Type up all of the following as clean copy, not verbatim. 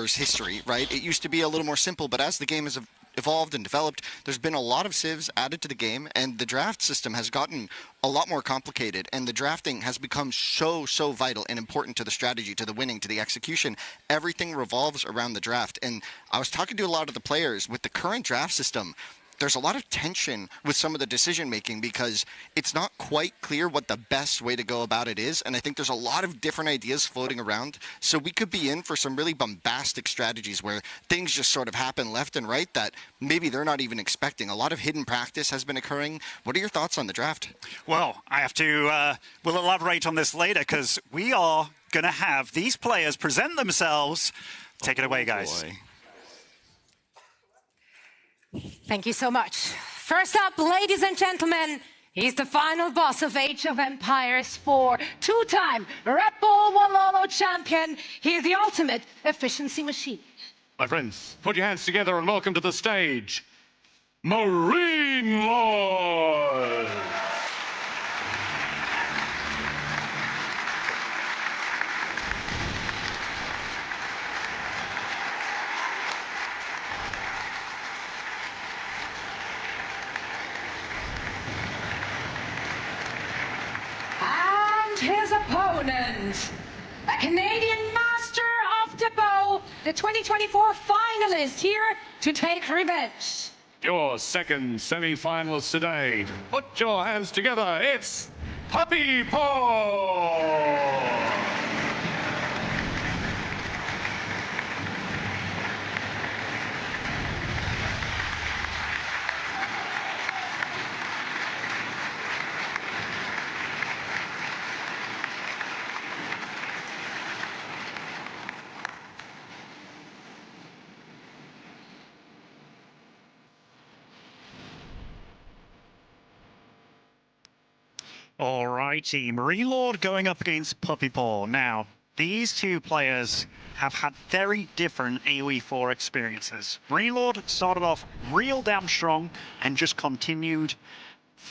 War's history, right? It used to be a little more simple, but as the game has evolved and developed, there's been a lot of civs added to the game, and the draft system has gotten a lot more complicated, and the drafting has become so vital and important to the strategy, to the winning, to the execution. Everything revolves around the draft, and I was talking to a lot of the players with the current draft system. There's a lot of tension with some of the decision making because it's not quite clear what the best way to go about it is, and I think there's a lot of different ideas floating around. So we could be in for some really bombastic strategies where things just sort of happen left and right that maybe they're not even expecting. A lot of hidden practice has been occurring. What are your thoughts on the draft? Well, I have to, we'll elaborate on this later because we are going to have these players present themselves. Take it away, guys. Boy. Thank you so much. First up, ladies and gentlemen, he's the final boss of Age of Empires 4, two-time Redbull Wololo champion. He is the ultimate efficiency machine. My friends, put your hands together and welcome to the stage, Marine Lord! His opponent, a Canadian master of the bow, the 2024 finalist here to take revenge. Your second semi-finalist today. Put your hands together. It's Puppy Paw! Alrighty, Marine Lord going up against Puppy Paw. Now, these two players have had very different AoE 4 experiences. Marine Lord started off real damn strong and just continued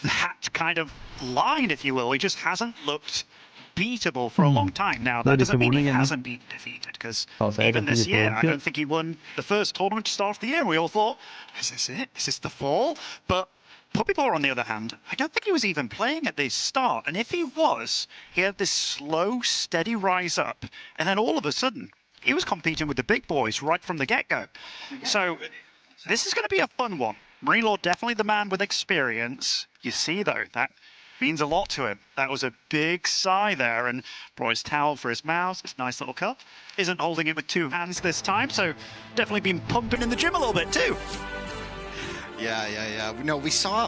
that kind of line, if you will. He just hasn't looked beatable for a long time. Now, that doesn't mean he hasn't been defeated, because even this year, I don't think he won the first tournament to start off the year. We all thought, is this it? Is this the fall? But Puppy Paw, on the other hand, I don't think he was even playing at the start. And if he was, he had this slow, steady rise up. And then all of a sudden, he was competing with the big boys right from the get-go. So this is going to be a fun one. Marine Lord, definitely the man with experience. You see, though, that means a lot to him. That was a big sigh there. And brought his towel for his mouth. This nice little cup. Isn't holding it with two hands this time. So definitely been pumping in the gym a little bit, too. Yeah. No, we saw,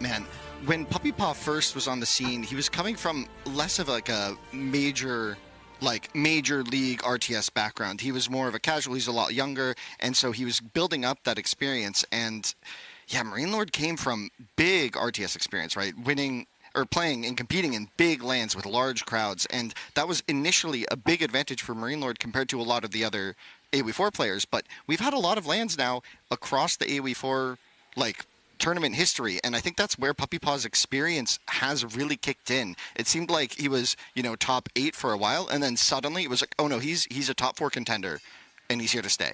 man, when Puppy Paw first was on the scene, he was coming from less of like a major league RTS background. He was more of a casual. He's a lot younger, and so he was building up that experience. And yeah, Marine Lord came from big RTS experience, right? Winning or playing and competing in big lands with large crowds, and that was initially a big advantage for Marine Lord compared to a lot of the other AoE 4 players. But we've had a lot of lands now across the AoE 4 tournament history, and I think that's where Puppy Paw's experience has really kicked in. It seemed like he was, top 8 for a while, and then suddenly it was like, oh no, he's a top 4 contender, and he's here to stay.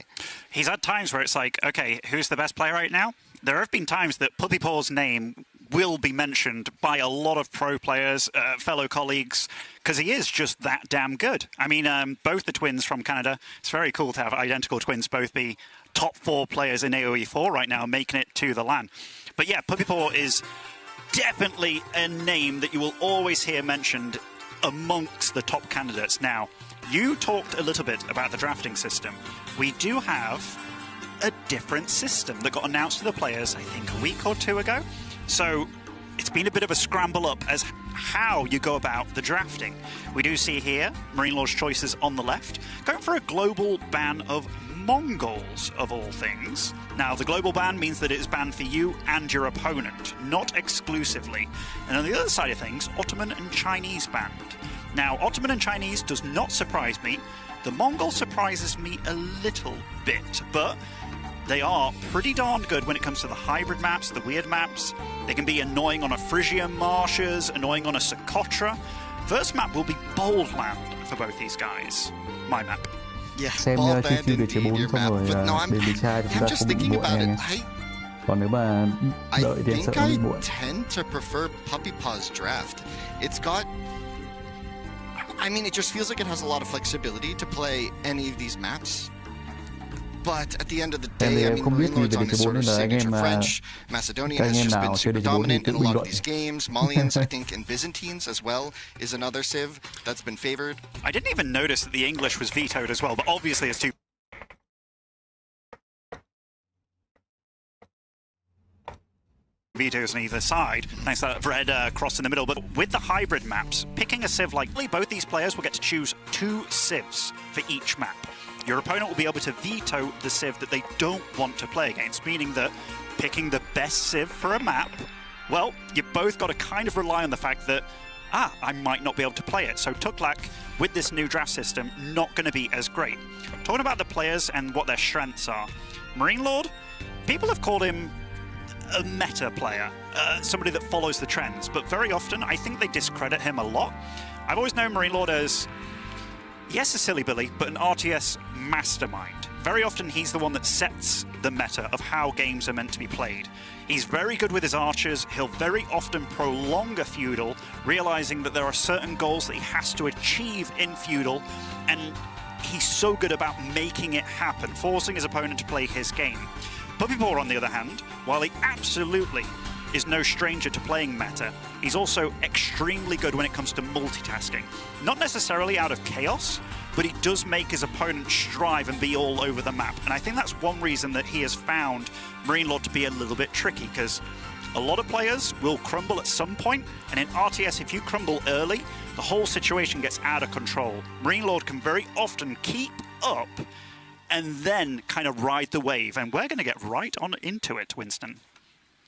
He's had times where it's like, okay, who's the best player right now? There have been times that Puppy Paw's name will be mentioned by a lot of pro players, fellow colleagues, because he is just that damn good. I mean, both the twins from Canada, it's very cool to have identical twins both be top 4 players in AoE 4 right now, making it to the LAN. But yeah, Puppy Paw is definitely a name that you will always hear mentioned amongst the top candidates. Now, you talked a little bit about the drafting system. We do have a different system that got announced to the players, I think, a week or 2 ago. So it's been a bit of a scramble up as how you go about the drafting. We do see here Marine Lord's choices on the left, going for a global ban of Mongols, of all things. Now, the global ban means that it is banned for you and your opponent, not exclusively. And on the other side of things, Ottoman and Chinese banned. Now, Ottoman and Chinese does not surprise me. The Mongol surprises me a little bit, but they are pretty darn good when it comes to the hybrid maps, the weird maps. They can be annoying on a Frisian marshes, annoying on a Socotra. First map will be Bold Land for both these guys. My map. xem chiêu để chế 4 xong rồi để bị trai thì chúng ta không bị muộn nha. Còn nếu mà đợi thì sợ bị muộn. Tend to prefer Puppy Paw's draft. It's got, I mean, it just feels like it has a lot of flexibility to play any of these maps. But at the end of the day, I mean, Marine Lord's on his sort of signature French. Macedonian has just been super dominant in a lot of these games. Malians, I think, and Byzantines as well is another civ that's been favored. I didn't even notice that the English was vetoed as well, but obviously it's too... vetoes on either side, thanks to that red cross in the middle. But with the hybrid maps, picking a civ like both these players will get to choose 2 civs for each map. Your opponent will be able to veto the civ that they don't want to play against, meaning that picking the best civ for a map, well, you've both got to kind of rely on the fact that, I might not be able to play it. So Tuklak, with this new draft system, not going to be as great. Talking about the players and what their strengths are, Marine Lord, people have called him a meta player, somebody that follows the trends, but very often I think they discredit him a lot. I've always known Marine Lord as, yes, a silly Billy, but an RTS mastermind. Very often he's the one that sets the meta of how games are meant to be played. He's very good with his archers. He'll very often prolong a feudal, realizing that there are certain goals that he has to achieve in feudal, and he's so good about making it happen, forcing his opponent to play his game. Puppy Paw, on the other hand, while he absolutely is no stranger to playing meta, he's also extremely good when it comes to multitasking. Not necessarily out of chaos, but he does make his opponent strive and be all over the map. And I think that's one reason that he has found Marine Lord to be a little bit tricky, because a lot of players will crumble at some point, and in RTS, if you crumble early, the whole situation gets out of control. Marine Lord can very often keep up and then kind of ride the wave, and we're going to get right on into it, Winston.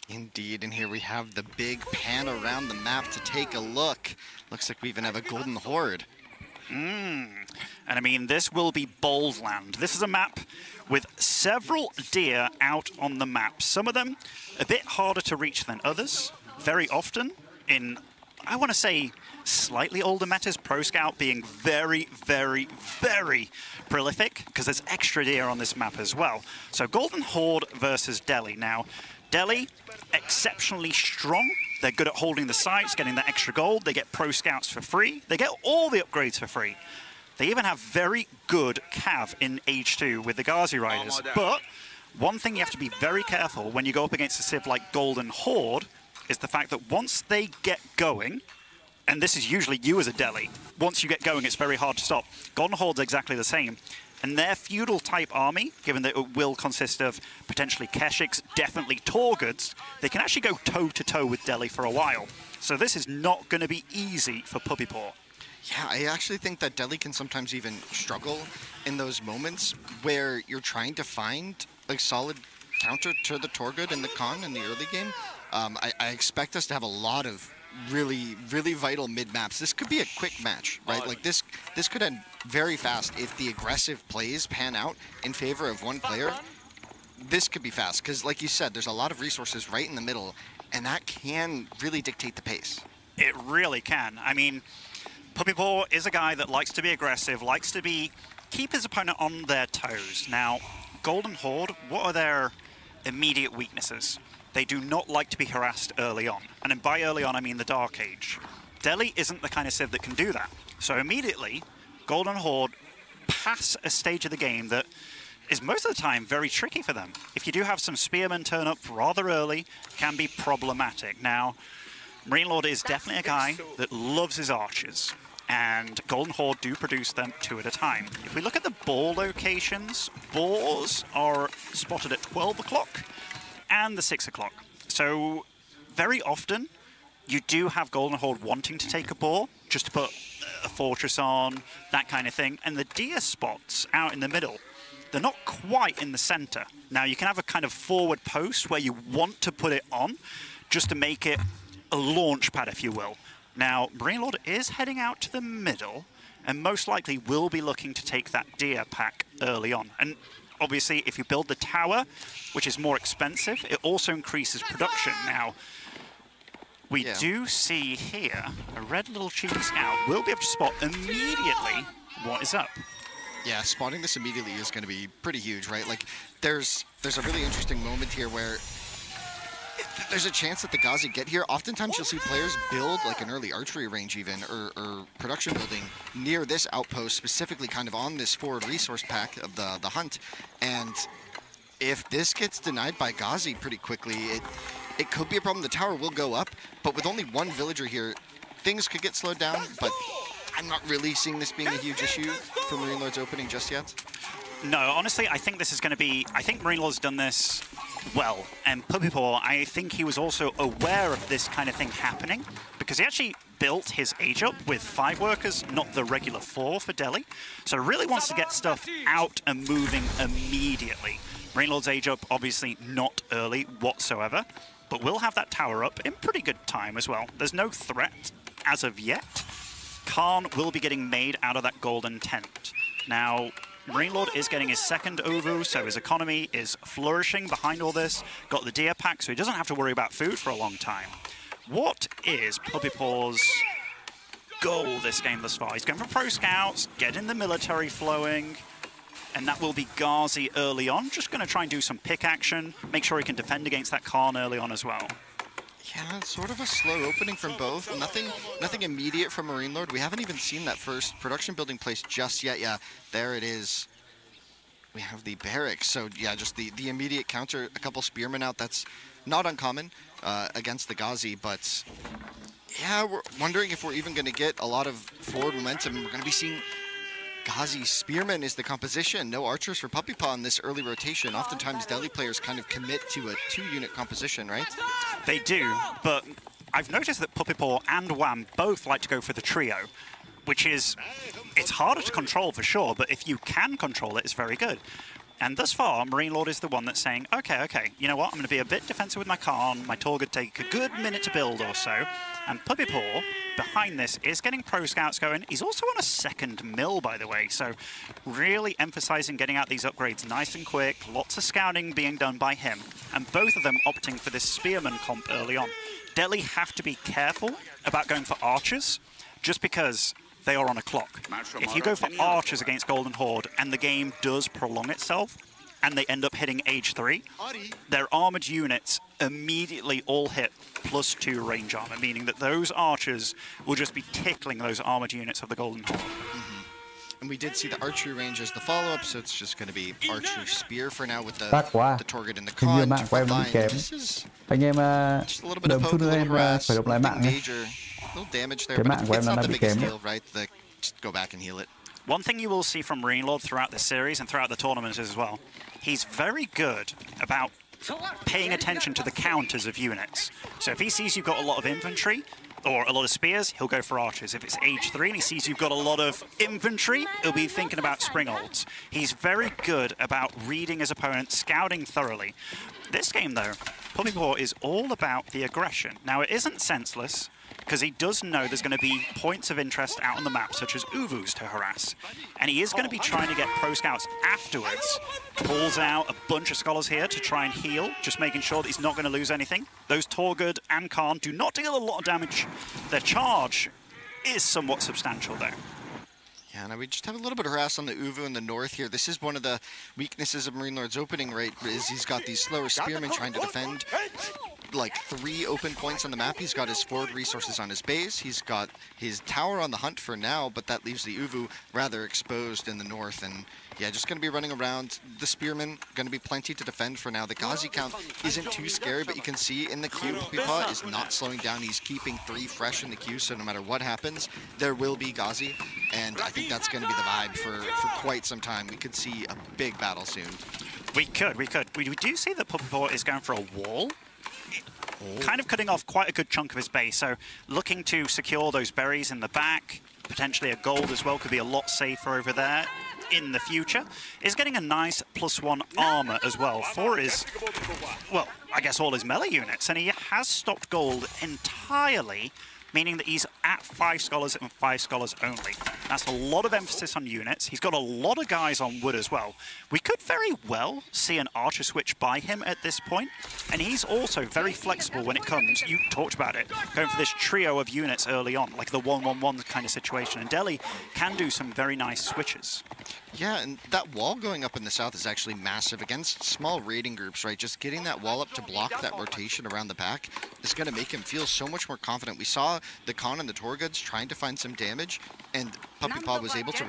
Indeed, and here we have the big pan around the map to take a look. Looks like we even have a golden horde. And I mean, this will be Bold Land. This is a map with several deer out on the map. Some of them a bit harder to reach than others. Very often in, I want to say, slightly older metas, Pro Scout being very, very, very prolific, because there's extra deer on this map as well. So Golden Horde versus Delhi. Now, Delhi, exceptionally strong. They're good at holding the sites, getting that extra gold. They get Pro Scouts for free. They get all the upgrades for free. They even have very good cav in Age 2 with the Ghazi Riders. But one thing you have to be very careful when you go up against a civ like Golden Horde is the fact that once they get going, and this is usually you as a Delhi, once you get going, it's very hard to stop. Golden Horde's exactly the same. And their feudal-type army, given that it will consist of potentially Keshiks, definitely Torguds, they can actually go toe-to-toe with Delhi for a while. So this is not going to be easy for Puppy Paw. Yeah, I actually think that Delhi can sometimes even struggle in those moments where you're trying to find a solid counter to the Torgud and the Khan in the early game. I expect us to have a lot of really, really vital mid-maps. This could be a quick match, right? Like this could end very fast if the aggressive plays pan out in favor of one player. This could be fast, because like you said, there's a lot of resources right in the middle, and that can really dictate the pace. It really can. I mean, Puppy Paw is a guy that likes to be aggressive, likes to keep his opponent on their toes. Now, Golden Horde, what are their immediate weaknesses? They do not like to be harassed early on. And by early on, I mean the Dark Age. Delhi isn't the kind of civ that can do that. So immediately, Golden Horde pass a stage of the game that is most of the time very tricky for them. If you do have some spearmen turn up rather early, can be problematic. Now, Marine Lord is definitely a guy that loves his archers, and Golden Horde do produce them 2 at a time. If we look at the boar locations, boars are spotted at 12 o'clock and the 6 o'clock. So very often you do have Golden Horde wanting to take a boar, just to put a fortress on, that kind of thing. And the deer spots out in the middle, they're not quite in the center. Now you can have a kind of forward post where you want to put it on, just to make it a launch pad, if you will. Now, Marine Lord is heading out to the middle, and most likely will be looking to take that deer pack early on. And obviously, if you build the tower, which is more expensive, it also increases production. Now, we do see here a red little cheeky scout will be able to spot immediately what is up. Yeah, spawning this immediately is going to be pretty huge, right? Like, there's a really interesting moment here where there's a chance that the Ghazi get here. Oftentimes you'll see players build like an early archery range even, or production building near this outpost, specifically kind of on this forward resource pack of the hunt. And if this gets denied by Ghazi pretty quickly, it could be a problem. The tower will go up, but with only one villager here, things could get slowed down, but I'm not really seeing this being a huge issue for Marine Lord's opening just yet. No, honestly, I think this is going to be... I think Marine Lord's done this well, and Puppypaw, I think he was also aware of this kind of thing happening, because he actually built his age up with 5 workers, not the regular 4 for Delhi. So really wants to get stuff out and moving immediately. Marine Lord's age up, obviously not early whatsoever, but will have that tower up in pretty good time as well. There's no threat as of yet. Khan will be getting made out of that golden tent. Now, Marine Lord is getting his second OVU, so his economy is flourishing behind all this. Got the deer pack, so he doesn't have to worry about food for a long time. What is Puppypaw's goal this game thus far? He's going for pro scouts, getting the military flowing, and that will be Ghazi early on. Just going to try and do some pick action, make sure he can defend against that Khan early on as well. Yeah, sort of a slow opening from both. Nothing immediate from Marine Lord. We haven't even seen that first production building place just yet. Yeah, there it is. We have the barracks. So yeah, just the immediate counter. A couple spearmen out. That's not uncommon against the Ghazi, but yeah, we're wondering if we're even going to get a lot of forward momentum. We're going to be seeing Ghazi spearmen is the composition. No archers for Puppypaw in this early rotation. Oftentimes Delhi players kind of commit to a 2-unit composition, right? They do, but I've noticed that Puppypaw and Wham both like to go for the trio, which is, it's harder to control for sure, but if you can control it, it's very good. And thus far, Marine Lord is the one that's saying, okay, you know what, I'm going to be a bit defensive with my Khan. My Torg could take a good minute to build or so. And Puppypaw, behind this, is getting pro scouts going. He's also on a second mill, by the way, so really emphasizing getting out these upgrades nice and quick. Lots of scouting being done by him, and both of them opting for this spearman comp early on. Delhi have to be careful about going for archers, just because they are on a clock. If you go for archers against Golden Horde and the game does prolong itself and they end up hitting age 3, their armored units immediately all hit +2 range armor, meaning that those archers will just be tickling those armored units of the Golden Horde. And we did see the archery range as the follow-up, so it's just going to be archer spear for now with the target and the Khan. This is just a little bit of poke, a little harass, nothing major. Little damage there, but it's not the biggest deal, right? Just go back and heal it. One thing you will see from Marine Lord throughout this series and throughout the tournament as well, he's very good about paying attention to the counters of units. So if he sees you've got a lot of infantry or a lot of spears, he'll go for archers. If it's age 3 and he sees you've got a lot of infantry, he'll be thinking about springolds. He's very good about reading his opponent, scouting thoroughly. This game, though, Puppypaw is all about the aggression. Now, it isn't senseless, because he does know there's going to be points of interest out on the map, such as UVUs to harass. And he is going to be trying to get pro scouts afterwards. Pulls out a bunch of scholars here to try and heal, just making sure that he's not going to lose anything. Those Torgud and Khan do not deal a lot of damage. Their charge is somewhat substantial, though. Yeah, now we just have a little bit of harass on the UVU in the north here. This is one of the weaknesses of Marine Lord's opening, right, is he's got these slower spearmen trying to defend like 3 open points on the map. He's got his forward resources on his base. He's got his tower on the hunt for now, but that leaves the UVU rather exposed in the north. And yeah, just going to be running around. The spearmen going to be plenty to defend for now. The Ghazi count isn't too scary, but you can see in the queue, Puppypaw is not slowing down. He's keeping 3 fresh in the queue, so no matter what happens, there will be Ghazi. And I think that's going to be the vibe for quite some time. We could see a big battle soon. We could. We do see that Puppypaw is going for a wall. Kind of cutting off quite a good chunk of his base, so looking to secure those berries in the back, potentially a gold as well, could be a lot safer over there in the future. Is getting a nice +1 armor as well for his, well, I guess all his melee units, and he has stopped gold entirely meaning that he's at 5 scholars and 5 scholars only. That's a lot of emphasis on units. He's got a lot of guys on wood as well. We could very well see an archer switch by him at this point, and he's also very flexible when it comes, you talked about it, going for this trio of units early on, like the 1-1-1 kind of situation, and Delhi can do some very nice switches. Yeah, and that wall going up in the south is actually massive against small raiding groups, right? Just getting that wall up to block that rotation around the back is going to make him feel so much more confident. We saw the Khan and the Torguds trying to find some damage, and Puppy Paw was able to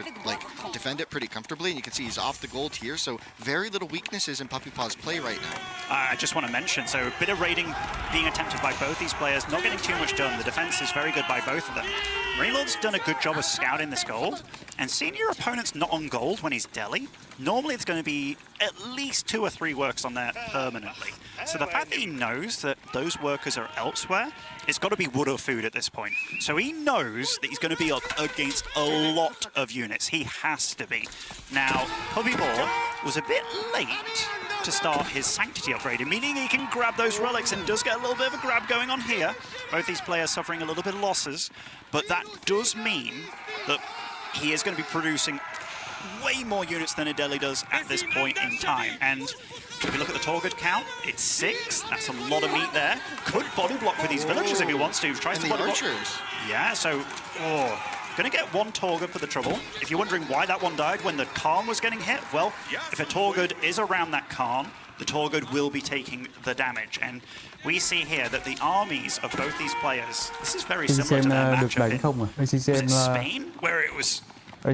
defend it pretty comfortably, and you can see he's off the gold here, so very little weaknesses in Puppy Paw's play right now. I just want to mention, so a bit of raiding being attempted by both these players, not getting too much done. The defense is very good by both of them. Marine Lord's done a good job of scouting this gold, and seeing your opponent's not on gold when he's Delhi, normally it's going to be at least 2 or 3 works on there permanently. So the fact that he knows that those workers are elsewhere, it's got to be wood or food at this point. So he knows that he's going to be up against a lot of units. He has to be. Now, Puppy Paw was a bit late to start his Sanctity upgrading, meaning he can grab those relics and does get a little bit of a grab going on here. Both these players suffering a little bit of losses, but that does mean that he is going to be producing way more units than Adeli does at this point in time. And if you look at the Torgud count, it's 6. That's a lot of meat there. Could body block with these villagers if he wants to. Tries to body block. Yeah, so going to get 1 Torgud for the trouble. If you're wondering why that one died when the Khan was getting hit, well, if a Torgud is around that Khan, the Torgud will be taking the damage. And we see here that the armies of both these players, this is very similar to their matchup in Spain, where it was a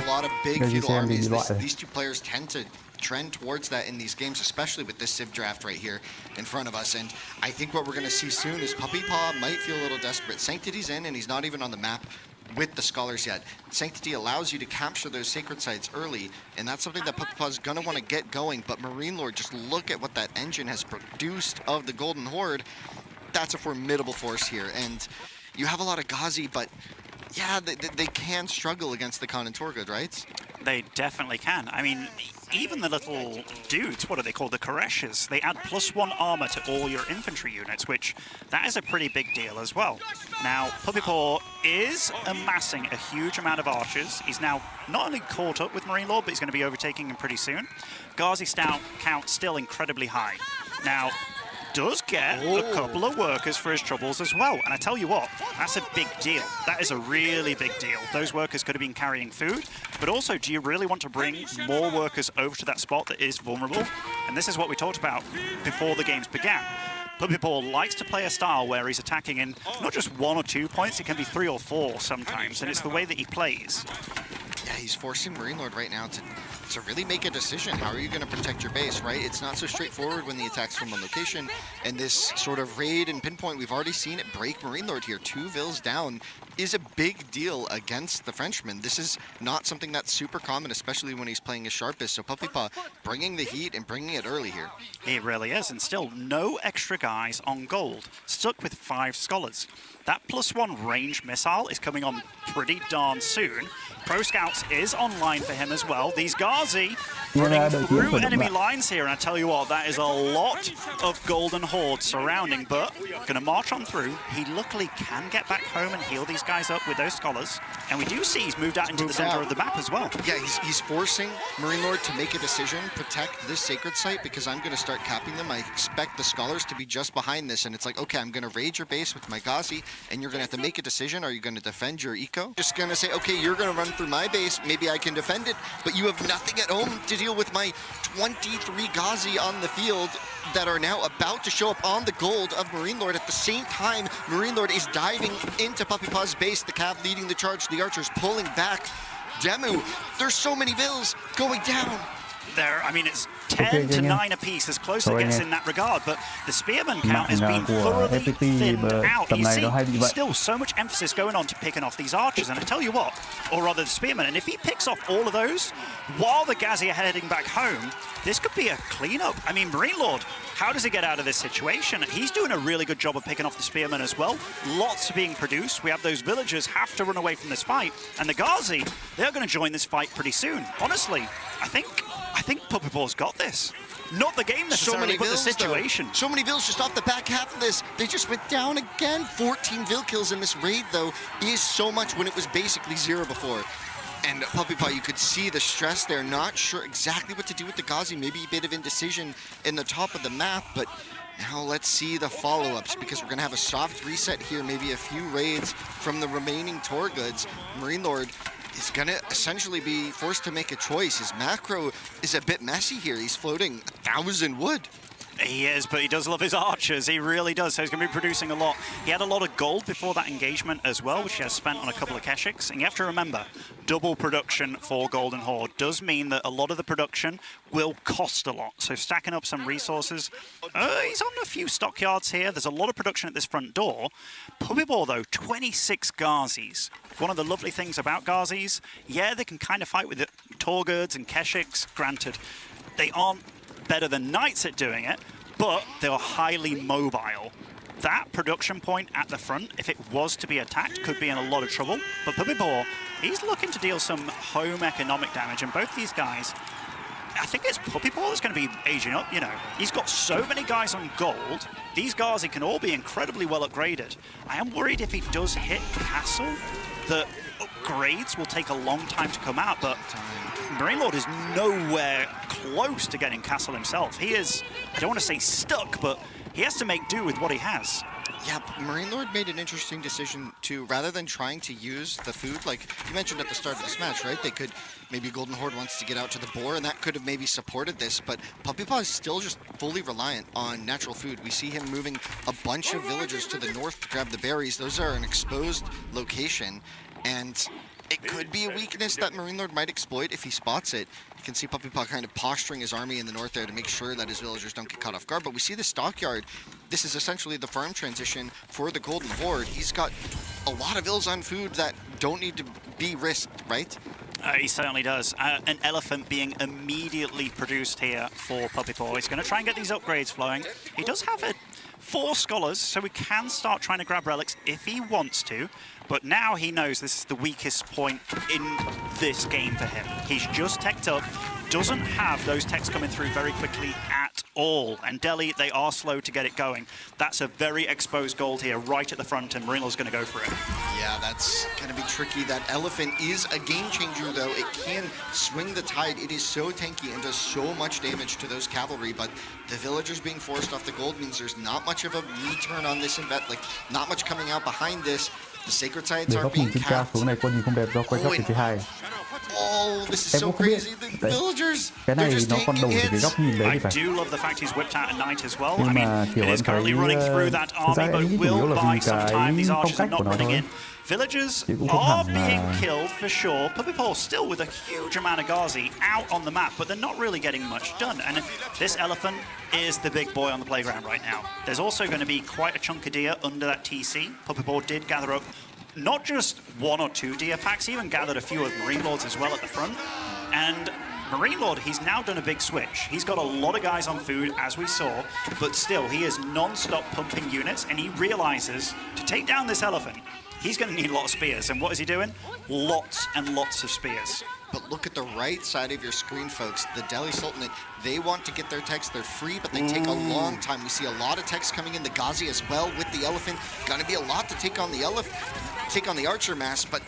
lot of big feudal armies. These two players tend to trend towards that in these games, especially with this Civ draft right here in front of us. And I think what we're going to see soon is Puppy Paw might feel a little desperate. Sanctity's in, and he's not even on the map with the scholars yet. Sanctity allows you to capture those sacred sites early, and that's something that Puppy Paw is going to want to get going. But Marine Lord, just look at what that engine has produced of the Golden Horde. That's a formidable force here, and you have a lot of Ghazi, but yeah, they can struggle against the Khan and Torgud, right? They definitely can. I mean, even the little dudes, what are they called? The Koreshes. They add +1 armor to all your infantry units, which that is a pretty big deal as well. Now, Puppy Paw is amassing a huge amount of archers. He's now not only caught up with Marine Lord, but he's going to be overtaking him pretty soon. Ghazi Stout count still incredibly high. Now, does get a couple of workers for his troubles as well. And I tell you what, that's a big deal. That is a really big deal. Those workers could have been carrying food, but also, do you really want to bring more workers over to that spot that is vulnerable? And this is what we talked about before the games began. Puppy Paw likes to play a style where he's attacking in not just 1 or 2 points, it can be 3 or 4 sometimes, and it's the way that he plays. Yeah, he's forcing Marine Lord right now to really make a decision. How are you going to protect your base, right? It's not so straightforward when the attack's from one location, and this sort of raid and pinpoint, we've already seen it break Marine Lord here. 2 vills down is a big deal against the Frenchman. This is not something that's super common, especially when he's playing his sharpest. So Puppy Paw bringing the heat and bringing it early here. It really is, and still no extra guys on gold. Stuck with 5 scholars. That +1 range missile is coming on pretty darn soon. Pro Scouts is online for him as well. These Ghazi running through enemy lines here, and I tell you what, that is a lot of Golden Horde surrounding, but gonna march on through. He luckily can get back home and heal these guys up with those scholars, and we do see he's moved out into the center of the map as well. Yeah, he's forcing Marine Lord to make a decision, protect this sacred site, because I'm gonna start capping them. I expect the scholars to be just behind this, and it's like, okay, I'm gonna raid your base with my Ghazi, and you're gonna have to make a decision. Are you gonna defend your eco? Just gonna say, okay, you're gonna run through my base, maybe I can defend it, but you have nothing at home to deal with my 23 Ghazi on the field that are now about to show up on the gold of Marine Lord. At the same time, Marine Lord is diving into Puppy Paw's base, the Cav leading the charge, the archers pulling back. Demu, there's so many vills going down. There, I mean, it's 10 to 9 apiece, as close as it gets in that regard, but the spearman count has been thoroughly thinned out. You see, still so much emphasis going on to picking off these archers, and I tell you what, or rather the spearman, and if he picks off all of those while the Ghazi are heading back home, this could be a cleanup. I mean, Marine Lord, how does he get out of this situation? He's doing a really good job of picking off the spearmen as well. Lots are being produced. We have those villagers have to run away from this fight, and the Ghazi, they're going to join this fight pretty soon. Honestly, I think think Puppy Paw's got this. Not the game necessarily, but the situation. So many vills just off the back half of this. They just went down again. 14 vill kills in this raid, though, is so much when it was basically 0 before. And Puppy Paw, you could see the stress there. Not sure exactly what to do with the Ghazi. Maybe a bit of indecision in the top of the map, but now let's see the follow-ups, because we're going to have a soft reset here, maybe a few raids from the remaining tour goods. Marine Lord is going to essentially be forced to make a choice. His macro is a bit messy here. He's floating 1,000 wood. He is, but he does love his archers. He really does, so he's going to be producing a lot. He had a lot of gold before that engagement as well, which he has spent on a couple of Keshiks. And you have to remember, double production for Golden Horde does mean that a lot of the production will cost a lot. So stacking up some resources. He's on a few stockyards here. There's a lot of production at this front door. Puppy Paw, though, 26 Ghazis. One of the lovely things about Ghazis, yeah, they can kind of fight with the Torgoods and Keshiks. Granted, they aren't better than Knights at doing it, but they are highly mobile. That production point at the front, if it was to be attacked, could be in a lot of trouble. But Puppy Paw, he's looking to deal some home economic damage, and both these guys, I think it's Puppy Paw that's going to be aging up, you know. He's got so many guys on gold. These Ghazi can all be incredibly well upgraded. I am worried if he does hit Castle, that upgrades will take a long time to come out, but Marine Lord is nowhere close to getting Castle himself. He is, I don't want to say stuck, but he has to make do with what he has. Yeah, Marine Lord made an interesting decision to, rather than trying to use the food, like you mentioned at the start of this match, right? They could, maybe Golden Horde wants to get out to the boar, and that could have maybe supported this, but Puppy Paw is still just fully reliant on natural food. We see him moving a bunch of villagers to the north to grab the berries. Those are an exposed location, and it could be a weakness that Marine Lord might exploit if he spots it. You can see Puppy Paw kind of posturing his army in the north there to make sure that his villagers don't get caught off guard. But we see the stockyard. This is essentially the farm transition for the Golden Horde. He's got a lot of ills on food that don't need to be risked, right? He certainly does. An elephant being immediately produced here for Puppy Paw. He's going to try and get these upgrades flowing. He does have 4 scholars, so we can start trying to grab relics if he wants to. But now he knows this is the weakest point in this game for him. He's just teched up, doesn't have those techs coming through very quickly at all. And Delhi, they are slow to get it going. That's a very exposed gold here right at the front, and Marino's going to go for it. Yeah, that's going to be tricky. That elephant is a game changer, though. It can swing the tide. It is so tanky and does so much damage to those cavalry, but the villagers being forced off the gold means there's not much of a return on this invest, like not much coming out behind this. The sacred sites are being capped. Oh, this is so crazy. The villagers, they're just taking hits. I do love the fact he's whipped out a knight as well. I mean, it is currently running through that army, but it will buy some time. These archers are not running in. Villagers are being killed for sure. Puppy Paw still with a huge amount of Ghazi out on the map, but they're not really getting much done. And this elephant is the big boy on the playground right now. There's also going to be quite a chunk of deer under that TC. Puppy Paw did gather up not just 1 or 2 deer packs, he even gathered a few of Marine Lords as well at the front. And Marine Lord, he's now done a big switch. He's got a lot of guys on food, as we saw, but still, he is non-stop pumping units, and he realizes to take down this elephant, he's going to need a lot of spears. And what is he doing? Lots and lots of spears. But look at the right side of your screen, folks. The Delhi Sultanate, they want to get their techs. They're free, but they take a long time. We see a lot of techs coming in. The Ghazi as well with the elephant. Going to be a lot to take on the archer mass, but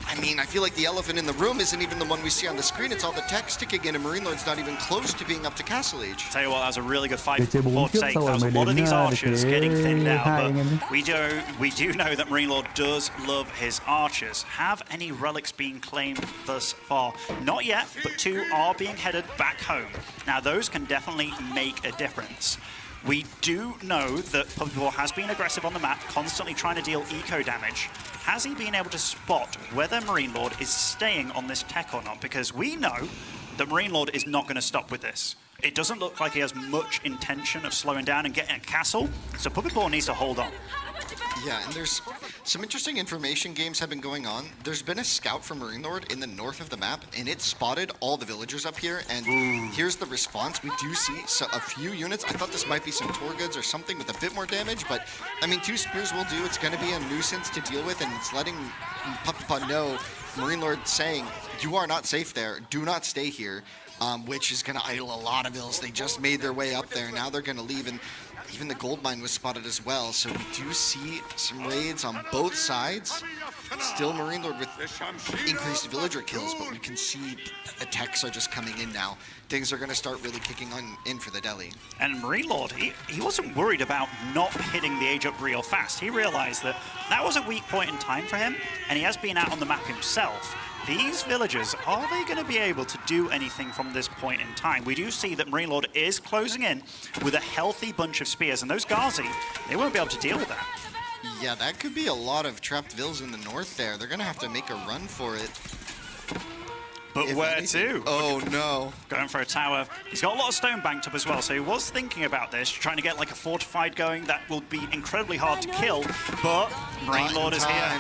I mean, I feel like the elephant in the room isn't even the one we see on the screen. It's all the techs ticking in, and Marine Lord's not even close to being up to castle age. Tell you what, that was a really good fight for Ford's sake. That was a lot of these archers getting thinned out, but we do know that Marine Lord does love his archers. Have any relics been claimed thus far? Not yet, but 2 are being headed back home. Now, those can definitely make a difference. We do know that Puppy Paw has been aggressive on the map, constantly trying to deal eco damage. Has he been able to spot whether Marine Lord is staying on this tech or not? Because we know that Marine Lord is not going to stop with this. It doesn't look like he has much intention of slowing down and getting a castle, so Puppy Paw needs to hold on. Yeah, and there's some interesting information games have been going on. There's been a scout from Marine Lord in the north of the map, and it spotted all the villagers up here, and here's the response. We do see a few units. I thought this might be some tour goods or something with a bit more damage, but I mean, 2 spears will do. It's going to be a nuisance to deal with, and it's letting Puppy Paw know, Marine Lord saying, you are not safe there. Do not stay here. which is going to idle a lot of ills. They just made their way up there. Now they're going to leave, and even the gold mine was spotted as well. So we do see some raids on both sides. Still Marine Lord with increased villager kills, but we can see attacks are just coming in now. Things are going to start really kicking in for the Delhi. And Marine Lord, he wasn't worried about not hitting the age up real fast. He realized that that was a weak point in time for him, and he has been out on the map himself. These villagers, are they going to be able to do anything from this point in time? We do see that Marine Lord is closing in with a healthy bunch of spears, and those Ghazi, they won't be able to deal with that. Yeah, that could be a lot of trapped vills in the north there. They're going to have to make a run for it. But where to? Oh, no. Going for a tower. He's got a lot of stone banked up as well, so he was thinking about this, trying to get like a fortified going. That will be incredibly hard to kill, but Marine Lord is here.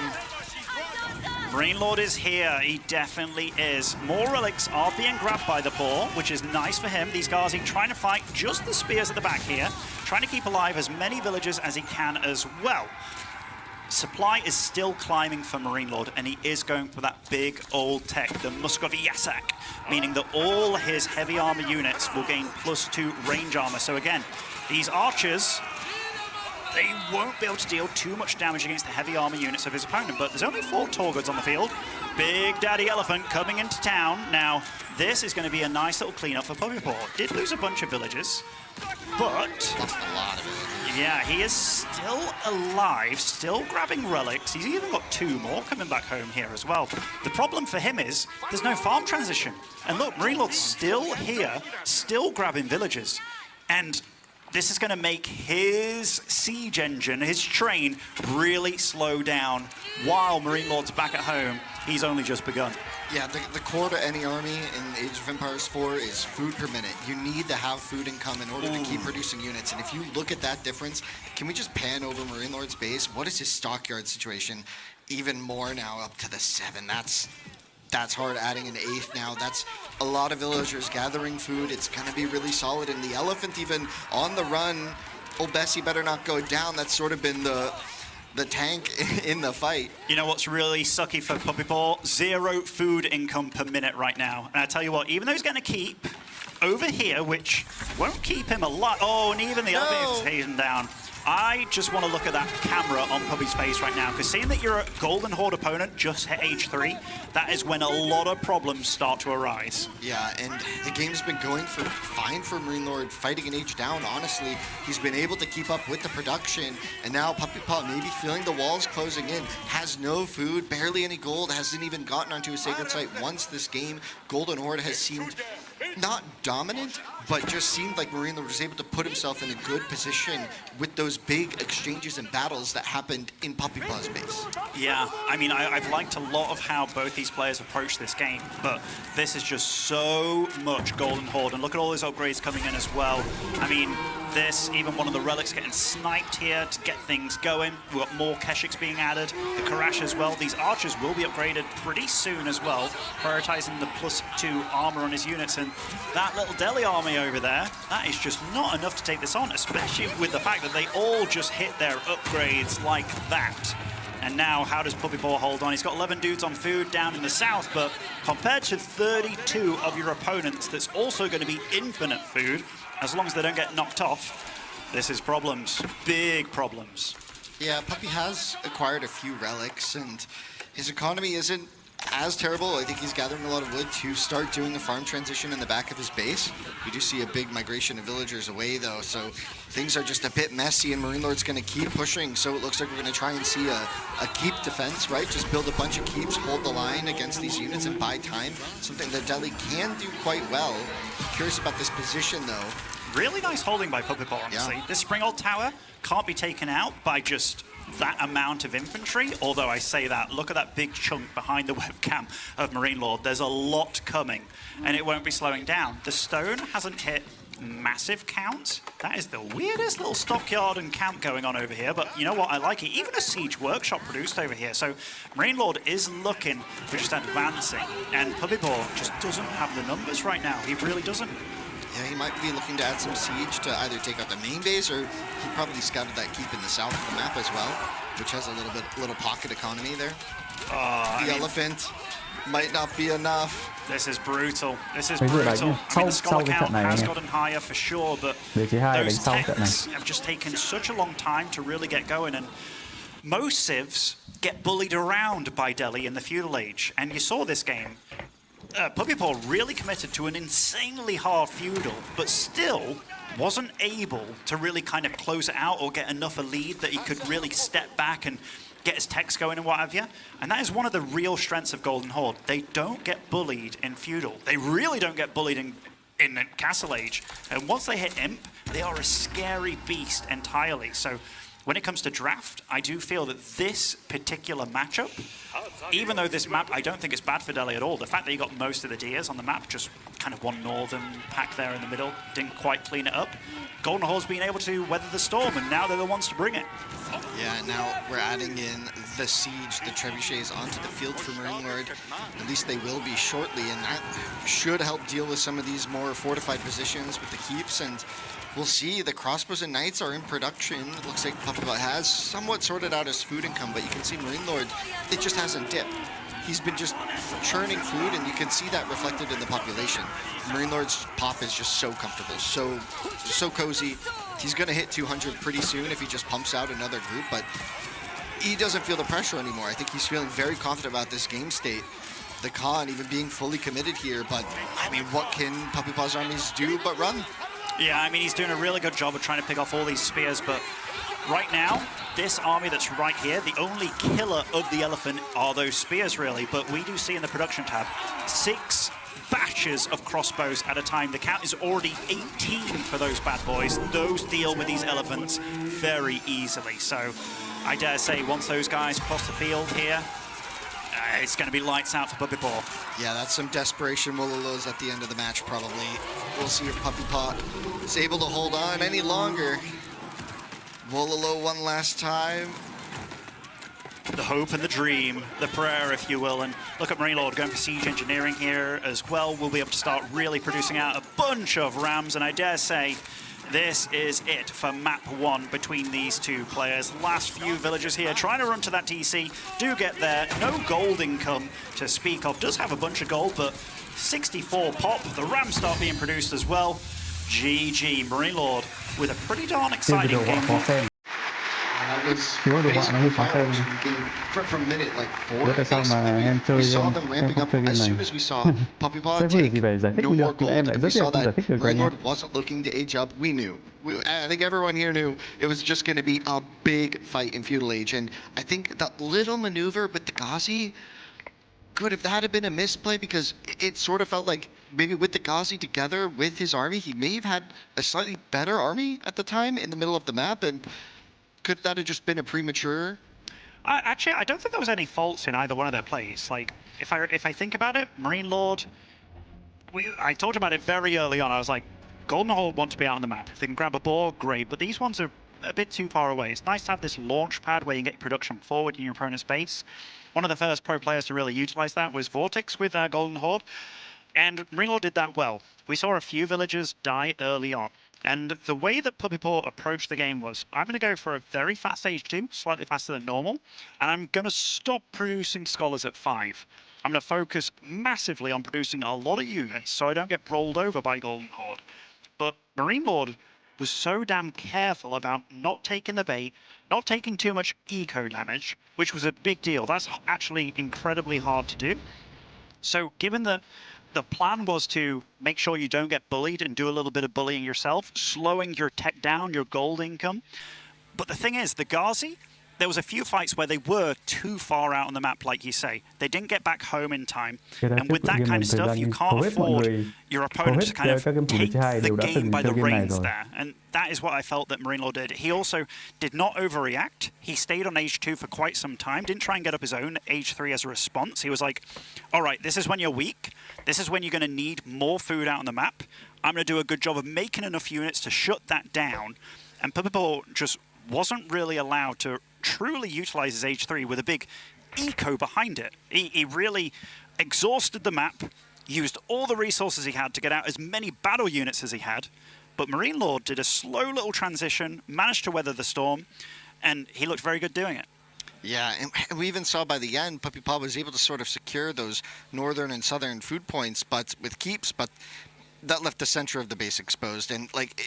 Marine Lord is here. He definitely is. More relics are being grabbed by the paw, which is nice for him. These Ghazi trying to fight just the spears at the back here, trying to keep alive as many villagers as he can as well. Supply is still climbing for Marine Lord, and he is going for that big old tech, the Muscovy Yasak, meaning that all his heavy armor units will gain +2 range armor. So again, these archers, they won't be able to deal too much damage against the heavy armor units of his opponent, but there's only 4 Torgods on the field. Big Daddy Elephant coming into town. Now, this is going to be a nice little cleanup for Puppypaw. Did lose a bunch of villagers, but lost a lot of villagers. Yeah, he is still alive, still grabbing relics. He's even got 2 more coming back home here as well. The problem for him is there's no farm transition. And look, Marine Lord's still here, still grabbing villagers. And this is going to make his siege engine, his train, really slow down. While Marine Lord's back at home, he's only just begun. Yeah, the core to any army in Age of Empires 4 is food per minute. You need to have food income in order to keep producing units. And if you look at that difference, can we just pan over Marine Lord's base? What is his stockyard situation? Even more now, up to the 7. That's hard, adding an 8th now. That's a lot of villagers gathering food. It's going to be really solid. And the Elephant even on the run. Old Bessie better not go down. That's sort of been the tank in the fight. You know what's really sucky for Puppypaw? 0 food income per minute right now. And I tell you what, even though he's going to keep over here, which won't keep him alive. Oh, and even the other is taken down. I just want to look at that camera on Puppy's face right now, because seeing that your Golden Horde opponent just hit age 3, that is when a lot of problems start to arise. Yeah, and the game's been going fine for Marine Lord, fighting an age down, honestly. He's been able to keep up with the production, and now Puppypaw maybe feeling the walls closing in, has no food, barely any gold, hasn't even gotten onto a sacred site once this game. Golden Horde has seemed not dominant, but just seemed like Marine Lord was able to put himself in a good position with those big exchanges and battles that happened in Puppypaw's base. Yeah, I mean, I've liked a lot of how both these players approach this game, but this is just so much Golden Horde, and look at all those upgrades coming in as well. I mean, this, even one of the relics getting sniped here to get things going. We've got more Keshiks being added, the Karash as well. These archers will be upgraded pretty soon as well, prioritizing the +2 armor on his units, and that little Delhi army over there, that is just not enough to take this on, especially with the fact that they all just hit their upgrades like that. And now, how does Puppypaw hold on? He's got 11 dudes on food down in the south, but compared to 32 of your opponents, that's also going to be infinite food, as long as they don't get knocked off. This is problems, big problems. Yeah, Puppy has acquired a few relics, and his economy isn't as terrible. I think he's gathering a lot of wood to start doing a farm transition in the back of his base. We do see a big migration of villagers away, though, so things are just a bit messy, and Marine Lord's going to keep pushing, so it looks like we're going to try and see a keep defense, right? Just build a bunch of keeps, hold the line against these units, and buy time. Something that Delhi can do quite well. Curious about this position, though. Really nice holding by Puppypaw, honestly. Yeah. This Spring Old Tower can't be taken out by just that amount of infantry, although I say that, look at that big chunk behind the webcam of Marine Lord. There's a lot coming, and it won't be slowing down. The stone hasn't hit massive counts. That is the weirdest little stockyard and camp going on over here, but you know what, I like it. Even a siege workshop produced over here, so Marine Lord is looking for just advancing, and Puppypaw just doesn't have the numbers right now. He really doesn't. Yeah, he might be looking to add some siege to either take out the main base, or he probably scouted that keep in the south of the map as well, which has a little pocket economy there. The elephant might not be enough. This is brutal. This is brutal. I mean, the scholar count has gotten higher for sure, but those techs have just taken such a long time to really get going. And most civs get bullied around by Delhi in the feudal age. And you saw this game. Puppy Paw really committed to an insanely hard feudal, but still wasn't able to really kind of close it out or get enough a lead that he could really step back and get his techs going and what have you. And that is one of the real strengths of Golden Horde. They don't get bullied in feudal. They really don't get bullied in Castle Age. And once they hit Imp, they are a scary beast entirely. So when it comes to draft, I do feel that this particular matchup, even though this map, I don't think it's bad for Delhi at all. The fact that you got most of the Dias on the map, just kind of one northern pack there in the middle, didn't quite clean it up. Golden Horde's been able to weather the storm, and now they're the ones to bring it. Yeah, now we're adding in the Siege, the Trebuchets onto the field for Marine Lord. At least they will be shortly, and that should help deal with some of these more fortified positions with the keeps. And we'll see, the crossbows and knights are in production. It looks like Puppy Paw has somewhat sorted out his food income, but you can see Marine Lord, it just hasn't dipped. He's been just churning food, and you can see that reflected in the population. Marine Lord's pop is just so comfortable, so cozy. He's going to hit 200 pretty soon if he just pumps out another group, but he doesn't feel the pressure anymore. I think he's feeling very confident about this game state. The Khan even being fully committed here, but I mean, what can Puppy Paw's armies do but run? Yeah, I mean, he's doing a really good job of trying to pick off all these spears, but right now, this army that's right here, the only killer of the elephant are those spears, really. But we do see in the production tab, 6 batches of crossbows at a time. The count is already 18 for those bad boys. Those deal with these elephants very easily. So I dare say once those guys cross the field here, it's going to be lights out for Puppy Paw. Yeah, that's some desperation Wololos at the end of the match, probably. We'll see if Puppy Paw is able to hold on any longer. Wololo one last time. The hope and the dream, the prayer, if you will. And look at Marine Lord going for siege engineering here as well. We'll be able to start really producing out a bunch of rams, and I dare say this is it for map 1 between these two players. Last few villagers here trying to run to that TC, do get there. No gold income to speak of. Does have a bunch of gold, but 64 pop. The rams start being produced as well. GG, Marine Lord with a pretty darn exciting game. Chỉ có đồ họa nó hơi khó khăn. Tại sao mà em chơi em không chơi game này? Sẽ vui gì phải giải thích được, nhưng em lại rất là không giải thích được rồi nha. Wasn't looking to age up. We knew. I think everyone here knew it was just going to be a big fight in feudal age, and I think that little maneuver with the Ghazi could have that had been a misplay, because it sort of felt like maybe with the Ghazi together with his army, he may have had a slightly better army at the time in the middle of the map, and could that have just been a premature? Actually, I don't think there was any faults in either one of their plays. Like, if I think about it, Marine Lord, I talked about it very early on. I was like, Golden Horde want to be out on the map. If they can grab a boar, great. But these ones are a bit too far away. It's nice to have this launch pad where you can get production forward in your opponent's base. One of the first pro players to really utilize that was Vortex with Golden Horde. And Marine Lord did that well. We saw a few villagers die early on. And the way that Puppy Paw approached the game was, I'm going to go for a very fast H2, slightly faster than normal, and I'm going to stop producing scholars at 5. I'm going to focus massively on producing a lot of units so I don't get rolled over by Golden Horde. But Marine Lord was so damn careful about not taking the bait, not taking too much eco damage, which was a big deal. That's actually incredibly hard to do. So given that the plan was to make sure you don't get bullied and do a little bit of bullying yourself, slowing your tech down, your gold income. But the thing is, the Ghazi, there was a few fights where they were too far out on the map, like you say. They didn't get back home in time. And with that kind of stuff, you can't afford your opponent to kind of take the game by the reins there. And that is what I felt that Marine Lord did. He also did not overreact. He stayed on age 2 for quite some time, didn't try and get up his own age 3 as a response. He was like, all right, this is when you're weak. This is when you're going to need more food out on the map. I'm going to do a good job of making enough units to shut that down. And Puppy Paw just wasn't really allowed to truly utilize his age 3 with a big eco behind it. He really exhausted the map, used all the resources he had to get out as many battle units as he had. But Marine Lord did a slow little transition, managed to weather the storm, and he looked very good doing it. Yeah, and we even saw by the end, Puppy Paw was able to sort of secure those northern and southern food points, but with keeps, but that left the center of the base exposed. And like,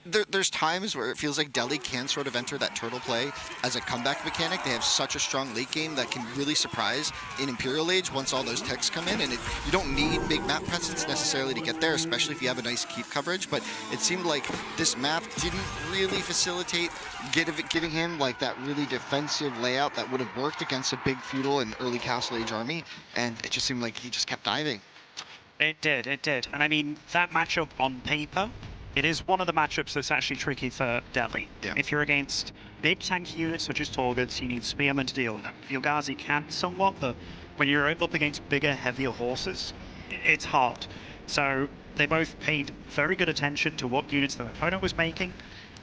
there's times where it feels like Delhi can sort of enter that turtle play as a comeback mechanic. They have such a strong late game that can really surprise in Imperial Age once all those techs come in. And you don't need big map presence necessarily to get there, especially if you have a nice keep coverage. But it seemed like this map didn't really facilitate giving him like that really defensive layout that would have worked against a big feudal and early Castle Age army. And it just seemed like he just kept diving. It did. And I mean, that matchup on paper, it is one of the matchups that's actually tricky for Delhi. Yeah. If you're against big tanky units such as Torguts, you need Spearmen to deal with them. Your Ghazi can somewhat, but when you're up against bigger, heavier horses, it's hard. So they both paid very good attention to what units their opponent was making,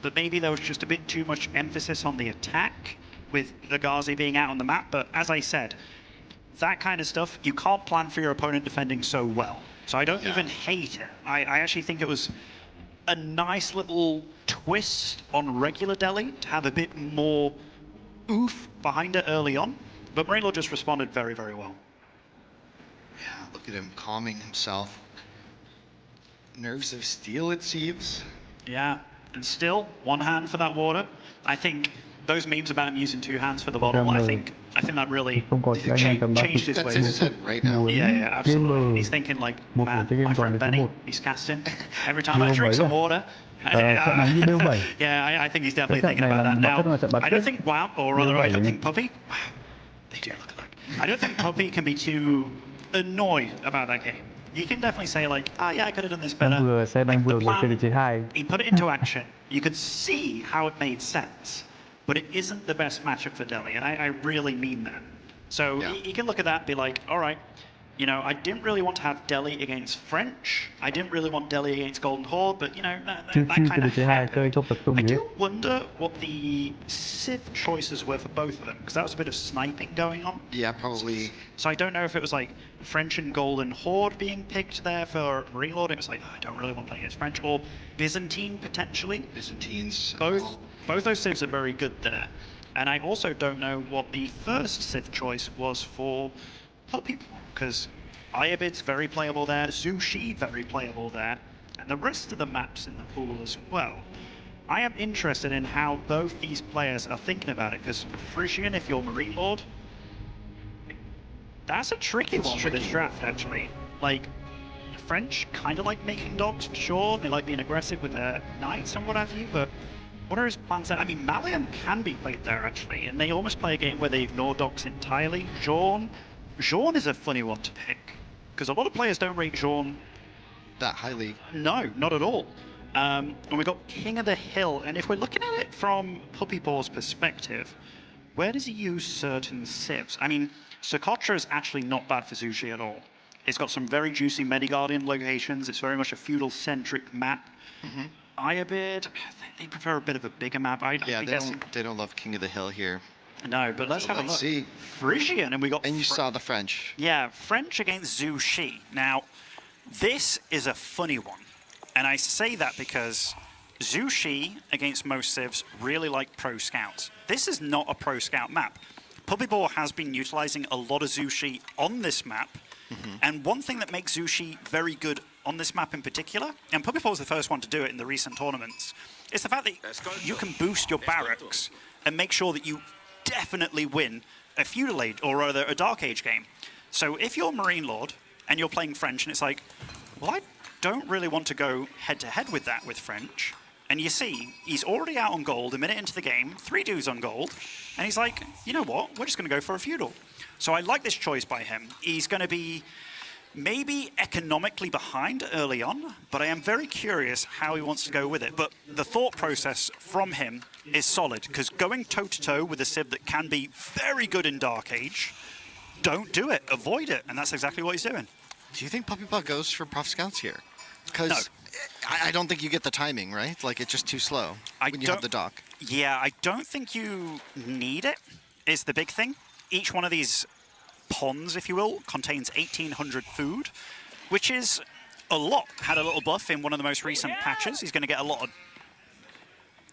but maybe there was just a bit too much emphasis on the attack with the Ghazi being out on the map. But as I said, that kind of stuff, you can't plan for your opponent defending so well. So I don't even hate it. I actually think it was a nice little twist on regular Delhi to have a bit more oof behind it early on. But Marino just responded very, very well. Yeah, look at him calming himself. Nerves of steel, it seems. Yeah, and still, one hand for that water. I think those memes about him using two hands for the bottle, I think that really changed his ways. That's his head right now. Yeah, absolutely. He's thinking like, man, my friend Benny, he's casting. Every time I drink some water. Yeah, I think he's definitely thinking about that now. I don't think Wow, or rather, I don't think Puppy. Wow, they do look alike. I don't think Puppy can be too annoyed about that game. You can definitely say like, oh yeah, I could have done this better. He put it into action. You could see how it made sense. But it isn't the best matchup for Delhi, and I really mean that. So you can look at that and be like, all right, you know, I didn't really want to have Delhi against French. I didn't really want Delhi against Golden Horde, but, you know, that kind of happened. I do wonder what the Civ choices were for both of them, because that was a bit of sniping going on. Yeah, probably. So I don't know if it was like French and Golden Horde being picked there for Marine Lord. It was like, oh, I don't really want to play against French, or Byzantine potentially. Byzantines. Both those Civs are very good there. And I also don't know what the first Civ choice was for Puppy, because Ayabid's very playable there, Zushi very playable there, and the rest of the maps in the pool as well. I am interested in how both these players are thinking about it, because Frisian, if you're Marine Lord, that's a tricky one for this draft, actually. Like, French kind of like making dogs, sure, they like being aggressive with their knights and what have you, but what are his plans there? I mean, Malian can be played there, actually, and they almost play a game where they ignore dogs entirely. Jean is a funny one to pick, because a lot of players don't rate Jean that highly. No, not at all. And we've got King of the Hill, and if we're looking at it from Puppy Paw's perspective, where does he use certain civs? I mean, Socotra is actually not bad for Zushi at all. It's got some very juicy Mediguardian locations. It's very much a feudal-centric map. Ayabid, they prefer a bit of a bigger map. They don't love King of the Hill here. No, but let's have a look. See. Frisian, and we got. And you saw the French. Yeah, French against Zhu Shi. Now, this is a funny one, and I say that because Zhu Shi against most civs really like pro scouts. This is not a pro scout map. Puppy Paw has been utilizing a lot of Zhu Shi on this map, and one thing that makes Zhu Shi very good on this map in particular, and Puppy Paw was the first one to do it in the recent tournaments, is the fact that you can boost your barracks and make sure that you definitely win a feudal age, or rather a dark age game. So if you're Marine Lord and you're playing French and it's like, well, I don't really want to go head to head with that with French. And you see, he's already out on gold a minute into the game, 3 dudes on gold, and he's like, you know what, we're just going to go for a feudal. So I like this choice by him. He's going to be maybe economically behind early on, but I am very curious how he wants to go with it. But the thought process from him is solid, because going toe-to-toe with a Civ that can be very good in Dark Age, don't do it, avoid it, and that's exactly what he's doing. Do you think Puppy Paw goes for Prof Scouts here? Because no. I don't think you get the timing, right? Like, it's just too slow when you have the dock. Yeah, I don't think you need it, is the big thing. Each one of these ponds, if you will, contains 1,800 food, which is a lot. Had a little buff in one of the most recent patches. He's going to get a lot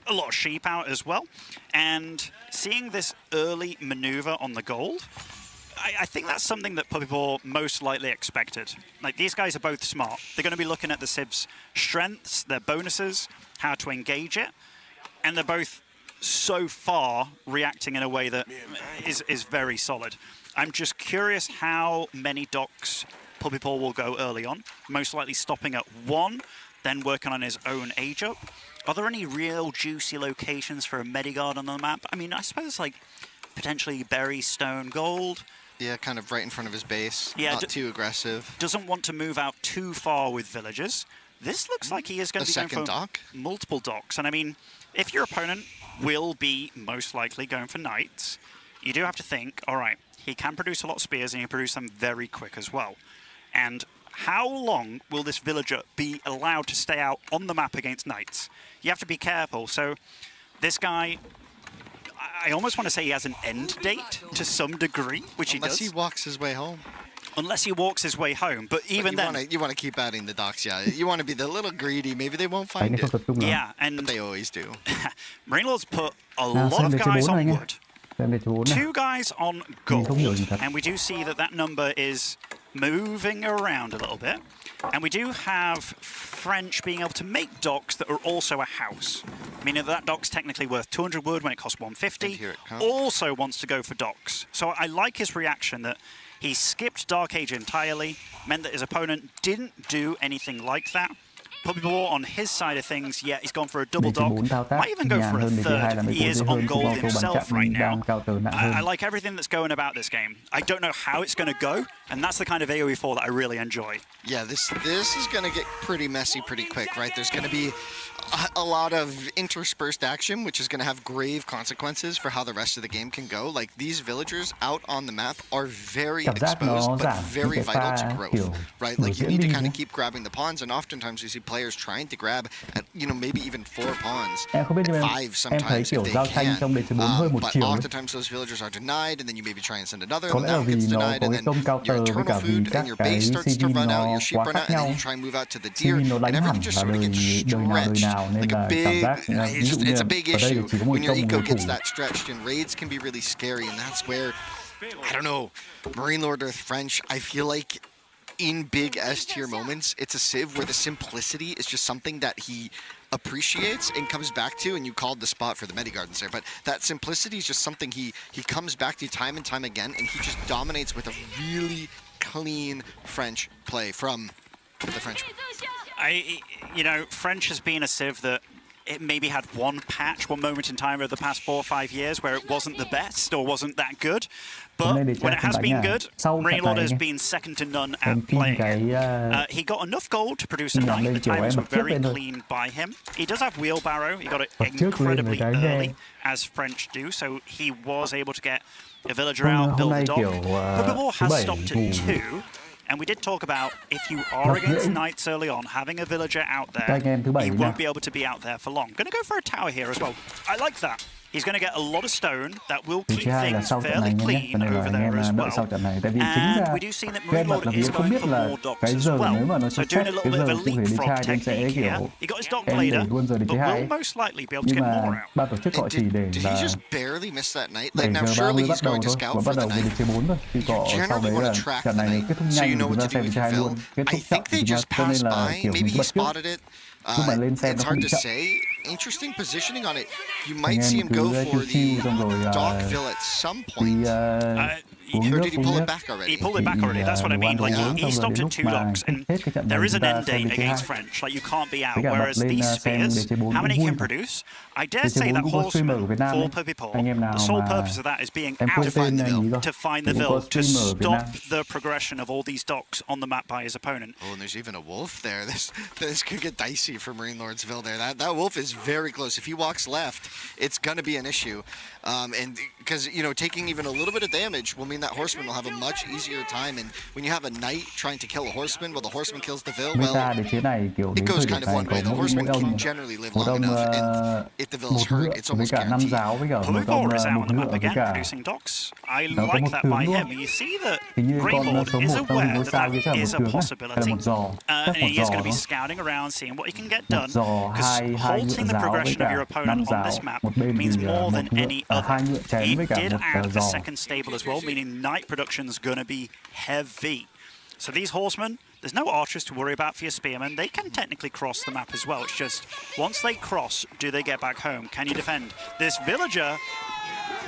a lot of sheep out as well. And seeing this early maneuver on the gold, I think that's something that Puppy Paw most likely expected. Like, these guys are both smart. They're going to be looking at the Civ's strengths, their bonuses, how to engage it, and they're both so far reacting in a way that is very solid. I'm just curious how many docks Puppy Paw will go early on, most likely stopping at 1, then working on his own age up. Are there any real juicy locations for a Medigard on the map? I mean, I suppose, like, potentially Berry, Stone, Gold. Yeah, kind of right in front of his base. Yeah, not too aggressive. Doesn't want to move out too far with villagers. This looks like he is going to be going for dock? Multiple docks. And I mean, if your opponent will be most likely going for knights, you do have to think, all right, he can produce a lot of spears and he can produce them very quick as well. And how long will this villager be allowed to stay out on the map against knights? You have to be careful. So this guy, I almost want to say he has an end date to some degree, which he does. Unless he walks his way home. Unless he walks his way home. But even then... You want to keep adding the docks, yeah. You want to be the little greedy. Maybe they won't find it. Yeah, and... But they always do. Marine Lords put a lot of guys on wood. 2 guys on gold. And we do see that that number is moving around a little bit. And we do have French being able to make docks that are also a house. Meaning that dock's technically worth 200 wood when it costs 150. Also wants to go for docks. So I like his reaction that he skipped Dark Age entirely, meant that his opponent didn't do anything like that. Puppy Paw on his side of things, yeah, he's gone for a double dock. Might even go for a third. He is on gold himself right now. I like everything that's going about this game. I don't know how it's going to go, and that's the kind of AoE 4 that I really enjoy. Yeah, this is going to get pretty messy pretty quick, right? There's going to be a lot of interspersed action, which is going to have grave consequences for how the rest of the game can go. Like, these villagers out on the map are very exposed, but very vital to growth, right? Like, you need to kind of keep grabbing the pawns, and oftentimes you see players trying to grab at, you know, maybe even 4 pawns, 5 sometimes if they can. But oftentimes those villagers are denied, and then you maybe try and send another, and that gets denied, and then your eternal food and your base starts to run out, your sheep run out, and then you try and move out to the deer, and everything just sort of gets stretched. Like a big, it's a big issue when your eco gets that stretched, and raids can be really scary, and that's where, I don't know, Marine Lord Earth French, I feel like in big S tier moments, it's a Civ where the simplicity is just something that he appreciates and comes back to, and you called the spot for the Medigardens there, but that simplicity is just something he comes back to time and time again, and he just dominates with a really clean French play from the French. You know, French has been a Civ that it maybe had one patch, one moment in time over the past 4 or 5 years where it wasn't the best or wasn't that good. But when it has been good, Marine Lord has been second to none at playing. He got enough gold to produce a knight. The timings were very clean by him. He does have wheelbarrow. He got it incredibly early, as French do, so he was able to get a villager out, build the dock. Puppy Paw has stopped at 2. And we did talk about, if you are against knights early on, having a villager out there, he won't be able to be out there for long. Going to go for a tower here as well. I like that. He's going to get a lot of stone that will keep things fairly clean over there as well. And we do see that Marine Lord is going for more docks as well. So doing a little bit of a leapfrog technique here. He got his dock later, but will most likely be able to get more out. Did he just barely miss that knight? Like, now surely he's going to scout for the knight. You generally want to track the knight so you know what to do with your Vil. I think they just passed by. Maybe he spotted it. It's hard to say. Interesting positioning on it. You might see him go for the dock Vil at some point. Or did he pull it back already? He pulled it back already, that's what I mean. Like, he stopped at 2 docks, and there is an end date against French. Like, you can't be out. Whereas these spears, how many can produce? I dare say that horseman for Puppy Paw, the sole purpose of that is being out to find the Vil, to stop the progression of all these docks on the map by his opponent. Oh, and there's even a wolf there. This could get dicey for Marine Lord's Vil there. That wolf is very close. If he walks left, it's going to be an issue. And because, you know, taking even a little bit of damage will mean mean, that horseman will have a much easier time. And when you have a knight trying to kill a horseman, well, the horseman kills the vill. Well, it goes kind of one way. The horseman can generally live long enough, and if the vill's hurt, it's almost guaranteed. Puppy is out on the map again, producing docks. I like that by him. You see that Redbull is aware that that is a possibility, and he is going to be scouting around, seeing what he can get done. Because halting the progression of your opponent on this map means more than any other. He did add the second stable as well, meaning knight production's going to be heavy. So these horsemen, there's no archers to worry about for your spearmen. They can technically cross the map as well. It's just, once they cross, do they get back home? Can you defend? This villager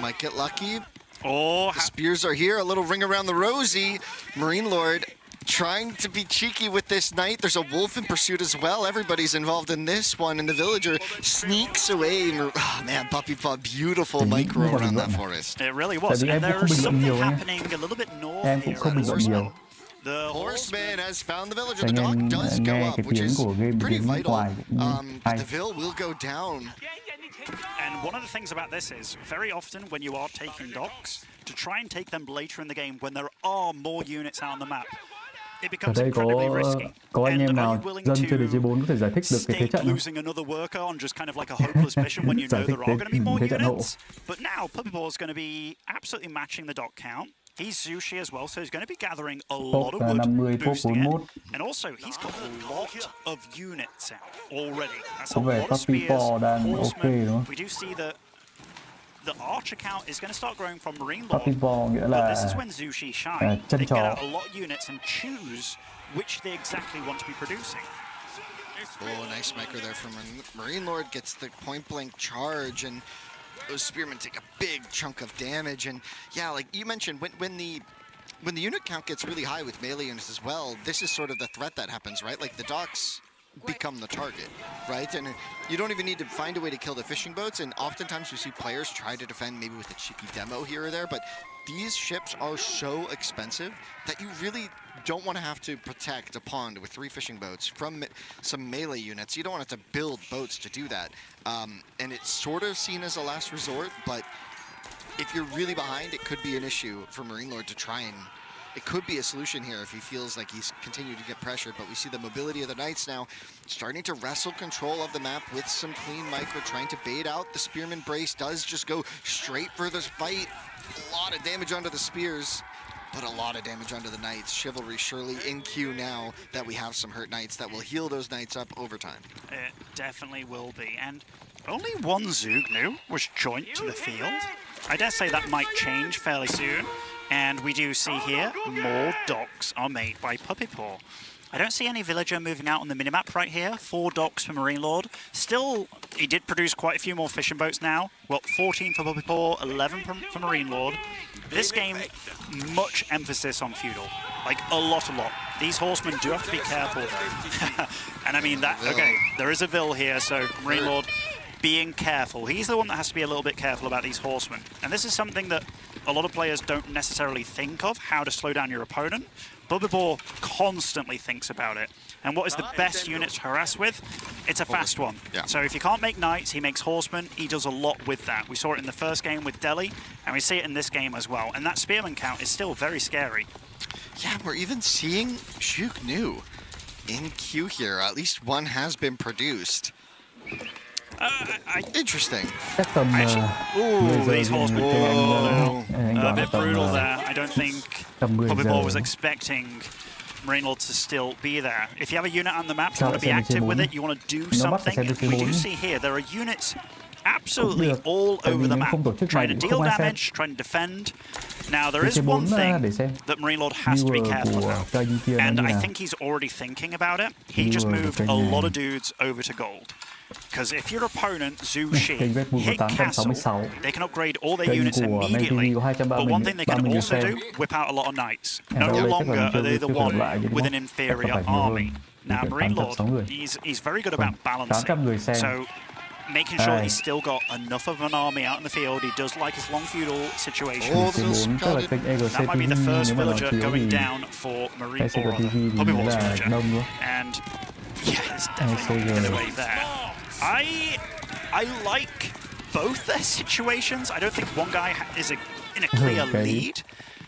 might get lucky. Oh, the spears are here. A little ring around the rosy. Marine Lord trying to be cheeky with this knight. There's a wolf in pursuit as well. Everybody's involved in this one, and the villager sneaks away. Oh man, Puppy Paw, beautiful micro around that forest. It really was. And there's something happening a little bit north here. The horseman has found the villager. The dock does go up, which is pretty vital. But the vill will go down. And one of the things about this is, very often when you are taking docks, to try and take them later in the game when there are more units out on the map, it becomes incredibly risky. And are you willing to stake losing another worker on just kind of like a hopeless mission when you know there are going to be more units? But now Puppy Paw is going to be absolutely matching the dock count. He's Zushi as well, so he's going to be gathering a lot of wood, boosting it. And also, he's got a lot of units out already. That's a lot of spears, horsemen. We do see that the archer count is going to start growing from Marine Lord, but this is when Zushi shine. They get out a lot of units and choose which they exactly want to be producing. Oh, nice micro there from Marine Lord, gets the point-blank charge, and those spearmen take a big chunk of damage. And yeah, like you mentioned, when the unit count gets really high with melee units as well, this is sort of the threat that happens, right? Like the docks become the target, right? And you don't even need to find a way to kill the fishing boats, and oftentimes we see players try to defend maybe with a cheeky demo here or there, but these ships are so expensive that you really don't want to have to protect a pond with 3 fishing boats from some melee units. You don't want to have to build boats to do that. And it's sort of seen as a last resort, but if you're really behind, it could be an issue for Marine Lord to try and... It could be a solution here if he feels like he's continued to get pressured, but we see the mobility of the Knights now starting to wrestle control of the map with some clean micro, trying to bait out. The Spearman Brace does just go straight for this fight. A lot of damage onto the spears, but a lot of damage onto the Knights. Chivalry surely in queue now that we have some hurt Knights that will heal those Knights up over time. It definitely will be, and only one Zugnu was joined to the field. I dare say that might change fairly soon. And we do see here, more docks are made by Puppy Paw. I don't see any villager moving out on the minimap right here. 4 docks for Marine Lord. Still, he did produce quite a few more fishing boats now. Well, 14 for Puppy Paw, 11 for Marine Lord. This game, much emphasis on feudal. Like, a lot. These horsemen do have to be careful, though. And I mean, okay, there is a vill here, so Marine Lord being careful. He's the one that has to be a little bit careful about these horsemen. And this is something that a lot of players don't necessarily think of, how to slow down your opponent. Puppy Paw constantly thinks about it. And what is the best unit to harass with? It's a fast one. Yeah. So if you can't make knights, he makes horsemen. He does a lot with that. We saw it in the first game with Delhi, and we see it in this game as well. And that spearman count is still very scary. Yeah, we're even seeing Zugnu in queue here. At least one has been produced. Interesting. These horsemen a bit brutal there. I don't think Puppy Paw was expecting Marine Lord to still be there. If you have a unit on the map, you want to be active with it, you want to do something. We do see here, there are units absolutely all over the map, trying to deal damage, trying to defend. Now, there is one thing that Marine Lord has to be careful about, and I think he's already thinking about it. He just moved a lot of dudes over to gold. Because if your opponent, Zushi, hit castle, they can upgrade all their units immediately, but one thing they can also do, whip out a lot of knights. No longer are they the one with an inferior army. Now, Marine Lord, he's very good about balancing, so making sure he's still got enough of an army out in the field. He does like his long feudal situation. That might be the first villager going down for Marine Lord, Puppy Paw's villager. And yeah, it's definitely not getting away there. I like both their situations. I don't think one guy is in a clear lead,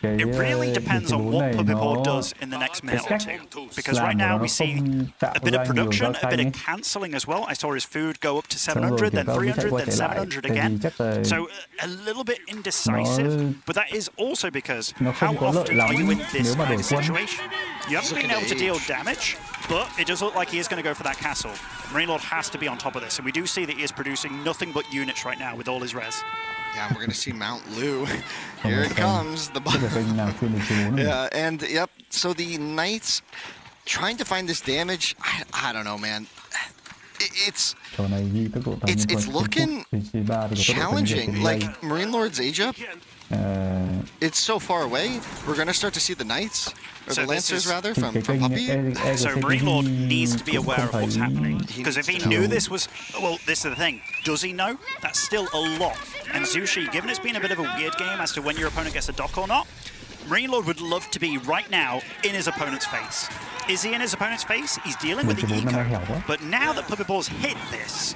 It really depends on what Puppy Paw does in the next minute or two. Because right now we see a bit of production, a bit of cancelling as well. I saw his food go up to 700, then 300, then 700 again. So a little bit indecisive. But that is also because how often are you in this kind of situation? You haven't been able to deal damage, but it does look like he is going to go for that castle. Marine Lord has to be on top of this, and we do see that he is producing nothing but units right now with all his res. Yeah, and we're going to see Mount Lu. Here it comes. Yeah, and yep, so the Knights trying to find this damage. I don't know, man. It's looking challenging. Like, Marine Lord's age up, it's so far away. We're going to start to see the Knights, or the Lancers rather, from Puppy. So Marine Lord needs to be aware of what's happening. Because if he knew this was... Well, this is the thing. Does he know? That's still a lot. And Zushi, given it's been a bit of a weird game as to when your opponent gets a dock or not, Marine Lord would love to be right now in his opponent's face. Is he in his opponent's face? He's dealing with the eco. But now that Puppy Paw's hit this,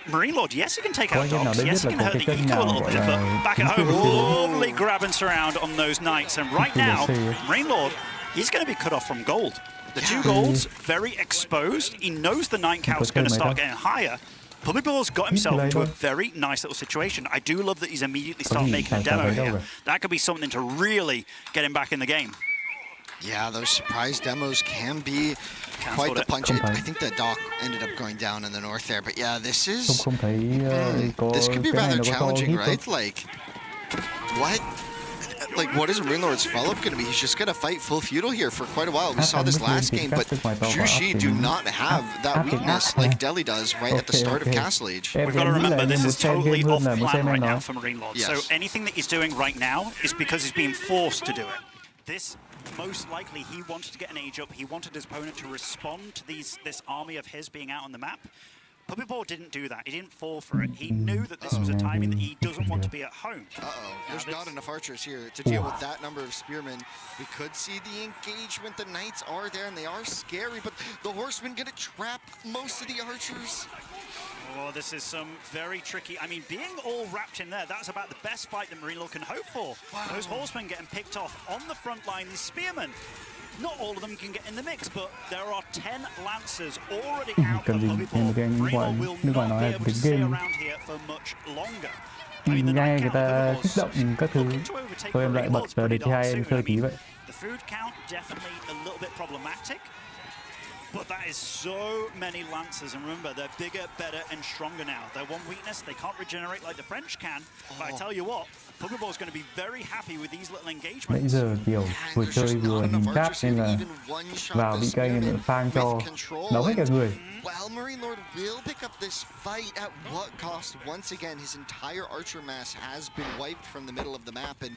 Marine Lord, yes, he can take out dogs. Yes, he can hurt the eco a little bit. But back at home, lovely grab and surround on those Knights. And right now, Marine Lord, he's going to be cut off from gold. The 2 golds, very exposed. He knows the Night Count's going to start getting higher. Puppy Paw's got himself into a very nice little situation. I do love that he's immediately started making a demo here. That could be something to really get him back in the game. Yeah, those surprise demos can be quite the punch. I think the dock ended up going down in the north there, but yeah, this is... this could be rather challenging, right? Like, what? Like, what is Marine Lord's follow-up going to be? He's just going to fight full feudal here for quite a while. We saw this last game, but Jushi do not have that weakness like Delhi does right at the start of Castle Age. We've got to remember, this is totally off plan right now for Marine Lord. Yes. So anything that he's doing right now is because he's being forced to do it. This, most likely, he wanted to get an age up. He wanted his opponent to respond to this army of his being out on the map. Puppy Paw didn't do that. He didn't fall for it. He knew that this was a timing that he doesn't want to be at home. There's not enough archers here to deal with that number of spearmen. We could see the engagement. The Knights are there, and they are scary, but the Horsemen going to trap most of the archers. Oh, this is some very tricky... I mean, being all wrapped in there, that's about the best fight that Marine Lord can hope for. Wow. Those Horsemen getting picked off on the front line. These spearmen, not all of them can get in the mix, but there are 10 Lancers already out for Puppy Paw. Marine Lord will not be able to stay around here for much longer. I mean, the nghe người ta kích động các thứ, thôi em lại bật DT2 em chơi tí vậy. The food count definitely a little bit problematic. But that is so many Lancers, and remember, they're bigger, better, and stronger now. Their one weakness, they can't regenerate like the French can. But I tell you what, Puppy Paw is going to be very happy with these little engagements. Nãy giờ kiểu vừa chơi vừa nhìn chat nên là vào bị cây nên phang cho nấu hết cả người. Well, Marine Lord will pick up this fight at what cost? Once again, his entire archer mass has been wiped from the middle of the map, and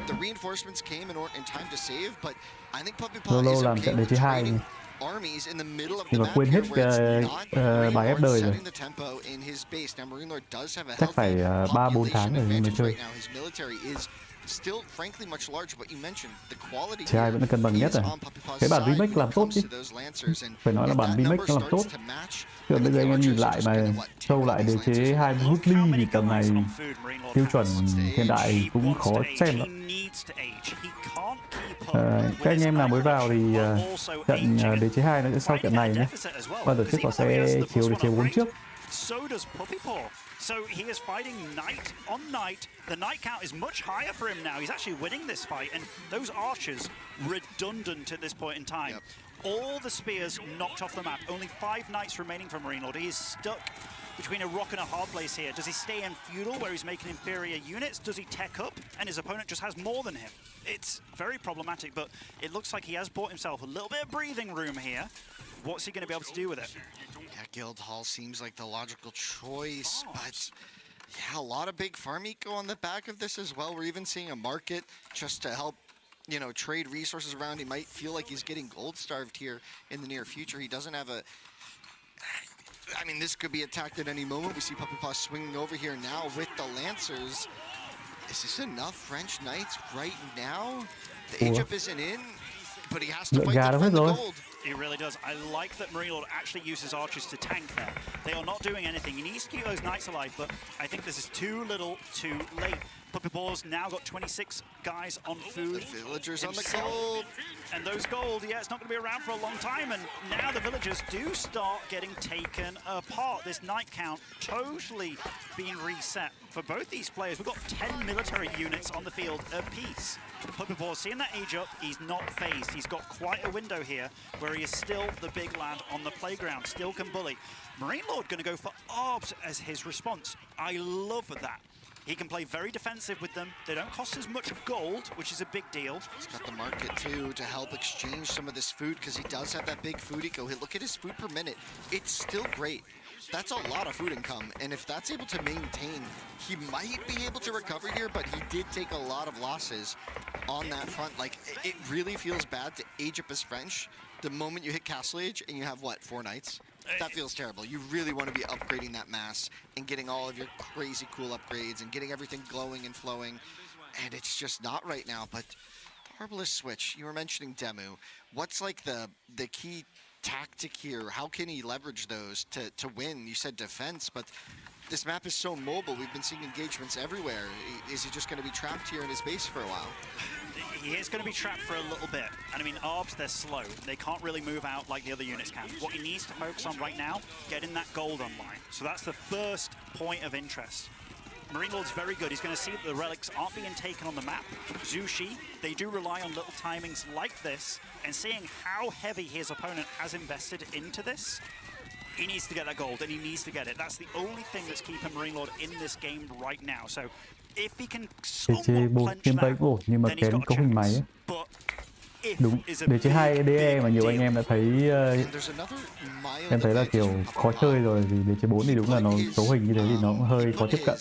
the reinforcements came in time to save, but I think Puppy Paw is okay with trading armies in the middle of the map here where it's not bài ép đời rồi. setting the tempo in his base. Now, Marine Lord does have a Chắc phải healthy 3-4 tháng rồi mới chơi. right now. His military is still frankly much larger, but you mentioned the quality T2 vẫn là cân bằng nhất rồi. Cái bản remake làm tốt chứ. Phải nói là bản remake nó làm tốt. Chứ bây giờ anh em nhìn lại mà sâu lại đề chế 2 Woodley thì tầm này tiêu chuẩn hiện đại cũng khó xem lắm. Các anh em nào mới vào thì trận đề chế 2 nó sẽ sau trận này nhé. Ban tổ chức họ sẽ chiếu đề chế 4 trước. So he is fighting knight on knight. The knight count is much higher for him now. He's actually winning this fight, and those archers redundant at this point in time. Yep. All the spears knocked off the map. Only 5 knights remaining for Marine Lord. He is stuck between a rock and a hard place here. Does he stay in feudal where he's making inferior units? Does he tech up and his opponent just has more than him? It's very problematic, but it looks like he has bought himself a little bit of breathing room here. What's he going to be able to do with it? Yeah, Guildhall seems like the logical choice, but yeah, a lot of big farm eco on the back of this as well. We're even seeing a market just to help, you know, trade resources around. He might feel like he's getting gold starved here in the near future. He doesn't have a... I mean, this could be attacked at any moment. We see Puppy Paw swinging over here now with the Lancers. Is this enough French Knights right now? The age up isn't in, but he has to fight to defend the gold. He really does. I like that Marine Lord actually uses archers to tank there. They are not doing anything. He needs to keep those knights alive, but I think this is too little, too late. Puppy Paws now got 26 guys on food. The villagers on the gold. And those gold, yeah, it's not going to be around for a long time. And now the villagers do start getting taken apart. This night count totally being reset for both these players. We've got 10 military units on the field apiece. Puppy Paws seeing that age up, he's not phased. He's got quite a window here where he is still the big lad on the playground, still can bully. Marine Lord going to go for AoBs as his response. I love that. He can play very defensive with them. They don't cost as much gold, which is a big deal. He's got the market, too, to help exchange some of this food, because he does have that big food eco. Look at his food per minute. It's still great. That's a lot of food income, and if that's able to maintain, he might be able to recover here, but he did take a lot of losses on that front. Like, it really feels bad to age up his French the moment you hit Castle Age and you have, what, 4 knights? That feels terrible. You really want to be upgrading that mass and getting all of your crazy cool upgrades and getting everything glowing and flowing, and it's just not right now. But Arbalest switch, you were mentioning Demu. What's like the key tactic here? How can he leverage those to win? You said defense, but this map is so mobile. We've been seeing engagements everywhere. Is he just going to be trapped here in his base for a while? He is going to be trapped for a little bit. And I mean, AoBs, they're slow. They can't really move out like the other units can. What he needs to focus on right now, getting that gold online. So that's the first point of interest. Marine Lord's very good. He's going to see that the relics aren't being taken on the map. Zhu Shi, they do rely on little timings like this, and seeing how heavy his opponent has invested into this, he needs to get that gold, and he needs to get it. That's the only thing that's keeping Marine Lord in this game right now. So if he can somewhat clench that, nhưng mà then he's kém got cấu a hình máy chance. ấy. But Đúng, đế chế 2 DE mà nhiều anh em đã thấy em thấy là kiểu khó chơi rồi, vì đế chế 4 thì đúng là nó cấu hình như thế thì nó cũng hơi khó tiếp cận.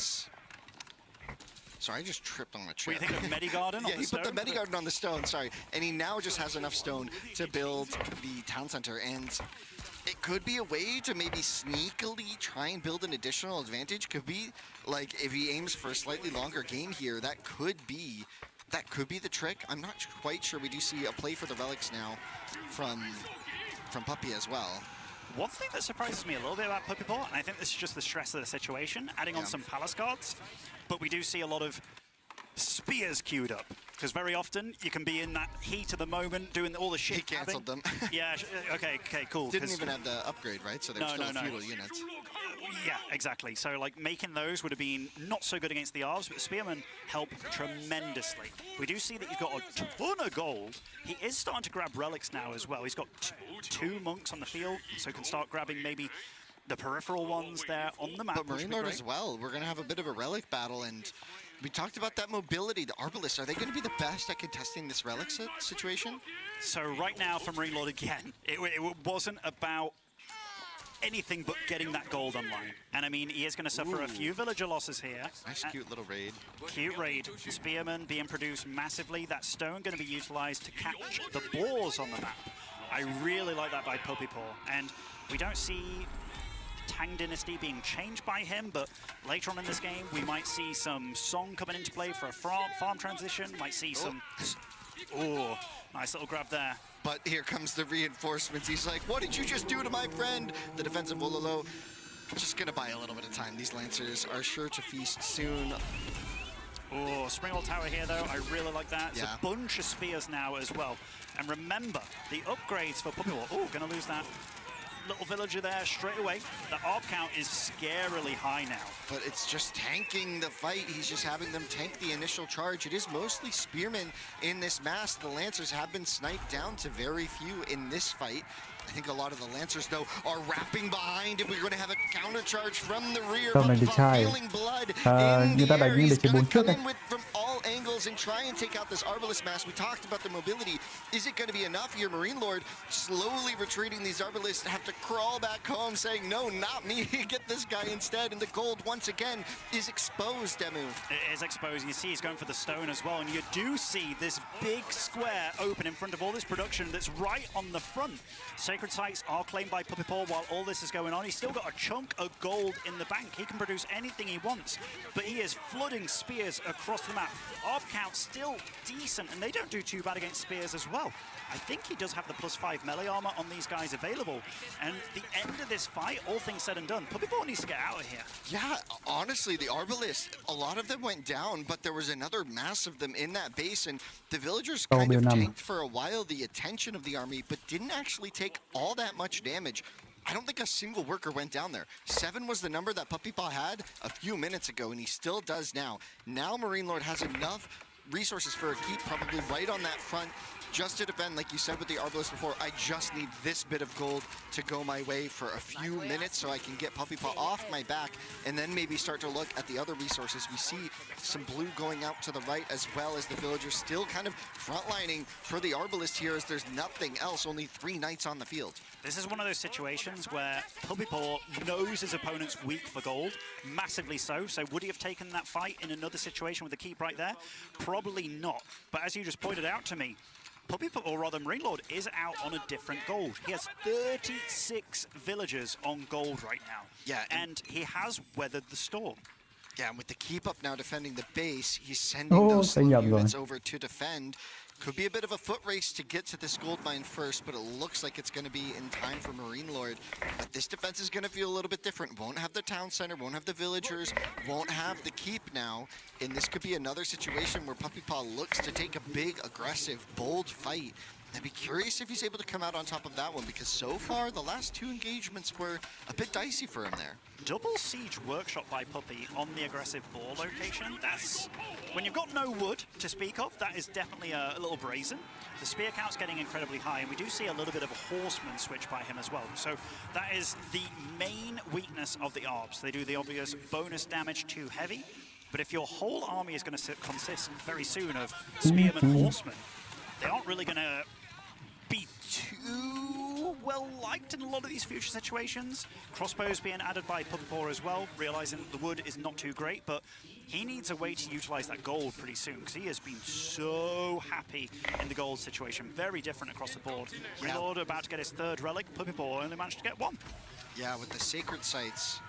Sorry, I just tripped on the chair. What do you think of Medigarden on yeah, the he stone? put the Medigarden on the stone, sorry. And he now just has enough stone to build the town center. And it could be a way to maybe sneakily try and build an additional advantage. Could be, like, if he aims for a slightly longer game here, that could be the trick. I'm not quite sure. We do see a play for the relics now from Puppy as well. One thing that surprises me a little bit about Puppy Paw, and I think this is just the stress of the situation, adding on some palace guards, but we do see a lot of spears queued up, because very often you can be in that heat of the moment doing all the shit. He cancelled them. Yeah, okay, cool. Didn't even have the upgrade, right? So they were still feudal units. Yeah, exactly. So, like, making those would have been not so good against the AoBs, but the Spearmen help tremendously. We do see that he's got a ton of gold. He is starting to grab relics now as well. He's got 2 monks on the field, so he can start grabbing maybe the peripheral ones there on the map. But Marine Lord as well. We're going to have a bit of a relic battle, and we talked about that mobility. The Arbalists, are they going to be the best at contesting this relic situation? So right now for Marine Lord again, it wasn't about anything but getting that gold online. And I mean, he is going to suffer a few villager losses here. Nice, cute little raid. Cute raid. Spearmen being produced massively. That stone going to be utilized to catch the boars on the map. I really like that by Puppy Paw. And we don't see Tang Dynasty being changed by him, but later on in this game, we might see some Song coming into play for a farm transition. Might see some... Oh, nice little grab there. But here comes the reinforcements. He's like, what did you just do to my friend? The defensive Wololo just going to buy a little bit of time. These Lancers are sure to feast soon. Oh, Springwall Tower here, though. I really like that. It's a bunch of spears now as well. And remember, the upgrades for Puppy Paw. Oh, going to lose that little villager there straight away. The AoB count is scarily high now. But it's just tanking the fight. He's just having them tank the initial charge. It is mostly spearmen in this mass. The Lancers have been sniped down to very few in this fight. I think a lot of the Lancers, though, are wrapping behind, and we're going to have a counter charge from the rear. Feeling blood in the air. He's going to come in from all angles and try and take out this Arbalest mass. We talked about the mobility. Is it going to be enough here? Marine Lord slowly retreating. These Arbalists have to crawl back home saying, no, not me. Get this guy instead. And the gold, once again, is exposed, Demu. It is exposed. You see he's going for the stone as well. And you do see this big square open in front of all this production that's right on the front. Sacred sites are claimed by Puppy Paw while all this is going on. He's still got a chunk of gold in the bank. He can produce anything he wants, but he is flooding spears across the map. AoB health count still decent, and they don't do too bad against spears as well. I think he does have the +5 melee armor on these guys available. And the end of this fight, all things said and done, Puppy Paw needs to get out of here. Yeah, honestly, the Arbalist, a lot of them went down, but there was another mass of them in that base, and the villagers kind of tanked for a while the attention of the army, but didn't actually take all that much damage. I don't think a single worker went down there. 7 was the number that Puppy Paw had a few minutes ago, and he still does now. Now Marine Lord has enough resources for a keep, probably right on that front, just to defend, like you said with the Arbalist before. I just need this bit of gold to go my way for a few minutes so I can get Puppy Paw off my back, and then maybe start to look at the other resources. We see some blue going out to the right, as well as the villagers still kind of frontlining for the Arbalist here, as there's nothing else, only 3 knights on the field. This is one of those situations where Puppy Paw knows his opponent's weak for gold, massively so. So would he have taken that fight in another situation with the keep right there? Probably not. But as you just pointed out to me, Puppy Paw, or rather Marine Lord, is out on a different gold. He has 36 villagers on gold right now. Yeah, and he has weathered the storm. Yeah, and with the keep up now defending the base, he's sending those slow units over to defend. Could be a bit of a foot race to get to this gold mine first, but it looks like it's going to be in time for Marine Lord. But this defense is going to feel a little bit different. Won't have the town center, won't have the villagers, won't have the keep now. And this could be another situation where Puppy Paw looks to take a big, aggressive, bold fight. I'd be curious if he's able to come out on top of that one, because so far the last 2 engagements were a bit dicey for him there. Double siege workshop by Puppy on the aggressive ball location. That's, when you've got no wood to speak of, that is definitely a little brazen. The spear count's getting incredibly high, and we do see a little bit of a horseman switch by him as well. So that is the main weakness of the ARBs. They do the obvious bonus damage to heavy, but if your whole army is going to consist very soon of spearmen, horsemen, they aren't really going to be too well liked in a lot of these future situations. Crossbows being added by Puppy Paw as well, realizing that the wood is not too great, but he needs a way to utilize that gold pretty soon, because he has been so happy in the gold situation. Very different across the board. Marine Lord about to get his 3rd relic. Puppy Paw only managed to get 1. Yeah, with the sacred sites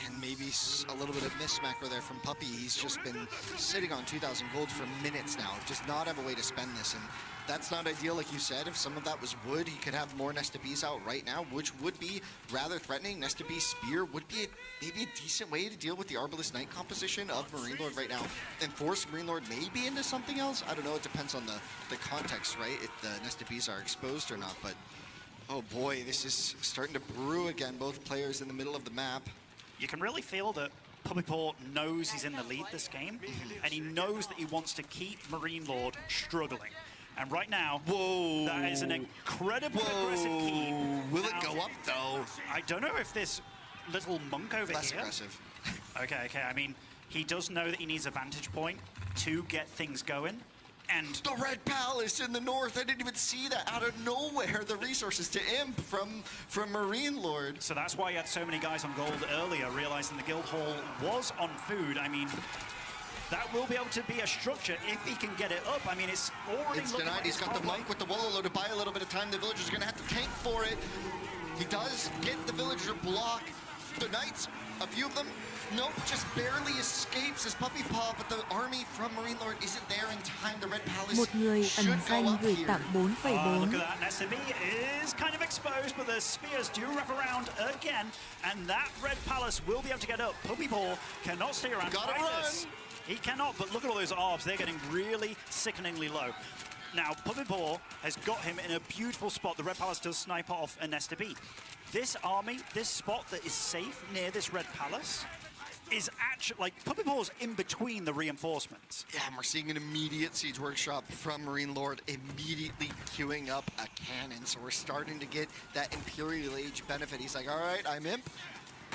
and maybe a little bit of mismacro there from Puppy, he's just been sitting on 2,000 gold for minutes now, just not have a way to spend this, and that's not ideal. Like you said, if some of that was wood, he could have more Nesta Bees out right now, which would be rather threatening. Nesta Bee Spear would be maybe a decent way to deal with the Arbalist Knight composition of Marine Lord right now, and force Marine Lord maybe into something else. I don't know, it depends on the context, right, if the Nesta Bees are exposed or not, but oh boy, this is starting to brew again, both players in the middle of the map. You can really feel that Puppy Paw knows he's in the lead this game, and he knows that he wants to keep Marine Lord struggling. And right now, that is an incredibly aggressive keep. Will it go up, though? I don't know if this little monk over Less here... aggressive. Okay. I mean, he does know that he needs a vantage point to get things going. And the Red Palace in the north, I didn't even see that out of nowhere. The resources to imp from Marine Lord. So that's why he had so many guys on gold earlier, realizing the guild hall was on food. I mean, that will be able to be a structure if he can get it up. I mean, it's already it's denied. Like he's got the monk with the Wololo to buy a little bit of time. The villagers are going to have to tank for it. He does get the villager block. The knights, a few of them, nope, just barely escapes as Puppy Paw, but the army from Marine Lord isn't there in time. The Red Palace Một người ẩn should danh go up gửi here. tặng 4,4. Look at that. SME is kind of exposed, but the spears do wrap around again, and that Red Palace will be able to get up. Puppy Paw cannot stay around. Gotta run. He cannot, but look at all those ARBs. They're getting really sickeningly low. Now, Puppy Paw has got him in a beautiful spot. The Red Palace does snipe off a Nesta Bee. This army, this spot that is safe near this Red Palace, is actually, like, Puppy Paw's in between the reinforcements. Yeah, and we're seeing an immediate siege workshop from Marine Lord immediately queuing up a cannon. So we're starting to get that Imperial Age benefit. He's like, all right, I'm imp.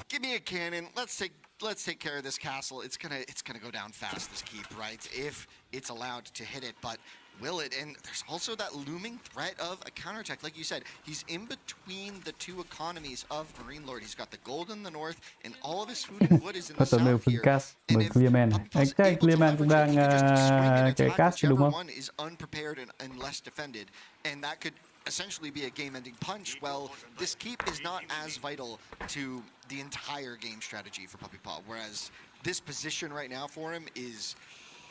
Give me a cannon. Let's take care of this castle. It's gonna go down fast, this keep, right? If it's allowed to hit it, but will it? And there's also that looming threat of a counterattack. Like you said, he's in between the 2 economies of Marine Lord. He's got the gold in the north, and all of his food and wood is in the south here. And if Puppy Paw's able to leverage it, he can just swing and attack whichever one is unprepared and less defended, and that could essentially be a game-ending punch. Well, this keep is not as vital to the entire game strategy for Puppy Paw, whereas this position right now for him is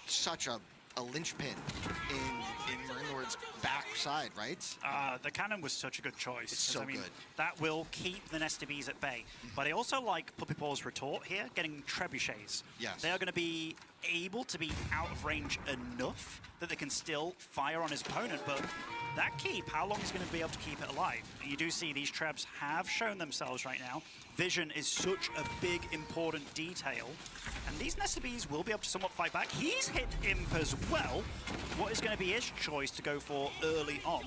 such a a linchpin in Marine Lord's backside, right? The cannon was such a good choice. It's so good. That will keep the Nesta Bees at bay. But I also like Puppy Paw's retort here, getting trebuchets. Yes. They are going to be able to be out of range enough that they can still fire on his opponent, but that keep, how long is going to be able to keep it alive? You do see these trebs have shown themselves right now. Vision is such a big, important detail, and these Nesta Bees will be able to somewhat fight back. He's hit Imp as well. What is going to be his choice to go for early on?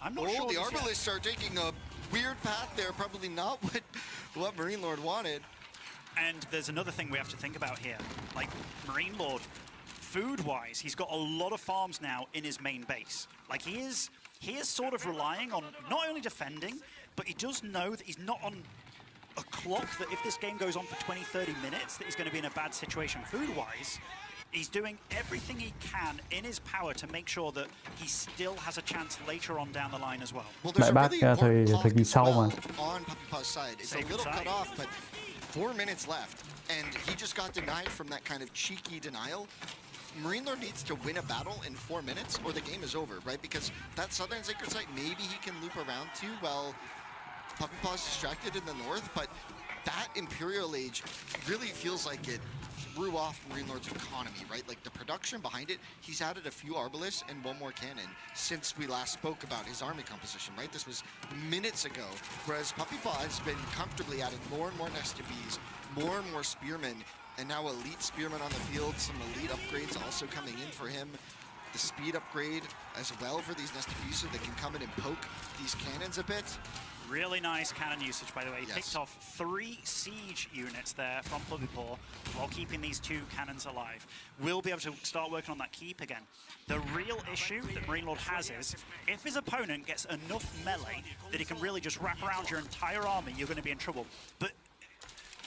I'm not sure. The Arbalists are taking a weird path there, probably not what Marine Lord wanted. And there's another thing we have to think about here. Like, Marine Lord, food-wise, he's got a lot of farms now in his main base. Like, he is sort of relying on not only defending, but he does know that he's not on a clock that if this game goes on for 20, 30 minutes, that he's going to be in a bad situation food-wise. He's doing everything he can in his power to make sure that he still has a chance later on down the line as well. Well, there's a really important clock as well on Puppy Paw's side. It's a little cut off, but 4 minutes left, and he just got denied from that kind of cheeky denial. Marine Lord needs to win a battle in 4 minutes or the game is over, right? Because that Southern Sacred Site, maybe he can loop around to while Puppy Paw's distracted in the north, but that Imperial Age really feels like it threw off Marine Lord's economy, right? Like the production behind it, he's added a few Arbalists and one more cannon since we last spoke about his army composition, right? This was minutes ago, whereas Puppy Paw has been comfortably adding more and more Nesta Bees, more and more Spearmen, and now elite Spearmen on the field, some elite upgrades also coming in for him. The speed upgrade as well for these Nesta Bees so they can come in and poke these cannons a bit. Really nice cannon usage, by the way. He Yes. picked off 3 siege units there from Puppy Paw while keeping these 2 cannons alive. We'll be able to start working on that keep again. The real issue that Marine Lord has is, if his opponent gets enough melee that he can really just wrap around your entire army, you're going to be in trouble. But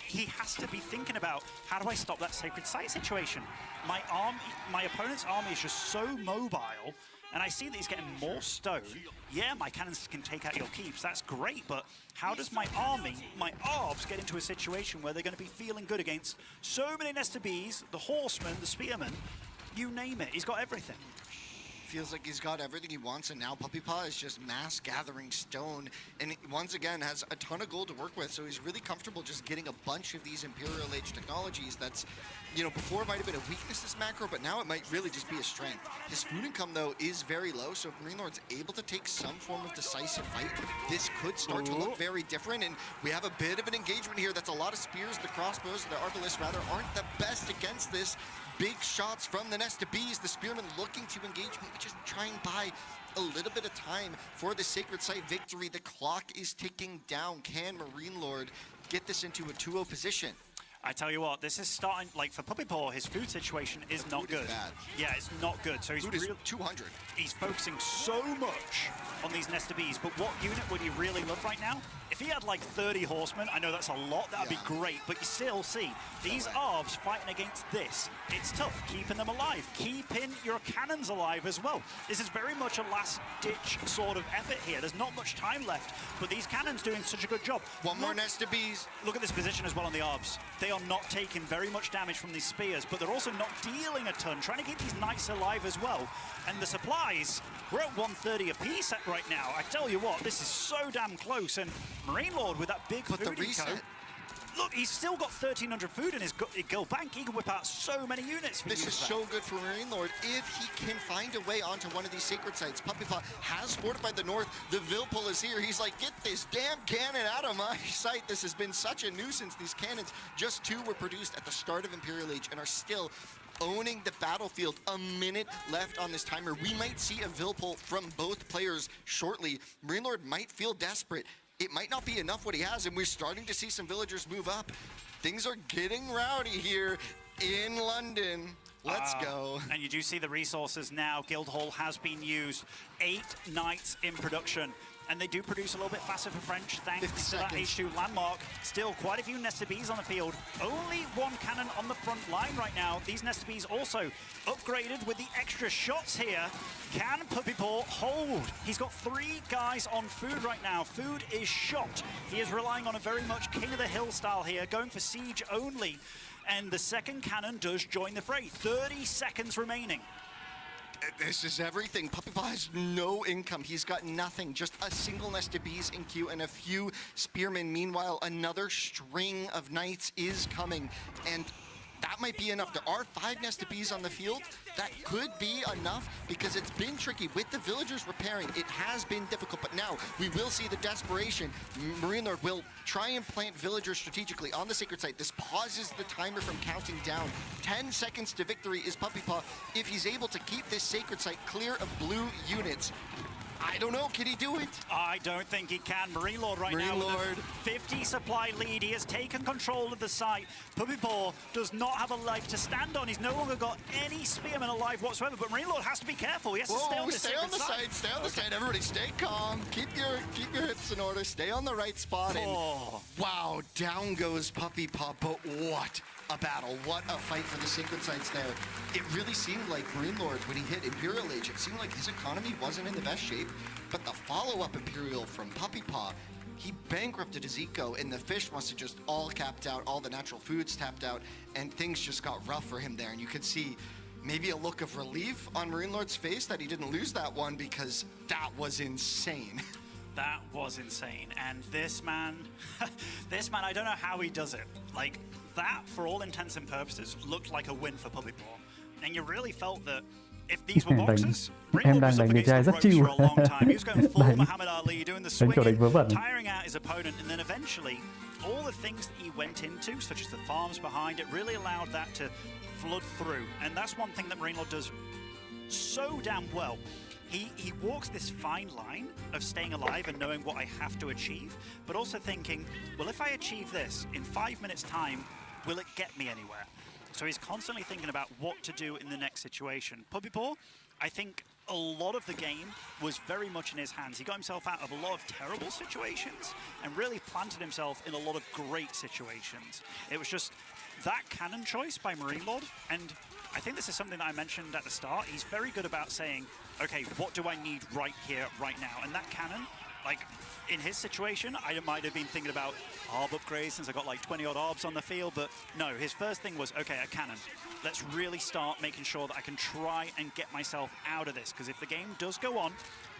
he has to be thinking about, how do I stop that Sacred Site situation? My opponent's army is just so mobile, and I see that he's getting more stone. Yeah, my cannons can take out your keeps, that's great, but how does my army, my Arbs, get into a situation where they're going to be feeling good against so many Nesta Bees, the Horsemen, the Spearmen, you name it, he's got everything. Feels like he's got everything he wants, and now Puppy Paw is just mass gathering stone, and he, once again, has a ton of gold to work with, so he's really comfortable just getting a bunch of these Imperial Age technologies that's, you know, before it might have been a weakness, this macro, but now it might really just be a strength. His food income, though, is very low, so if Marine Lord's able to take some form of decisive fight, this could start to look very different, and we have a bit of an engagement here. That's a lot of spears. The crossbows, the Arbalists, rather, aren't the best against this. Big shots from the Nesta Bees. The Spearmen looking to engage, maybe just try and buy a little bit of time for the Sacred Site victory. The clock is ticking down. Can Marine Lord get this into a 2-0 position? I tell you what, this is starting, like for Puppy Paw, his food situation is not good. Is bad. Yeah, it's not good. So he's Food is 200. He's focusing so much on these Nesta Bees, but what unit would he really love right now? If he had like 30 horsemen, I know that's a lot, that'd be great, but you still see these Arbs fighting against this. It's tough, keeping them alive, keeping your cannons alive as well. This is very much a last-ditch sort of effort here. There's not much time left, but these cannons doing such a good job. One more Nesta Bees. Look at this position as well on the Arbs. They are not taking very much damage from these spears, but they're also not dealing a ton, trying to keep these knights alive as well. And the supplies, we're at 130 apiece right now. I tell you what, this is so damn close, and Marine Lord with that big food eco. Look, he's still got 1,300 food in his gold bank. He can whip out so many units. This is so good for Marine Lord if he can find a way onto one of these Sacred Sites. Puppy Paw has fortified the north. The Vilpul is here. He's like, get this damn cannon out of my sight. This has been such a nuisance. These cannons, just 2 were produced at the start of Imperial Age and are still owning the battlefield. A minute left on this timer. We might see a Vilpul from both players shortly. Marine Lord might feel desperate. It might not be enough what he has, and we're starting to see some villagers move up. Things are getting rowdy here in London. Let's go. And you do see the resources now. Guildhall has been used. 8 knights in production. And they do produce a little bit faster for French, thanks to that H2 landmark. Still, quite a few Nesta Bees on the field. Only 1 cannon on the front line right now. These Nesta Bees also upgraded with the extra shots here. Can Puppy Paw hold? He's got 3 guys on food right now. Food is shot. He is relying on a very much King of the Hill style here, going for siege only. And the second cannon does join the fray. 30 seconds remaining. This is everything. PuppyPaw has no income. He's got nothing. Just a single nest of bees in queue and a few spearmen. Meanwhile, another string of knights is coming. And that might be enough. There are 5 nested bees on the field. That could be enough because it's been tricky with the villagers repairing. It has been difficult, but now we will see the desperation. Marine Lord will try and plant villagers strategically on the sacred site. This pauses the timer from counting down. 10 seconds to victory is PuppyPaw if he's able to keep this sacred site clear of blue units. I don't know, can he do it? I don't think he can. Marine Lord now with a 50 supply lead. He has taken control of the site. PuppyPaw does not have a leg to stand on. He's no longer got any spearmen alive whatsoever, but Marine Lord has to be careful. He has to stay on stay on the site. Stay on the site. Everybody stay calm. Keep your hips in order. Stay on the right spot. And wow, down goes PuppyPaw, but what a battle. What a fight for the sacred sites there. It really seemed like Marine Lord, when he hit Imperial Age, it seemed like his economy wasn't in the best shape, but the follow-up Imperial from PuppyPaw, he bankrupted his eco, and the fish must have just all capped out, all the natural foods tapped out, and things just got rough for him there. And you could see maybe a look of relief on Marine Lord's face that he didn't lose that one, because that was insane. That was insane. And this man, I don't know how he does it. Like, that, for all intents and purposes, looked like a win for PuppyPaw. And you really felt that if these were boxers, Redbull was up against the ropes for a long time. He was going full Muhammad Ali, doing the swinging, tiring out his opponent, and then eventually, all the things that he went into, such as the farms behind it, really allowed that to flood through. And that's one thing that Marine Lord does so damn well. He walks this fine line of staying alive and knowing what I have to achieve, but also thinking, well, if I achieve this in 5 minutes' time, will it get me anywhere? So he's constantly thinking about what to do in the next situation. PuppyPaw, I think a lot of the game was very much in his hands. He got himself out of a lot of terrible situations and really planted himself in a lot of great situations. It was just that cannon choice by Marine Lord, and I think this is something that I mentioned at the start. He's very good about saying, okay, what do I need right here, right now? And that cannon, like, in his situation, I might have been thinking about ARB upgrades since I got like 20-odd ARBs on the field, but no, his first thing was, okay, a cannon. Let's really start making sure that I can try and get myself out of this, because if the game does go on,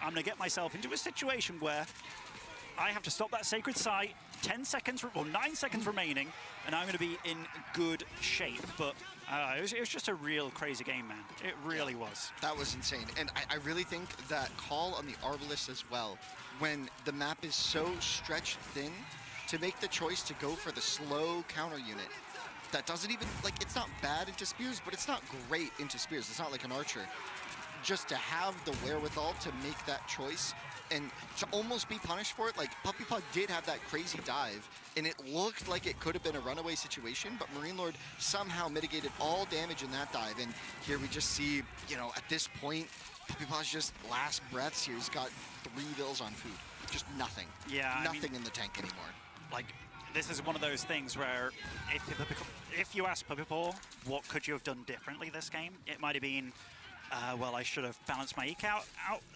I'm going to get myself into a situation where I have to stop that sacred site, 10 seconds or 9 seconds remaining, and I'm going to be in good shape. But it was just a real crazy game, man. It really was. That was insane. And I really think that call on the Arbalist as well, when the map is so stretched thin, to make the choice to go for the slow counter unit that doesn't even, like, it's not bad into spears, but it's not great into spears. It's not like an archer. Just to have the wherewithal to make that choice and to almost be punished for it. Like, PuppyPaw did have that crazy dive, and it looked like it could have been a runaway situation, but Marine Lord somehow mitigated all damage in that dive. And here we just see, you know, at this point, PuppyPaw's just last breaths here. He's got 3 vills on food. Just nothing. Yeah, nothing in the tank anymore. Like, this is one of those things where if you ask PuppyPaw what could you have done differently this game, it might have been, well, I should have balanced my eke out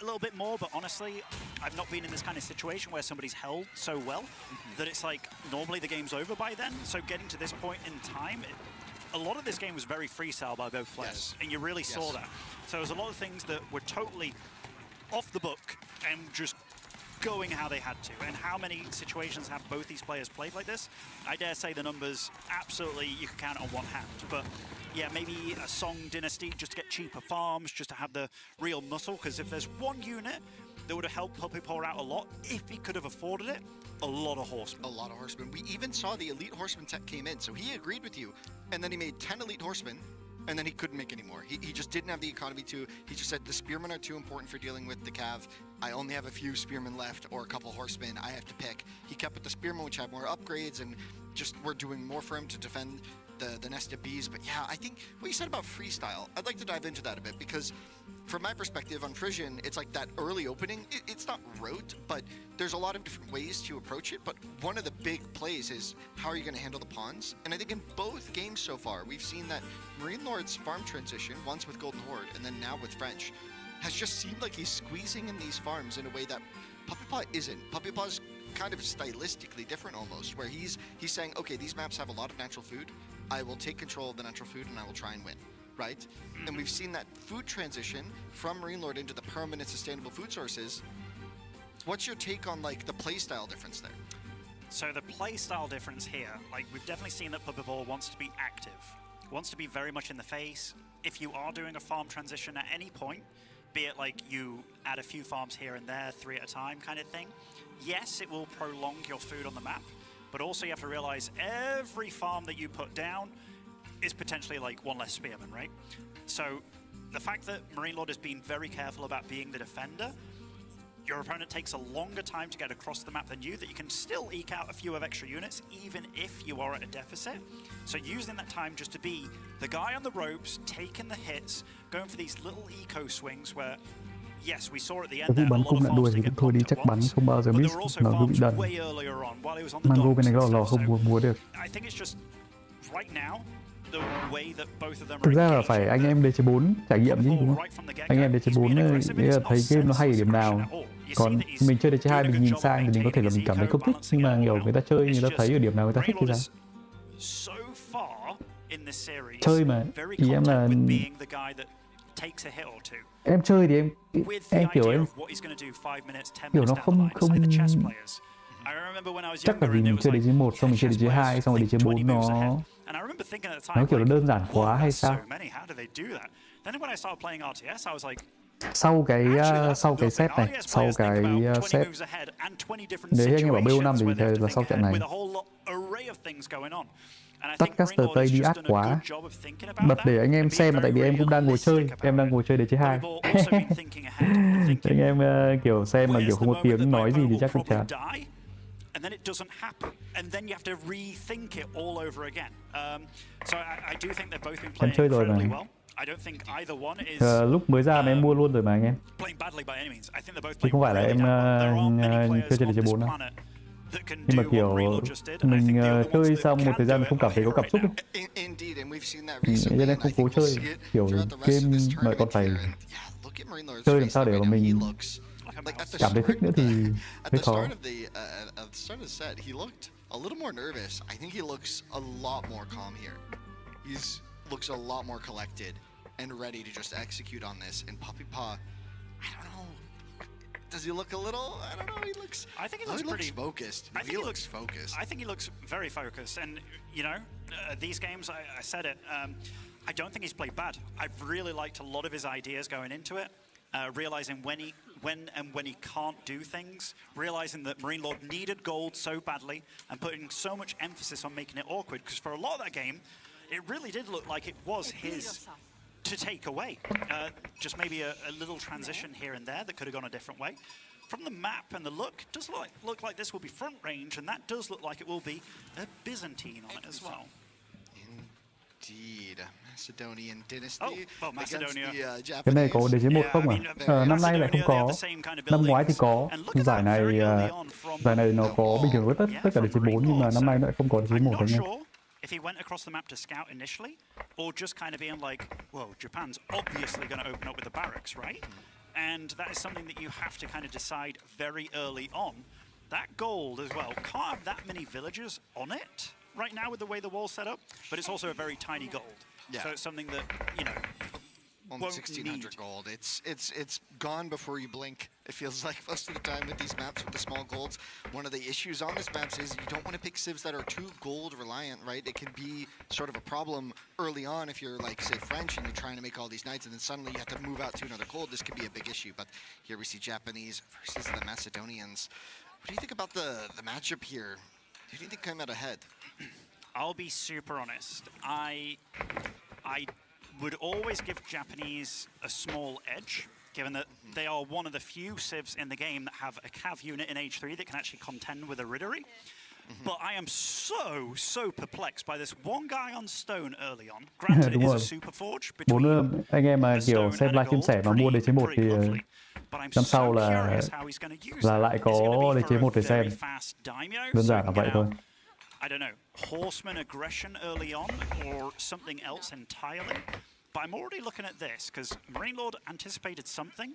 a little bit more, but honestly, I've not been in this kind of situation where somebody's held so well that it's like, normally the game's over by then, so getting to this point in time, a lot of this game was very freestyle by both players, and you really saw that. So there's a lot of things that were totally off the book and just going how they had to. And how many situations have both these players played like this? I dare say the numbers, absolutely, you can count on one hand. But yeah, maybe a Song Dynasty just to get cheaper farms, just to have the real muscle, because if there's one unit that would have helped PuppyPaw out a lot, if he could have afforded it, a lot of horsemen. A lot of horsemen. We even saw the elite horseman tech came in, so he agreed with you, and then he made 10 elite horsemen, and then he couldn't make any more. He just didn't have the economy to. He just said the spearmen are too important for dealing with the cav. I only have a few spearmen left or a couple horsemen. I have to pick. He kept with the spearmen, which had more upgrades, and just were doing more for him to defend the nest of bees. But yeah, I think what you said about freestyle, I'd like to dive into that a bit, because from my perspective on Frisian, it's like that early opening, it's not rote, but there's a lot of different ways to approach it. But one of the big plays is how are you going to handle the pawns? And I think in both games so far, we've seen that Marine Lord's farm transition, once with Golden Horde and then now with French, has just seemed like he's squeezing in these farms in a way that PuppyPaw isn't. PuppyPaw's kind of stylistically different almost, where he's saying, okay, these maps have a lot of natural food. I will take control of the natural food and I will try and win. right? And we've seen that food transition from Marine Lord into the permanent sustainable food sources. What's your take on like the playstyle difference there? So the playstyle difference here, like we've definitely seen that Puppyball wants to be active, wants to be very much in the face. If you are doing a farm transition at any point, be it like you add a few farms here and there, 3 at a time kind of thing, yes, it will prolong your food on the map, but also you have to realize every farm that you put down is potentially like 1 less spearman, right? So the fact that Marine Lord has been very careful about being the defender, your opponent takes a longer time to get across the map than you, that you can still eke out a few of extra units even if you are at a deficit. So using that time just to be the guy on the ropes, taking the hits, going for these little eco swings where, yes, we saw at the end there a lot of farms that get popped at once, but there were also farms way earlier on while he was on the docks and stuff. So I think it's just right now the way that both of them Thực are ra là phải anh em DC4 trải nghiệm chứ đúng không? Anh em DC4 nghĩa là thấy game nó hay ở điểm nào. Còn mình chơi DC2 mình nhìn sang thì mình có thể là mình cảm thấy không thích, nhưng mà kiểu người ta chơi người ta thấy ở điểm nào người ta thích thì sao? Chơi mà ý em là em chơi thì em kiểu nó không chắc là vì mình chơi DC1 xong mình chơi DC2 xong rồi DC4 nó kiểu nó đơn giản quá hay sao? Sau cái set này, sau cái set nếu anh em bảo BO5 thì là sau trận này tắt caster Tây đi ác quá, bật để anh em xem mà tại vì em cũng đang ngồi chơi, DC2 anh em kiểu xem mà kiểu không có tiếng nói gì thì chắc không chán. And then it doesn't happen, and then you have to rethink it all over again. So I do think they've both been playing incredibly well. I don't think either one is. Lúc mới ra mà em mua luôn rồi mà anh em. Playing badly by any means. I think they're both chứ không phải là em chơi trên DC4 đâu. Nhưng mà kiểu mình chơi xong một thời gian mình không cảm thấy có cảm xúc ấy. Nên em không cố chơi, kiểu game mà còn phải chơi làm sao để mà mình cảm thấy thích nữa thì hơi khó. At the start of the set, he looked a little more nervous. I think he looks a lot more calm here. He looks a lot more collected and ready to just execute on this. And Puppy Paw, I don't know. Does he look a little? I don't know. He looks. I think he looks pretty focused. I think he looks focused. I think he looks very focused. And you know, these games, I said it. I don't think he's played bad. I've really liked a lot of his ideas going into it. Realizing when he can't do things, realizing that Marine Lord needed gold so badly, and putting so much emphasis on making it awkward, because for a lot of that game, it really did look like it was his to take away. Just maybe a little transition here and there that could have gone a different way. From the map and the look, it does look like this will be front range, and that does look like it will be a Byzantine on it as well. Indeed, Macedonian dynasty. Macedonia. Cái này có DC1 không à? Năm nay lại không có. Năm ngoái thì có. Giải này nó có bình thường với tất cả DC4 nhưng mà năm nay nó lại không có DC1 đấy nha. If he went across the map to scout initially, or just kind of being like, whoa, Japan's obviously going to open up with the barracks, right? And that is something that you have to kind of decide very early on. That gold as well can't have that many villagers on it right now with the way the wall's set up, but it's also a very tiny gold. Yeah. So it's something that, you know, won't 1,600 gold. It's gone before you blink. It feels like most of the time with these maps with the small golds. One of the issues on this map is you don't want to pick civs that are too gold reliant, right? It can be sort of a problem early on if you're like, say, French and you're trying to make all these knights and then suddenly you have to move out to another gold. This could be a big issue. But here we see Japanese versus the Macedonians. What do you think about the matchup here? Who do you think came out ahead? I'll be super honest. I would always give Japanese a small edge, given that they are one of the few civs in the game that have a cav unit in H3 that can actually contend with a Riddery. But I am so perplexed by this one guy on stone early on. Granted, it is a super forge between anh em mà kiểu xem live chia sẻ mà mua DC1 thì năm sau là lại có DC1 để xem. Đơn giản là vậy thôi. I don't know, horseman aggression early on or something else entirely. But I'm already looking at this because Marine Lord anticipated something,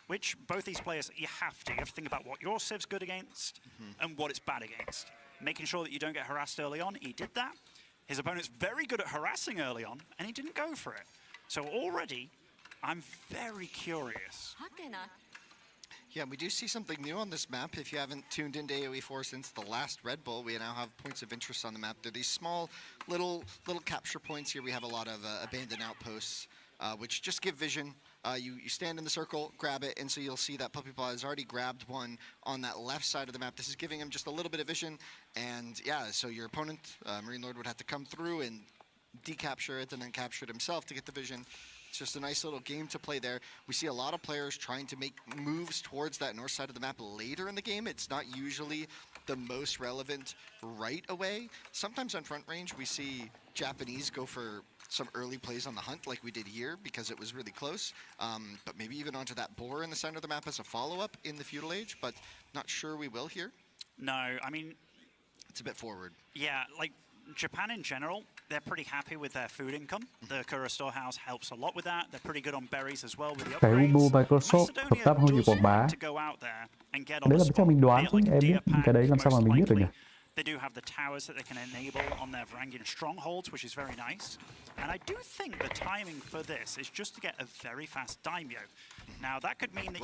which both these players, you have to think about what your civ's good against and what it's bad against. Making sure that you don't get harassed early on, he did that. His opponent's very good at harassing early on, and he didn't go for it. So already, I'm very curious. Yeah, we do see something new on this map. If you haven't tuned into AoE 4 since the last Red Bull, we now have points of interest on the map. They're these small little capture points here. We have a lot of abandoned outposts, which just give vision. You stand in the circle, grab it, and so you'll see that Puppy Paw has already grabbed one on that left side of the map. This is giving him just a little bit of vision, and yeah, so your opponent, Marine Lord, would have to come through and decapture it and then capture it himself to get the vision. It's just a nice little game to play there. We see a lot of players trying to make moves towards that north side of the map later in the game. It's not usually the most relevant right away. Sometimes on front range, we see Japanese go for some early plays on the hunt like we did here because it was really close. But maybe even onto that boar in the center of the map as a follow-up in the feudal age, but not sure we will here. No, I mean... It's a bit forward. Yeah, like Japan in general, they're pretty happy with their food income. The Kura storehouse helps a lot with that. They're pretty good on berries as well with the Cái upgrades. Ubu Microsoft hợp tác hơn nhiều quảng bá. Đấy là chắc mình đoán chứ, em biết cái đấy làm sao mà mình biết được nhỉ? They do have the towers that they can enable on their Varangian strongholds, which is very nice. And I do think the timing for this is just to get a very fast daimyo. Now that could mean that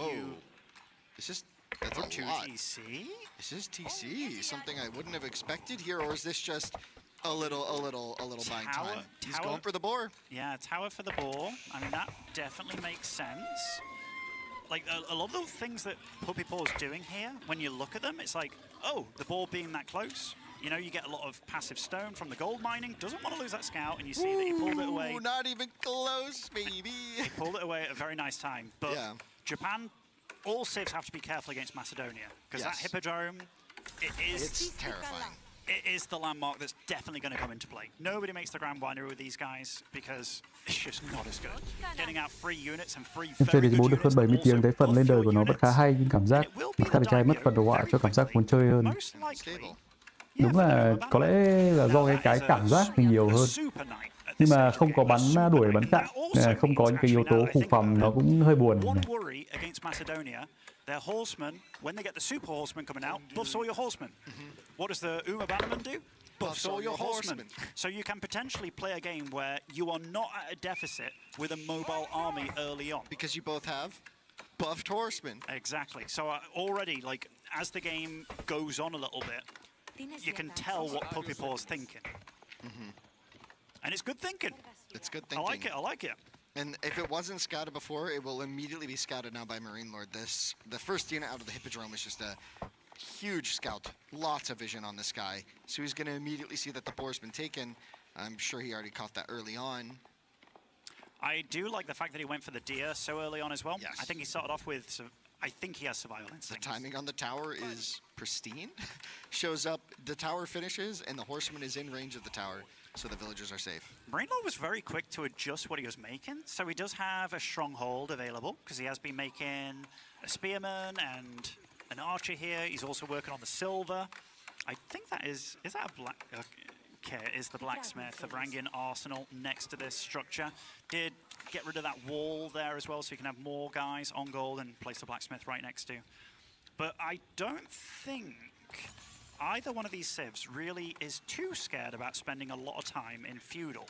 That's a lot. TC? This is TC, something I wouldn't have expected here, or is this just a little buying time? He's going for the boar. Yeah, tower for the boar. I mean, that definitely makes sense. Like, a lot of the things that Puppy Paw is doing here, when you look at them, it's like, oh, the boar being that close. You know, you get a lot of passive stone from the gold mining. Doesn't want to lose that scout, and you see that he pulled it away. Not even close, baby. He pulled it away at a very nice time. But yeah. Japan, all civs have to be careful against Macedonia, because that hippodrome, it's terrifying. It is the landmark that's definitely going to come into play. Nobody makes the Grand Winery with these guys because it's just not as good. Getting out free units and free Em chơi đến 4 được hơn 70 tiếng, thấy phần lên đời của nó vẫn khá hay, nhưng cảm giác khá là trai mất phần đồ họa cho cảm giác muốn chơi hơn. Đúng là có lẽ là do cái cảm giác thì nhiều hơn. Nhưng mà không có bắn đuổi bắn chặn, không có những cái yếu tố khu phòng nó cũng hơi buồn. Their horsemen, when they get the super horsemen coming out, buffs all your horsemen. What does the Uma Bannerman do? Buffs all your horsemen. So you can potentially play a game where you are not at a deficit with a mobile army early on. Because you both have buffed horsemen. Exactly. So already, like, as the game goes on a little bit, you can tell what Puppy Paw's thinking. And it's good thinking. It's good thinking. I like it. And if it wasn't scouted before, it will immediately be scouted now by Marine Lord. The first unit out of the Hippodrome is just a huge scout. Lots of vision on this guy. So he's going to immediately see that the boar's been taken. I'm sure he already caught that early on. I do like the fact that he went for the deer so early on as well. Yes. I think he started off with... I think he has survival instincts. The timing on the tower is pristine. Shows up, the tower finishes, and the horseman is in range of the tower. So the villagers are safe. Marine Lord was very quick to adjust what he was making. So he does have a stronghold available because he has been making a spearman and an archer here. He's also working on the silver. I think that is that a black... Okay, it is the blacksmith, the Varangian arsenal next to this structure. Did get rid of that wall there as well so you can have more guys on gold and place the blacksmith right next to. But I don't think either one of these civs really is too scared about spending a lot of time in feudal,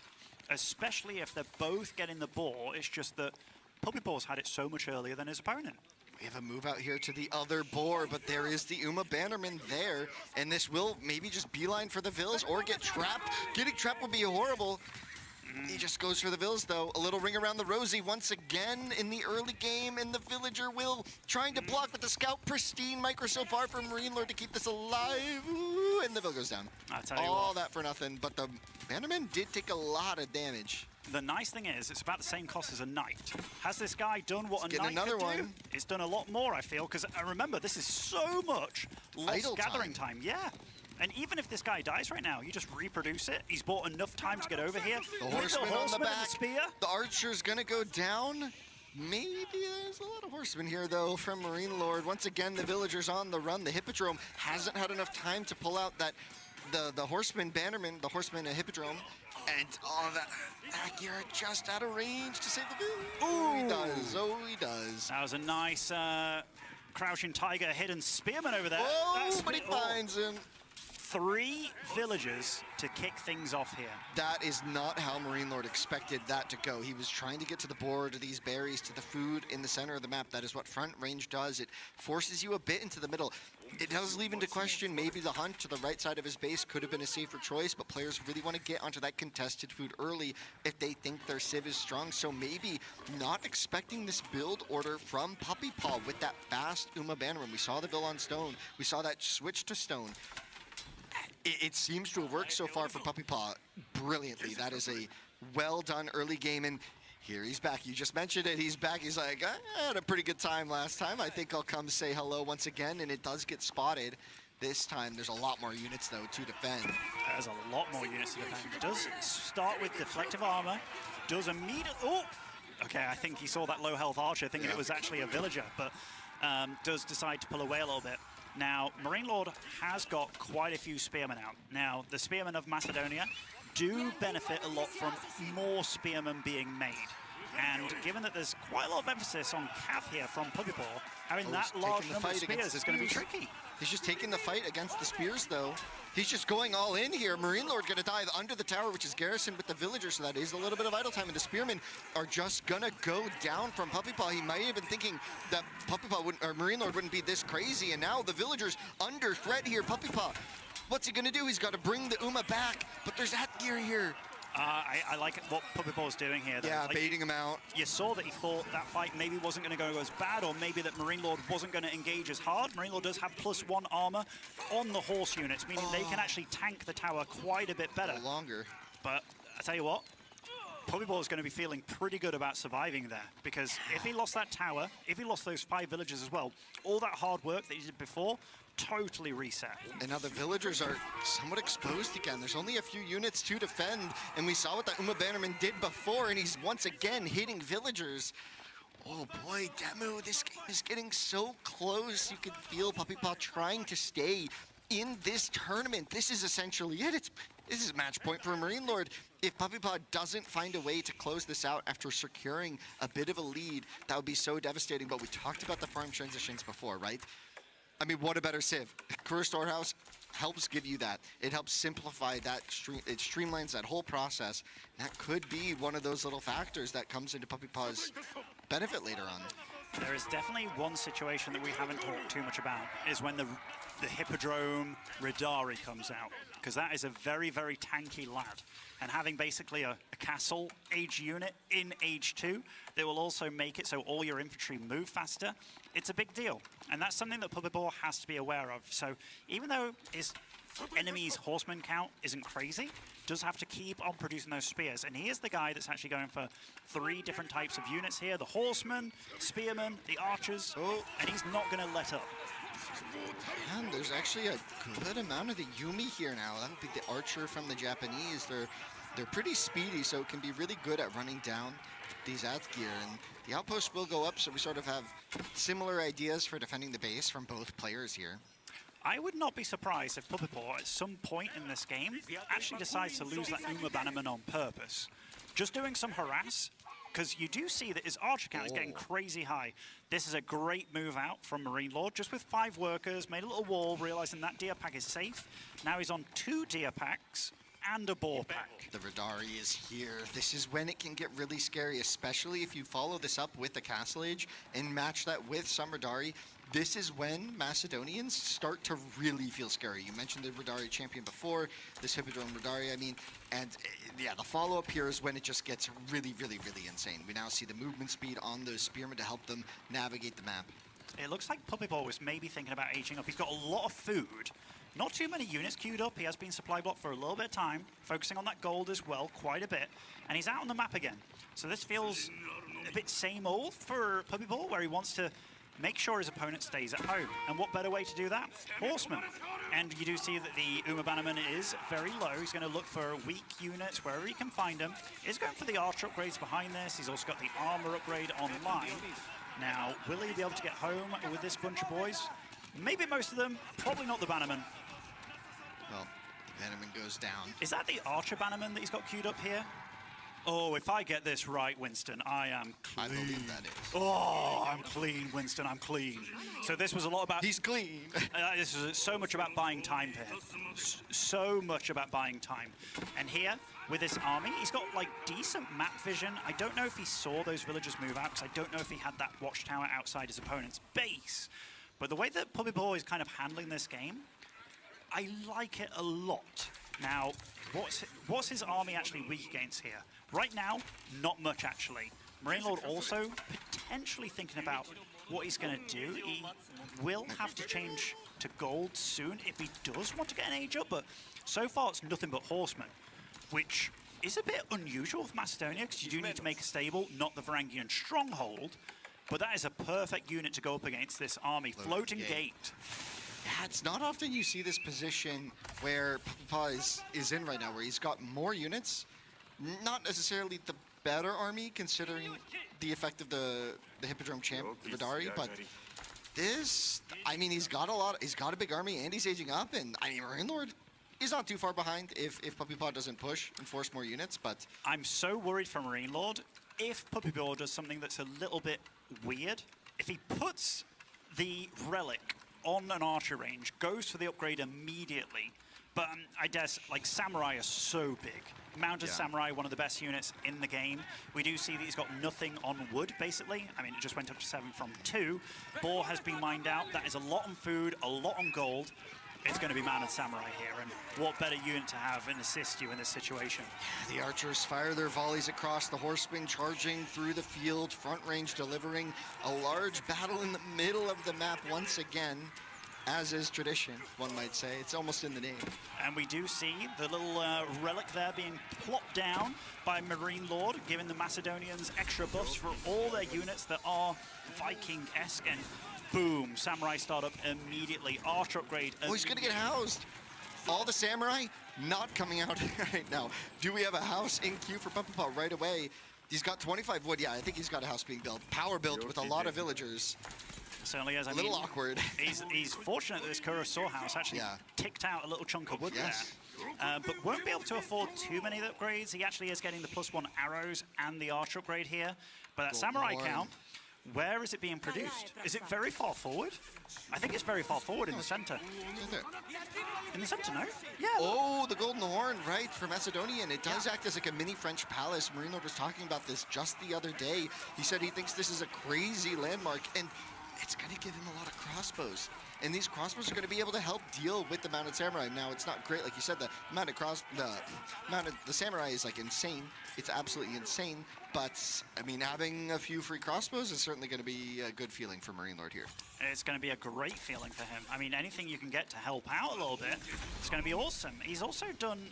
especially if they're both getting the boar. It's just that Puppy Paw's had it so much earlier than his opponent. We have a move out here to the other boar, but there is the Uma Bannerman there, and this will maybe just beeline for the Vills or get trapped. Getting trapped would be horrible. He just goes for the Vills, though. A little ring around the rosy once again in the early game, and the villager will trying to block, but the scout pristine micro so far from Marine Lord to keep this alive. Ooh, and the Vill goes down. I'll tell you all what. That for nothing, but the Bannerman did take a lot of damage. The nice thing is, it's about the same cost as a knight. Has this guy done what a knight another could do? one. It's done a lot more, I feel, because I remember this is so much lost gathering time. Yeah. And even if this guy dies right now, you just reproduce it. He's bought enough time to get over here. The horseman on the back. And the spear. The archer's gonna go down. Maybe there's a lot of horsemen here, though, from Marine Lord. Once again, the villagers on the run. The Hippodrome hasn't had enough time to pull out that the horseman Bannerman, the horseman Hippodrome. And all that accurate just out of range to save the Vill. Oh, he does. Oh, he does. That was a nice crouching tiger hidden spearman over there. Oh, but he finds him. 3 villagers to kick things off here. That is not how Marine Lord expected that to go. He was trying to get to the board, to these berries, to the food in the center of the map. That is what front range does. It forces you a bit into the middle. It does leave into question maybe the hunt to the right side of his base could have been a safer choice, but players really want to get onto that contested food early if they think their Civ is strong. So maybe not expecting this build order from Puppy Paw with that fast Uma Bannerman. We saw the Bill on stone. We saw that switch to stone. It seems to have worked so far for Puppy Paw brilliantly. That is a well-done early game, and here he's back. You just mentioned it. He's back. He's like, I had a pretty good time last time. I think I'll come say hello once again, and it does get spotted. This time, there's a lot more units, though, to defend. There's a lot more units to defend. Does start with deflective armor. Does immediately... Oh! Okay, I think he saw that low-health archer thinking it was actually a villager, but does decide to pull away a little bit. Now, Marine Lord has got quite a few spearmen out. Now, the spearmen of Macedonia do benefit a lot from more spearmen being made. And given that there's quite a lot of emphasis on cav here from Puppy Paw, having that large number of spears is going to be tricky. He's just taking the fight against the spears, though. He's just going all in here. Marine Lord going to dive under the tower, which is garrisoned with the villagers, so that is a little bit of idle time. And the spearmen are just going to go down from Puppy Paw. He might have been thinking that Puppy Paw wouldn't, or Marine Lord wouldn't be this crazy. And now the villagers under threat here. Puppy Paw, what's he going to do? He's got to bring the Uma back, but there's that gear here. I like what Puppy Paw is doing here, though. Yeah, like, baiting him out. You saw that he thought that fight maybe wasn't going to go as bad, or maybe that Marine Lord wasn't going to engage as hard. Marine Lord does have +1 armor on the horse units, meaning they can actually tank the tower quite a bit better. Longer. But I tell you what, Puppy Paw is going to be feeling pretty good about surviving there, because if he lost that tower, if he lost those 5 villagers as well, all that hard work that he did before totally reset. And now the villagers are somewhat exposed again. There's only a few units to defend, and we saw what that Uma Bannerman did before, and he's once again hitting villagers. Oh boy, Demu, this game is getting so close. You could feel Puppy Paw trying to stay in this tournament. This is essentially it. This is match point for Marine Lord. If Puppy Paw doesn't find a way to close this out after securing a bit of a lead, that would be so devastating. But we talked about the farm transitions before, right? I mean, what a better Civ. Career Storehouse helps give you that. It helps simplify that, it streamlines that whole process. That could be one of those little factors that comes into Puppy Paw's benefit later on. There is definitely one situation that we haven't talked too much about, is when the Hippodrome Redari comes out, because that is a very, very tanky lad. And having basically a castle age unit in age 2 that will also make it so all your infantry move faster, it's a big deal. And that's something that Puppy Paw has to be aware of. So even though his enemy's horseman count isn't crazy, does have to keep on producing those spears. And he is the guy that's actually going for 3 different types of units here: the horsemen, spearmen, the archers, and he's not going to let up. And there's actually a good amount of the Yumi here now. That would be the archer from the Japanese. They're pretty speedy, so it can be really good at running down these ads gear. And the outpost will go up, so we sort of have similar ideas for defending the base from both players here. I would not be surprised if Puppy Paw at some point in this game actually decides to lose that Uma Bannerman on purpose. Just doing some harass, because you do see that his archer count is getting crazy high. This is a great move out from Marine Lord, just with 5 workers, made a little wall, realizing that deer pack is safe. Now he's on 2 deer packs and a boar pack. The Redari is here. This is when it can get really scary, especially if you follow this up with the Castle Age and match that with some Redari. This is when Macedonians start to really feel scary. You mentioned the Redari champion before, this Hippodrome Redari, I mean, and yeah, the follow-up here is when it just gets really, really, really insane. We now see the movement speed on those spearmen to help them navigate the map. It looks like Puppy Paw was maybe thinking about aging up. He's got a lot of food. Not too many units queued up. He has been supply blocked for a little bit of time, focusing on that gold as well, quite a bit. And he's out on the map again. So this feels a bit same old for Puppy Paw, where he wants to make sure his opponent stays at home. And what better way to do that? Horseman. And you do see that the Uma Bannerman is very low. He's going to look for weak units wherever he can find them. He's going for the archer upgrades behind this. He's also got the armor upgrade online. Now, will he be able to get home with this bunch of boys? Maybe most of them, probably not the Bannerman. Well, Bannerman goes down. Is that the archer Bannerman that he's got queued up here? Oh, if I get this right, Winston, I am clean. I believe that is. Oh, I'm clean, Winston, I'm clean. So this was a lot about... He's clean. This is so much about buying time for him. So much about buying time. And here, with this army, he's got, like, decent map vision. I don't know if he saw those villagers move out, because I don't know if he had that watchtower outside his opponent's base. But the way that puppypaw is kind of handling this game, I like it a lot. Now, what's his army actually weak against here? Right now, not much, actually. Marine Lord also potentially thinking about what he's going to do. He will have to change to gold soon if he does want to get an age up, but so far it's nothing but horsemen, which is a bit unusual for Macedonia, because you do need to make a stable, not the Varangian stronghold, but that is a perfect unit to go up against this army. Floating gate. Yeah, it's not often you see this position where puppypaw is in right now, where he's got more units, not necessarily the better army considering the effect of the Hippodrome champ, Radari, but this, I mean, he's got a big army and he's aging up, and I mean, Marine Lord is not too far behind if puppypaw doesn't push and force more units, but... I'm so worried for Marine Lord. If puppypaw does something that's a little bit weird, if he puts the relic on an archer range, goes for the upgrade immediately. But I guess, like, Samurai are so big. Mounted Samurai, one of the best units in the game. We do see that he's got nothing on wood, basically. I mean, it just went up to 7 from 2. Boar has been mined out. That is a lot on food, a lot on gold. It's going to be Mounted Samurai here, and what better unit to have and assist you in this situation? The archers fire their volleys across, the horsemen charging through the field, front range delivering a large battle in the middle of the map once again, as is tradition, one might say. It's almost in the name. And we do see the little relic there being plopped down by Marine Lord, giving the Macedonians extra buffs for all their units that are Viking-esque, and boom, Samurai start up immediately. Archer upgrade. Oh, he's going to get housed. All the Samurai not coming out right now. Do we have a house in queue for puppypaw right away? He's got 25 wood. Yeah, I think he's got a house being built. Power built with a lot of villagers. Certainly is. A little awkward. He's fortunate that this Kurosawa house actually ticked out a little chunk of wood there. But won't be able to afford too many upgrades. He actually is getting the +1 arrows and the archer upgrade here. But that Samurai count, where is it being produced? Is it very far forward? I think it's very far forward in the center. In the center, no? Yeah. Oh, the Golden Horn, right, for Macedonia. And it does act as like a mini French palace. Marine Lord was talking about this just the other day. He said he thinks this is a crazy landmark, and it's going to give him a lot of crossbows. And these crossbows are going to be able to help deal with the Mounted Samurai. Now, it's not great, like you said, the Samurai is like insane. It's absolutely insane. But, I mean, having a few free crossbows is certainly going to be a good feeling for Marine Lord here. It's going to be a great feeling for him. I mean, anything you can get to help out a little bit, it's going to be awesome. He's also done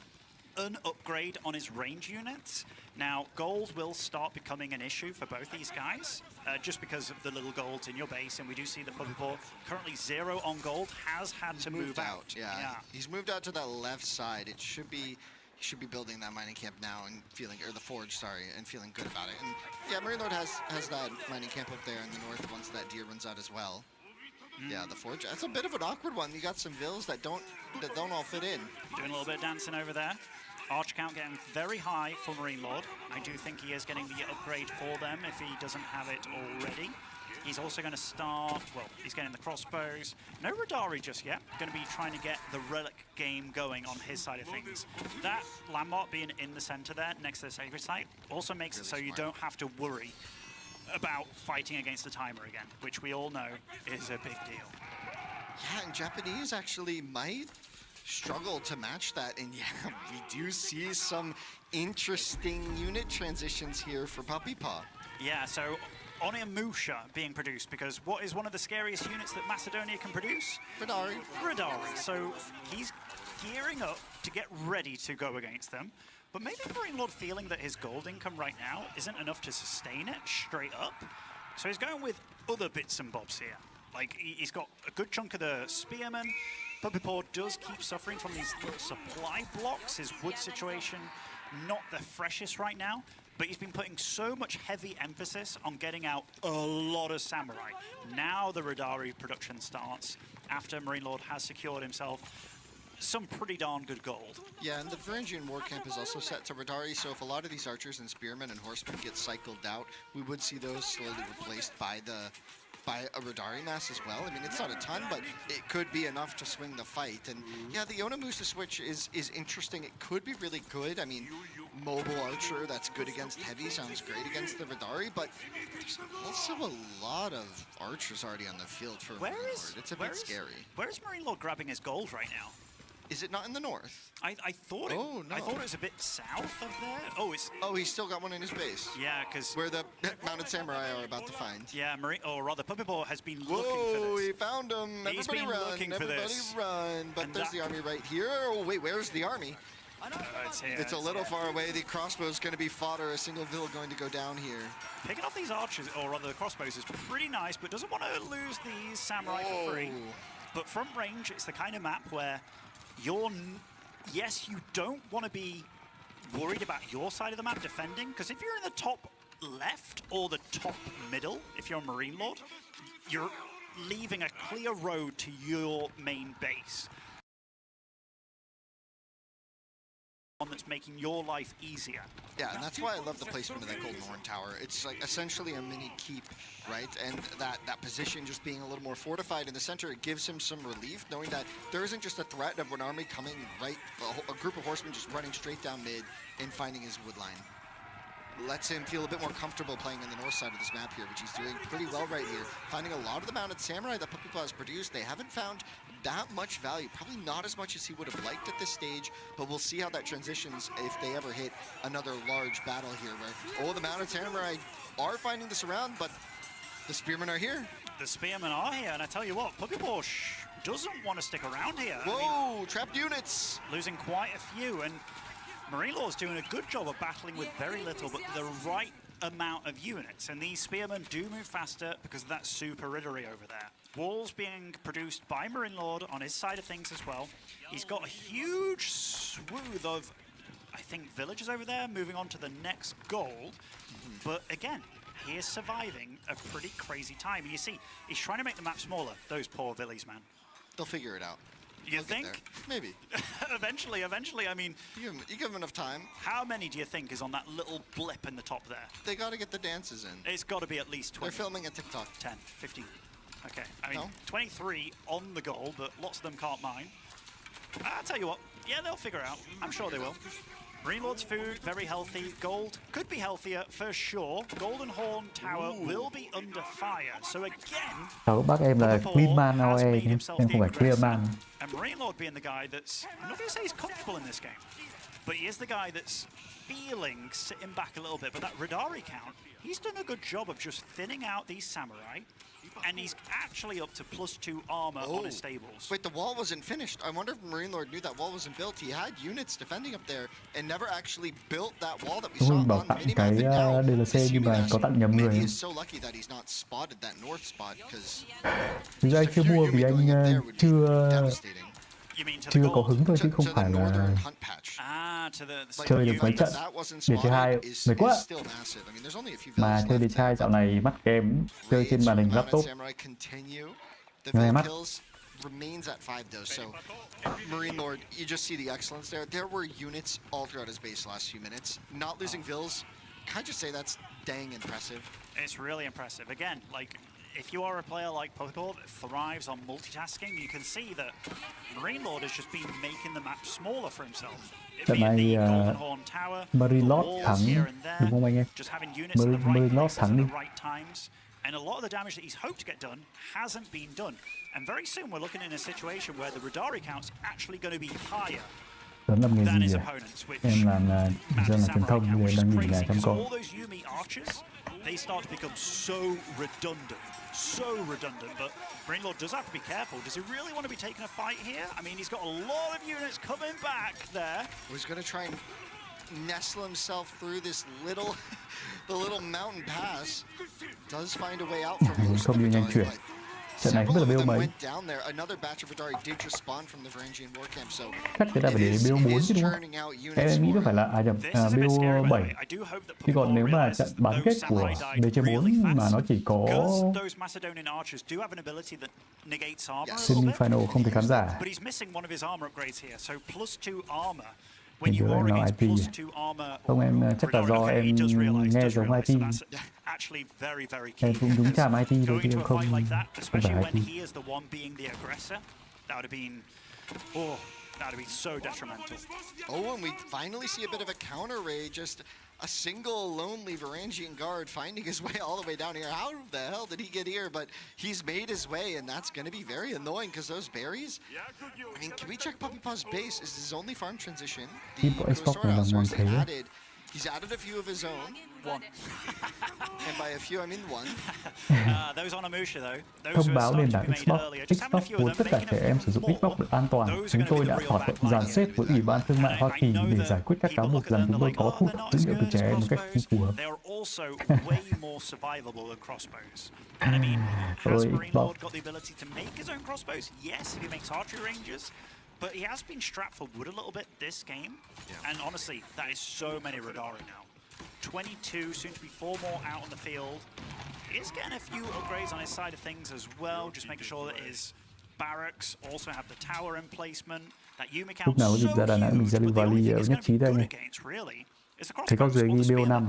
an upgrade on his range units. Now, gold will start becoming an issue for both these guys, just because of the little golds in your base, and we do see that puppypaw, currently 0 on gold, has had to move out. Yeah, he's moved out to that left side. It should be, he should be building that mining camp now and feeling, or the forge, sorry, and feeling good about it. And yeah, Marine Lord has that mining camp up there in the north once that deer runs out as well. Yeah, the forge. That's a bit of an awkward one. You got some vills that don't all fit in. Doing a little bit of dancing over there. Archer count getting very high for Marine Lord. I do think he is getting the upgrade for them if he doesn't have it already. He's also going to start, well, he's getting the crossbows. No Radari just yet. Going to be trying to get the relic game going on his side of things. That landmark being in the center there, next to the sacred site, also makes it so you don't have to worry about fighting against the timer again, which we all know is a big deal. Yeah, and Japanese actually might struggle to match that, and yeah, we do see some interesting unit transitions here for puppypaw. Yeah, so Onimusha being produced, because what is one of the scariest units that Macedonia can produce? Radari. So he's gearing up to get ready to go against them. But maybe Marine Lord feeling that his gold income right now isn't enough to sustain it straight up. So he's going with other bits and bobs here. Like, he's got a good chunk of the spearmen. puppypaw does keep suffering from these little supply blocks. His wood situation, not the freshest right now. But he's been putting so much heavy emphasis on getting out a lot of samurai. Now the Radari production starts after Marine Lord has secured himself some pretty darn good gold. Yeah, and the Varangian war camp is also set to Radari, so if a lot of these archers and spearmen and horsemen get cycled out, we would see those slowly replaced by a Radari mass as well. I mean, it's not a ton, but it could be enough to swing the fight. And yeah, the Onamusa switch is interesting. It could be really good. I mean, mobile archer that's good against heavy sounds great against the Radari, but there's also a lot of archers already on the field for Marine Lord. It's a bit scary. Where is Marine Lord grabbing his gold right now? Is it not in the north? I thought it. Oh, no. I thought it was a bit south of there. Oh, he's still got one in his base. Yeah, because where the mounted samurai are about to find. Yeah, Puppy Paw has been looking for this. He found him. He's Everybody been run. looking for Everybody this. run. But there's the army right here. Oh wait, where's the army? It's a little far away. The crossbow is going to be fodder. A single vill going to go down here. Picking off these archers, or rather the crossbows, is pretty nice, but doesn't want to lose these samurai for free. But from range, it's the kind of map where yes, you don't want to be worried about your side of the map defending, because if you're in the top left or the top middle, if you're a Marine Lord, you're leaving a clear road to your main base. One that's making your life easier. Yeah, and that's why I love the placement of that Golden Horn Tower. It's like essentially a mini keep, right? And that position just being a little more fortified in the center, it gives him some relief, knowing that there isn't just a threat of an army coming right, a group of horsemen just running straight down mid and finding his wood line. Lets him feel a bit more comfortable playing in the north side of this map here, which he's doing pretty well right here. Finding a lot of the mounted samurai that Puppy Paw has produced. They haven't found that much value, probably not as much as he would have liked at this stage, but we'll see how that transitions if they ever hit another large battle here where, the mounted samurai are finding this around, but the spearmen are here. The spearmen are here, and I tell you what, Puppy Paw doesn't want to stick around here. Whoa, trapped units! Losing quite a few, and Marine Lord's doing a good job of battling with very little, but the right amount of units, and these spearmen do move faster because of that super riddery over there. Walls being produced by Marine Lord on his side of things as well. He's got a huge swathe of, I think, villagers over there moving on to the next gold. But again, he is surviving a pretty crazy time. You see, he's trying to make the map smaller. Those poor villies, man. They'll figure it out. You think? Maybe. Eventually, I mean... You give them enough time. How many do you think is on that little blip in the top there? They got to get the dances in. It's got to be at least 20. They're filming a TikTok. 10, 15. Okay, I mean, 23 on the goal, but lots of them can't mine. I'll tell you what, yeah, they'll figure out. I'm sure they will. Marine Lord's food, very healthy. Gold could be healthier for sure. Golden Horn Tower will be under fire. So again, cháu bác em là Clean Man AoE nhé, em không phải Clear Man. And Marine Lord being the guy that's, I'm not going to say he's comfortable in this game, but he is the guy that's feeling sitting back a little bit. But that Radari count, he's done a good job of just thinning out these samurai. And he's actually up to +2 armor on his stables. Wait, the wall wasn't finished. I wonder if Marine Lord knew that wall wasn't built. He had units defending up there and never actually built that wall that we saw on minimap. DLC nhưng mà có tặng nhầm người. He's so lucky that he's not spotted that north spot because thực ra anh chưa mua vì anh chưa có hứng thôi chứ không phải là chơi được mấy trận. Để chơi hai mệt quá. Mà chơi để trai dạo này mắt kém, chơi trên màn hình laptop. Nghe mắt. Remains at 5 though, so Marine Lord, you just see the excellence there. There were units all throughout his base last few minutes. Not losing vills, can I just say that's dang impressive. It's really impressive. Again, like, if you are a player like Puppy Paw that thrives on multitasking, you can see that Marine Lord has just been making the map smaller for himself. Trận này Marine Lord thắng, đúng không anh em? Marine Lord thắng đi. And a lot of the damage that he's hoped to get done hasn't been done. And very soon we're looking in a situation where the Radari count's actually going to be higher than his opponents, which em làm dân là truyền thông bây giờ đang nhìn lại trong con. All those Yumi archers, they start to become so redundant. But Marine Lord does have to be careful. Does he really want to be taking a fight here? I mean, he's got a lot of units coming back there. He's going to try and nestle himself through this little, the little mountain pass. Does find a way out from most of the Trận này không biết là BO mấy. Chắc người ta phải để BO 4 chứ đúng không? Em nghĩ nó phải là BO 7. Chứ còn nếu mà trận bán kết của BC4 mà nó chỉ có semi-final không thể khán giả. Mình nhớ em nói IT. Không, em chắc là do em nghe giống IT. Em cũng đúng chạm IT thôi chứ em không phải IT. That'd be so detrimental. Oh, and we finally see a bit of a counter raid, just a single lonely Varangian guard finding his way all the way down here. How the hell did he get here? But he's made his way, and that's going to be very annoying because those berries. I mean, can we check Puppy Paw's base? Is his only farm transition? The Ghost Outsource added. He's added a few of his own. One. And by a few, I mean one. Those on Amusha, though. Thông báo nền tảng Xbox muốn tất cả trẻ em sử dụng Xbox được an toàn. Chúng tôi đã thỏa thuận dàn xếp với Ủy ban Thương mại Hoa Kỳ để giải quyết các cáo buộc rằng chúng tôi có thu thập dữ liệu từ trẻ em một cách không phù hợp. But he has been strapped for wood a little bit this game, and honestly, that is so many Radari now. 22, soon to be 4 more out on the field. He's getting a few upgrades on his side of things as well, just making sure that his barracks also have the tower emplacement. That Yumi count so huge, but the only thing he's going to be good against, really, is the crossbows or the spearmen.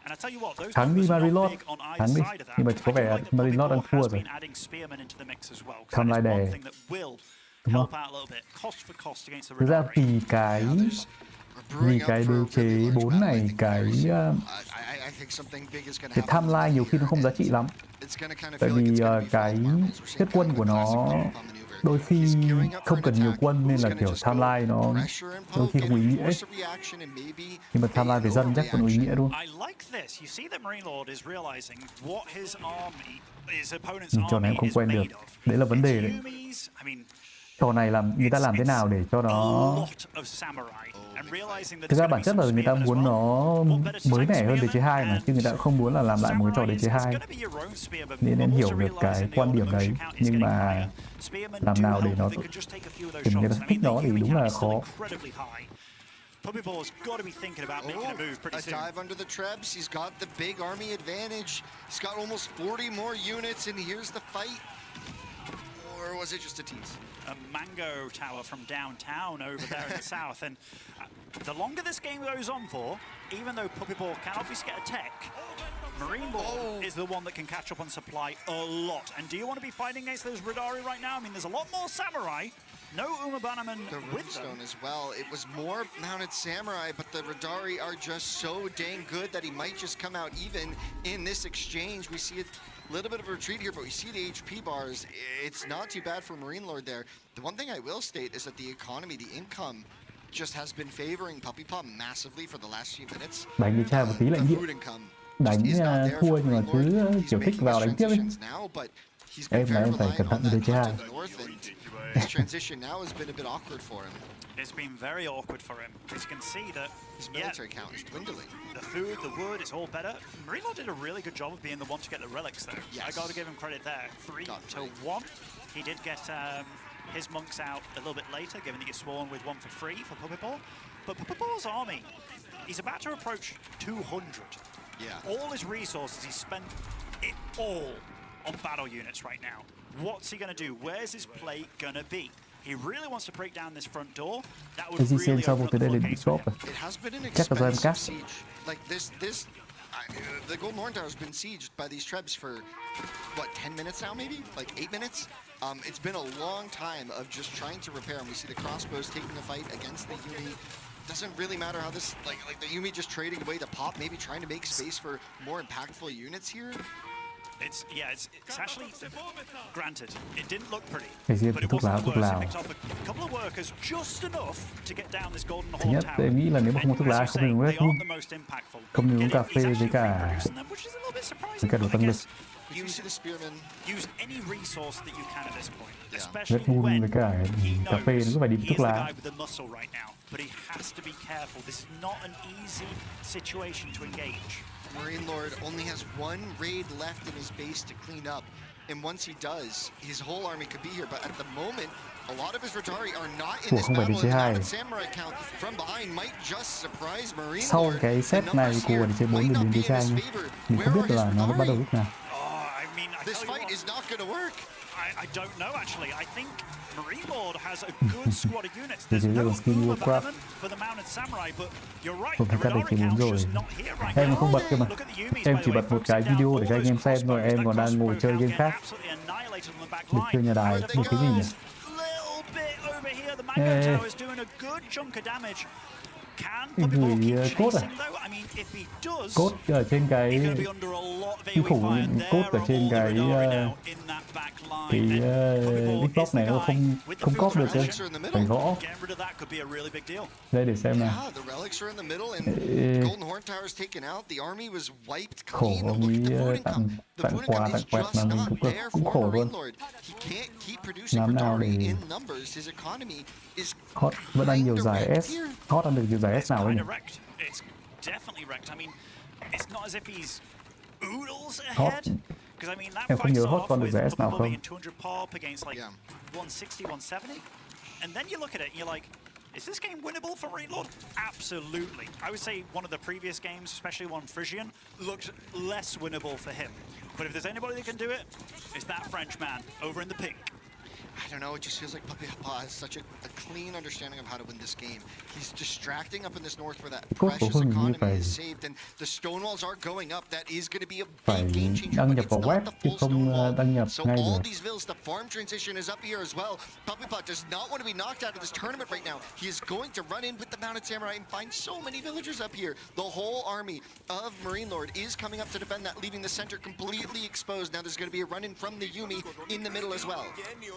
And I tell you what, those numbers are not big on either side of that. I do like that Puppy Paw has been adding spearmen into the mix as well, because that is one thing that will help out a little bit, cost for cost against the Thực ra Radari. vì cái đế chế 4 này, cái timeline nhiều khi nó không giá trị lắm. Tại vì cái kết quân của nó đôi khi không cần nhiều quân nên là kiểu timeline nó đôi khi không ý nghĩa. Nhưng mà timeline về dân chắc vẫn ý nghĩa luôn. Trò này em không quen được. Đấy là vấn đề đấy. Trò này làm người ta làm thế nào để cho nó... Thực ra bản chất là người ta muốn nó mới mẻ hơn đế chế 2 mà, chứ người ta không muốn là làm lại một cái trò đế chế 2. Nên em hiểu được cái quan điểm đấy, nhưng mà làm nào để nó để người ta thích nó thì đúng là khó. Puppy Paw's got to be thinking about making a move pretty soon. A dive under the Trebs. He's got the big army advantage. He's got almost 40 more units, and here's the fight. Or was it just a tease? A mango tower from downtown over there in the south, and the longer this game goes on for, even though Puppy Paw can obviously get a tech, Marine Lord is the one that can catch up on supply a lot. And do you want to be fighting against those Radari right now? I mean, there's a lot more samurai. No Umabanaman with them. As well. It was more mounted samurai, but the Radari are just so dang good that he might just come out even in this exchange. We see a little bit of a retreat here, but we see the HP bars. It's not too bad for Marine Lord there. The one thing I will state is that the economy, the income, just has been favoring Puppy Paw massively for the last few minutes. Đánh đi tra một tí lại nghiện. Đánh thua nhưng mà cứ kiểu thích vào đánh tiếp đi. Em là em phải cẩn thận với đế chế 2. His transition now has been a bit awkward for him. It's been very awkward for him, because you can see that his military count is dwindling. The food, the wood, it's all better. Marino did a really good job of being the one to get the relics, though. Yes. I got to give him credit there. 3-1. He did get his monks out a little bit later, given that you spawn with 1 for free for Puppy Paw. But Puppy Paw's army, he's about to approach 200. Yeah. All his resources, he's spent it all on battle units right now. What's he going to do? Where's his play going to be? He really wants to break down this front door. That would really open up the floodgates. It has been an expensive siege. Like the Golden Horn Tower has been sieged by these Trebs for, what, 10 minutes now maybe? Like 8 minutes? It's been a long time of just trying to repair, and we see the crossbows taking the fight against the Yumi. Doesn't really matter how this, like the Yumi just trading away the pop, maybe trying to make space for more impactful units here. It's actually, granted, it didn't look pretty, but it wasn't the worst. It picked off a couple of workers just enough to get down this Golden Horn Tower. Em nghĩ là nếu mà không có thuốc lá không nên uống không nên uống cà phê với cả đồ tăng lực. Redbull với cả cà phê nó có phải đi với thuốc lá. Marine Lord only has 1 raid left in his base to clean up, and once he does, his whole army could be here. But at the moment, a lot of his Rotari are not in this battle. And the Mounted Samurai count from behind might just surprise Marine Sau Lord. cái set này của DC 4 được đến DC 2 nha. Mình không biết là nó bắt đầu lúc nào. This fight is not going to work. I don't know actually. I think Marine Lord has a good squad of units. There's no bombardment for the Mounted Samurai, but you're right. The Rotari count's just not here right now. Em không bật cơ mà. Look at the Yumis, Em by chỉ the bật way, một cái video để cho anh em xem rồi, em còn đang ngồi chơi game khác. Được chơi nhà đài, một cái gì nhỉ? Ê, gửi code à? Code ở trên cái khủng code ở trên cái big box này nó không copy được cơ, phải gõ. Đây để xem nào. Khổ ông ấy tặng quà tặng quẹt mà mình cũng khổ luôn. Làm nào để Hot vẫn ăn nhiều giải S. Hot ăn được nhiều giải S nào đấy nhỉ? Hot. Em không nhớ Hot còn được giải S nào không? Is this game winnable for Marine Lord? Absolutely. I would say one of the previous games, especially one Frisian, looked less winnable for him. But if there's anybody that can do it, it's that Frenchman over in the pink. I don't know, it just feels like Puppy Papa has such a clean understanding of how to win this game. He's distracting up in this north where that precious economy is saved, and the stonewalls are going up. That is going to be a big game changer, but it's not the full stonewall. So all these villas, the farm transition is up here as well. Puppy Papa does not want to be knocked out of this tournament right now. He is going to run in with the Mounted Samurai and find so many villagers up here. The whole army of Marine Lord is coming up to defend that, leaving the center completely exposed. Now there's going to be a run in from the Yumi in the middle as well.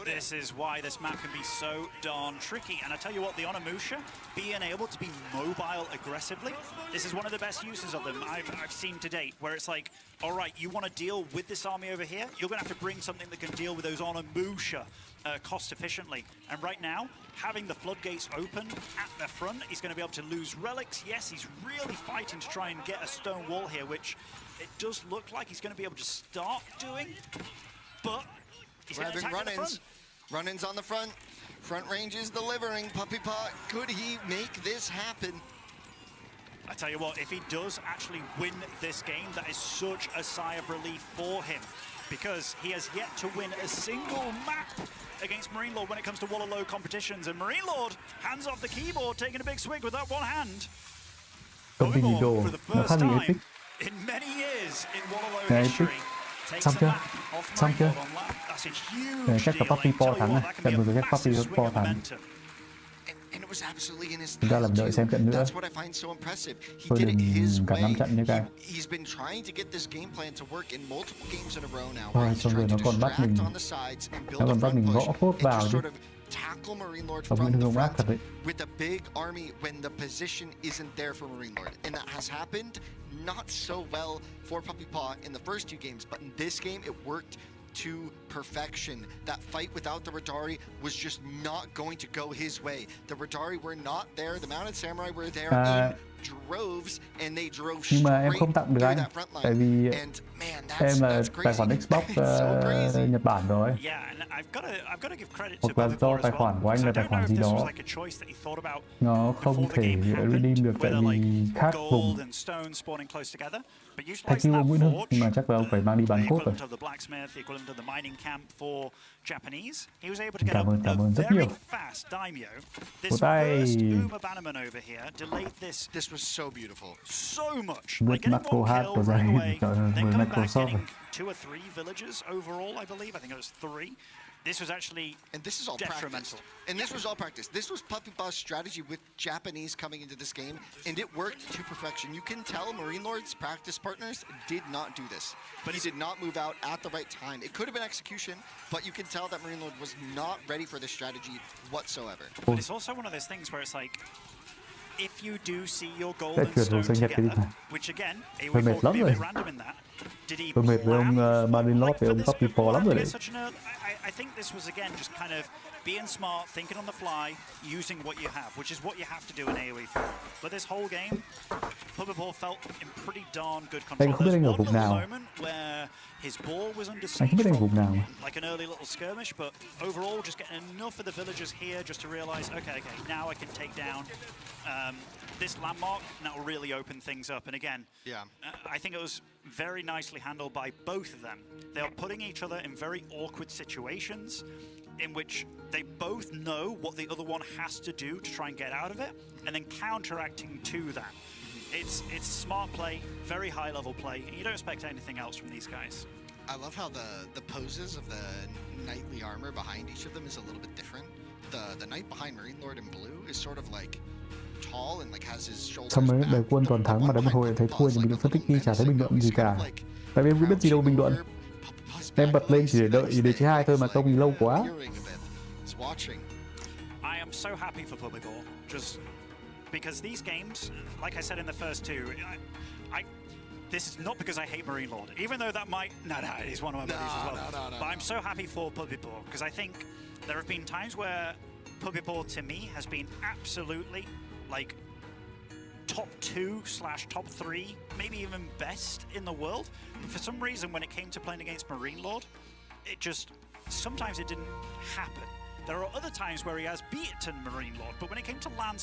This is why this map can be so darn tricky. And I tell you what, the Onimusha, being able to be mobile aggressively, this is one of the best uses of them I've seen to date, where it's like, all right, you want to deal with this army over here, you're going to have to bring something that can deal with those Onimusha cost efficiently. And right now, having the floodgates open at the front, he's going to be able to lose relics. Yes, he's really fighting to try and get a stone wall here, which it does look like he's going to be able to start doing, but he's going to attack at the front. Run-ins on the front. Front range is delivering. Puppy Pot, could he make this happen? I tell you what, if he does actually win this game, that is such a sigh of relief for him, because he has yet to win a single map against Marine Lord when it comes to Wololo competitions. And Marine Lord, hands off the keyboard, taking a big swig with that one hand. Going on for the first time in many years in Wololo history. Xong chưa? Xong chưa? Chắc là Puppy Po thắng này. Trận vừa rồi chắc Puppy Po thắng. Chúng ta làm đợi xem trận nữa. Tôi đừng cả 5 trận như cái. Thôi, xong rồi nó còn bắt mình gõ phốt vào chứ. Tackle Marine Lord from the front with a big army when the position isn't there for Marine Lord. And that has happened not so well for Puppy Paw in the first two games, but in this game it worked to perfection. That fight without the Radari was just not going to go his way. The Radari were not there, the Mounted Samurai were there in droves, and they drove nhưng mà em không tặng được anh, that front line. Tại vì em là tài khoản Xbox Nhật Bản rồi. Hoặc là do tài khoản của anh là tài khoản gì đó, nó không thể redeem được tại vì khác vùng. Thank you ông Nguyễn Hưng, nhưng mà chắc là ông phải mang đi bán cốt rồi. Cảm ơn rất nhiều. Cổ tay. With macro hard của giải, với Microsoft. 2 or 3 villagers overall, I believe. I think it was 3. This was actually detrimental. And this was all practice. This was Puppy Paw's strategy with Japanese coming into this game, and it worked to perfection. You can tell Marine Lord's practice partners did not do this. But he did not move out at the right time. It could have been execution, but you can tell that Marine Lord was not ready for this strategy whatsoever. But it's also one of those things where it's like, if you do see your gold and stone together, which again, AoE could be a bit random in that. Did he mệt với ông Marine Lord với ông Puppy Paw lắm rồi đấy. I think this was again just kind of being smart, thinking on the fly, using what you have, which is what you have to do in AoE. But this whole game, Puppy felt in pretty darn good control. Anh không biết anh ở vùng nào. His ball was under siege from like an early little skirmish, but overall just getting enough of the villagers here just to realize, okay, now I can take down this landmark, and that will really open things up. And again, I think it was very nicely handled by both of them. They are putting each other in very awkward situations in which they both know what the other one has to do to try and get out of it, and then counteracting to that. It's smart play, very high level play, and you don't expect anything else from these guys. I love how the poses of the knightly armor behind each of them is a little bit different. The knight behind Marine Lord in blue is sort of like tall and like has his shoulders xong rồi đời quân toàn thắng mà đến một hồi thấy thua thì mình phân tích đi chả thấy bình luận gì cả. Tại vì em cũng biết gì đâu bình luận. Em bật lên chỉ để đợi đế chế 2 thôi mà công thì lâu quá. I am so happy for Puppy just because these games, like I said in the first two, this is not because I hate Marine Lord, even though that might... No, he's one of my buddies as well. But I'm so happy for Puppy because I think there have been times where Puppy to me has been absolutely like top 2/top 3, maybe even best in the world. But for some reason, when it came to playing against Marine Lord, sometimes it didn't happen. There are other times where he has beaten Marine Lord, but when it came to land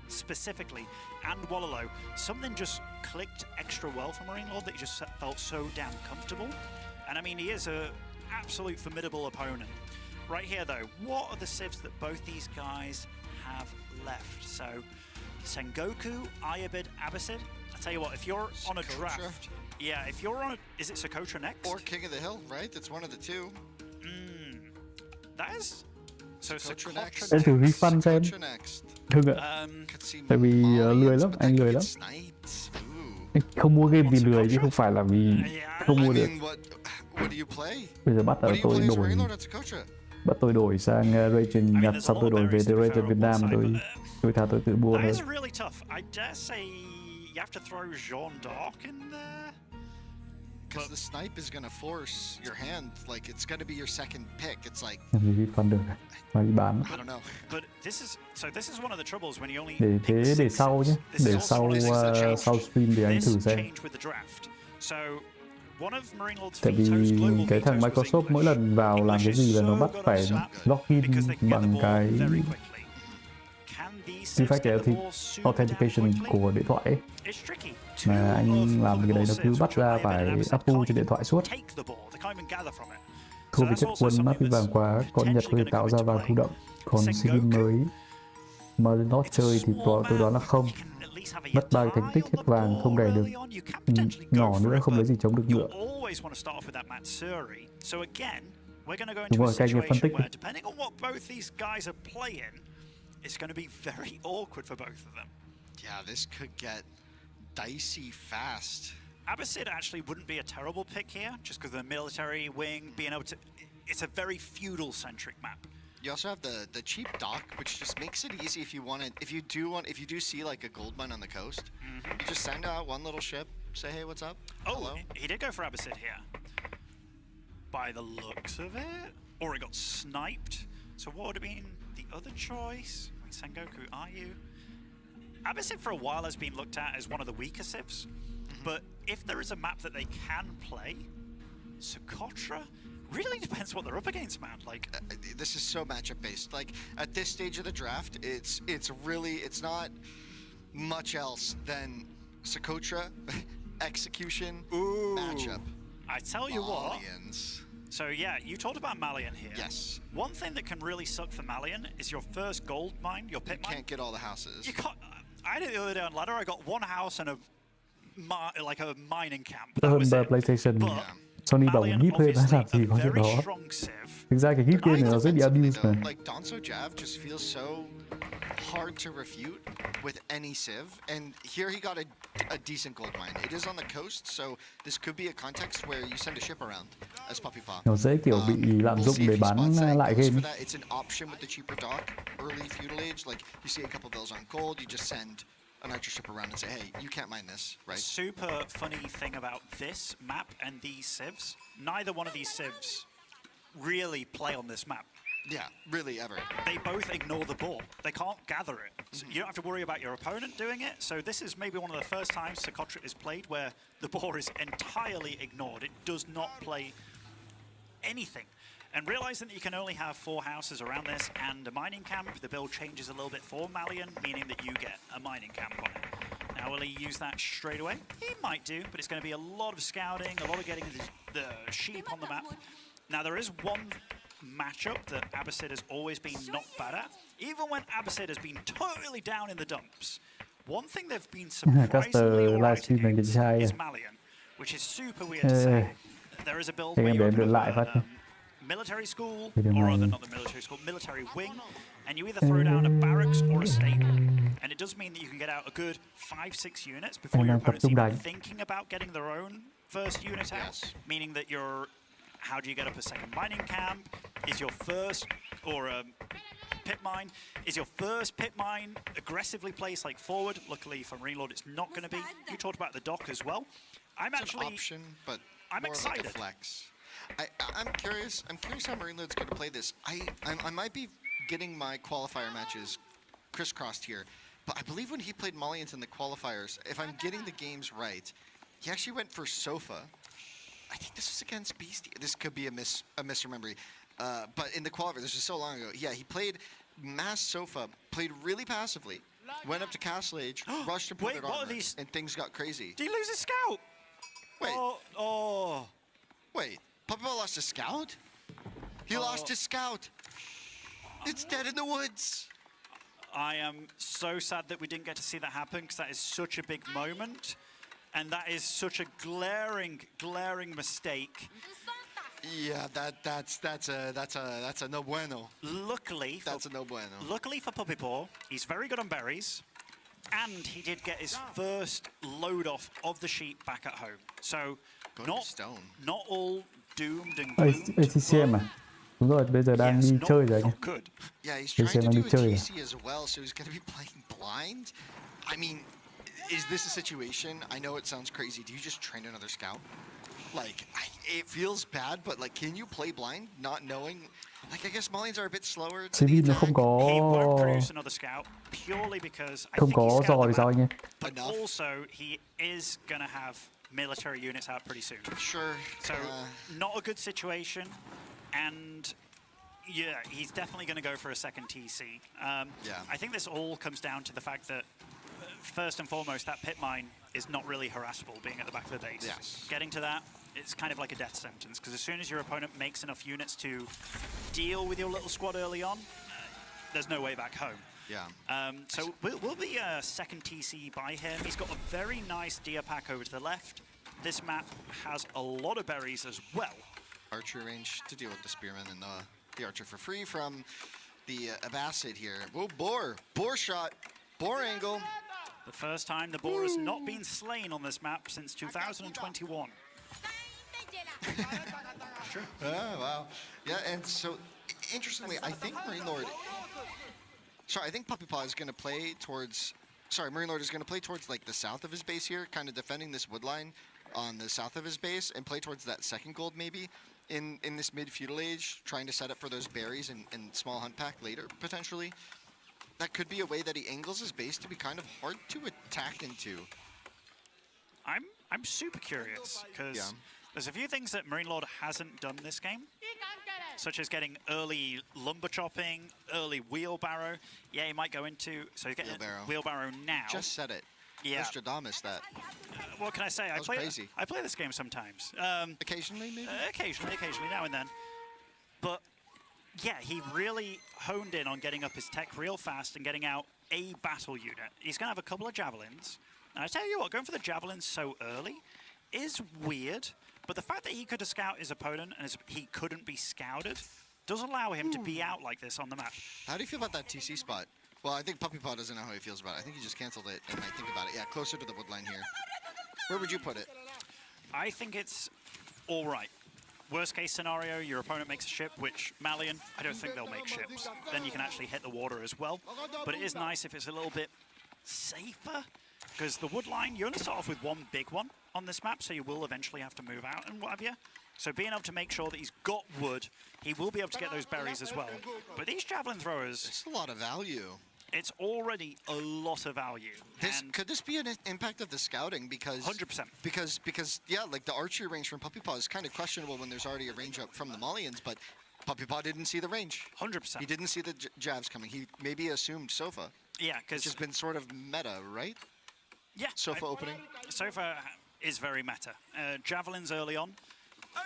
specifically and Wololo, something just clicked extra well for Marine Lord that he just felt so damn comfortable. And I mean, he is an absolute formidable opponent. Right here, though, what are the civs that both these guys have left? So, Sengoku, Ayabid, Abbasid. I tell you what, if you're on a draft, if you're on is it Socotra next? Or King of the Hill, right? That's one of the two. That is... So Socotra next. Em thử refund xem. Hưng ạ. Tại vì lười lắm, anh lười lắm. Anh không mua game vì lười chứ không phải là vì không mua được. Bây giờ bắt tôi đổi sang Raging Nhật, xong tôi đổi về từ Raging Việt Nam, tôi thà tôi tự mua thôi. Because the snipe is going to force your hand, like it's going to be your second pick. It's like refund được mà đi bán. I don't know. But this is one of the troubles when you only để sau nhé, để sau stream thì anh thử xem. Tại vì cái thằng Microsoft mỗi lần vào làm cái gì là nó bắt phải login bằng cái two-factor authentication của điện thoại ấy. Mà anh làm cái đấy nó cứ bắt ra phải upload trên điện thoại suốt. Thua vì chất quân map vàng quá, con Nhật có thể tạo ra vàng thụ động. Còn skin mới mà nó chơi thì tôi đoán là không. Mất 3 cái thành tích hết vàng, không đẩy được nhỏ nữa, không lấy gì chống được nữa. Đúng rồi, các anh phân tích đi. It's going to be very awkward for both of them. Yeah, this could get dicey fast. Abbasid actually wouldn't be a terrible pick here, just because of the military wing, being able to... It's a very feudal-centric map. You also have the cheap dock, which just makes it easy if you want it. If you do see like a gold mine on the coast, you just send out one little ship, say, hey, what's up? Oh, hello. He did go for Abbasid here. By the looks of it. Or he got sniped. So what would have been the other choice? I mean, Sengoku, are you? Abbasid for a while has been looked at as one of the weaker civs, but if there is a map that they can play, Socotra really depends what they're up against, man. Like this is so matchup based. Like at this stage of the draft, it's not much else than Socotra execution matchup. I tell you Malians. What. So yeah, you talked about Malian here. Yes. One thing that can really suck for Malian is your first gold mine, your pit mine. You can't get all the houses. You can't. I did it the other day on ladder. I got one house and a mining camp. That was it. PlayStation. Sony bảo gíp lên nó làm gì có chuyện đó. Thực ra cái gíp kia này nó rất bị abuse mà. Like Donso Jav just feels so hard to refute with any civ, and here he got a decent gold mine. It is on the coast, so this could be a context where you send a ship around as Puppy Paw. Nó dễ kiểu bị lạm dụng để bán lại game. It's an option with the cheaper dock, early feudal age. Like you see a couple bills on gold, you just send an extra ship around and say, hey, you can't mine this, right? Super funny thing about this map and these civs, neither one of these civs really play on this map. Yeah, really ever. They both ignore the ball. They can't gather it. So you don't have to worry about your opponent doing it. So this is maybe one of the first times Socotra is played where the ball is entirely ignored. It does not play anything. And realizing that you can only have 4 houses around this and a mining camp, the build changes a little bit for Malian, meaning that you get a mining camp on it. Now, will he use that straight away? He might do, but it's going to be a lot of scouting, a lot of getting the sheep on the map. Now, there is one matchup that Abbasid has always been not bad at. Even when Abbasid has been totally down in the dumps, one thing they've been surprisingly alright against is Malian, which is super weird to say. There is a build where you open up military school, or rather not the military school, military wing, and you either throw down a barracks or a stable. And it does mean that you can get out a good 5-6 units before your opponent's even thinking about getting their own first unit out, meaning that you're... How do you get up a second mining camp? Is your first, or a pit mine, is your first pit mine aggressively placed like forward? Luckily for Marine Lord, it's not going to be. You talked about the dock as well. I'm it's actually an option, but I'm excited. Like a flex. I'm curious how Marine Lord's going to play this. I might be getting my qualifier matches crisscrossed here, but I believe when he played Malians in the qualifiers, if I'm getting the games right, he actually went for Sofa. I think this was against Beastie. This could be a misremembering. But in the qualifiers, this was so long ago. Yeah, he played Mass Sofa, played really passively, went up to Castle Age, rushed and put it on, and things got crazy. Did he lose his scout? Wait. Oh. Wait, Puppyball lost his scout? He lost his scout. It's dead in the woods. I am so sad that we didn't get to see that happen, because that is such a big moment. And that is such a glaring mistake. Yeah, that's a no bueno. Luckily, that's a no bueno. Luckily for Puppy Paw, he's very good on berries, and he did get his first load off of the sheep back at home. So not all doomed and gloomed. ACM à? Đúng rồi, bây giờ đang đi chơi rồi anh. Yeah, he's trying to do a TC as well, so he's going to be playing blind. I mean, is this a situation? I know it sounds crazy. Do you just train another scout? Like, it feels bad, but like, can you play blind, not knowing? Like, I guess Malians are a bit slower. CV nó không có. He won't produce another scout purely because I không think có giỏi sao anh ấy. But also, he is gonna have military units out pretty soon. Sure. So, not a good situation, and yeah, he's definitely going to go for a second TC. I think this all comes down to the fact that, first and foremost, that pit mine is not really harassable being at the back of the base. Yes. Getting to that, it's kind of like a death sentence, because as soon as your opponent makes enough units to deal with your little squad early on, there's no way back home. Yeah. So we'll be a second TC by him. He's got a very nice deer pack over to the left. This map has a lot of berries as well. Archer range to deal with the spearman and the archer for free from the Abbasid here. Whoa, boar shot, boar angle. The first time the boar has not been slain on this map since 2021. Sure. Oh, wow. Yeah, and so, interestingly, I think Marine Lord... Sorry, I think Puppy Paw is going to play towards... Sorry, Marine Lord is going to play towards, like, the south of his base here, kind of defending this wood line on the south of his base, and play towards that second gold, maybe, in this mid-feudal age, trying to set up for those berries and small hunt pack later, potentially. That could be a way that he angles his base to be kind of hard to attack into. I'm super curious, because there's a few things that Marine Lord hasn't done this game, such as getting early lumber chopping, early wheelbarrow. Yeah, he might go into... So he's getting wheelbarrow now. Just said it. Yeah. Nostradamus that. What can I say? Crazy. I play this game sometimes. Occasionally, maybe? Occasionally, now and then. But, yeah, he really honed in on getting up his tech real fast and getting out a battle unit. He's going to have a couple of javelins. And I tell you what, going for the javelins so early is weird. But the fact that he could scout his opponent and he couldn't be scouted does allow him to be out like this on the map. How do you feel about that TC spot? Well, I think Puppy Paw doesn't know how he feels about it. I think he just canceled it and might think about it. Yeah, closer to the woodline here. Where would you put it? I think it's all right. Worst case scenario, your opponent makes a ship, which Malian, I don't think they'll make ships. Then you can actually hit the water as well. But it is nice if it's a little bit safer, because the wood line, you only start off with one big one on this map, so you will eventually have to move out and what have you. So being able to make sure that he's got wood, he will be able to get those berries as well. But these javelin throwers... It's a lot of value. It's already a lot of value. Could this be an impact of the scouting? Because 100%. Because yeah, like the archery range from Puppy Paw is kind of questionable when there's already a range up from the Malians, but Puppy Paw didn't see the range. 100%. He didn't see the jabs coming. He maybe assumed Sofa. Yeah, because... Which has been sort of meta, right? Yeah. Sofa opening. Sofa is very meta. Javelins early on.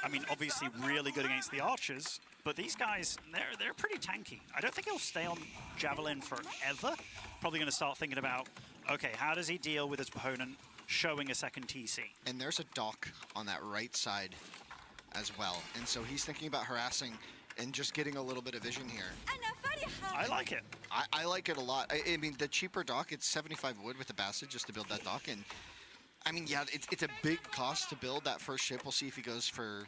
I mean, obviously really good against the archers, but these guys, they're pretty tanky. I don't think he'll stay on Javelin forever. Probably going to start thinking about, okay, how does he deal with his opponent showing a second TC? And there's a dock on that right side as well. And so he's thinking about harassing and just getting a little bit of vision here. I like it. I like it a lot. I mean, the cheaper dock, it's 75 wood with the Bassett just to build that dock. And I mean, yeah, it's a big cost to build that first ship. We'll see if he goes for...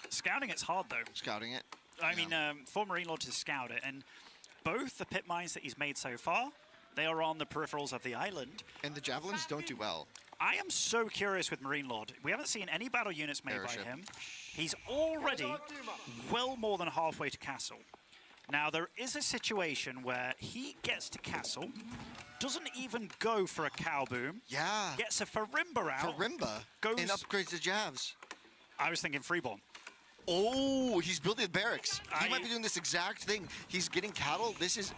Scouting it's hard, though. Scouting it. I mean, for Marine Lord to scout it, and both the pit mines that he's made so far, they are on the peripherals of the island. And the javelins don't do well. I am so curious with Marine Lord. We haven't seen any battle units made by him. He's already well more than halfway to castle. Now, there is a situation where he gets to castle, doesn't even go for a cow boom. Yeah. Gets a Farimba out. Farimba. Goes, and upgrades the jabs. I was thinking freeborn. Oh, he's building barracks. He might be doing this exact thing. He's getting cattle. This is...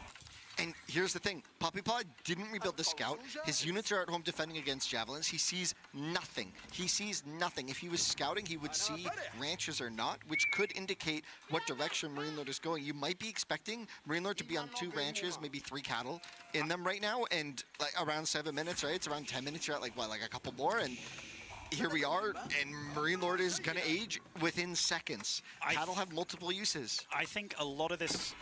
And here's the thing. Puppy Paw didn't rebuild the scout. His units are at home defending against javelins. He sees nothing. He sees nothing. If he was scouting, he would see ranches or not, which could indicate what direction Marine Lord is going. You might be expecting Marine Lord to be on 2 ranches, maybe 3 cattle in them right now, and like around 7 minutes, right? It's around 10 minutes. You're at like, what, like a couple more? And here we are, and Marine Lord is going to age within seconds. Cattle have multiple uses. I think a lot of this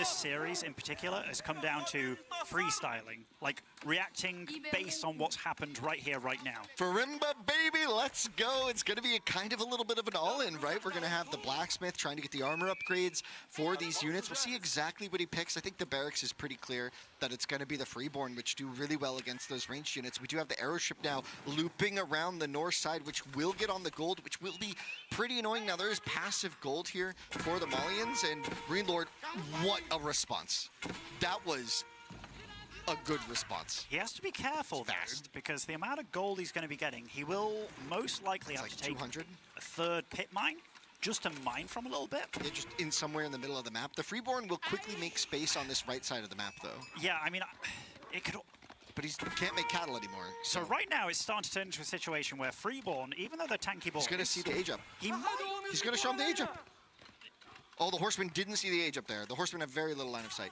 series in particular has come down to freestyling, like reacting based on what's happened right here, right now. Farimba, baby, let's go. It's going to be a little bit of an all-in, right? We're going to have the blacksmith trying to get the armor upgrades for these units. We'll see exactly what he picks. I think the barracks is pretty clear that it's going to be the freeborn, which do really well against those ranged units. We do have the aeroship now looping around the north side, which will get on the gold, which will be pretty annoying. Now, there is passive gold here for the Malians, and Marine Lord, what a response. That was a good response. He has to be careful, though, because the amount of gold he's going to be getting, he will most likely have to take 200? A third pit mine just to mine from a little bit. Yeah, just in somewhere in the middle of the map. The freeborn will quickly make space on this right side of the map, though. Yeah, I mean, it could... But he can't make cattle anymore. So right now, it's starting to turn into a situation where freeborn, even though they're tanky boys... He's going to see the age up. He's going to show him the age up. Oh, the horsemen didn't see the age up there. The horsemen have very little line of sight.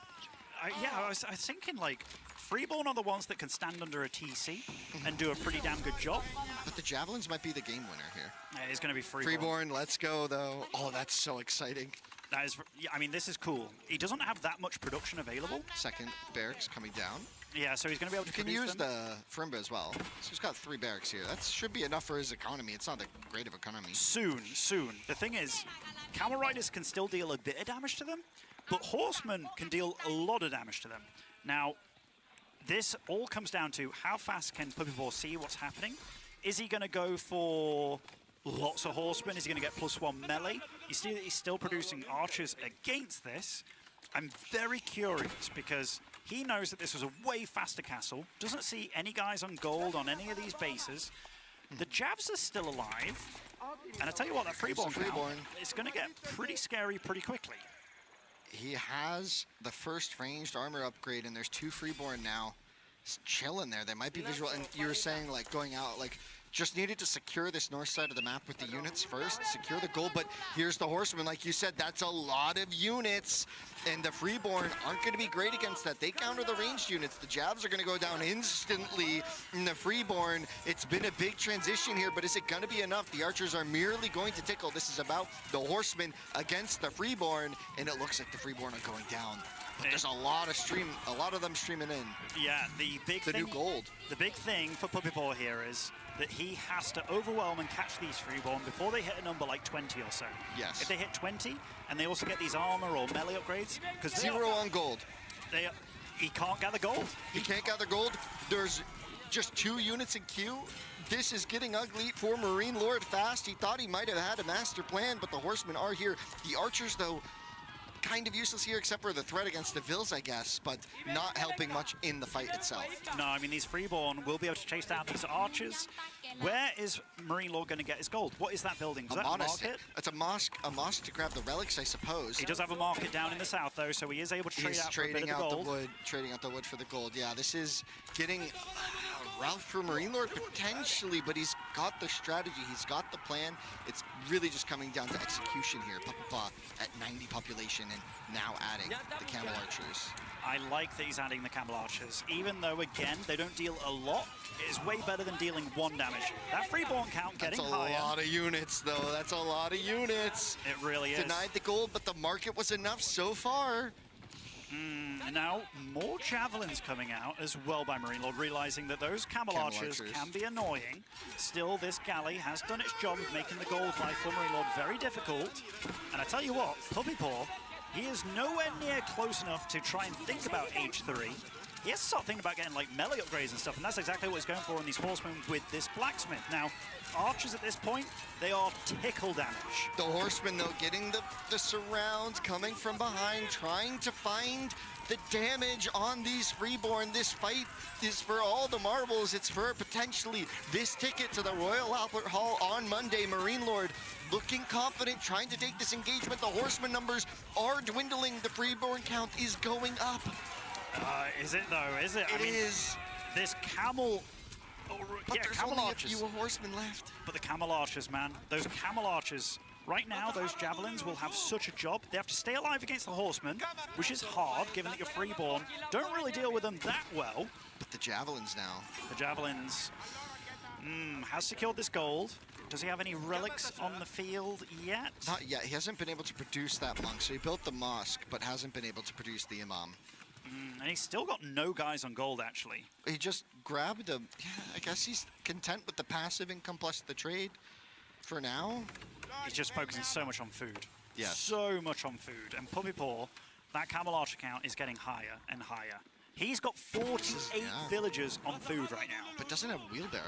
Yeah, I was thinking, like, freeborn are the ones that can stand under a TC and do a pretty damn good job. But the javelins might be the game winner here. Yeah, it's going to be freeborn. Freeborn, let's go, though. Oh, that's so exciting. That is, I mean, this is cool. He doesn't have that much production available. Second barracks coming down. Yeah, so he's going to be able to can use the Farimba as well. So he's got 3 barracks here. That should be enough for his economy. It's not that great of economy. Soon. The thing is, Camel Riders can still deal a bit of damage to them, but Horsemen can deal a lot of damage to them. Now, this all comes down to how fast can Puppy Paw see what's happening. Is he going to go for lots of Horsemen? Is he going to get +1 melee? You see that he's still producing archers against this. I'm very curious because he knows that this was a way faster castle, doesn't see any guys on gold on any of these bases. The Javs are still alive, and I tell you what, that freeborn is going to get pretty scary pretty quickly. He has the first ranged armor upgrade, and there's 2 freeborn now. It's chilling there. They might be visual, and you were saying, like, going out, like, just needed to secure this north side of the map with the units first, secure the gold, but here's the horsemen. Like you said, that's a lot of units, and the freeborn aren't going to be great against that. They counter the ranged units. The jabs are going to go down instantly in the freeborn. It's been a big transition here, but is it going to be enough? The archers are merely going to tickle. This is about the horsemen against the freeborn, and it looks like the freeborn are going down. But there's a lot of them streaming in. Yeah, the new gold. The big thing for Puppy Paw here is that he has to overwhelm and catch these freeborn before they hit a number like 20 or so. Yes. If they hit 20, and they also get these armor or melee upgrades, because 0 on gold. he can't gather gold. He can't gather gold. There's just 2 units in queue. This is getting ugly for Marine Lord fast. He thought he might have had a master plan, but the horsemen are here. The archers, though, kind of useless here, except for the threat against the Vils, I guess, but not helping much in the fight itself. No, I mean, these freeborn will be able to chase down these archers. Where is Marine Lord going to get his gold? What is that building? Is that a market? It's a mosque to grab the relics, I suppose. He does have a market down in the south, though, so he is able to trade out for a bit of the gold. Trading out the wood for the gold. Yeah, this is getting rough for Marine Lord potentially, but he's got the strategy, he's got the plan. It's really just coming down to execution here. Puppy Paw at 90 population and now adding the camel archers. I like that he's adding the camel archers, even though, again, they don't deal a lot. It is way better than dealing 1 damage. That freeborn count getting higher. That's a lot of units, though. That's a lot of units. It really is. Denied the gold, but the market was enough so far. Now, more javelins coming out as well by Marine Lord, realizing that those camel archers can be annoying. Still, this galley has done its job of making the gold life for Marine Lord very difficult. And I tell you what, Puppy Paw, he is nowhere near close enough to try and think about age 3. He has to start thinking about getting like melee upgrades and stuff, and that's exactly what he's going for in these horsemen with this blacksmith. Now, archers at this point, they are tickle damage. The horsemen, though, getting the surrounds, coming from behind, trying to find the damage on these freeborn. This fight is for all the marbles. It's for potentially this ticket to the Royal Albert Hall on Monday. Marine Lord looking confident, trying to take this engagement. The horseman numbers are dwindling. The freeborn count is going up. Is it though? Is it? It is. This camel. But yeah, there's camel only archers. a few horsemen left. But the camel archers, man, those camel archers. Right now, those javelins will have such a job. They have to stay alive against the horsemen, which is hard, given that you're freeborn. Don't really deal with them that well. But the javelins now. The javelins has secured this gold. Does he have any relics on the field yet? Not yet. He hasn't been able to produce that monk. So he built the mosque, but hasn't been able to produce the imam. And he's still got no guys on gold, actually. He just grabbed a... Yeah, I guess he's content with the passive income plus the trade for now. He's just focusing so much on food. Yeah. So much on food. And Puppy Paw, that camel archer count is getting higher and higher. He's got 48 villagers on food right now. But doesn't have wheelbarrow.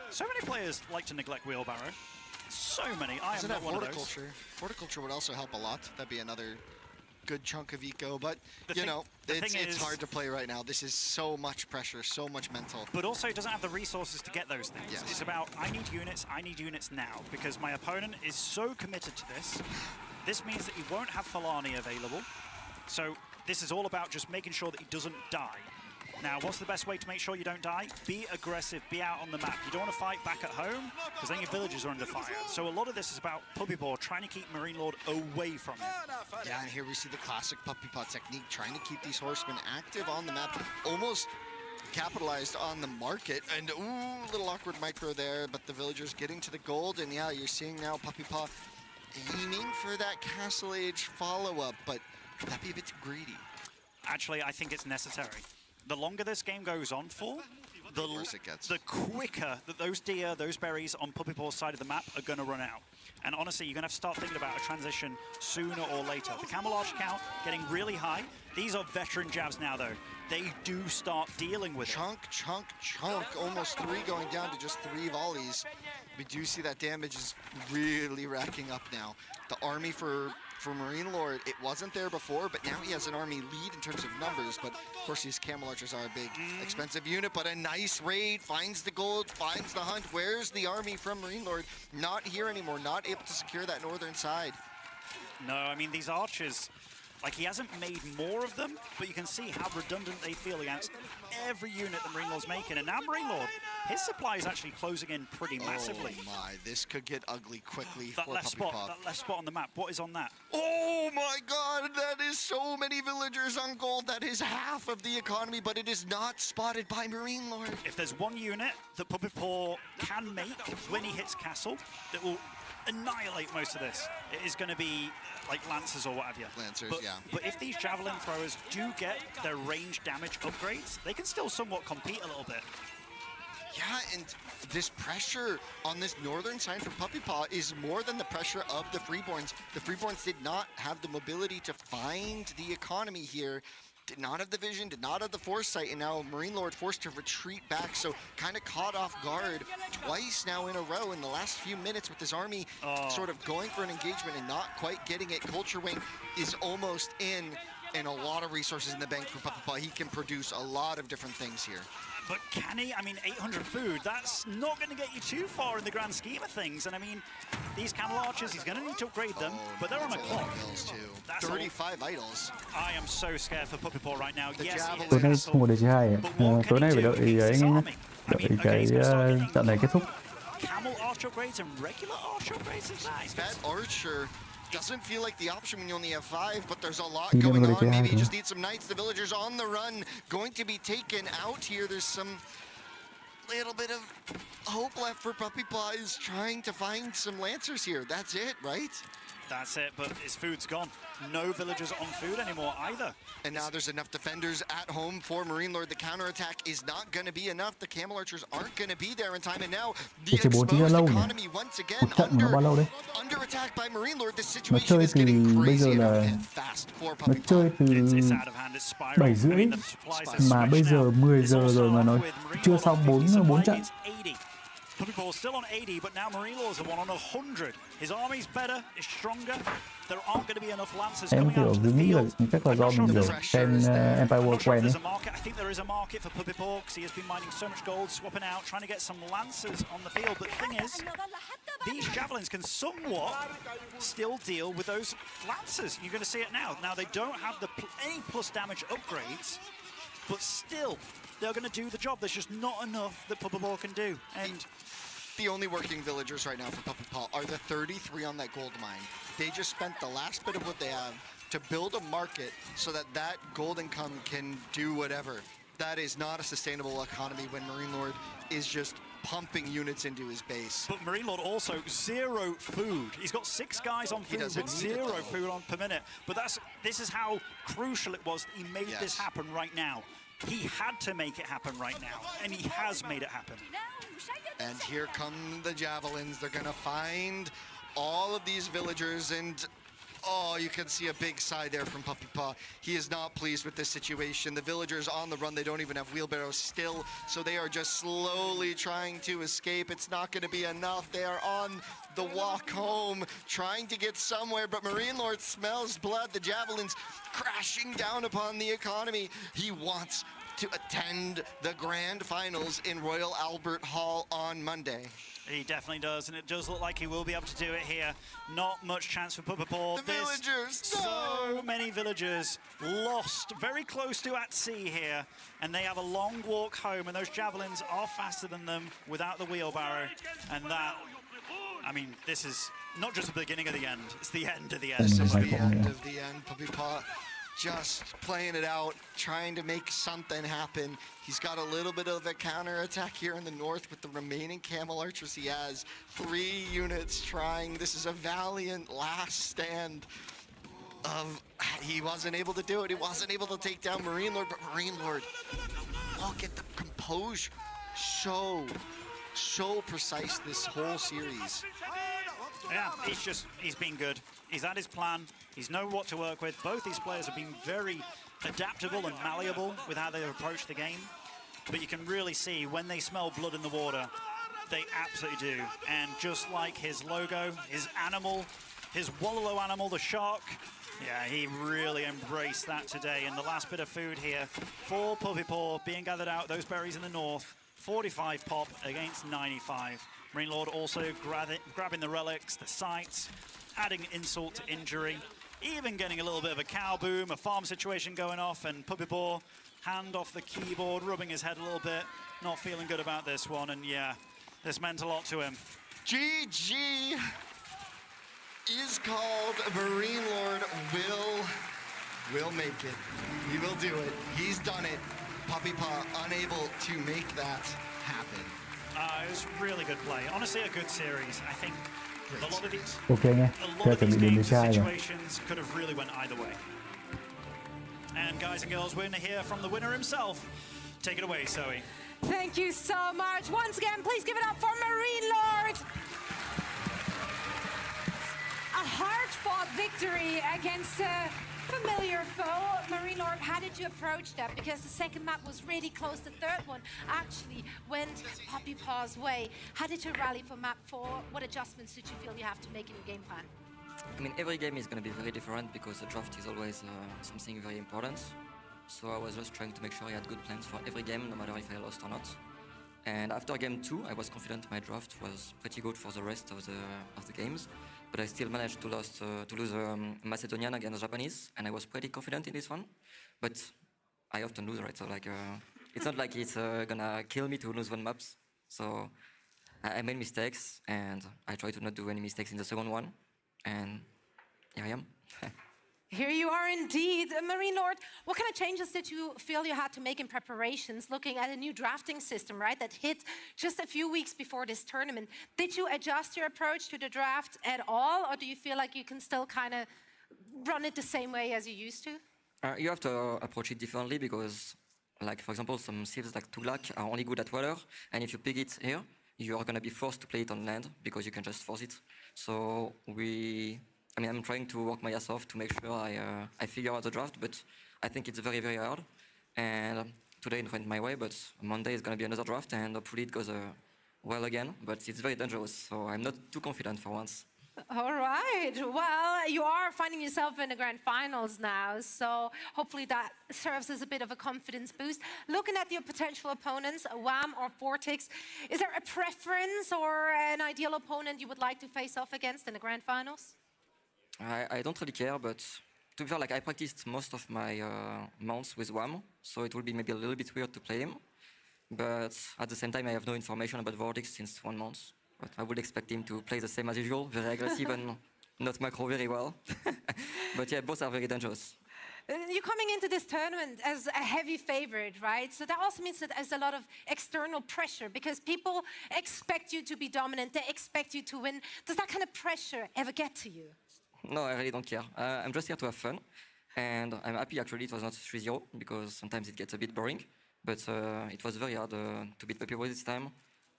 So many players like to neglect wheelbarrow. So many. I am not one of those. Horticulture would also help a lot. That'd be another good chunk of eco, but it's hard to play right now. This is so much pressure, so much mental. But also it doesn't have the resources to get those things. Yes. It's about, I need units now, because my opponent is so committed to this. This means that he won't have Falani available. So this is all about just making sure that he doesn't die. Now, what's the best way to make sure you don't die? Be aggressive, be out on the map. You don't want to fight back at home, because then your villagers are under fire. So a lot of this is about Puppy Paw trying to keep Marine Lord away from him. Yeah, and here we see the classic Puppy Paw technique, trying to keep these horsemen active on the map, almost capitalized on the market. And, ooh, little awkward micro there, but the villagers getting to the gold. And, yeah, you're seeing now Puppy Paw aiming for that Castle Age follow-up, but could that be a bit too greedy? Actually, I think it's necessary. The longer this game goes on for, the worse it gets. The quicker that those deer, those berries on Puppy Paw's side of the map are going to run out. And honestly, you're going to have to start thinking about a transition sooner or later. The camel archer count getting really high. These are veteran jabs now, though. They do start dealing with chunk. Almost 3 going down to just 3 volleys. We do see that damage is really racking up now. The army for Marine Lord, it wasn't there before, but now he has an army lead in terms of numbers. But of course, these camel archers are a big, expensive unit. But a nice raid, finds the gold, finds the hunt. Where's the army from Marine Lord? Not here anymore, not able to secure that northern side. No, I mean, these archers, like, he hasn't made more of them, but you can see how redundant they feel against every unit that Marine Lord's making. And now Marine Lord, his supply is actually closing in pretty massively. Oh my, this could get ugly quickly that for left Puppy spot, Paw. That left spot on the map, what is on that? Oh my god, that is so many villagers on gold. That is half of the economy, but it is not spotted by Marine Lord. If there's one unit that Puppy Paw can make when he hits castle that will annihilate most of this, it is going to be like Lancers or what have you. Lancers, yeah. But if these javelin throwers do get their range damage upgrades, they can still somewhat compete a little bit. Yeah, that, and this pressure on this northern side for Puppy Paw is more than the pressure of the Freeborns. The Freeborns did not have the mobility to find the economy here. Did not have the vision, did not have the foresight, and now Marine Lord forced to retreat back, so kind of caught off guard twice now in a row in the last few minutes with his army sort of going for an engagement and not quite getting it. Culture Wing is almost in, and a lot of resources in the bank for Puppy Paw. He can produce a lot of different things here. But can he? I mean, 800 food, that's not going to get you too far in the grand scheme of things. And I mean, these camel archers, he's going to need to upgrade them, but they're on a clock. That's 35 idols. I am so scared for Puppy Paw right now. Yes, Tối nay không có đề chi 2 tối nay phải đợi cái trận này kết thúc. Camel archer upgrades and regular archer upgrades is nice. That archer doesn't feel like the option when you only have 5, but there's a lot going on. Maybe you just need some knights. The villagers on the run, going to be taken out here. There's some little bit of hope left for Puppy Paw, is trying to find some lancers here. That's it, right? That's it, but his food's gone. No villagers on food anymore either. And now there's enough defenders at home for Marine Lord. The counterattack is not going to be enough. The camel archers aren't going to be there in time. And now the exposed economy once again under attack by Marine Lord. The situation is getting crazy and fast for Puppy Paw. It's out of hand, it's spiraling. 7:30 mà bây giờ 10 giờ rồi mà nó chưa xong 4 trận. Puppy Paw still on 80, but now Marine Lord's the one on 100. His army's better, it's stronger. There aren't going to be enough lancers coming out of the field. Chắc là do mình kiểu xem Empire War quen ấy. I think there is a market for Puppy Paw because he has been mining so much gold, swapping out, trying to get some lancers on the field. But the thing is, these javelins can somewhat still deal with those lancers. You're going to see it now. Now they don't have any plus damage upgrades, but still, they're going to do the job. There's just not enough that Puppy Paw can do. And the only working villagers right now for Puppy Paw are the 33 on that gold mine. They just spent the last bit of what they have to build a market so that that gold income can do whatever. That is not a sustainable economy when Marine Lord is just pumping units into his base. But Marine Lord also 0 food. He's got 6 guys on food with 0 food on per minute. But this is how crucial it was that he made this happen right now. He had to make it happen right now, and he has made it happen. And here come the javelins. They're going to find all of these villagers, and oh, you can see a big sigh there from Puppy Paw. He is not pleased with this situation. The villagers on the run, they don't even have wheelbarrows still, so they are just slowly trying to escape. It's not going to be enough. They are on the walk home, trying to get somewhere, but Marine Lord smells blood. The javelins crashing down upon the economy. He wants to attend the grand finals in Royal Albert Hall on Monday. He definitely does, and it does look like he will be able to do it here. Not much chance for Puppy Paw. The villagers! So many villagers lost very close to at sea here, and they have a long walk home, and those javelins are faster than them without the wheelbarrow. And that, I mean, this is not just the beginning of the end, it's the end of the end. This is the end of the end. Puppy Paw just playing it out, trying to make something happen. He's got a little bit of a counterattack here in the north with the remaining camel archers he has. 3 units trying. This is a valiant last stand of, he wasn't able to do it. He wasn't able to take down Marine Lord, but Marine Lord, look at the composure. So precise this whole series. Yeah, he's been good. He's had his plan. He's known what to work with. Both these players have been very adaptable and malleable with how they approach the game. But you can really see when they smell blood in the water, they absolutely do. And just like his logo, his animal, his Wololo animal, the shark, yeah, he really embraced that today. And the last bit of food here for Puppy Paw being gathered out, those berries in the north, 45 pop against 95. Marine Lord also grabbing the relics, the sights, adding insult to injury, even getting a little bit of a cow boom, a farm situation going off, and Puppy Paw, hand off the keyboard, rubbing his head a little bit, not feeling good about this one, and yeah, this meant a lot to him. GG is called. Marine Lord will make it. He will do it. He's done it. Puppy Paw unable to make that happen. It was really good play. Honestly, a good series. I think a lot of these, situations could have really went either way. And guys and girls, we're going to hear from the winner himself. Take it away, Zoe. Thank you so much. Once again, please give it up for Marine Lord. A hard-fought victory against a familiar foe. Marine Lord, how did you approach that? Because the second map was really close. The third one actually went Puppy Paw's way. How did you rally for map 4? What adjustments did you feel you have to make in your game plan? I mean, every game is going to be very different because the draft is always something very important. So I was just trying to make sure I had good plans for every game, no matter if I lost or not. And after game 2, I was confident my draft was pretty good for the rest of the games, but I still managed to lose Macedonian against Japanese, and I was pretty confident in this one. But I often lose, right? So like, it's not like it's gonna kill me to lose one maps. So I made mistakes, and I tried to not do any mistakes in the second one, and here I am. Here you are indeed. Marine Lord, what kind of changes did you feel you had to make in preparations, looking at a new drafting system, right, that hit just a few weeks before this tournament? Did you adjust your approach to the draft at all, or do you feel like you can still kind of run it the same way as you used to? You have to approach it differently because, like, for example, some civs like Tughlaq are only good at water, and if you pick it here, you are going to be forced to play it on land because you can just force it. So I'm trying to work my ass off to make sure I figure out the draft, but I think it's very, very hard. And today it went my way, but Monday is going to be another draft, and hopefully it goes well again. But it's very dangerous, so I'm not too confident for once. All right. Well, you are finding yourself in the grand finals now, so hopefully that serves as a bit of a confidence boost. Looking at your potential opponents, Wham or Vortex, is there a preference or an ideal opponent you would like to face off against in the grand finals? I don't really care, but to be fair, like, I practiced most of my mounts with Wham, so it will be maybe a little bit weird to play him. But at the same time, I have no information about Vortex since 1 month. But I would expect him to play the same as usual, very aggressive and not macro very well. But yeah, both are very dangerous. You're coming into this tournament as a heavy favorite, right? So that also means that there's a lot of external pressure because people expect you to be dominant, they expect you to win. Does that kind of pressure ever get to you? No, I really don't care. I'm just here to have fun. And I'm happy, actually, it was not 3-0, because sometimes it gets a bit boring. But it was very hard to beat Puppy Paw this time.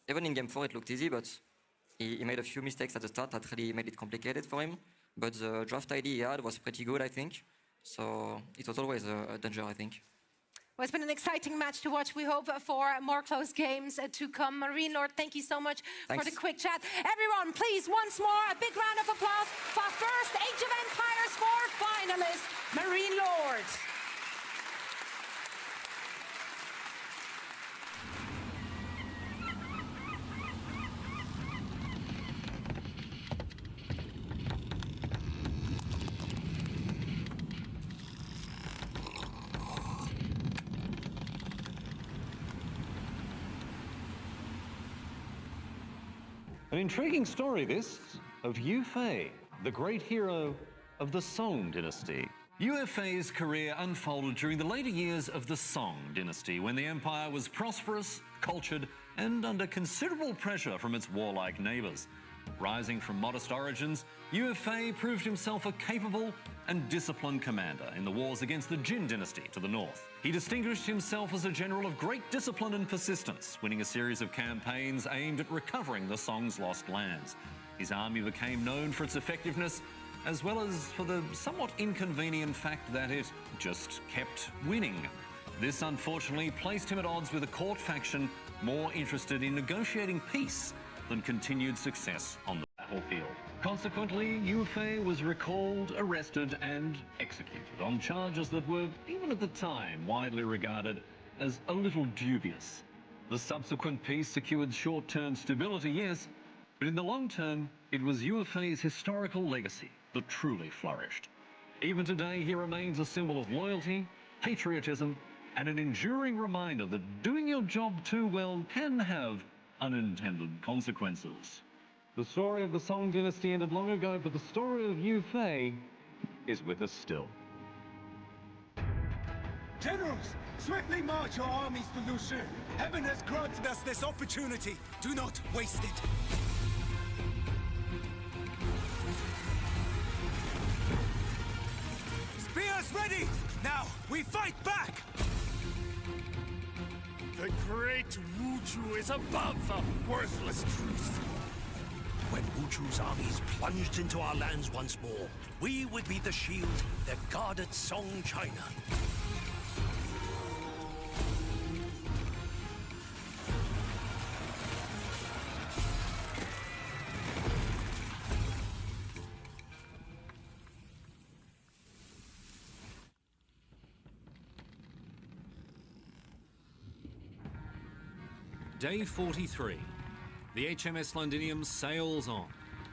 Even in game 4, it looked easy, but he made a few mistakes at the start that really made it complicated for him. But the draft ID he had was pretty good, I think. So it was always a danger, I think. Well, it's been an exciting match to watch. We hope for more close games to come. Marine Lord, thank you so much for the quick chat. Everyone, please, once more, a big round of applause for first Age of Empires 4 finalist, Marine Lord. An intriguing story, this, of Yu Fei, the great hero of the Song dynasty. Yu Fei's career unfolded during the later years of the Song dynasty, when the empire was prosperous, cultured, and under considerable pressure from its warlike neighbours. Rising from modest origins, Yu Fei proved himself a capable and disciplined commander in the wars against the Jin dynasty to the north. He distinguished himself as a general of great discipline and persistence, winning a series of campaigns aimed at recovering the Song's lost lands. His army became known for its effectiveness, as well as for the somewhat inconvenient fact that it just kept winning. This unfortunately placed him at odds with a court faction more interested in negotiating peace than continued success on the battlefield. Consequently, Yu Fei was recalled, arrested, and executed on charges that were, even at the time, widely regarded as a little dubious. The subsequent peace secured short-term stability, yes, but in the long term, it was Yu Fei's historical legacy that truly flourished. Even today, he remains a symbol of loyalty, patriotism, and an enduring reminder that doing your job too well can have unintended consequences. The story of the Song dynasty ended long ago, but the story of Yu Fei is with us still. Generals, swiftly march your armies to Lucian. Heaven has granted us this opportunity. Do not waste it. Spears ready! Now, we fight back! The great Wuju is above the worthless truth. When Wuju's armies plunged into our lands once more, we would be the shield that guarded Song China. Day 43. The HMS Londinium sails on.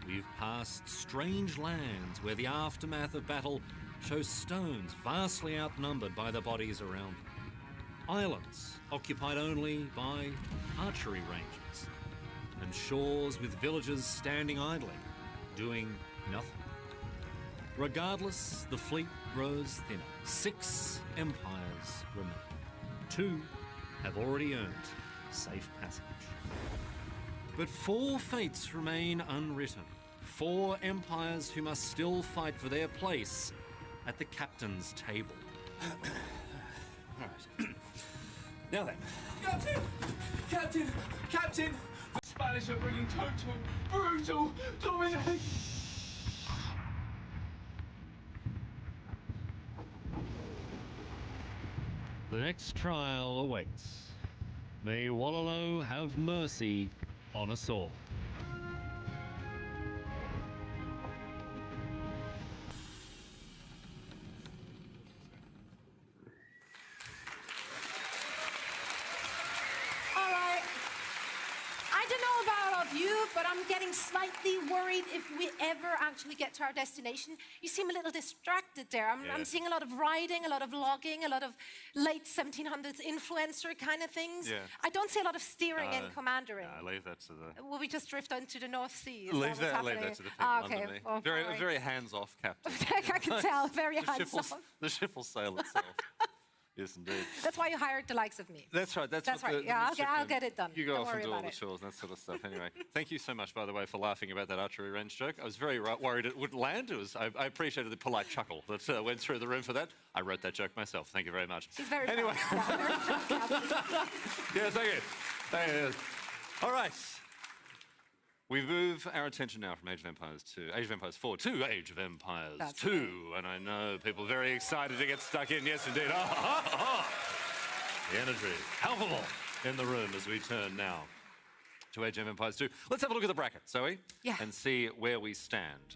We've passed strange lands where the aftermath of battle shows stones vastly outnumbered by the bodies around them. Islands occupied only by archery ranges. And shores with villagers standing idly, doing nothing. Regardless, the fleet grows thinner. 6 empires remain. 2 have already earned safe passage. But 4 fates remain unwritten. 4 empires who must still fight for their place at the captain's table. All right. Now then. Captain! Captain! Captain! The Spanish are bringing total, brutal domination. The next trial awaits. May Wololo have mercy on us all. All right. I don't know about all of you, but I'm getting slightly worried if we ever actually get to our destination. You seem a little distracted there. I'm seeing a lot of riding, a lot of logging, a lot of late 1700s influencer kind of things. Yeah. I don't see a lot of steering and commandering. No, leave that to the... Will we just drift onto the North Sea? Is Leave that that what's to the people happening? under me. Oh, Very, all right. very hands-off captain. I can tell, very hands-off. The ship will sail itself. Yes, indeed. That's why you hired the likes of me. That's right. That's right. what Yeah, I'll get it done. You go Don't off worry and do all about the it. chores and that sort of stuff. Anyway, thank you so much, by the way, for laughing about that archery range joke. I was very worried it wouldn't land. I appreciated the polite chuckle that went through the room for that. I wrote that joke myself. Thank you very much. She's very anyway. Yeah, thank you. Thank you. All right. We move our attention now from Age of Empires to Age of Empires 4 to Age of Empires 2. And I know people are very excited to get stuck in. Yes, indeed. The energy, palpable in the room as we turn now to Age of Empires 2. Let's have a look at the bracket, Zoe, and see where we stand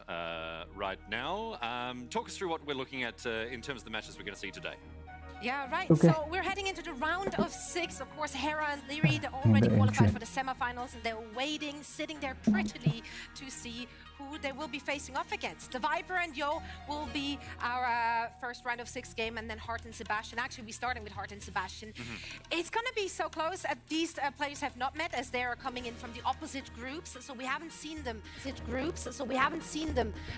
right now. Talk us through what we're looking at in terms of the matches we're going to see today. Yeah, right. Okay. So we're heading into the round of 6. Of course, Hera and Lyri, they're already qualified for the semifinals, and they're waiting, sitting there prettily to see who they will be facing off against. The Viper and Yo will be our first round of 6 game, and then Hearttt Sebastian. Actually, we're starting with Hearttt Sebastian. It's going to be so close. These players have not met, as they are coming in from the opposite groups, so we haven't seen them.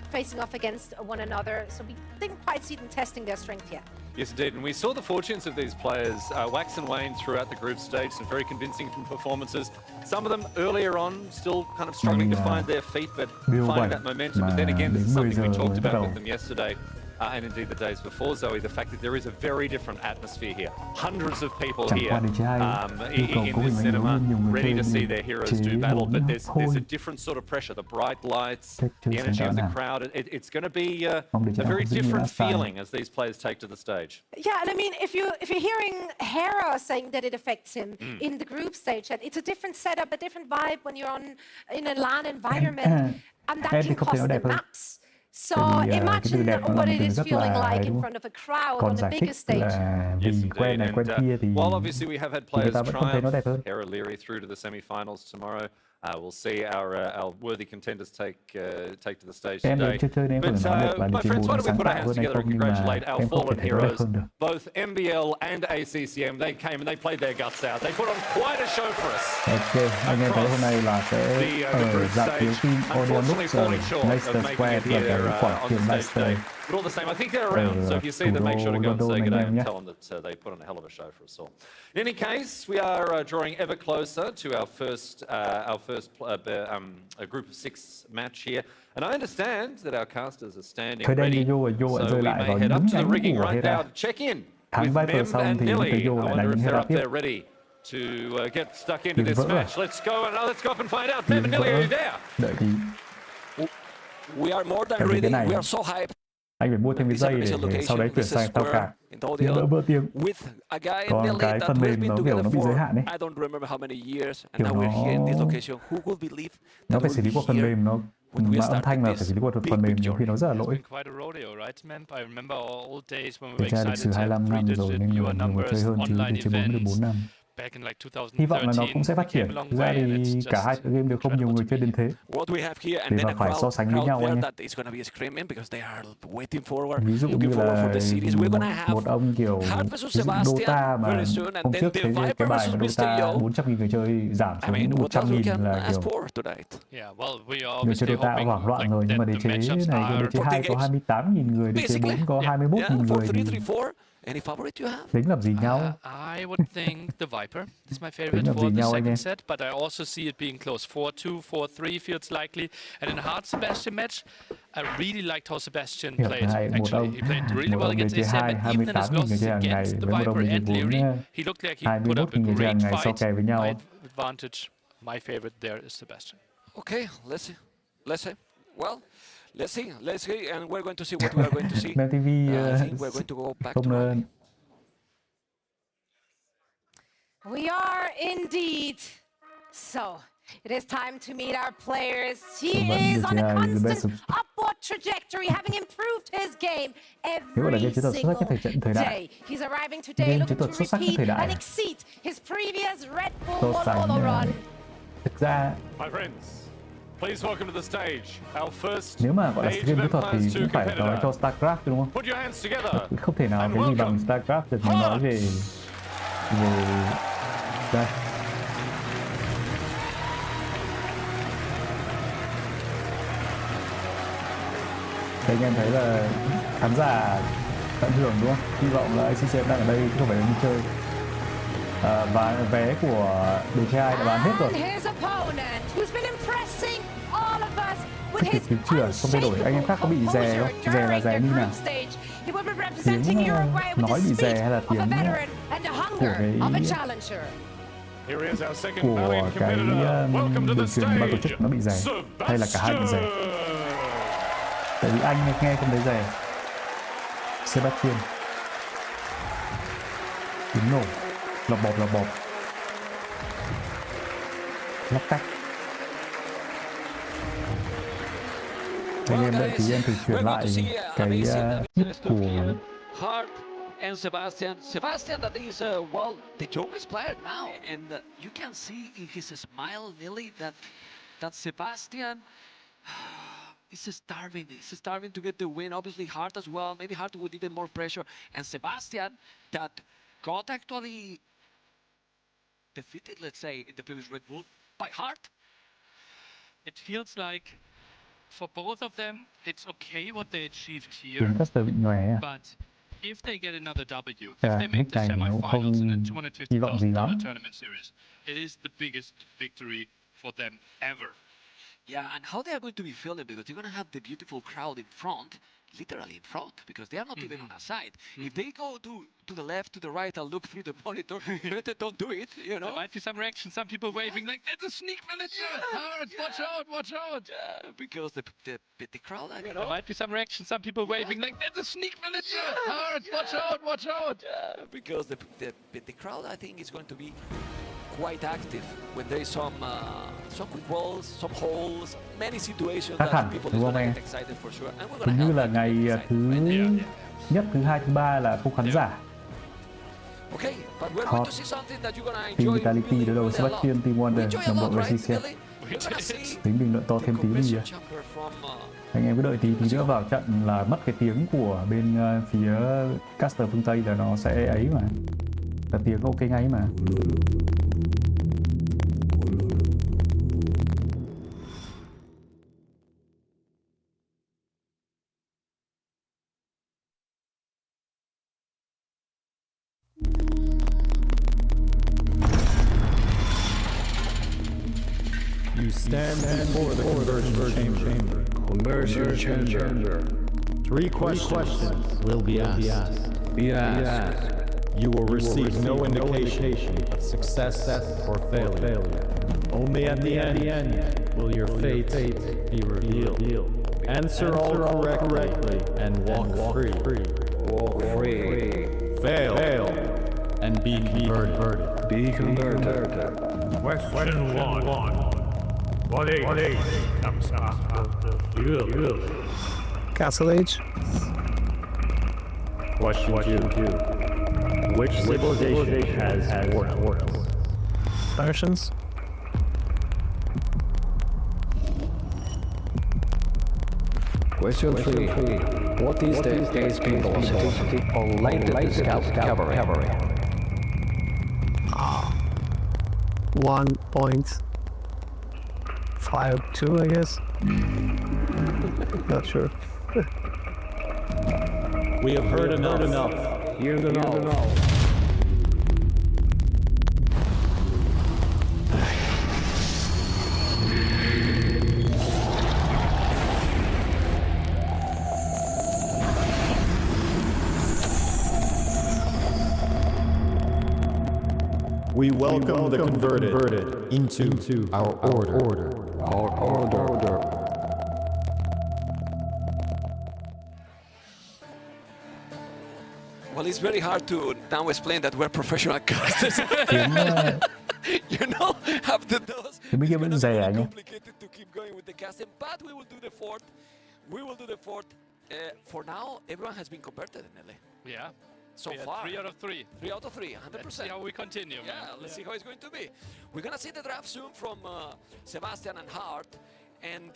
Facing off against one another. So we didn't quite see them testing their strength yet. Yes, indeed. And we saw the fortunes of these players wax and wane throughout the group stage. Some very convincing performances. Some of them earlier on still kind of struggling to find their feet, but finding that momentum. But then again, this is something we talked about with them yesterday. And indeed the days before, Zoe, the fact that there is a very different atmosphere here. Hundreds of people here in this cinema ready to see their heroes do battle, but there's a different sort of pressure. The bright lights, the energy of the crowd. It's going to be a very different feeling as these players take to the stage. Yeah, and I mean, if you're hearing Hera saying that it affects him in the group stage, that it's a different setup, a different vibe when you're in a LAN environment, and that can cost the maps. So imagine what it is feeling like in front of a crowd on the biggest stage. Yes, indeed. While obviously we have had players triumph, Hera Lyri through to the semi-finals tomorrow. We'll see our worthy contenders take to the stage today. But my friends, why don't we put our hands together and congratulate our fallen heroes, both MBL and ACCM. They came and they played their guts out. They put on quite a show for us. Across the group stage, unfortunately falling short of making it here on the stage today. But all the same, I think they're around. So if you see them, make sure to go and say good day and tell them that they put on a hell of a show for us all. In any case, we are drawing ever closer to our first group of 6 match here. And I understand that our casters are standing ready. So we may head up to the rigging right now to check in with Mem and Nilly. I wonder if they're up there ready to get stuck into this match. Let's go up and find out. Nearly are you there? Đợi tí. We are more than ready. We are so hyped. Anh phải mua thêm cái dây để sau đấy chuyển sang tao cả. Nhưng đỡ bơ tiếng. Còn cái phần mềm nó kiểu nó bị giới hạn đấy. Kiểu nó phải xử lý qua phần mềm, nó mà âm thanh là phải xử lý qua phần mềm, nhiều khi nó rất là lỗi. Để tra lịch sử 25 năm rồi nên nhiều người chơi hơn chứ để chơi 4 năm. Hy vọng là nó cũng sẽ phát triển. Thực ra thì cả hai tựa game đều không nhiều người chơi đến thế. Để mà phải so sánh với nhau anh ấy. Ví dụ như là một ông kiểu Dota mà hôm trước thấy cái bài mà Dota 400.000 người chơi giảm xuống 100.000 là kiểu người chơi Dota cũng hoảng loạn rồi, nhưng mà đế chế này, đế chế 2 có 28.000 người, đế chế 4 có 21.000 người thì Any favorite you have? Tính làm gì nhau? I would think the Viper is my favorite for the second set, but I also see it being close. 4-2, 4-3 feels likely. And in a Hearttt Sebastian match, I really liked how Sebastian played. Actually, he played really well against ACM, and even in his losses against the Viper and Leary, he looked like he put up a great fight. My advantage, my favorite there is Sebastian. Okay, let's see. Well, let's see, and we're going to see what we are going to see. I think we're going to go back to Norway. We are indeed. So, it is time to meet our players. He is on a constant upward trajectory, having improved his game every single day. He's arriving today looking to repeat and exceed his previous Redbull Wololo run. Thực ra, my friends, please welcome to the stage. Our first nếu mà gọi là game kỹ thuật thì cũng phải nói cho StarCraft đúng không? Không thể nào cái gì bằng StarCraft được nói về đây. Anh em thấy là khán giả tận hưởng đúng không? Hy vọng là accm đang ở đây chứ không phải là đi chơi. Và vé của DK2 đã bán hết rồi. Cái tiếng chửa không thay đổi. Anh em khác có bị dè không? Dè là dè như nào? Tiếng nói bị dè hay là tiếng của cái đường truyền ban tổ chức nó bị dè, hay là cả hai bị dè? Tại vì anh nghe không thấy dè. Sebastian tiếng nổ lọc bọp lóc cách. Anh em đợi tí em thử truyền lại cái nhất của Hearttt and Sebastian that is well the youngest player now, and you can see in his smile nearly that Sebastian is starving to get the win. Obviously Hearttt as well, maybe Hearttt with even more pressure, and Sebastian that got actually defeated, let's say, in the previous Red Bull by Hearttt. It feels like for both of them, it's okay what they achieved here, but if they get another W, if they make the semi-finals in a $250,000 tournament series, it is the biggest victory for them ever. Yeah, and how they are going to be feeling, because they're going to have the beautiful crowd in front, literally in front, because they are not even on a side. If they go to the left, to the right, and look through the monitor, better don't do it, you know? There might be some reaction, some people waving like, that's a sneak manager! Hearttt, watch out! Because the crowd, you know? There might be some reaction, some people waving like, that's a sneak manager! Hearttt, watch out! Because the crowd, I think, is going to be quite active when there is some quick walls, some holes, many situations that people is gonna get excited for sure. And we're gonna như là ngày thứ nhất, thứ hai, thứ ba là không khán giả. Okay, but we're going to see something that you're gonna enjoy. Team Vitality đối đầu Sebastian, Team Wonder, đồng đội với CCM. Tính bình luận to thêm tí đi. Anh em cứ đợi tí nữa vào trận là mất cái tiếng của bên phía caster phương Tây là nó sẽ ấy mà. Là tiếng ok ngay mà. You stand before the conversion chamber. Conversion chamber. Three questions will be asked. You will receive no indication of success or failure. Only at the end will your fate be revealed. Answer all correctly and walk free. Walk free. Fail and be converted. Be converted. Question 1. What age comes after the fuel? Castle Age. Question 2. Which civilization has portals? Persians. Question 3. What is the ace people's or latest discovery? 1.52, I guess. Not sure. We have heard enough. Hear the know. We welcome the converted into our order. Our order. Well, it's very hard to now explain that we're professional casters. You know, after those, Cái bên kia vẫn rẻ nhé. complicated to keep going with the casting, but we will do the fourth. For now, everyone has been converted in LA. Yeah. So Yeah, far. 3 out of 3. 3 out of 3, 100%. Let's see how we continue, Yeah, man. let's see how it's going to be. We're gonna see the draft soon from Sebastian and Hearttt, and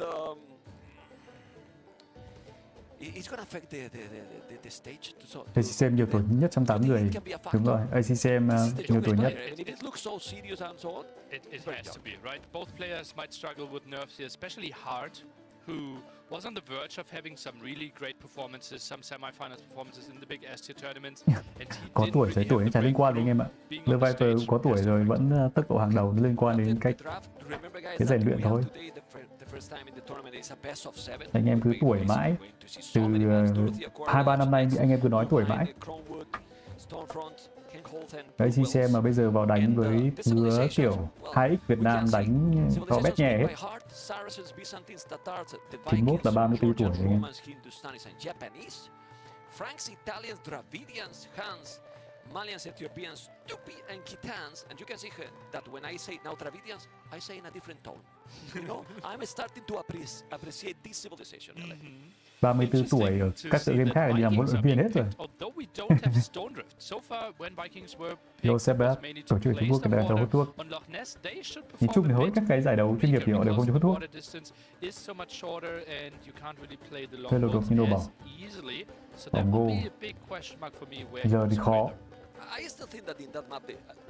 it's gonna affect the stage. So ACM nhiều tuổi nhất trong 8 người. Đúng rồi, ACM nhiều tuổi nhất. and if it looks so serious and so on, It has to be, right? Both players might struggle with nerfs here, especially Hearttt, who was on the verge of having some really great performances, some semi-finals performances in the big S tier tournaments. And he Có didn't tuổi really trái have tuổi the chả liên quan đến anh em ạ. being Le on the Viper stage. cũng có tuổi rồi vẫn tốc độ hàng đầu, liên quan đến cách cái rèn luyện thôi. Anh em cứ tuổi mãi, từ 2-3 năm nay anh em cứ nói tuổi mãi. ACM mà bây giờ vào đánh với đứa kiểu 2x Việt Nam đánh có bét nhè hết. 91 là 34 tuổi anh em. Franks, Italians, Dravidians, Hans, Malians, Ethiopians, Tupi, and Khitans. And you can see that when I say now Dravidians, I say in a different tone. You know, I'm starting to appreciate this civilization. 34 tuổi ở các tựa game khác thì làm huấn luyện viên hết rồi. Joseph tổ chức Trung Quốc đang hút thuốc. Nhìn chung thì hối các cái giải đấu chuyên nghiệp thì họ đều không cho hút thuốc. Thuê lột đột Mino bảo. Bóng gô. Giờ thì khó. I still think that in that map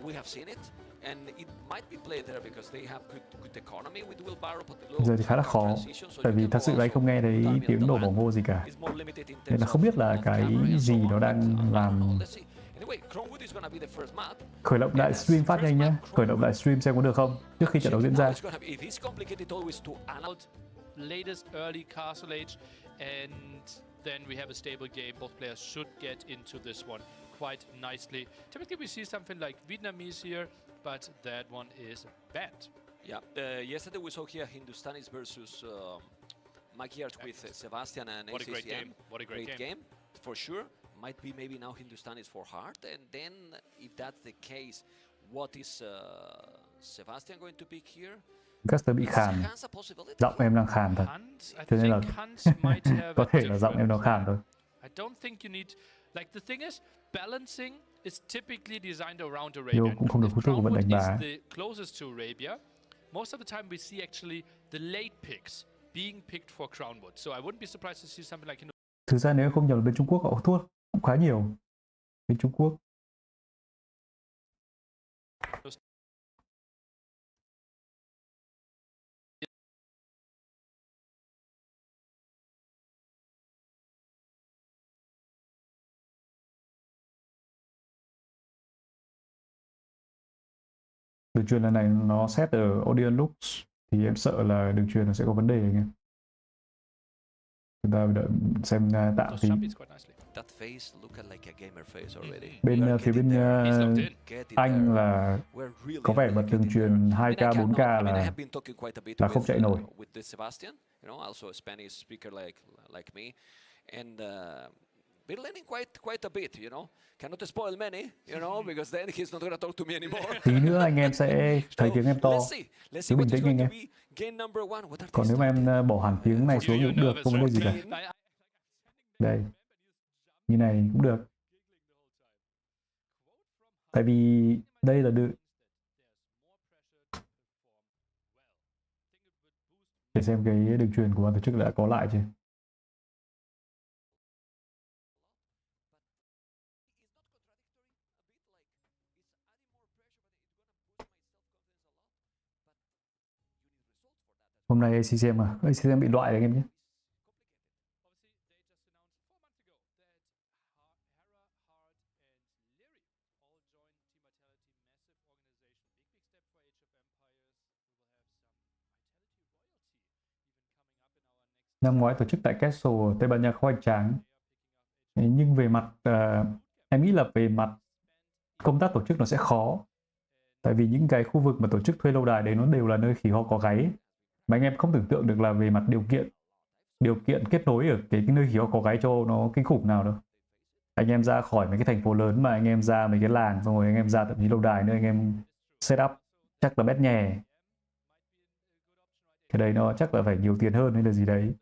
we have seen it, and it might be played there because they have good economy with Wheelbarrow, but the low Giờ thì khá là khó, tại vì thật sự là anh không nghe thấy tiếng nổ bóng gô gì cả, nên là không biết là cái gì nó đang làm. Khởi động lại stream phát nhanh nhé, khởi động lại stream xem có được không trước khi trận đấu diễn ra. Latest early Castle Age, and then we have a stable game. Both players should get into this one quite nicely. Typically we see something like Vietnamese here, but that one is banned. Yeah, yesterday we saw here Hindustanis versus Magyars with Sebastian and What a great ACM. game. What a great game. For sure. Might be maybe now Hindustanis for Hearttt, and then if that's the case, what is Sebastian going to pick here? Caster bị khàn, giọng em đang khàn thật, cho nên là có thể là giọng em đang khàn thôi. I don't think you need, like, the thing is, balancing is typically designed around Arabia. Yo cũng không được hút thuốc của vận đánh bà. The closest to Arabia. Most of the time we see actually the late picks being picked for Crownwood. So I wouldn't be surprised to see something like. Thực ra nếu không nhầm là bên Trung Quốc họ hút thuốc cũng khá nhiều. Bên Trung Quốc. Đường truyền lần này nó set ở Audience Lux thì em sợ là đường truyền nó sẽ có vấn đề anh em. Chúng ta đợi xem tạm tí. Bên phía bên Anh là có vẻ bật đường truyền 2K 4K là không chạy nổi. We're learning quite a bit, you know. Cannot spoil many, you know, because then he's not going to talk to me anymore. Tí nữa anh em sẽ thấy tiếng em to. Cứ bình tĩnh anh em. Còn nếu mà em bỏ hẳn tiếng này xuống cũng được, không vấn đề gì cả. Đây, như này cũng được. Tại vì đây là được. Để xem cái đường truyền của ban tổ chức đã có lại chưa. Hôm nay accm accm bị loại đấy anh em nhé. Năm ngoái tổ chức tại Castle Tây Ban Nha hoành tráng. Nhưng về mặt em nghĩ là về mặt công tác tổ chức nó sẽ khó. Tại vì những cái khu vực mà tổ chức thuê lâu đài đấy nó đều là nơi khỉ ho có gáy. Mà anh em không tưởng tượng được là về mặt điều kiện kết nối ở cái nơi khỉ ho có gáy cho nó kinh khủng nào đâu. Anh em ra khỏi mấy cái thành phố lớn mà anh em ra mấy cái làng, xong rồi anh em ra thậm chí lâu đài nữa anh em set up chắc là bét nhè. Cái đấy nó chắc là phải nhiều tiền hơn hay là gì đấy.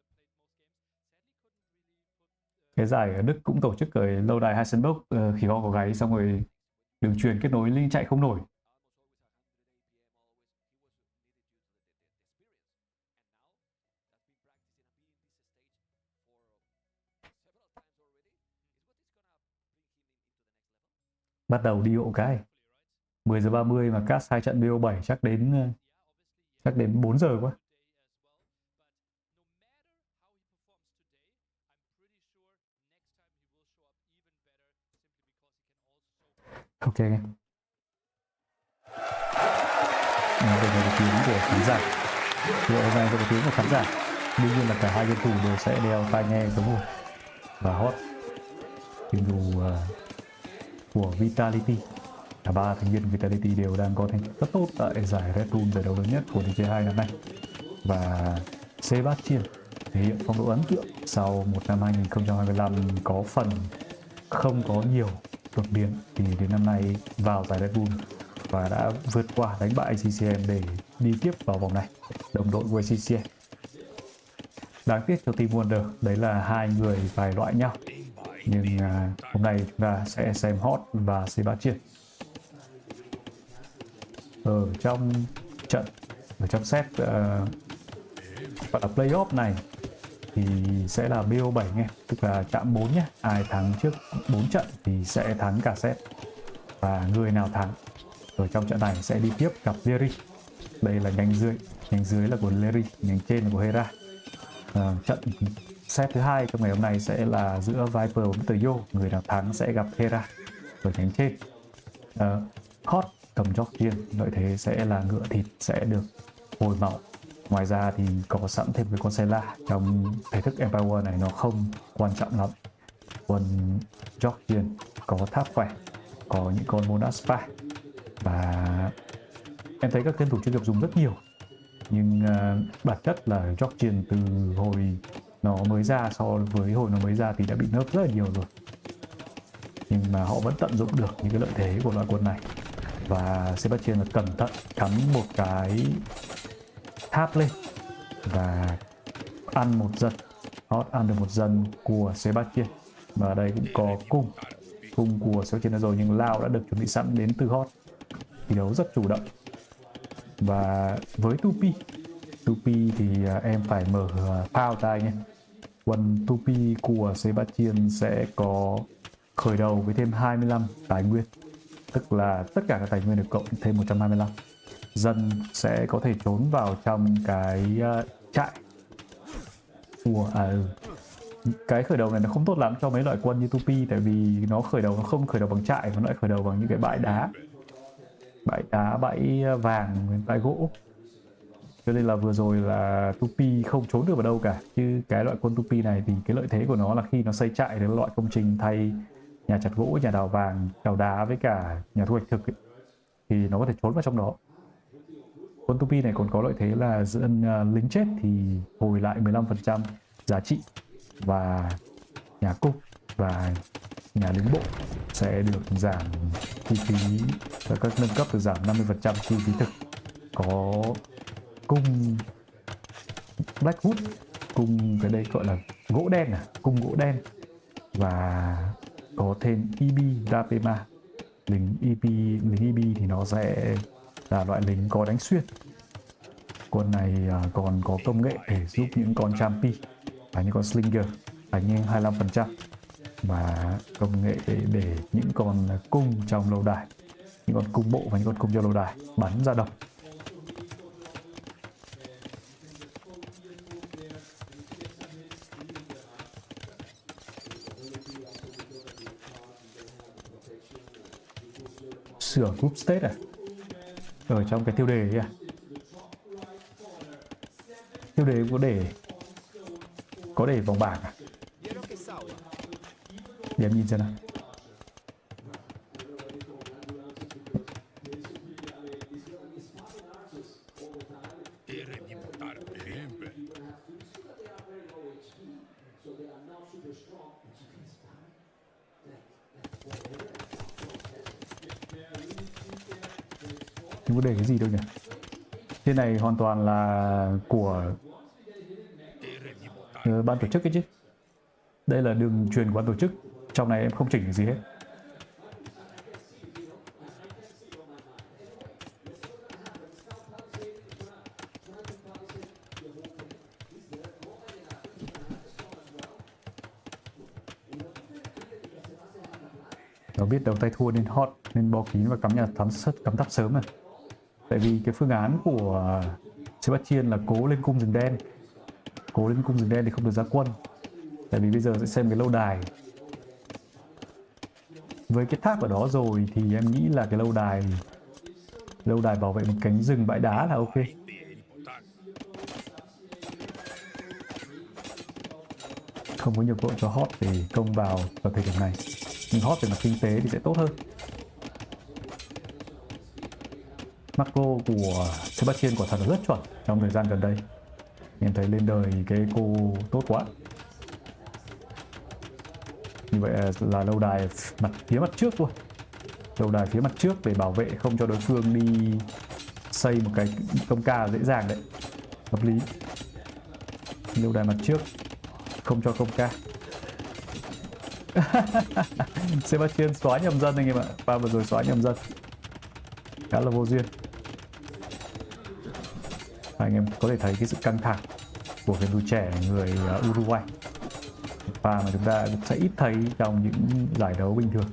Cái giải ở Đức cũng tổ chức ở lâu đài Heisenberg khỉ ho có gáy, xong rồi đường truyền kết nối lên chạy không nổi. Bắt đầu đi hộ cái 10 giờ 30 mà cast 2 trận BO7 chắc đến 4 giờ quá. Ok anh em. Đây là tiếng của khán giả. Hôm nay có tiếng của khán giả. Đương nhiên là cả hai game thủ đều sẽ đeo tai nghe giống rồi. Và hot game thủ của Vitality. Cả ba thành viên Vitality đều đang có thành tích rất tốt tại giải Redbull giải đấu lớn nhất của DG2 năm nay. Và Sebastian thể hiện phong độ ấn tượng sau một năm 2025 có phần không có nhiều đột biến, thì đến năm nay vào giải Redbull và đã vượt qua đánh bại accm để đi tiếp vào vòng này, đồng đội của accm. Đáng tiếc cho Team Wonder đấy là hai người phải loại nhau. Nhưng hôm nay chúng ta sẽ xem Hearttt và Sebastian. Ở trong trận, ở trong set gọi là playoff này thì sẽ là BO7 nghe, tức là chạm 4 nhé. Ai thắng trước 4 trận thì sẽ thắng cả set. Và người nào thắng ở trong trận này sẽ đi tiếp gặp Lery. Đây là nhánh dưới là của Lery, nhánh trên là của Hera. Trận set thứ hai trong ngày hôm nay sẽ là giữa Viper và mr.yo. Người nào thắng sẽ gặp Hera ở nhánh trên. Hearttt cầm Jordan, lợi thế sẽ là ngựa thịt sẽ được hồi máu. Ngoài ra thì có sẵn thêm cái con Sela trong thể thức Empire War này, nó không quan trọng lắm. Quân Jordan có tháp khỏe, có những con Monarch Spa, và em thấy các game thủ chuyên nghiệp dùng rất nhiều. Nhưng bản chất là Jordan từ hồi nó mới ra so với hồi nó mới ra thì đã bị nerf rất là nhiều rồi. Nhưng mà họ vẫn tận dụng được những cái lợi thế của loại quân này. Và Sebastian là cẩn thận cắm một cái tháp lên và ăn một dân. Hearttt ăn được một dân của Sebastian. Và đây cũng có cung của Sebastian rồi, nhưng lao đã được chuẩn bị sẵn đến từ Hearttt. Thi đấu rất chủ động. Và với Tupi thì em phải mở phao tay nhé. Quân Tupi của Sebastian sẽ có khởi đầu với thêm 25 tài nguyên, tức là tất cả các tài nguyên được cộng thêm 125. Dân sẽ có thể trốn vào trong cái trại của cái khởi đầu này nó không tốt lắm cho mấy loại quân như Tupi, tại vì nó không khởi đầu bằng trại, mà nó lại khởi đầu bằng những cái bãi đá, bãi vàng, bãi gỗ. Cho nên là vừa rồi là Tupi không trốn được vào đâu cả. Chứ cái loại con Tupi này thì cái lợi thế của nó là khi nó xây trại đến loại công trình thay nhà chặt gỗ, nhà đào vàng, đào đá với cả nhà thu hoạch thực ấy, thì nó có thể trốn vào trong đó. Con Tupi này còn có lợi thế là dân lính chết thì hồi lại 15% giá trị, và nhà cung và nhà lính bộ sẽ được giảm chi phí, và các nâng cấp được giảm 50% chi phí thực. Có cung Blackwood, cung cái đây gọi là gỗ đen cung gỗ đen, và có thêm EB Rapema. Lính EB thì nó sẽ là loại lính có đánh xuyên. Con này còn có công nghệ để giúp những con champi và những con slinger đánh nhanh 25%, và công nghệ để những con cung trong lâu đài, những con cung bộ và những con cung cho lâu đài bắn ra độc. Sửa group state ở trong cái tiêu đề ấy tiêu đề có để vòng bảng để em nhìn xem nào. Không có để cái gì đâu nhỉ. Trên này hoàn toàn là của ban tổ chức ấy chứ. Đây là đường truyền của ban tổ chức. Trong này em không chỉnh gì hết. Nó biết đầu tay thua nên hot, nên bo kín và cắm nhà cắm tháp sớm này. Tại vì cái phương án của Sebastian là cố lên cung rừng đen. Cố lên cung rừng đen thì không được ra quân. Tại vì bây giờ sẽ xem cái lâu đài. Với cái tháp ở đó rồi thì em nghĩ là cái lâu đài bảo vệ một cánh rừng bãi đá là ok. Không có nhiều cơ hội cho hot để công vào thời điểm này. Nhưng hot về mặt kinh tế thì sẽ tốt hơn. Macro của Sebastian quả thật là rất chuẩn trong thời gian gần đây. Em thấy lên đời cái cô tốt quá. Như vậy là lâu đài phía mặt trước luôn. Lâu đài phía mặt trước để bảo vệ không cho đối phương đi xây một cái công ca dễ dàng đấy. Hợp lý. Lâu đài mặt trước không cho công ca. Sebastian xóa nhầm dân anh em ạ. Và vừa rồi xóa nhầm dân. Khá là vô duyên. Anh em có thể thấy cái sự căng thẳng của cái người trẻ người Uruguay, và mà chúng ta sẽ ít thấy trong những giải đấu bình thường.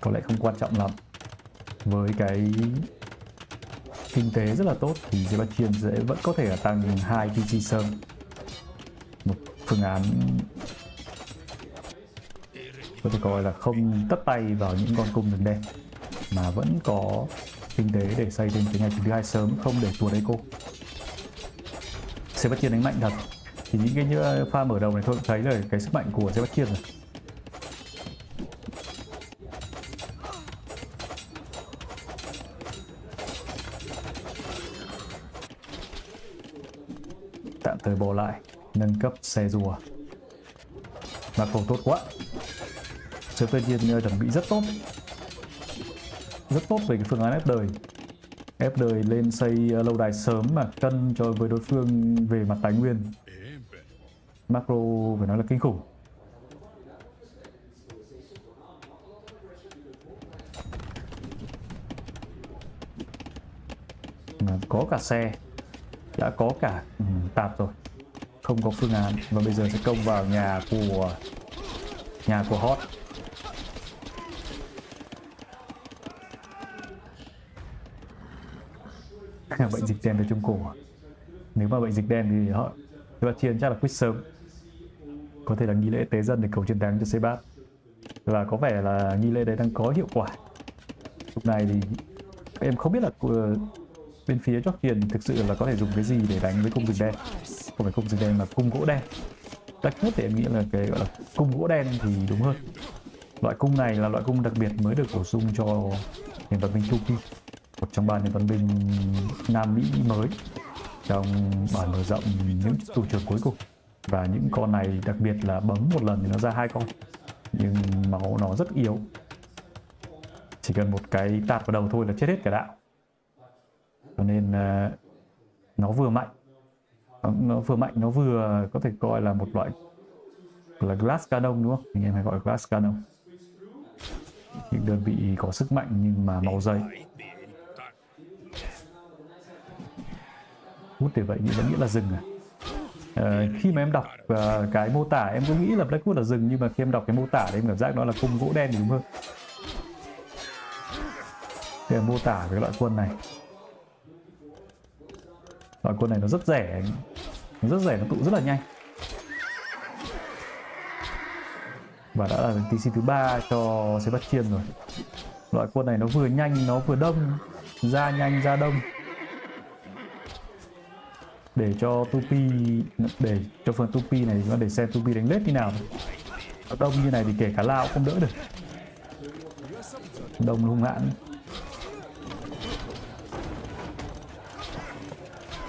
Có lẽ không quan trọng lắm. Với cái kinh tế rất là tốt thì Sebastian vẫn có thể tăng 2 TG sớm. Một phương án có thể coi là không tất tay vào những con cung rừng đen, mà vẫn có kinh tế để xây lên cái ngày thứ hai sớm, không để thua đấy cô. Sebastian đánh mạnh thật. Thì những cái pha mở đầu này thôi cũng thấy là cái sức mạnh của Sebastian rồi. Tạm thời bỏ lại, nâng cấp xe rùa. Macro tốt quá. Sebastian chuẩn bị rất tốt. Rất tốt về cái phương án ép đời. Ép đời lên xây lâu đài sớm mà cân cho với đối phương về mặt tài nguyên. Macro phải nói là kinh khủng. Mà có cả xe, đã có cả tạp rồi, không có phương án, và bây giờ sẽ công vào nhà của hot. Bệnh dịch đen ở trong cổ. Nếu mà bệnh dịch đen thì họ Sebastian chắc là quýt sớm. Có thể là nghi lễ tế dân để cầu chiến thắng cho Sebat. Và có vẻ là nghi lễ đấy đang có hiệu quả. Lúc này thì em không biết là bên phía Georgian thực sự là có thể dùng cái gì để đánh với cung rừng đen. Không phải cung rừng đen mà cung gỗ đen. Cách nhất thì em nghĩ là cái gọi là cung gỗ đen thì đúng hơn. Loại cung này là loại cung đặc biệt mới được bổ sung cho nền văn minh Tupi, một trong 3 nền văn minh Nam Mỹ mới trong bản mở rộng những tù trưởng cuối cùng. Và những con này đặc biệt là bấm một lần thì nó ra 2 con, nhưng máu nó rất yếu, chỉ cần một cái tạt vào đầu thôi là chết hết cả đạo. Cho nên nó vừa mạnh, nó vừa có thể coi là một loại là glass cannon, đúng không? Anh em hay gọi là glass cannon. Những đơn vị có sức mạnh nhưng mà máu dày. Hút để vậy vẫn nghĩ là rừng à? Khi mà em đọc cái mô tả em cứ nghĩ là Blackwood là rừng, nhưng mà khi em đọc cái mô tả thì em cảm giác nó là cung gỗ đen thì đúng hơn. Đây là mô tả về loại quân này. Loại quân này nó rất rẻ, nó tụ rất là nhanh. Và đã là TC thứ 3 cho Sebastian rồi. Loại quân này nó vừa nhanh, nó vừa đông, ra nhanh ra đông. Để cho Tupi, để cho phần Tupi này chúng ta để xem Tupi đánh lết như nào. Nó đông như này thì kể cả Lao cũng không đỡ được. Đông hung hãn.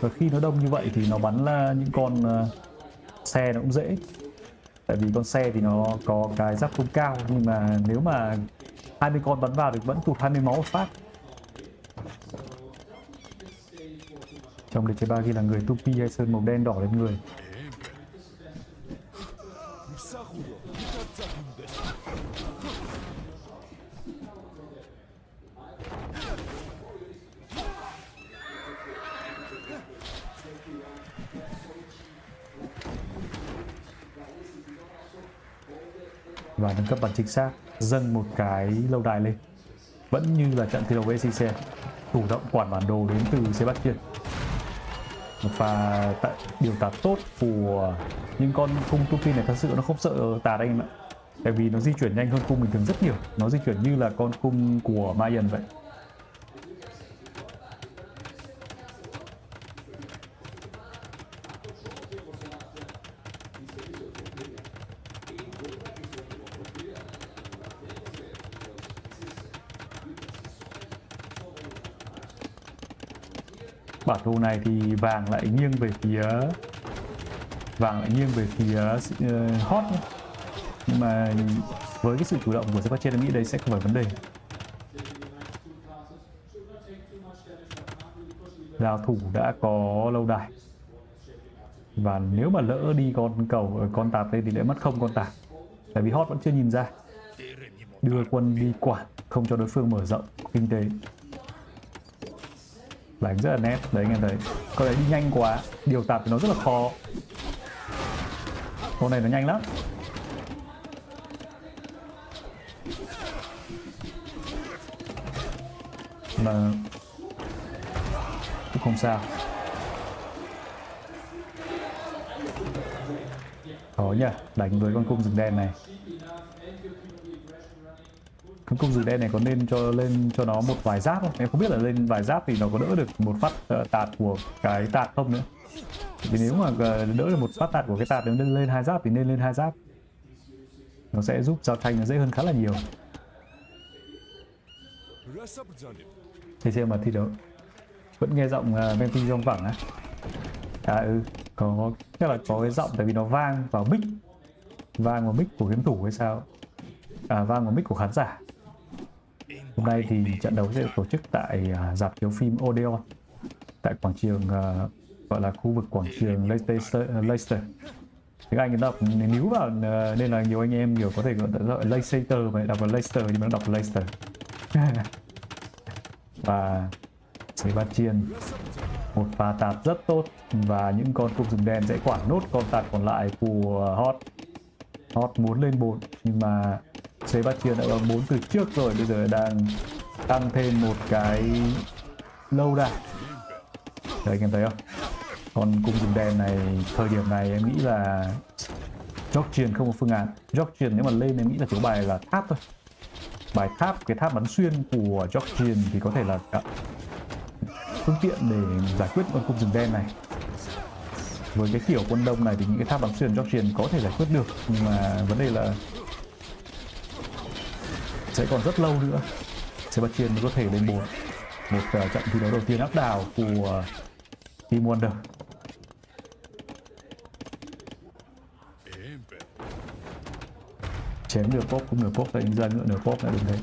Và khi nó đông như vậy thì nó bắn là những con xe nó cũng dễ. Tại vì con xe thì nó có cái giáp công cao, nhưng mà nếu mà 20 con bắn vào thì vẫn tụt 20 máu một phát. Trong đề chế ba ghi là người Tupi hay sơn màu đen đỏ lên người. Và nâng cấp bản chính xác, dâng một cái lâu đài lên. Vẫn như là trận thi đấu với ACC, chủ động quản bản đồ đến từ Sebastian. Một pha điều tạt tốt của những con cung Tupi này, thật sự nó không sợ tạt anh em ạ. Tại vì nó di chuyển nhanh hơn cung bình thường rất nhiều. Nó di chuyển như là con cung của Mayan vậy. Bản đồ này thì vàng lại nghiêng về phía hot nhé. Nhưng mà với cái sự chủ động của Sebastian em nghĩ đây sẽ không phải vấn đề. Giao thủ đã có lâu đài. Và nếu mà lỡ đi con tạt lên thì lại mất không con tạt. Tại vì hot vẫn chưa nhìn ra. Đưa quân đi quản, không cho đối phương mở rộng kinh tế. Đánh rất là nét, đấy anh em thấy. Con đấy đi nhanh quá, điều tạt thì nó rất là khó. Con này nó nhanh lắm. Mà cũng không sao. Khó nhỉ, đánh với con cung rừng đen này. Con cung rừng đen này có nên lên cho nó một vài giáp không? Em không biết là lên vài giáp thì nó có đỡ được một phát tạt của cái tạt không nữa. Vì nếu mà đỡ được một phát tạt của cái tạt nếu lên 2 giáp thì nên lên 2 giáp. Nó sẽ giúp giao tranh nó dễ hơn khá là nhiều. Thì xem mà thi đấu vẫn nghe giọng Venti trong vẳng á. Chắc là có cái giọng tại vì nó vang vào mic của game thủ hay sao. Vang vào mic của khán giả. Hôm nay thì trận đấu sẽ được tổ chức tại rạp chiếu phim Odeon, tại quảng trường gọi là khu vực quảng trường Leicester. Tiếng Anh đọc níu vào nên là nhiều anh em có thể gọi Leicester mà đọc là Leicester nhưng mà nó đọc là Leicester. Và Sebastian một pha tạt rất tốt và những con cung rừng đen sẽ quản nốt con tạt còn lại của Hot muốn lên 4 nhưng mà Sebastian đã bấm 4 từ trước rồi, bây giờ đang tăng thêm một cái lâu đài. Đấy anh em thấy không? Con cung rừng đen này thời điểm này em nghĩ là Georgian không có phương án. Georgian nếu mà lên em nghĩ là chỉ có bài là tháp thôi. Bài tháp, cái tháp bắn xuyên của Georgian thì có thể là phương tiện để giải quyết con cung rừng đen này. Với cái kiểu quân đông này thì những cái tháp bắn xuyên Georgian có thể giải quyết được, nhưng mà vấn đề là sẽ còn rất lâu nữa Sebastian mới có thể lên một trận thi đấu đầu tiên áp đảo của Team Wonder. Chém nửa pop cũng nửa pop lại ra ngựa nửa pop lại đừng đấy.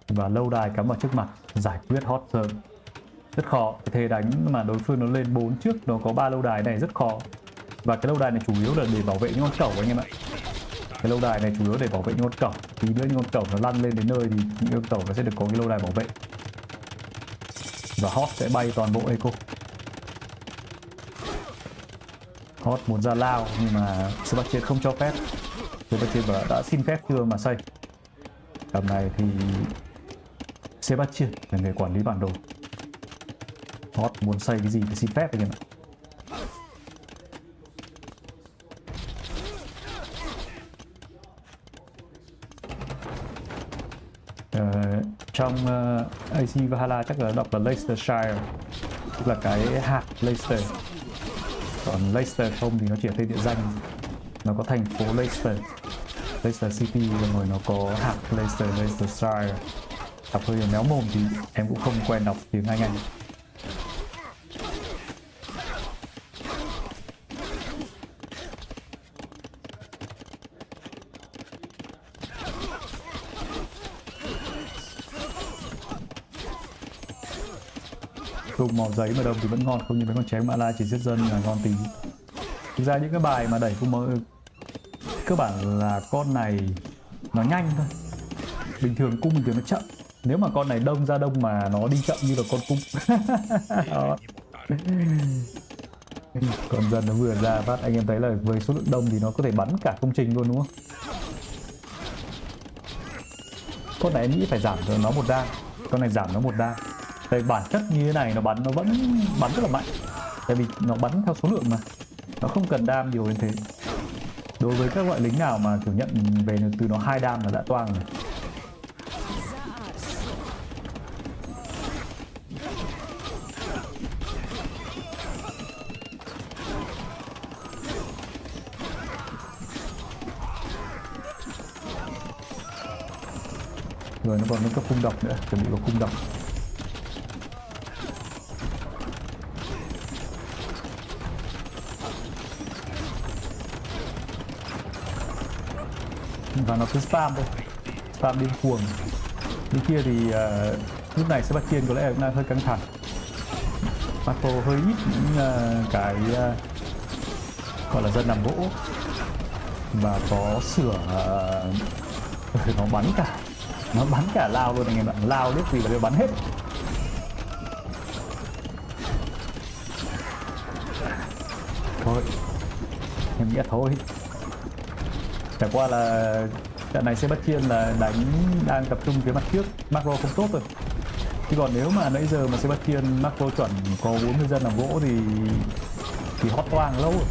Và lâu đài cắm vào trước mặt, giải quyết hot sơn rất khó. Cái thế đánh mà đối phương nó lên 4 trước, nó có 3 lâu đài này rất khó. Và cái lâu đài này chủ yếu là để bảo vệ những con cẩu anh em ạ. Cái lâu đài này chủ yếu để bảo vệ những con cẩu. Tí nữa những con cẩu nó lăn lên đến nơi thì những con cẩu nó sẽ được có cái lâu đài bảo vệ. Và Hot sẽ bay toàn bộ eco. Hot muốn ra lao nhưng mà Sebastian không cho phép. Sebastian đã xin phép chưa mà xây. Tầm này thì Sebastian là người quản lý bản đồ. Hot muốn xây cái gì thì xin phép anh em ạ. Trong AC Valhalla chắc là đọc là Leicestershire, tức là cái hạt Leicester. Còn Leicester không thì nó chỉ là tên địa danh. Nó có thành phố Leicester, Leicester City, rồi nó có hạt Leicester, Leicestershire. Đọc hơi méo mồm thì em cũng không quen đọc tiếng Anh. Dùng màu giấy mà đồng thì vẫn ngon, không như mấy con chém mã la chỉ giết dân là ngon tí. Thực ra những cái bài mà đẩy cung màu cơ bản là con này nó nhanh thôi. Bình thường cung bình thường nó chậm. Nếu mà con này đông ra đông mà nó đi chậm như là con cung. Con dân nó vừa ra phát anh em thấy là với số lượng đông thì nó có thể bắn cả công trình luôn đúng không? Con này em nghĩ phải giảm cho nó một đam. Con này giảm nó một đam. Tại bản chất như thế này nó bắn nó vẫn bắn rất là mạnh. Tại vì nó bắn theo số lượng mà. Nó không cần đam nhiều đến thế. Đối với các loại lính nào mà kiểu nhận về từ nó 2 đam là đã toang rồi. Rồi nó còn có cung độc nữa, chuẩn bị có cung độc. Và nó cứ spam thôi, spam điên cuồng. Bên kia thì lúc này Sebastian có lẽ cũng đang hơi căng thẳng. Marco hơi ít những cái gọi là dân làm gỗ. Và có sửa nó bắn cả lao luôn anh em ạ. Lao biết gì là đều bắn hết. Thôi em nghĩ thôi. Chẳng qua là trận này Sebastian là đang tập trung phía mặt trước, macro không tốt rồi. Chứ còn nếu mà nãy giờ mà Sebastian macro chuẩn có 40 dân làm gỗ thì hot toang lâu rồi.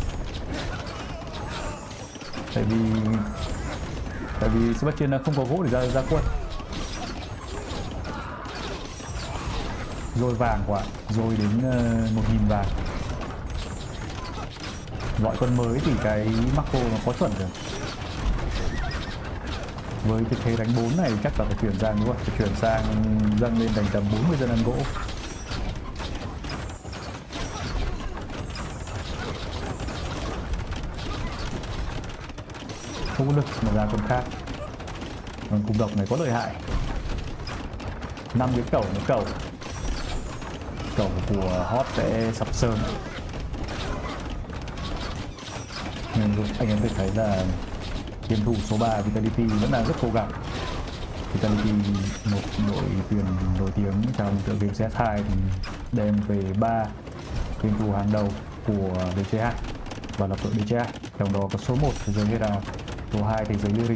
Tại vì Sebastian không có gỗ để ra quân. Rồi vàng quá, rồi đến 1000 vàng. Loại con mới thì cái macro nó có chuẩn rồi. Với cái thế đánh 4 này chắc là phải chuyển sang đúng không? Phải chuyển sang dâng lên thành tầm 40 dân ăn gỗ. Không có lực mà ra con khác. Còn cung độc này có lợi hại. 5 cái cẩu nó cẩu. Cẩu của Hot sẽ sập sơn. Nhưng anh em thấy là game thủ số 3 Vitality vẫn đang rất cố gắng. Vitality một đội tuyển nổi tiếng trong tựa game CS2 thì đem về 3 game thủ hàng đầu của DC2 và là đội DC2. Trong đó có số 1 thế giới Hera, số 2 thế giới Yuri.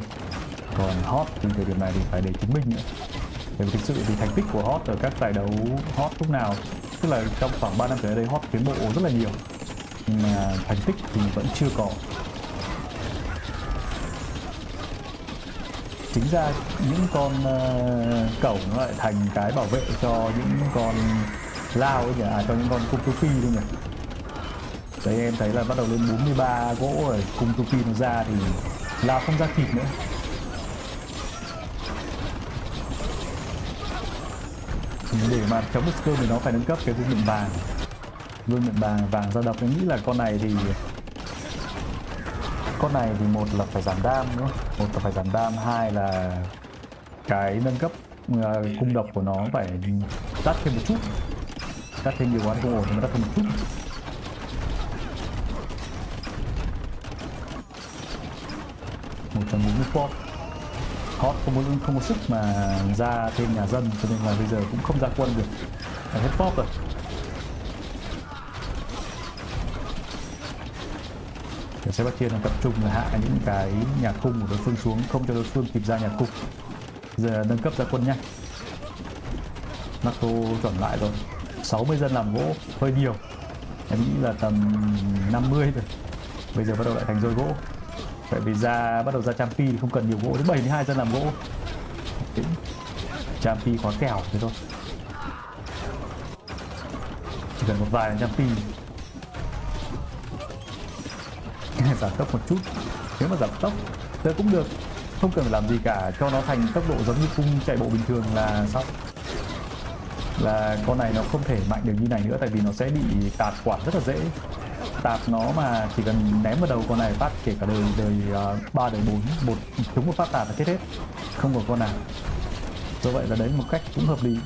Còn Hot thì thời điểm này thì phải để chứng minh nữa. Bởi vì thực sự thì thành tích của Hearttt ở các giải đấu Hearttt lúc nào, tức là trong khoảng 3 năm trở lại đây Hearttt tiến bộ rất là nhiều, nhưng mà thành tích thì vẫn chưa có. Chính ra những con cẩu nó lại thành cái bảo vệ cho những con lao ấy nhỉ, cho những con cung tupi luôn nhỉ. Đấy em thấy là bắt đầu lên 43 gỗ rồi, cung tupi nó ra thì lao không ra kịp nữa. Để mà chống được Skull thì nó phải nâng cấp cái vương miện vàng. Vương miện vàng ra độc, em nghĩ là con này thì một là phải giảm đam nữa, hai là cái nâng cấp cung độc của nó phải đắt thêm một chút, đắt thêm nhiều quá thì không ổn, nhưng mà đắt thêm một chút. Pop. Hearttt không có sức mà ra thêm nhà dân, cho nên là bây giờ cũng không ra quân được, phải hết pop rồi. Sebastian đang tập trung là hạ những cái nhà cung của đối phương xuống, không cho đối phương kịp ra nhà cung. Giờ nâng cấp ra quân nhanh. Marco chuẩn lại rồi. 60 dân làm gỗ hơi nhiều, em nghĩ là tầm 50 rồi. Bây giờ bắt đầu lại thành dôi gỗ. Vậy vì bắt đầu ra Champi thì không cần nhiều gỗ, đến 72 dân làm gỗ. Champi khóa kèo thế thôi, chỉ cần một vài Champi. Giảm tốc một chút, nếu mà giảm tốc tớ cũng được, không cần phải làm gì cả, cho nó thành tốc độ giống như cung chạy bộ bình thường là xong. Là con này nó không thể mạnh được như này nữa, tại vì nó sẽ bị tạt quản rất là dễ. Tạt nó mà chỉ cần ném vào đầu con này phát, kể cả đời 3 đời 4, trúng một phát tạt là chết hết, không có con nào. Do vậy là đấy một cách cũng hợp lý.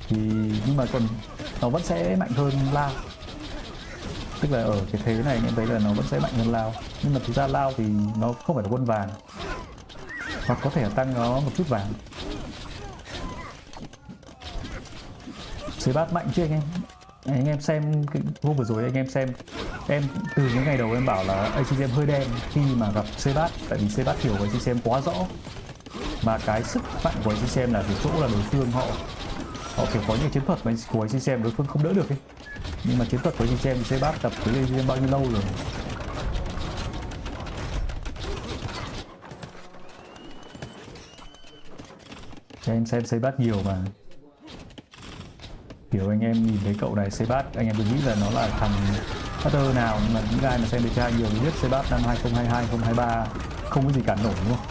Nhưng mà còn nó vẫn sẽ mạnh hơn lao, tức là ở cái thế này em thấy là nó vẫn sẽ mạnh hơn lao, nhưng mà thực ra lao thì nó không phải là quân vàng, hoặc có thể tăng nó một chút vàng. Sebastian mạnh chứ anh em xem cái hôm vừa rồi, anh em xem em từ những ngày đầu em bảo là accm hơi đen khi mà gặp Sebastian, tại vì Sebastian hiểu của accm quá rõ, mà cái sức mạnh của accm là ở chỗ là đối phương họ kiểu có những chiến thuật mà của accm đối phương không đỡ được ấy. Nhưng mà chiến thuật của accm thì Sebastian tập với accm bao nhiêu lâu rồi. Cho em xem Sebastian nhiều mà, kiểu anh em nhìn thấy cậu này Sebastian, anh em cứ nghĩ là nó là thằng hater nào, nhưng mà những ai mà xem DK nhiều biết Sebastian năm 2022, 2023 không có gì cản nổi, đúng không?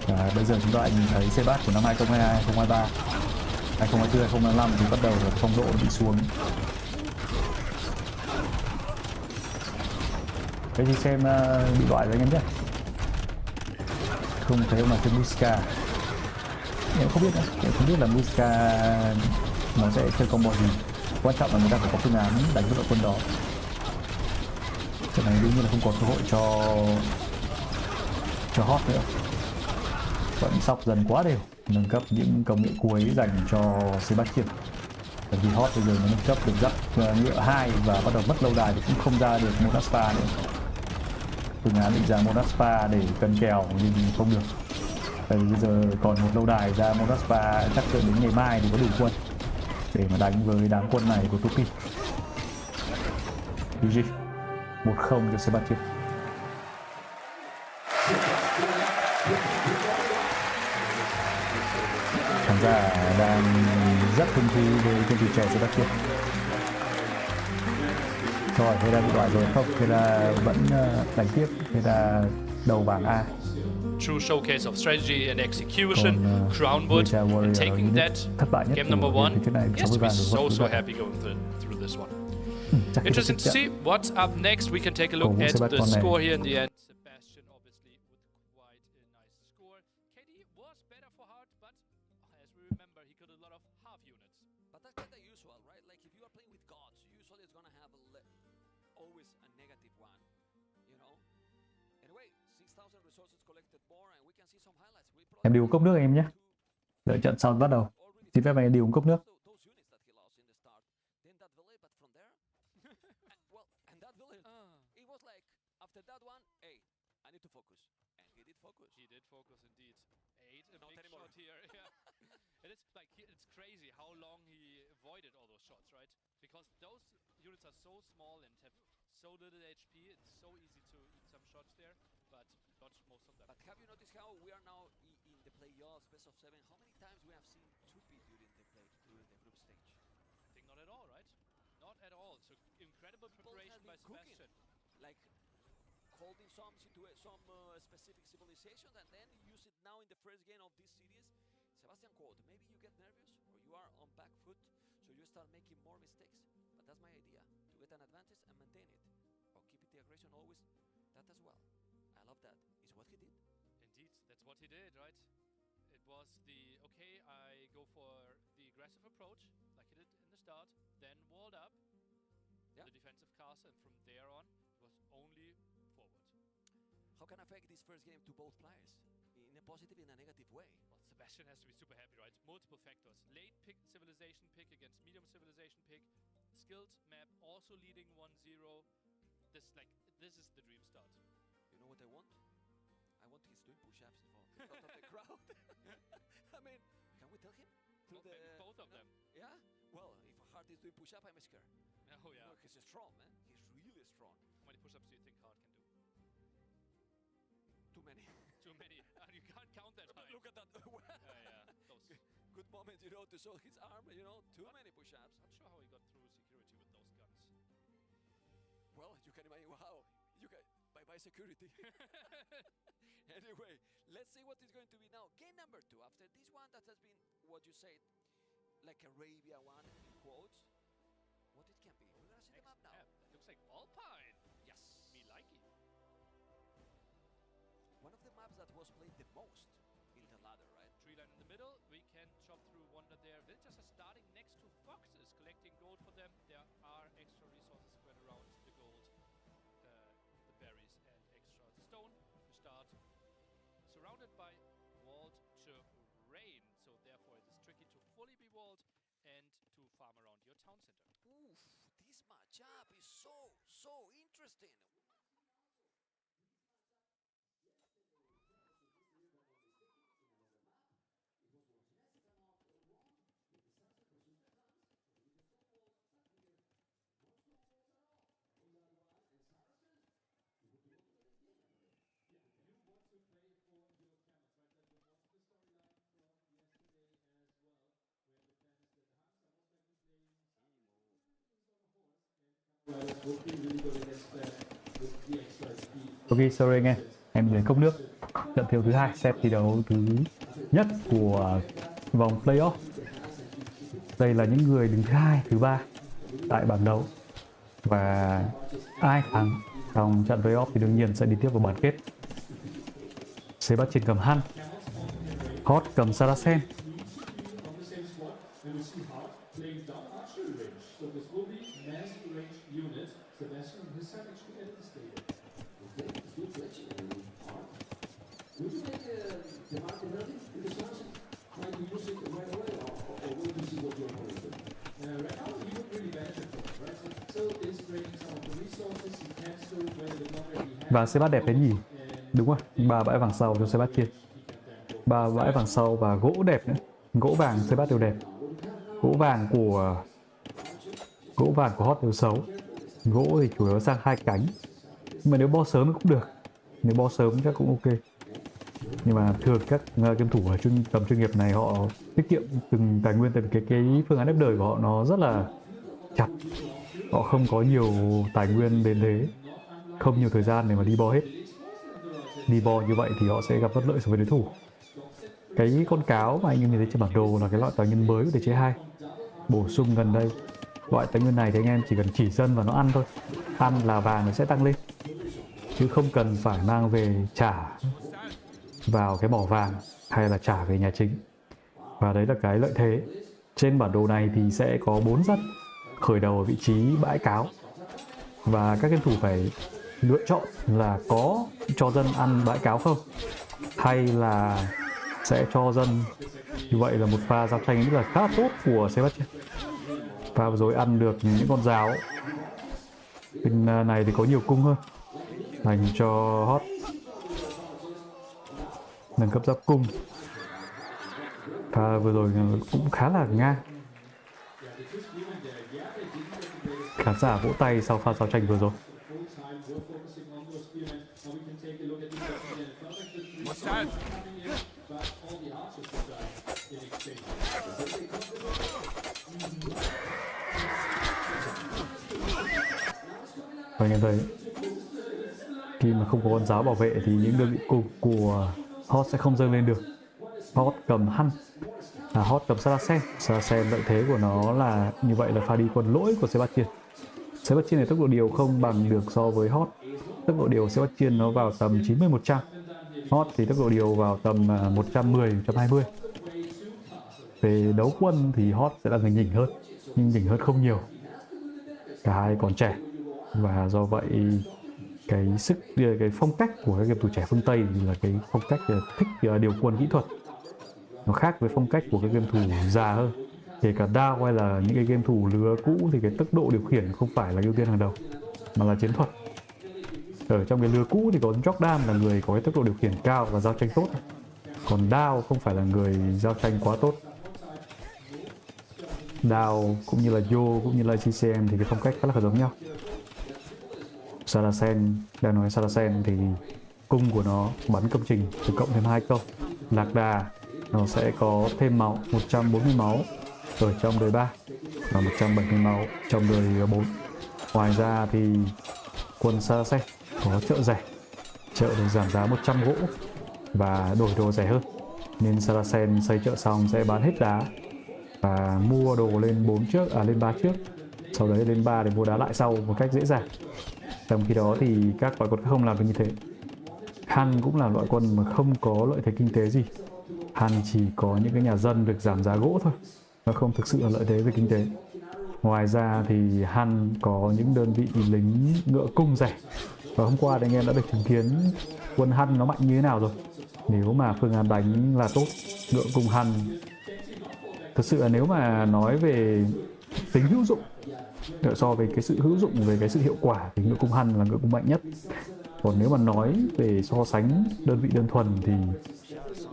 Và bây giờ chúng ta nhìn thấy Sebastian của năm 2022, 2023, 2024, 2025 thì bắt đầu là phong độ bị xuống. Thế thì xem bị loại rồi anh em nhé. Không thấy ông nào chơi Muska. Em không biết nữa, em không biết là Muska nó sẽ chơi combo gì. Quan trọng là người ta phải có phương án đánh với đội quân đó. Trận này đương nhiên là không có cơ hội cho Hearttt nữa. Vẫn sóc dần quá đều, nâng cấp những công nghệ cuối dành cho Sebastian. Bởi vì Hearttt bây giờ nó nâng cấp được giáp nhựa 2 và bắt đầu mất lâu đài thì cũng không ra được Monaspa nữa. Phương án định ra Monaspa để cân kèo nhưng không được. Tại vì bây giờ còn một lâu đài ra Monaspa, chắc đến ngày mai thì có đủ quân để mà đánh với đám quân này của Tupi. GG 1-0 cho Sebastian. Khán giả đang rất hứng thú với chương trình trẻ Sebastian. Rồi, thế là bị loại rồi không? Thế là vẫn đánh tiếp, thế là đầu bảng A. True showcase of strategy and execution, Crownwood, and taking that game number 1. Yes, to be so happy going through this one. Interesting to see what's up next. We can take a look at the score here in the end. Sebastian obviously with quite a nice score. KD was better for Hearttt, but as we remember, he got a lot of half units. But that's kind of usual, right? Like if you are playing with gods, usually it's gonna have always a negative one, you know. Anyway, 6,000 resources collected more, and we can see some highlights. Em đi uống cốc nước em nhé. Đợi trận sau bắt đầu. Xin phép anh đi uống cốc nước. I need to focus. And he did focus. He did focus indeed. Ate a Not big anymore. shot here. Yeah. And it's like it's crazy how long he avoided all those shots, right? Because those units are so small and have so little HP. It's so easy to eat some shots there, but dodge most of them. But have you noticed how we are now in the playoffs, best of 7? How many times we have seen 2P during the group stage? I think not at all, right? Not at all. So incredible preparation by Sebastian. Like holding some specific civilizations and then use it now in the first game of this series. Sebastian quote, maybe you get nervous or you are on back foot, so you start making more mistakes. But that's my idea, to get an advantage and maintain it. Or keep it the aggression always, that as well. I love that. It's what he did. Indeed, that's what he did, right? It was the, okay, I go for the aggressive approach, like he did in the start, then walled up, the defensive castle, and from there on, it was only forward. How can I affect this first game to both players? In a positive, in a negative way? Well, Sebastian has to be super happy, right? Multiple factors. Late pick civilization pick against medium civilization pick. Skilled map also leading 1-0. This is the dream start. You know what I want? I want his doing push-ups in front of the crowd. I mean, can we tell him? Both of them. Yeah? Well, if Hearttt is doing push-up, I'm scared. Oh, yeah. Look, he's strong, man. He's really strong. How many push-ups do you think Hearttt can do? Too many. Too many. You can't count that high. Look at that. Yeah. Those. Good moment, you know, to show his arm, you know, too many push-ups. Not sure how he got through security with those guns. Well, you can imagine how. You can bye-bye security. Anyway, let's see what is going to be now. Game number 2. After this one that has been, what you said, like Arabia one, in quotes. What it can be. We're gonna see the map now. That looks like Alpine. Yes. Me like it. One of the maps that was played the most in the ladder, right? Tree line in the middle. We can chop through Wonder there. Villagers are starting next to foxes, collecting gold for them. There are extra resources spread around the gold, the berries, and extra stone. We start surrounded by walled terrain, so therefore it is tricky to fully be walled and to farm around your town center. Oof, this matchup is so interesting. Ok, sorry anh em đến cốc nước. Trận thiếu thứ 2 xem thi đấu thứ nhất của vòng playoff. Đây là những người đứng thứ 2, thứ 3 tại bảng đấu. Và ai thắng trong trận playoff thì đương nhiên sẽ đi tiếp vào bán kết. Sebastian cầm Han, Hearttt cầm Saracen. Và Sebastian đẹp thế nhỉ? Đúng rồi, 3 bãi vàng sau cho Sebastian. 3 bãi vàng sau và gỗ đẹp nữa. Gỗ vàng Sebastian đều đẹp. Gỗ vàng của Hearttt đều xấu. Gỗ thì chủ yếu sang 2 cánh. Nhưng mà nếu bo sớm cũng được. Nếu bo sớm chắc cũng ok. Nhưng mà thường các game thủ ở tầm chuyên nghiệp này họ tiết kiệm từng tài nguyên, tại vì cái phương án ép đời của họ nó rất là chặt. Họ không có nhiều tài nguyên đến thế, không nhiều thời gian để mà đi bo hết. Đi bo như vậy thì họ sẽ gặp bất lợi so với đối thủ. Cái con cáo mà anh em nhìn thấy trên bản đồ là cái loại tài nguyên mới của chế 2 bổ sung gần đây. Loại tài nguyên này thì anh em chỉ cần chỉ dân và nó ăn thôi. Ăn là vàng nó sẽ tăng lên, chứ không cần phải mang về trả vào cái mỏ vàng hay là trả về nhà chính. Và đấy là cái lợi thế. Trên bản đồ này thì sẽ có 4 dân khởi đầu ở vị trí bãi cáo. Và các game thủ phải lựa chọn là có cho dân ăn bãi cáo không, hay là sẽ cho dân. Như vậy là một pha giao tranh rất là khá tốt của Sebastian. Pha vừa rồi ăn được những con giáo. Bên này thì có nhiều cung hơn dành cho Hearttt. nâng cấp giáp cung. Và vừa rồi cũng khá là ngang. Khán giả vỗ tay sau pha giao tranh vừa rồi. Và anh em thấy khi mà không có con giáo bảo vệ thì những đơn vị cung của Hearttt sẽ không dâng lên được. Hearttt cầm Hunt, Hearttt cầm Sebastian, lợi thế của nó là như vậy là pha đi quần lỗi của Sebastian. Sebastian này tốc độ điều không bằng được so với Hearttt. Tốc độ điều Sebastian nó vào tầm 90-100. Hearttt thì tốc độ điều vào tầm 110-120. Về đấu quân thì Hearttt sẽ là người nhỉnh hơn, nhưng nhỉnh hơn không nhiều. Cả hai còn trẻ và do vậy cái phong cách của các game thủ trẻ phương Tây thì là cái phong cách thích điều quân kỹ thuật. Nó khác với phong cách của các game thủ già hơn. Kể cả DAO hay là những cái game thủ lứa cũ thì cái tốc độ điều khiển không phải là ưu tiên hàng đầu mà là chiến thuật. Ở trong cái lứa cũ thì có Jordan là người có cái tốc độ điều khiển cao và giao tranh tốt, còn DAO không phải là người giao tranh quá tốt. DAO cũng như là Yo cũng như là accm thì cái phong cách khá là giống nhau. Saracen, đang nói Saracen thì cung của nó bắn công trình từ cộng thêm 2 câu. Lạc đà nó sẽ có thêm máu 140 máu ở trong đời 3 và 170 máu trong đời 4. Ngoài ra thì quân Saracen có chợ rẻ, chợ được giảm giá 100 gỗ và đổi đồ rẻ hơn, nên Saracen xây chợ xong sẽ bán hết đá và mua đồ lên 3 trước, sau đấy lên 3 để mua đá lại sau một cách dễ dàng. Trong khi đó thì các loại quân khác không làm được như thế. Han cũng là loại quân mà không có lợi thế kinh tế gì. Han chỉ có những cái nhà dân được giảm giá gỗ thôi, nó không thực sự là lợi thế về kinh tế. Ngoài ra thì Han có những đơn vị lính ngựa cung rẻ. Và hôm qua thì anh em đã được chứng kiến quân Han nó mạnh như thế nào rồi. Nếu mà phương án đánh là tốt, ngựa cung Han thực sự là nếu mà nói về tính hữu dụng, so với cái sự hữu dụng, về cái sự hiệu quả thì ngựa cung Han là ngựa cung mạnh nhất. Còn nếu mà nói về so sánh đơn vị đơn thuần thì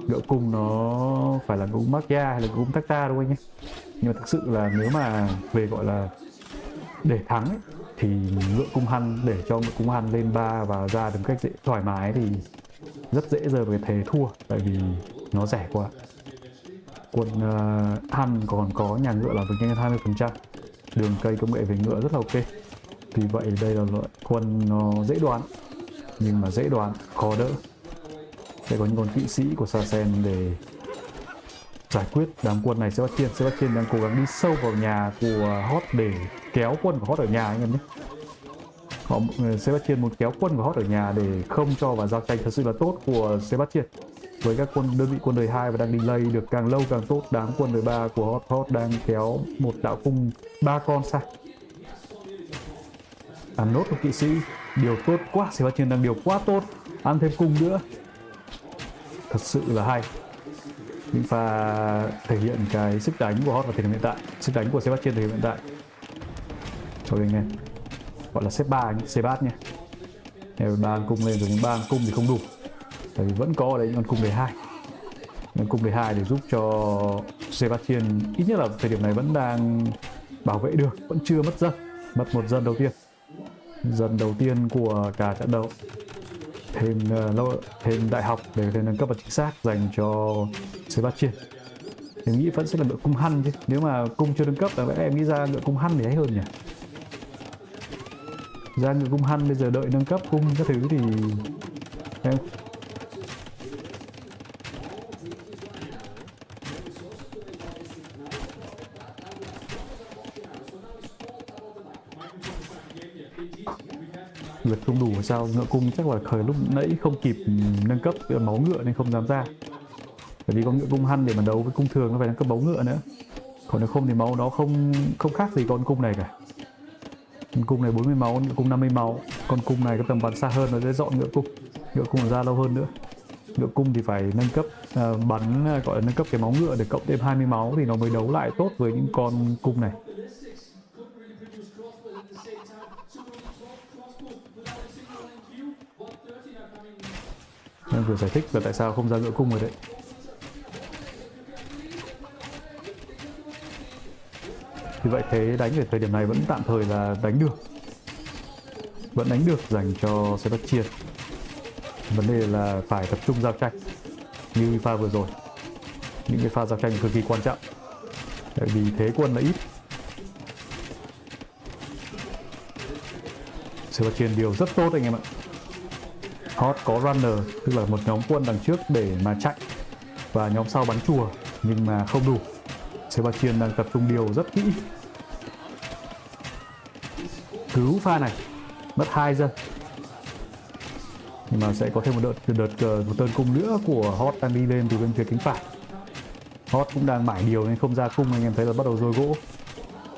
ngựa cung nó phải là ngựa cung Magia hay là ngựa cung Tacta đâu anh nhé. Nhưng mà thực sự là nếu mà về gọi là để thắng ấy, thì ngựa cung Han để cho ngựa cung Han lên 3 và ra được cách thoải mái thì rất dễ rơi vào cái thế thua, tại vì nó rẻ quá. Quân Han còn có nhà ngựa làm việc nhanh 20%, đường cây công nghệ về ngựa rất là ok. Vì vậy đây là loại quân nó dễ đoán, nhưng mà dễ đoán khó đỡ. Sẽ có những con kỵ sĩ của Saracen để giải quyết đám quân này. Sebastian đang cố gắng đi sâu vào nhà của Hearttt để kéo quân của Hearttt ở nhà anh em nhé. Sebastian muốn kéo quân của Hearttt ở nhà để không cho vào giao tranh thật sự là tốt của Sebastian. Với các đơn vị quân đời 2 và đang delay được càng lâu càng tốt, đám quân đời 3 của Hearttt đang kéo một đạo cung 3 con xa. Ăn nốt của kỵ sĩ, điều tốt quá, Sebastian đang điều quá tốt, ăn thêm cung nữa. Thật sự là hay. Những pha thể hiện cái sức đánh của Hearttt vào thời điểm hiện tại, sức đánh của Sebastian thời điểm hiện tại. Cho anh em gọi là xếp 3 C3 nha. Ba cung lên rồi, nhưng 3 cung thì không đủ, tại vì vẫn có ở đây những con cung đề 2. Những cung đề 2 để giúp cho Sebastian ít nhất là thời điểm này vẫn đang bảo vệ được, vẫn chưa mất dân. Mất một dân đầu tiên, dân đầu tiên của cả trận đấu. Thêm đại học để nâng cấp và chính xác dành cho Sebastian. Em nghĩ vẫn sẽ là ngựa cung Han chứ. Nếu mà cung chưa nâng cấp thì em nghĩ ra ngựa cung Han thì hay hơn nhỉ. Ra ngựa cung Han bây giờ đợi nâng cấp cung các thứ thì em lực không đủ sao. Ngựa cung chắc là khởi lúc nãy không kịp nâng cấp máu ngựa nên không dám ra. Bởi vì có ngựa cung Han để mà đấu với cung thường nó phải nâng cấp máu ngựa nữa. Còn nếu không thì máu nó không khác gì con cung này cả. Con cung này 40 máu, ngựa cung 50 máu. Con cung này có tầm bắn xa hơn, nó sẽ dọn ngựa cung. Ngựa cung ra lâu hơn nữa. Ngựa cung thì phải nâng cấp bắn, gọi là nâng cấp cái máu ngựa để cộng thêm 20 máu thì nó mới đấu lại tốt với những con cung này. đang vừa giải thích là tại sao không ra ngựa cung rồi đấy. Như vậy thế đánh ở thời điểm này vẫn tạm thời là đánh được. Vẫn đánh được dành cho Sebastian. Vấn đề là phải tập trung giao tranh như pha vừa rồi. Những cái pha giao tranh cực kỳ quan trọng. Tại vì thế quân là ít. Sebastian điều rất tốt anh em ạ. Hearttt có runner, tức là một nhóm quân đằng trước để mà chạy và nhóm sau bắn chùa, nhưng mà không đủ. Sebastian đang tập trung điều rất kỹ. Cứu pha này, mất 2 dân. Nhưng mà sẽ có thêm một tơn cung nữa của Hearttt đang đi lên từ bên phía cánh phải. Hearttt cũng đang mải điều nên không ra cung, anh em thấy là bắt đầu rôi gỗ.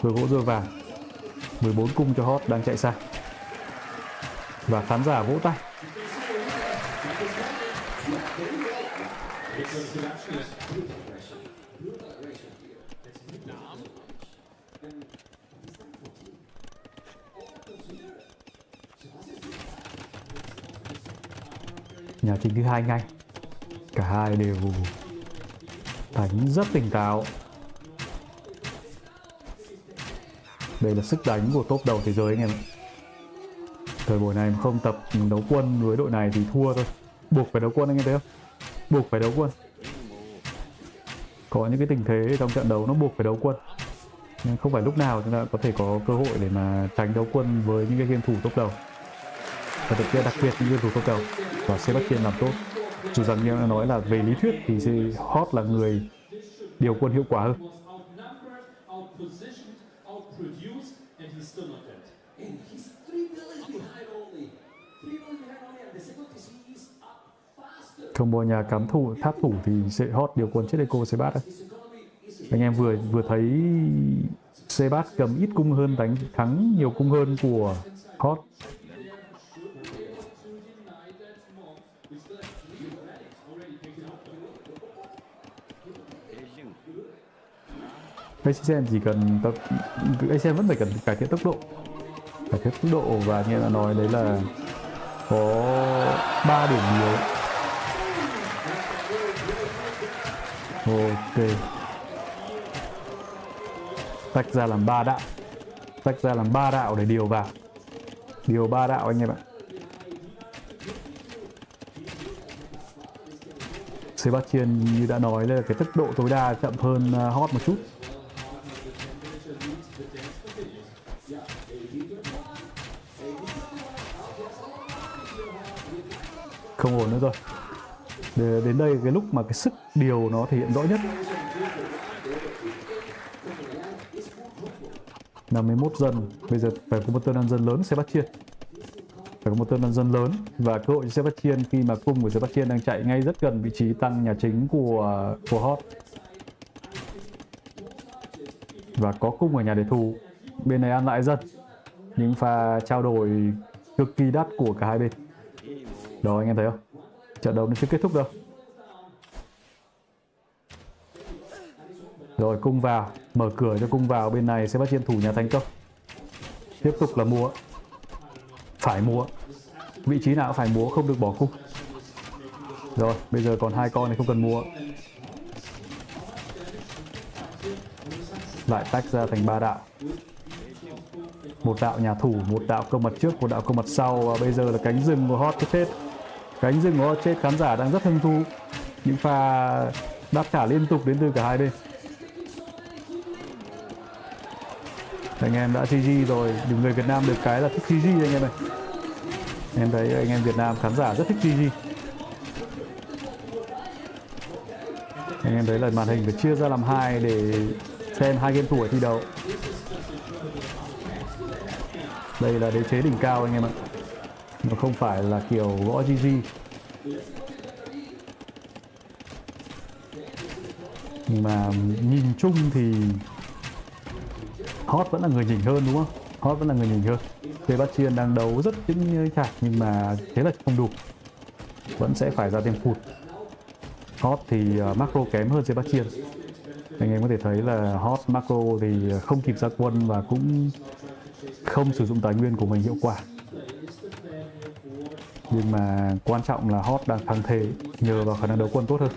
Rôi gỗ rôi vàng. 14 cung cho Hearttt đang chạy sang. Và khán giả vỗ tay. Nhà chính thứ hai ngay. Cả hai đều đánh rất tỉnh táo. Đây là sức đánh của top đầu thế giới anh em ạ. Thời buổi này không tập đấu quân với đội này thì thua thôi. Buộc phải đấu quân anh em thấy không? Buộc phải đấu quân. Có những cái tình thế trong trận đấu nó buộc phải đấu quân. Nhưng không phải lúc nào chúng ta có thể có cơ hội để mà tránh đấu quân với những cái game thủ top đầu. Và đặc biệt những game thủ top đầu. Và Sebastian làm tốt. Dù rằng như đã nói là về lý thuyết thì Hearttt là người điều quân hiệu quả hơn. Combo nhà cắm thủ tháp thủ thì Hearttt điều quân chết Eco Sebat. Anh em vừa thấy Sebat cầm ít cung hơn đánh thắng nhiều cung hơn của Hearttt. ACM chỉ cần ACM vẫn phải cần cải thiện tốc độ. Cải thiện tốc độ và như đã nói đấy là có 3 điểm yếu. Ok. Tách ra làm 3 đạo. Tách ra làm 3 đạo để điều vào. Điều 3 đạo anh em ạ. Sebastian như đã nói là cái tốc độ tối đa chậm hơn Hearttt một chút. Không ổn nữa rồi. Đến đây cái lúc mà cái sức điều nó thể hiện rõ nhất. 51 dân. Bây giờ phải có một tơn ăn dân lớn Sebastian. Phải có một tơn ăn dân lớn. Và cơ hội cho Sebastian khi mà cung của Sebastian đang chạy ngay rất gần vị trí tăng nhà chính của Hearttt. Và có cung ở nhà để thù. Bên này ăn lại dân. Những pha trao đổi cực kỳ đắt của cả hai bên. Đó anh em thấy không? Trận đấu nó chưa kết thúc đâu. Rồi cung vào. Mở cửa cho cung vào. Bên này Sebastian thủ nhà thành công. Tiếp tục là múa. Phải múa. Vị trí nào cũng phải múa, không được bỏ cung. Rồi bây giờ còn 2 con này không cần múa. Lại tách ra thành 3 đạo. Một đạo nhà thủ, một đạo công mặt trước, một đạo công mặt sau. Và bây giờ là cánh rừng của Hearttt chết. Cánh rừng của Hearttt chết. Khán giả đang rất hứng thú. Những pha đáp trả liên tục đến từ cả hai bên. Anh em đã GG rồi. Những người Việt Nam được cái là thích GG anh em này. Em thấy anh em Việt Nam khán giả rất thích GG. Anh em thấy là màn hình phải chia ra làm 2 để xem 2 game thủ ở thi đấu. Đây là đế chế đỉnh cao anh em ạ. Nó không phải là kiểu gõ GG. Nhưng mà nhìn chung thì Hearttt vẫn là người nhỉnh hơn đúng không? Hearttt vẫn là người nhỉnh hơn. Sebastian đang đấu rất chững chạc nhưng mà thế là không đủ. Vẫn sẽ phải ra thêm phụt. Hearttt thì macro kém hơn Sebastian. Anh em có thể thấy là Hearttt macro thì không kịp ra quân và cũng không sử dụng tài nguyên của mình hiệu quả. Nhưng mà quan trọng là Hearttt đang thắng thế nhờ vào khả năng đấu quân tốt hơn.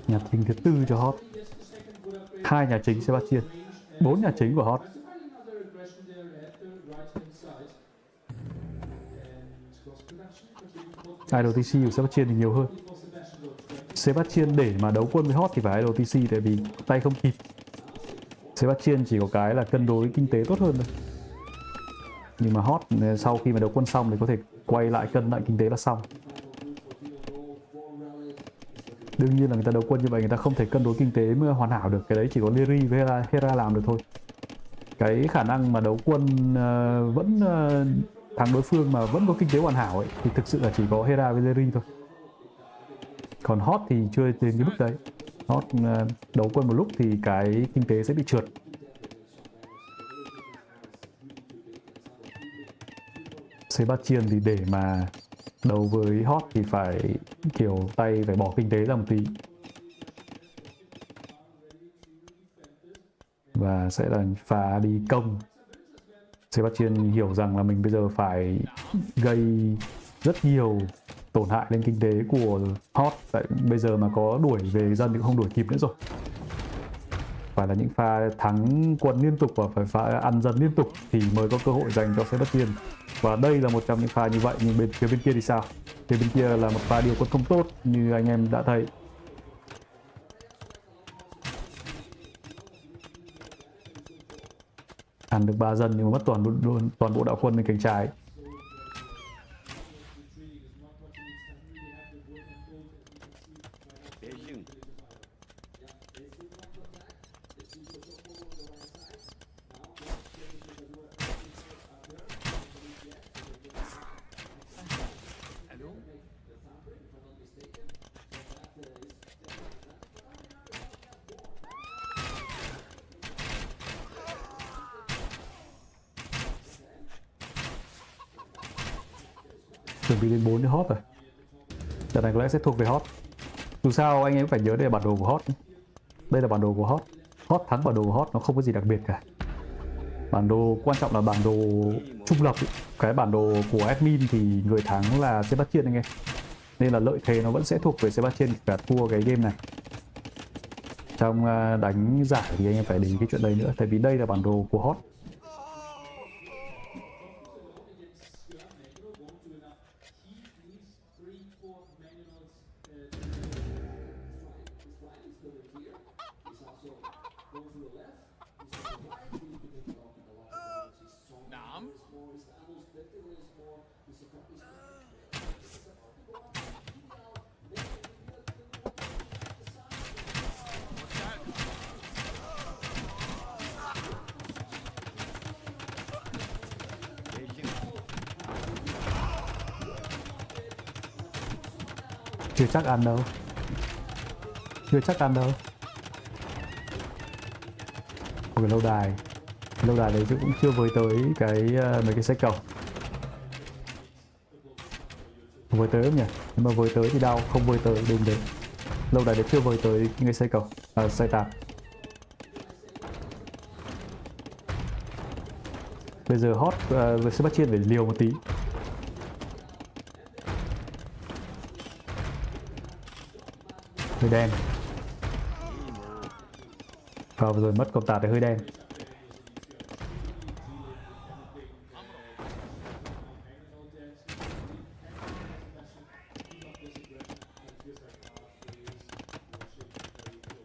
Nhà chính thứ 4 cho Hearttt, 2 nhà chính Sebastian, 4 nhà chính của Hearttt. IDOTC của Sebastian thì nhiều hơn. Sebastian để mà đấu quân với Hearttt thì phải IDOTC, tại vì tay không kịp. Sebastian chỉ có cái là cân đối kinh tế tốt hơn thôi. Nhưng mà Hearttt sau khi mà đấu quân xong thì có thể quay lại cân lại kinh tế là xong. Đương nhiên là người ta đấu quân như vậy người ta không thể cân đối kinh tế mới hoàn hảo được. Cái đấy chỉ có Lyri với Hera làm được thôi. Cái khả năng mà đấu quân vẫn thắng đối phương mà vẫn có kinh tế hoàn hảo ấy thì thực sự là chỉ có Hera với Lyri thôi. Còn Hearttt thì chưa đến cái mức đấy. Hearttt đấu quân một lúc thì cái kinh tế sẽ bị trượt. Sebastian thì để mà đấu với Hearttt thì phải kiểu tay phải bỏ kinh tế ra một tí. Và sẽ là pha đi công. Sebastian hiểu rằng là mình bây giờ phải gây rất nhiều tổn hại lên kinh tế của Hearttt. Tại bây giờ mà có đuổi về dân thì cũng không đuổi kịp nữa rồi. Phải là những pha thắng quân liên tục và phải pha ăn dân liên tục thì mới có cơ hội dành cho Sebastian. Và đây là một trong những pha như vậy. Nhưng bên phía bên kia thì sao? Phía bên kia là một pha điều quân không tốt như anh em đã thấy. Ăn được 3 dân nhưng mà mất toàn bộ đạo quân bên cánh trái. Chuẩn bị đến 4 cho Hearttt rồi. Trận này có lẽ sẽ thuộc về Hearttt. Dù sao anh em phải nhớ đây là bản đồ của Hearttt. Đây là bản đồ của Hearttt. Hearttt thắng bản đồ của Hearttt nó không có gì đặc biệt cả. Bản đồ quan trọng là bản đồ trung lập. Cái bản đồ của admin thì người thắng là Sebastian anh em. Nên là lợi thế nó vẫn sẽ thuộc về Sebastian cả thua cái game này. Trong đánh giải thì anh em phải để ý cái chuyện đấy nữa. Tại vì đây là bản đồ của Hearttt. Chưa chắc ăn đâu. Chưa chắc ăn đâu. Một cái lâu đài. Cái lâu đài đấy cũng chưa với tới cái mấy cái sách cầu. Với tới không nhỉ? Nhưng mà với tới thì đau, không với tới đừng đấy. Lâu đài đấy chưa với tới cái xây cầu, xây tạp. Bây giờ Hearttt với Sebastian phải liều một tí. Hơi đen. Và rồi mất công tạt thì hơi đen.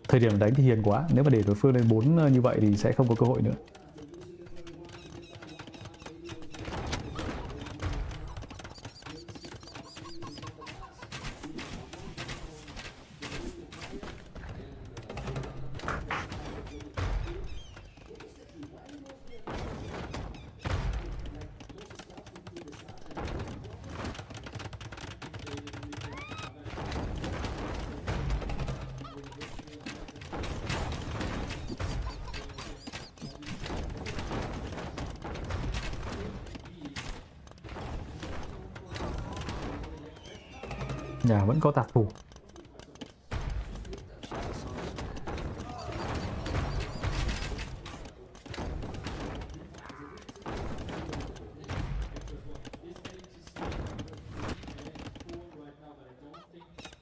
Thời điểm đánh thì hiền quá. Nếu mà để đối phương lên 4 như vậy thì sẽ không có cơ hội nữa. Nhà vẫn có tạp thủ.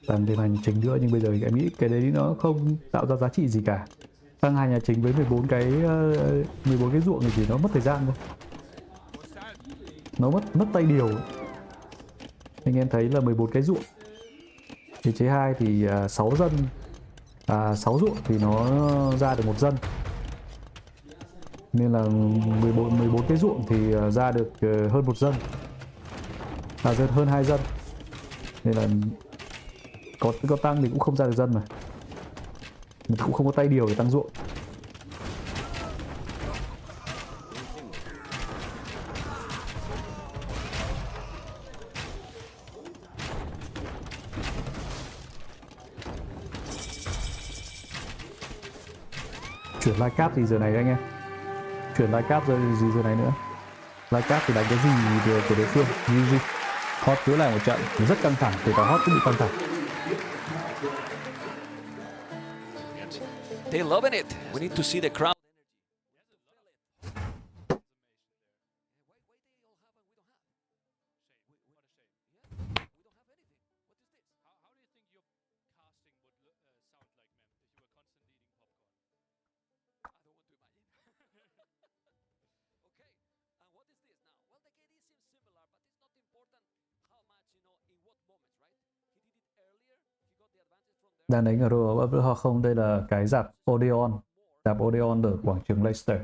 Tăng thêm hành trình nữa, nhưng bây giờ em nghĩ cái đấy nó không tạo ra giá trị gì cả. Tăng hai nhà chính với 14 cái ruộng thì nó mất thời gian thôi. Nó mất tay điều. Anh em thấy là 14 cái ruộng. Thế chế 2 thì 6 dân, 6 ruộng thì nó ra được 1 dân. Nên là 14 cái ruộng thì ra được hơn 1 dân. Hơn 2 dân. Nên là có tăng thì cũng không ra được dân mà. Mình cũng không có tay điều để tăng ruộng. Chuyển live cap gì giờ này anh em? Chuyển live cap gì giờ này nữa? Live cap thì đánh cái gì của đối phương? GG. Hot cứ lại một trận rất căng thẳng, kể cả Hot cũng bị căng thẳng. They're loving it. We need to see the crowd. Đang đánh ở đâu không? Đây là cái dạp Odeon ở quảng trường Leicester.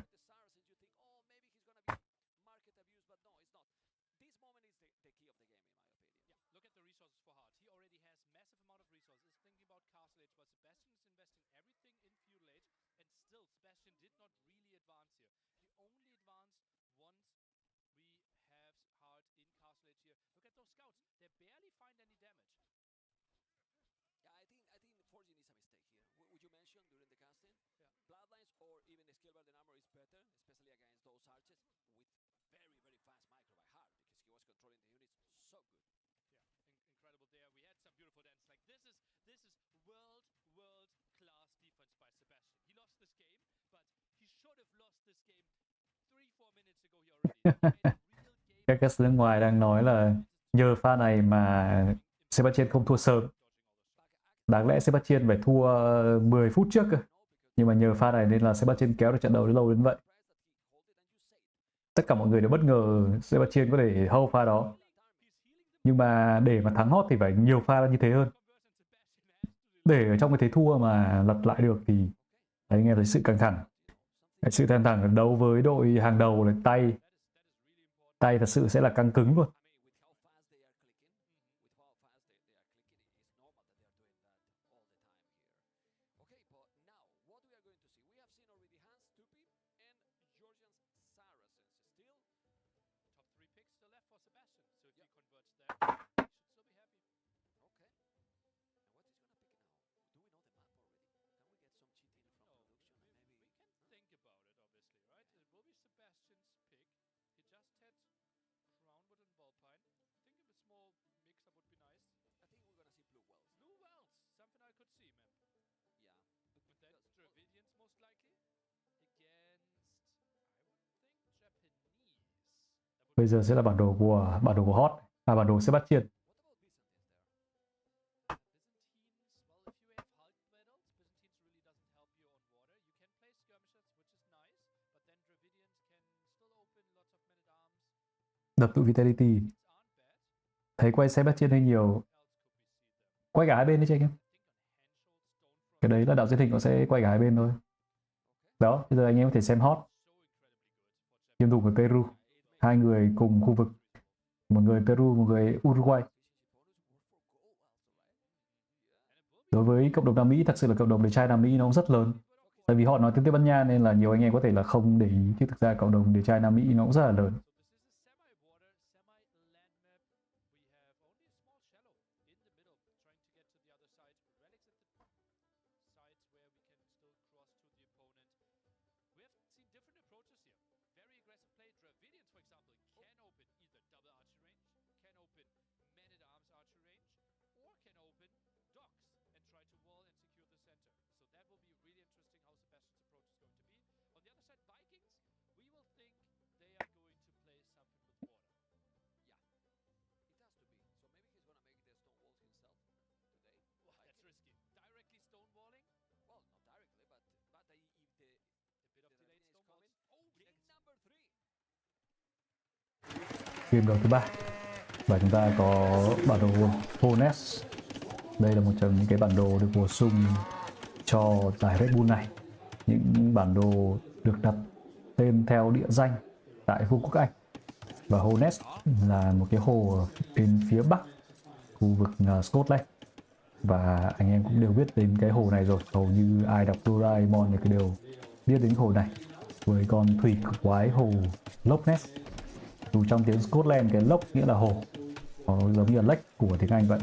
Các guest nước ngoài đang nói là nhờ pha này mà Sebastian không thua sớm. Đáng lẽ Sebastian phải thua 10 phút trước cơ. Nhưng mà nhờ pha này nên là Sebastian kéo được trận đấu đến lâu đến vậy. Tất cả mọi người đều bất ngờ Sebastian có thể hold pha đó. Nhưng mà để mà thắng Hot thì phải nhiều pha như thế hơn. Để ở trong cái thế thua mà lật lại được thì anh em thấy sự căng thẳng. Sự căng thẳng đấu với đội hàng đầu là tay thật sự sẽ là căng cứng luôn. Bây giờ sẽ là bản đồ của Hot, bản đồ Sebastian. Đập tụ Vitality. Thấy quay Sebastian hơi nhiều. Quay cả hai bên đấy chứ anh em. Cái đấy là đạo diễn hình nó sẽ quay cả hai bên thôi. Đó, bây giờ anh em có thể xem Hot. Game thủ của Peru. Hai người cùng khu vực. Một người Peru, một người Uruguay. Đối với cộng đồng Nam Mỹ, thật sự là cộng đồng người trai Nam Mỹ nó cũng rất lớn. Tại vì họ nói tiếng Tây Ban Nha nên là nhiều anh em có thể là không để ý. Chứ thực ra cộng đồng người trai Nam Mỹ nó cũng rất là lớn. game đấu thứ 3 và chúng ta có bản đồ Honest. Đây là một trong những cái bản đồ được bổ sung cho giải Red Bull này. Những bản đồ được đặt tên theo địa danh tại Vương quốc Anh. Và Honest là một cái hồ ở bên phía bắc khu vực Scotland. Và anh em cũng đều biết đến cái hồ này rồi. Hầu như ai đọc Doraemon thì đều biết đến hồ này. Với con thủy quái hồ Loch Ness. Dù trong tiếng Scotland cái Loch nghĩa là hồ, nó giống như là lake của tiếng Anh vậy.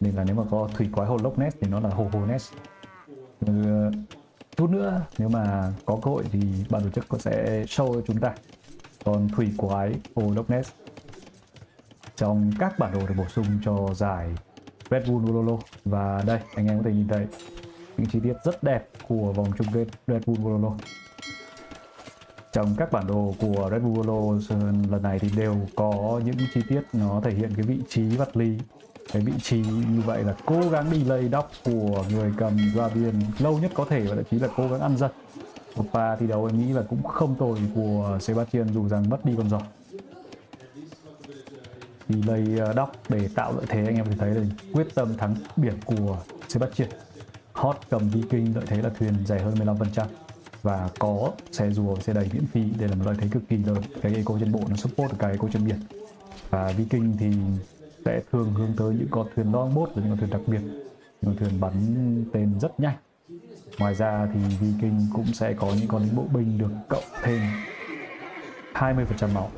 Nên là nếu mà có thủy quái hồ Loch Ness thì nó là hồ Ness. Chút nữa nếu mà có cơ hội thì ban tổ chức có sẽ show cho chúng ta con thủy quái hồ Loch Ness trong các bản đồ được bổ sung cho giải Redbull Wololo. Và đây anh em có thể nhìn thấy những chi tiết rất đẹp của vòng chung kết Redbull Wololo. Trong các bản đồ của Redbull Wololo lần này thì đều có những chi tiết nó thể hiện cái vị trí vật lý. Cái vị trí như vậy là cố gắng delay đóc của người cầm Dravidian lâu nhất có thể, và thậm chí là cố gắng ăn giật. Một pha thi đấu em nghĩ là cũng không tồi của Sebastian dù rằng mất đi con giò. Delay đóc để tạo lợi thế, anh em có thể thấy là quyết tâm thắng biển của Sebastian. Hot cầm Viking, lợi thế là thuyền rẻ hơn 15% và có xe rùa xe đẩy miễn phí. Đây là một lợi thế cực kỳ lớn. Cái eco trên bộ nó support được cái eco trên biển. Và Viking thì sẽ thường hướng tới những con thuyền longboat và những con thuyền đặc biệt, những con thuyền bắn tên rất nhanh. Ngoài ra thì Viking cũng sẽ có những con lính bộ binh được cộng thêm 20% máu.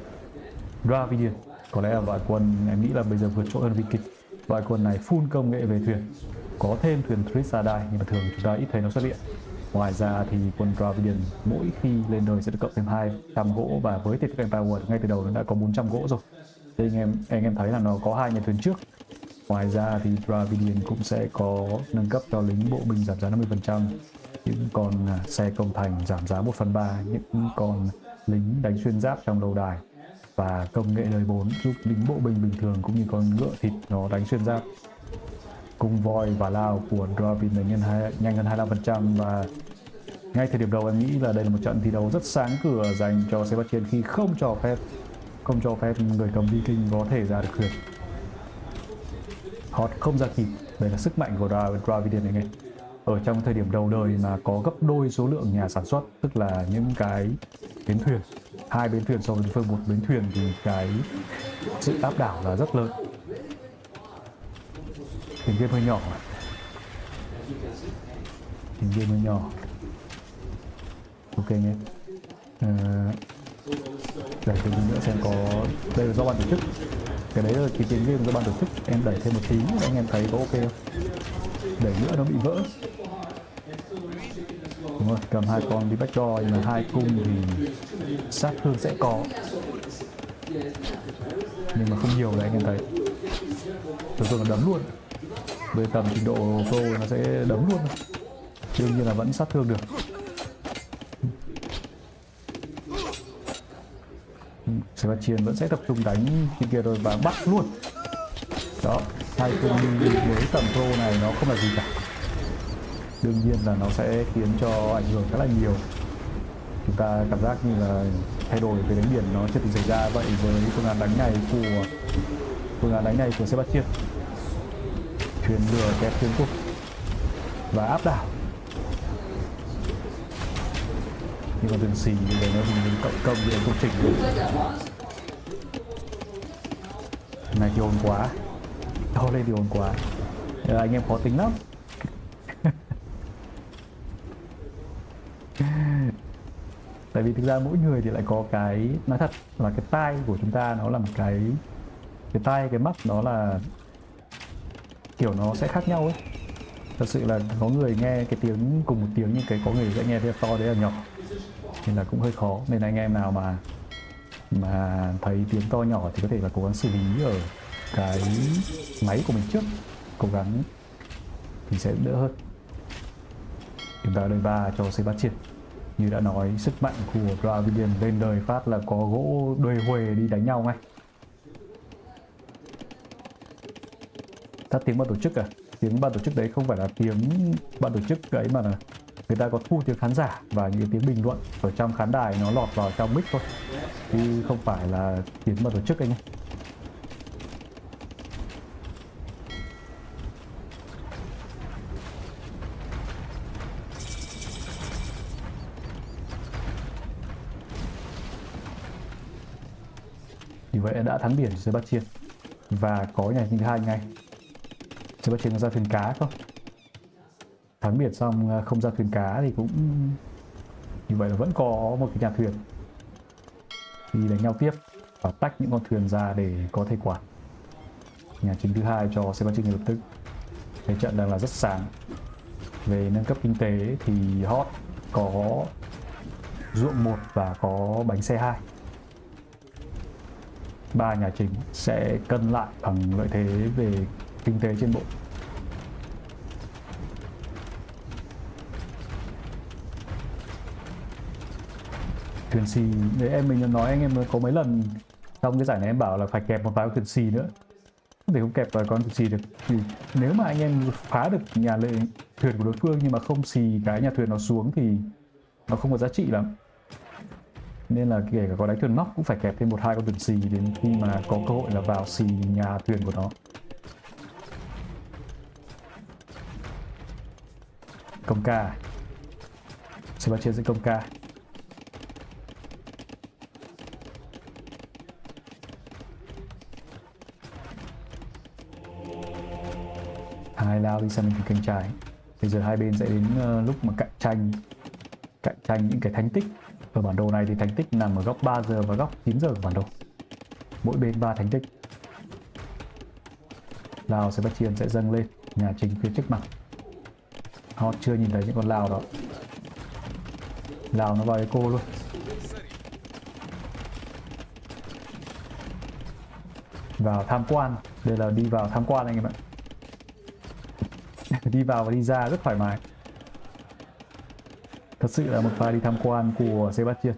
Dravidian có lẽ là loại quân em nghĩ là bây giờ vượt trội hơn Viking. Loại quân này full công nghệ về thuyền, có thêm thuyền Trisadai nhưng mà thường chúng ta ít thấy nó xuất hiện. Ngoài ra thì quân Dravidian mỗi khi lên đời sẽ được cộng thêm 200 gỗ, và với thể thức Power ngay từ đầu nó đã có 400 gỗ rồi. Đây anh em thấy là nó có 2 nhà thuyền trước. Ngoài ra thì Dravidian cũng sẽ có nâng cấp cho lính bộ binh giảm giá 50%, những con xe công thành giảm giá 1/3, những con lính đánh xuyên giáp trong lâu đài và công nghệ đời 4 giúp lính bộ binh bình thường cũng như con ngựa thịt nó đánh xuyên giáp. Cung voi và lao của Dravidian nhanh hơn 25%, và ngay thời điểm đầu em nghĩ là đây là một trận thi đấu rất sáng cửa dành cho Sebastian khi không cho phép người cầm Viking có thể ra được thuyền. Hot không ra kịp. Đây là sức mạnh của Dravidian anh em. Ở trong thời điểm đầu đời mà có gấp đôi số lượng nhà sản xuất, tức là những cái bến thuyền, 2 bến thuyền so với một bến thuyền, thì cái sự áp đảo là rất lớn. Hình game hơi nhỏ, hình game hơi nhỏ. Ok anh em. Đẩy thêm nữa xem có, đây là do ban tổ chức, cái đấy là cái tiếng game do ban tổ chức. Em đẩy thêm một tí anh em thấy có ok không? Đẩy nữa nó bị vỡ. Đúng rồi, cầm 2 con đi backdoor nhưng mà 2 cung thì sát thương sẽ có, nhưng mà không nhiều đấy anh em thấy. Thường là đấm luôn. Với tầm trình độ pro nó sẽ đấm luôn. Đương nhiên là vẫn sát thương được. Sebastian vẫn sẽ tập trung đánh trên kia rồi và bắt luôn. Đó, 2 cung với tầm pro này nó không là gì cả. Đương nhiên là nó sẽ khiến cho ảnh hưởng khá là nhiều. Chúng ta cảm giác như là thay đổi về đánh biển nó chưa từng xảy ra vậy với phương án đánh này của Sebastian. Thuyền lửa kẹp thuyền cung và áp đảo. Nhưng mà thuyền xì thì đây nó dùng cộng công để công trình này thì ồn quá, to lên thì ồn quá. Anh em khó tính lắm. Tại vì thực ra mỗi người thì lại có cái, nói thật là cái tai của chúng ta nó là một cái tai, cái mắt nó là kiểu nó sẽ khác nhau ấy. Thật sự là có người nghe cái tiếng cùng một tiếng nhưng có người sẽ nghe thấy to đấy là nhỏ, nên là cũng hơi khó. Nên anh em nào mà thấy tiếng to nhỏ thì có thể là cố gắng xử lý ở cái máy của mình trước, cố gắng thì sẽ đỡ hơn. Chúng ta đời 3 cho Sebastian. Như đã nói, sức mạnh của Dravidian lên đời phát là có gỗ đuôi huề đi đánh nhau ngay. Tắt tiếng ban tổ chức à? Tiếng ban tổ chức đấy không phải là tiếng ban tổ chức ấy mà là người ta có thu tiếng khán giả và những tiếng bình luận ở trong khán đài nó lọt vào trong mic thôi, chứ không phải là tiếng mà tổ chức anh em. Như vậy đã thắng điểm Sebastian và có nhà thứ hai ngay. Sebastian có ra thuyền cá không? Thắng biệt xong không ra thuyền cá thì cũng như vậy là vẫn có một cái nhà thuyền đi đánh nhau tiếp và tách những con thuyền ra để có thể quản. Nhà chính thứ hai cho Sebastian ngay lập tức. Cái trận đang là rất sáng. Về nâng cấp kinh tế thì Hearttt có ruộng 1 và có bánh xe 2. 3 nhà chính sẽ cân lại bằng lợi thế về kinh tế trên bộ. Thuyền xì, để mình nói anh em có mấy lần trong cái giải này em bảo là phải kẹp một vài con thuyền xì nữa, không thể không kẹp vài con thuyền xì được. Thì nếu mà anh em phá được nhà lệ thuyền của đối phương nhưng mà không xì cái nhà thuyền nó xuống thì nó không có giá trị lắm. Nên là kể cả có đánh thuyền móc cũng phải kẹp thêm 1-2 con thuyền xì đến khi mà có cơ hội là vào xì nhà thuyền của nó. Công ca, Sebastian sẽ công ca. Hai lao đi sang bên phía cánh trái. Bây giờ hai bên sẽ đến lúc mà cạnh tranh những cái thánh tích. Ở bản đồ này thì thánh tích nằm ở góc 3 giờ và góc 9 giờ của bản đồ. Mỗi bên 3 thánh tích. Lao Sebastian sẽ dâng lên nhà chính phía trước mặt. Họ chưa nhìn thấy những con lao đó. Lao nó vào eco luôn. Vào tham quan. Đây là đi vào tham quan anh em ạ. Đi vào và đi ra rất thoải mái. Thật sự là một pha đi tham quan của Sebastian.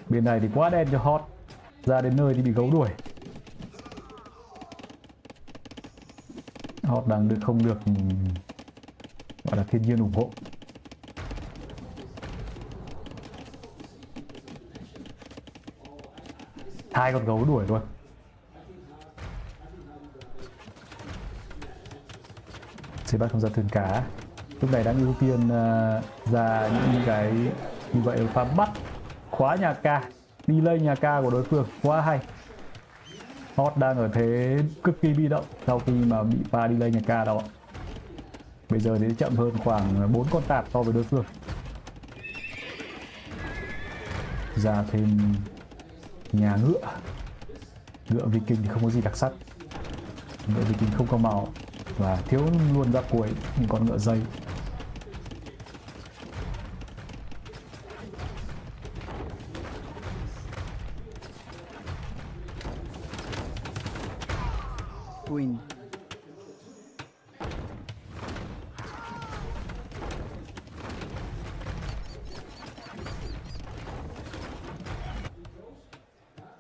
Bên này thì quá đen cho Hearttt. Ra đến nơi thì bị gấu đuổi. Hearttt đang không được gọi là thiên nhiên ủng hộ. Hai con gấu đuổi luôn. Sebastian không ra thuyền cá. Lúc này đang ưu tiên ra những cái như vậy là pha bắt khóa nhà ca, đi lên nhà ca của đối phương, quá hay. Hearttt đang ở thế cực kỳ bị động sau khi mà bị pha đi lên nhà ca đó. Bây giờ thì chậm hơn khoảng 4 con tạp so với đối phương. Ra thêm nhà ngựa. Ngựa Viking thì không có gì đặc sắc. Ngựa Viking không có màu và thiếu luôn ra cuối những con ngựa dây. Queen.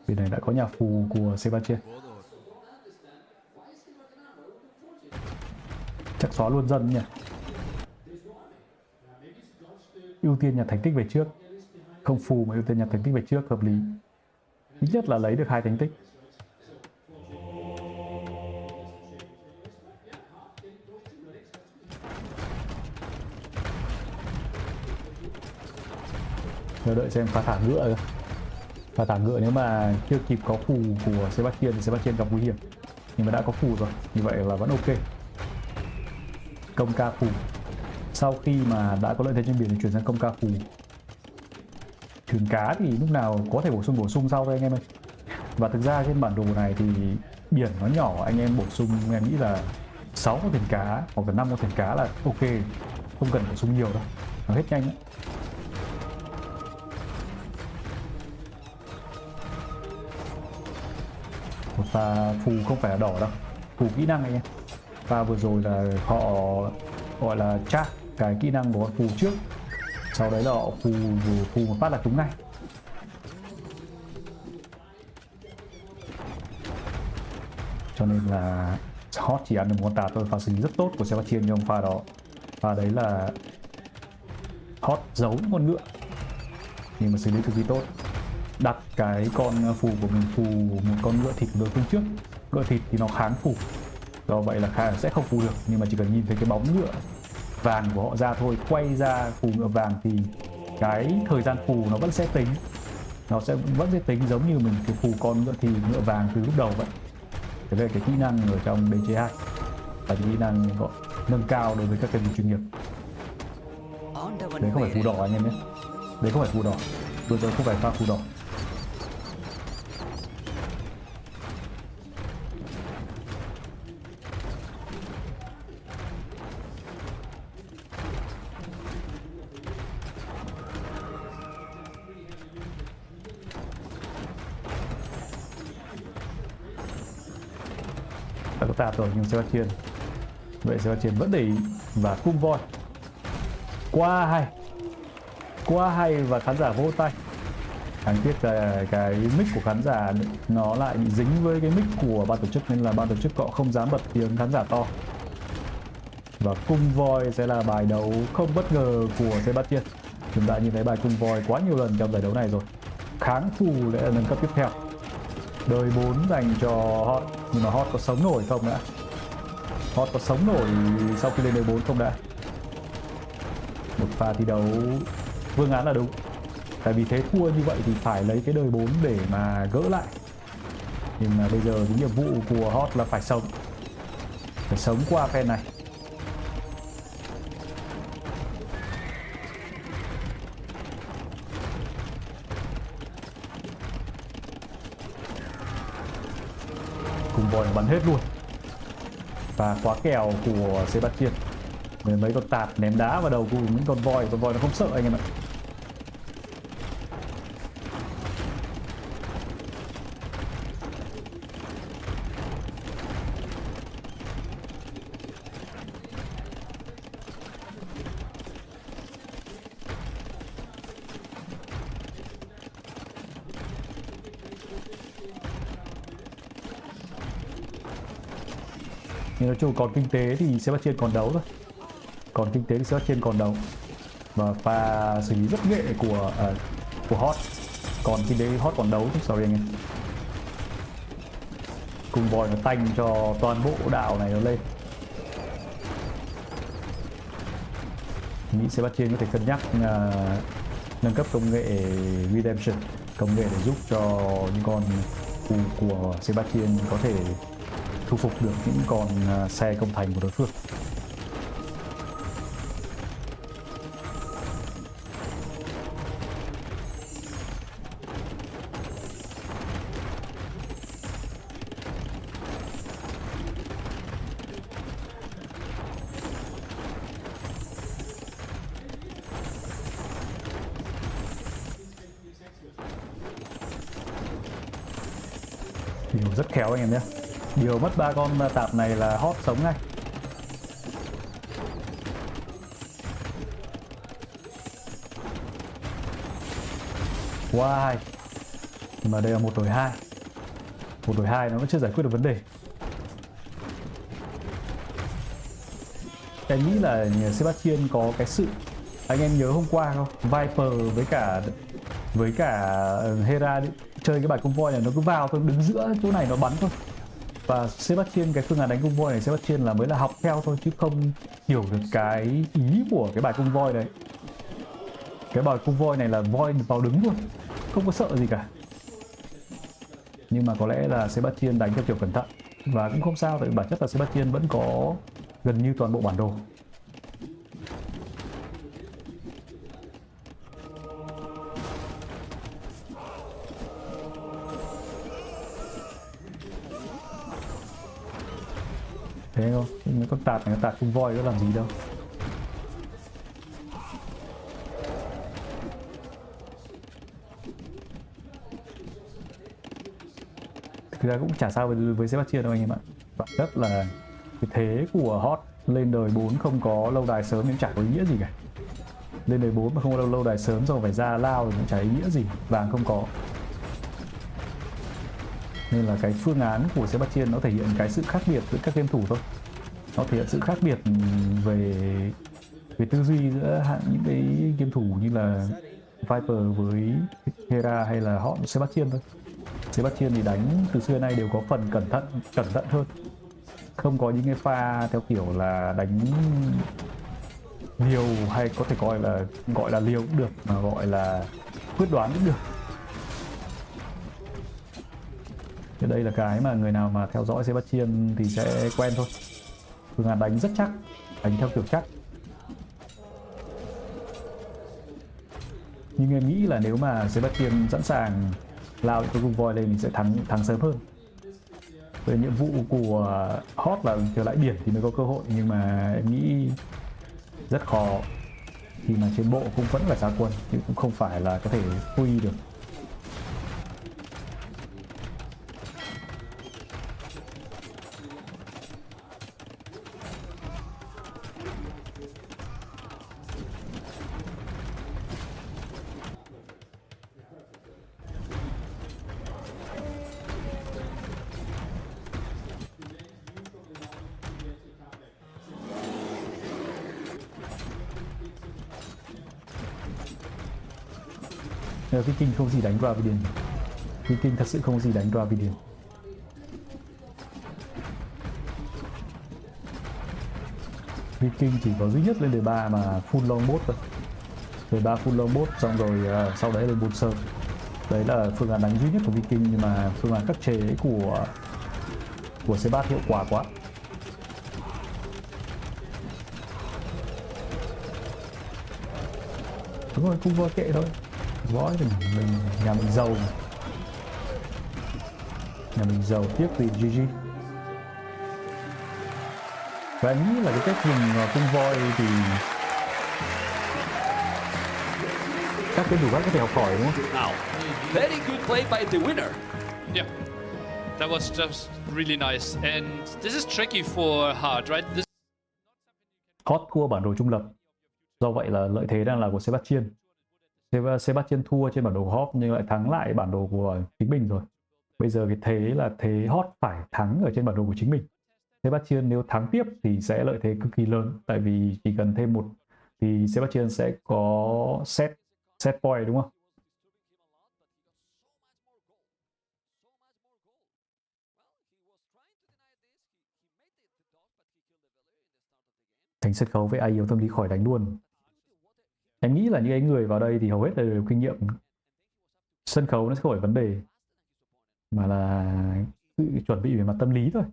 Bên này đã có nhà phù của Sebastian. Chắc xóa luôn dân nhỉ. Ưu tiên nhà thánh tích về trước. Không phù mà ưu tiên nhà thánh tích về trước hợp lý. Ít nhất là lấy được 2 thánh tích. Chờ đợi xem pha thả ngựa. Pha thả ngựa nếu mà chưa kịp có phù của Sebastian thì Sebastian gặp nguy hiểm. Nhưng mà đã có phù rồi, như vậy là vẫn ok. Công ca phù. Sau khi mà đã có lợi thế trên biển thì chuyển sang công ca phù. Thuyền cá thì lúc nào có thể bổ sung sau thôi anh em ơi. Và thực ra trên bản đồ này thì biển nó nhỏ, anh em bổ sung em nghĩ là 6 con thuyền cá hoặc là 5 con thuyền cá là ok, không cần bổ sung nhiều đâu, nó hết nhanh ấy. Một pha phù không phải là đỏ đâu, phù kỹ năng anh em. Pha vừa rồi là họ gọi là tra cái kỹ năng của con phù trước, sau đấy là họ phù một phát là trúng ngay. Cho nên là Hearttt chỉ ăn được một con tạt thôi. Pha xử lý rất tốt của Sebastian trong pha đó. Pha đấy là Hot giấu con ngựa nhưng mà xử lý cực kỳ tốt. Đặt cái con phù của mình phù một con ngựa thịt của đối phương trước. Ngựa thịt thì nó kháng phù, do vậy là sẽ không phù được, nhưng mà chỉ cần nhìn thấy cái bóng ngựa vàng của họ ra thôi, quay ra phù ngựa vàng thì cái thời gian phù nó vẫn sẽ tính, vẫn sẽ tính giống như mình cái phù con ngựa thì ngựa vàng từ lúc đầu vậy. Thế về cái kỹ năng ở trong DC2 và kỹ năng gọi nâng cao đối với các kênh chuyên nghiệp. Đấy không phải phù đỏ anh em nhé, đấy không phải phù đỏ, vừa rồi không phải pha phù đỏ. Đã có tạp rồi nhưng Sebastian, vậy Sebastian vẫn để ý và cung voi quá hay và khán giả vỗ tay. Đáng tiếc là cái mic của khán giả nó lại bị dính với cái mic của ban tổ chức nên là ban tổ chức họ không dám bật tiếng khán giả to. Và cung voi sẽ là bài đấu không bất ngờ của Sebastian. Chúng ta nhìn thấy bài cung voi quá nhiều lần trong giải đấu này rồi. Kháng phù sẽ là nâng cấp tiếp theo. Đời 4 dành cho Hot, nhưng mà Hot có sống nổi không đã? Hot có sống nổi sau khi lên đời 4 không đã? Một pha thi đấu phương án là đúng. Tại vì thế thua như vậy thì phải lấy cái đời 4 để mà gỡ lại. Nhưng mà bây giờ cái nhiệm vụ của Hot là phải sống qua phen này. Cùng voi bắn hết luôn. Và quá kèo của Sebastian. Mấy con tạt ném đá vào đầu của những con voi nó không sợ anh em ạ. Nhưng nói chung còn kinh tế thì Sebastian còn đấu thôi. Còn kinh tế thì Sebastian còn đấu. Và pha xử lý rất nghệ của Hot. Còn kinh tế Hot còn đấu chứ, sorry anh em. Cùng voi nó tanh cho toàn bộ đạo này nó lên. Nghĩ Sebastian có thể cân nhắc nâng cấp công nghệ Redemption, công nghệ để giúp cho những con phù của Sebastian có thể thu phục được những con xe công thành của đối phương. Điều rất khéo anh em nhé. Điều mất 3 con tạp này là Hot sống ngay. Wow. Nhưng mà đây là 1 đổi 2. 1 đổi 2 nó vẫn chưa giải quyết được vấn đề. Em nghĩ là Sebastian có cái sự, anh em nhớ hôm qua không? Viper với cả Hera chơi cái bài cung voi này nó cứ vào thôi, đứng giữa chỗ này nó bắn thôi. Và Sebastian, cái phương án đánh cung voi này Sebastian mới là học theo thôi chứ không hiểu được cái ý của cái bài cung voi đấy. Cái bài cung voi này là voi vào đứng luôn, không có sợ gì cả. Nhưng mà có lẽ là Sebastian đánh theo kiểu cẩn thận. Và cũng không sao, tại bản chất là Sebastian vẫn có gần như toàn bộ bản đồ. Thế không? Mấy con tạt này, tạt cung voi có làm gì đâu. Thực ra cũng chả sao với Sebastian đâu anh em ạ. Bản chất là cái thế của Hot lên đời 4 không có lâu đài sớm nhưng chả có ý nghĩa gì cả. Lên đời 4 mà không có lâu đài sớm rồi phải ra lao thì cũng chả ý nghĩa gì. Vàng không có. Nên là cái phương án của Sebastian nó thể hiện cái sự khác biệt giữa các game thủ thôi. Nó thể hiện sự khác biệt về về tư duy giữa những cái game thủ như là Viper với Hera hay là họ Sebastian thôi. Sebastian thì đánh từ xưa đến nay đều có phần cẩn thận hơn, không có những cái pha theo kiểu là đánh liều, hay có thể gọi là liều cũng được, mà gọi là quyết đoán cũng được. Thì đây là cái mà người nào mà theo dõi Sebastian thì sẽ quen thôi. Phương án đánh rất chắc, đánh theo kiểu chắc. Nhưng em nghĩ là nếu mà Sebastian sẵn sàng lao những cái cung voi lên thì sẽ thắng sớm hơn. Về nhiệm vụ của Hearttt là trở lại biển thì mới có cơ hội, nhưng mà em nghĩ rất khó khi mà trên bộ cũng vẫn là ra quân, chứ cũng không phải là có thể free được. Viking không gì đánh Dravidian. Viking thật sự không gì đánh Dravidian. Viking chỉ có duy nhất lên đề 3 mà full long bot thôi. Đề 3 full long bot xong rồi sau đấy lên bot sơn. Đấy là phương án đánh duy nhất của Viking, nhưng mà phương án khắc chế của Sebat hiệu quả quá. Đúng rồi, cung voi kệ thôi. Vói thì nhà mình giàu, tiếc vì GG. Và anh nghĩ là cái cách dùng cung voi thì các cái thủ khác có thể học hỏi, đúng không? Now, very good play by the winner. Yeah, that was just really nice, and this is tricky for Hearttt, right? Hearttt thua bản đồ trung lập, do vậy là lợi thế đang là của Sebastian. Sebastian thua trên bản đồ Hearttt nhưng lại thắng lại bản đồ của chính mình rồi. Bây giờ cái thế là thế Hearttt phải thắng ở trên bản đồ của chính mình. Sebastian nếu thắng tiếp thì sẽ lợi thế cực kỳ lớn, tại vì chỉ cần thêm một thì Sebastian sẽ có set point, đúng không? Thành sân khấu với ai yếu tâm lý khỏi đánh luôn. Em nghĩ là những cái người vào đây thì hầu hết đều kinh nghiệm. Sân khấu nó sẽ không phải vấn đề, mà là sự chuẩn bị về mặt tâm lý thôi.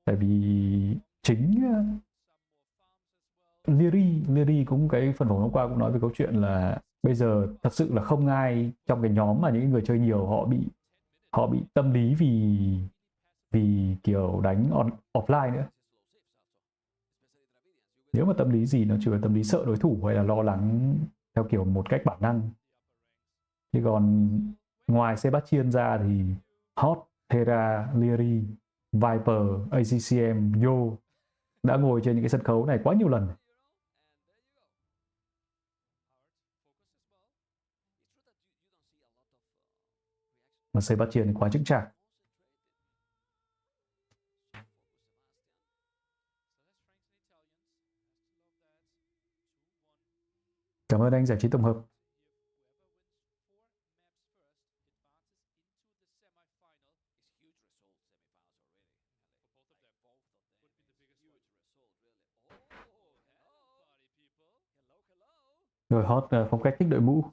Tại vì chính Leary cũng cái phần phỏng hôm qua cũng nói về câu chuyện là bây giờ thật sự là không ai trong cái nhóm mà những người chơi nhiều họ bị tâm lý vì kiểu đánh offline nữa. Nếu mà tâm lý gì nó chỉ là tâm lý sợ đối thủ hay là lo lắng theo kiểu một cách bản năng. Chứ còn ngoài Sebastian ra thì Hearttt, Hera, Leary, Viper, accm, Yo đã ngồi trên những cái sân khấu này quá nhiều lần. Mà Sebastian quá chững chạc. Cảm ơn anh giải trí tổng hợp. Rồi Hearttt phong cách thích đội mũ.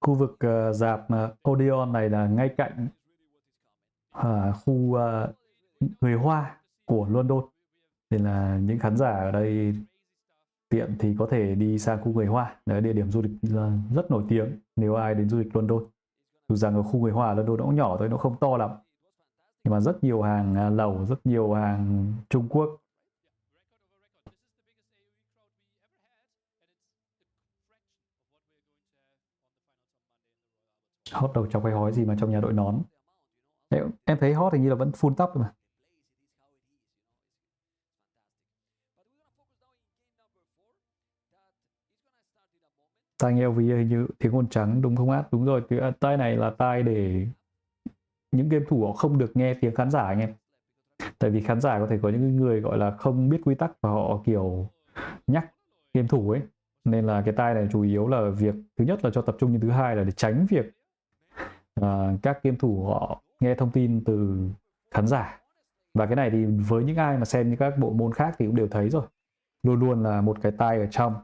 Khu vực rạp Odeon này là ngay cạnh khu người Hoa của London. Nên là những khán giả ở đây tiện thì có thể đi sang khu người Hoa. Đấy là địa điểm du lịch rất nổi tiếng nếu ai đến du lịch London. Dù rằng ở khu người Hoa ở London nó cũng nhỏ thôi, nó không to lắm. Nhưng mà rất nhiều hàng lẩu, rất nhiều hàng Trung Quốc. Hearttt đầu trong cái hói gì mà trong nhà đội nón. Em thấy Hearttt hình như là vẫn full top mà. Tai nghe vì hình như tiếng ồn trắng đúng không Đúng rồi, cái tai này là tai để những game thủ họ không được nghe tiếng khán giả anh em. Tại vì khán giả có thể có những người gọi là không biết quy tắc và họ kiểu nhắc game thủ ấy. Nên là cái tai này chủ yếu là việc thứ nhất là cho tập trung, nhưng thứ hai là để tránh việc các game thủ họ nghe thông tin từ khán giả. Và cái này thì với những ai mà xem những các bộ môn khác thì cũng đều thấy rồi. Luôn luôn là một cái tai ở trong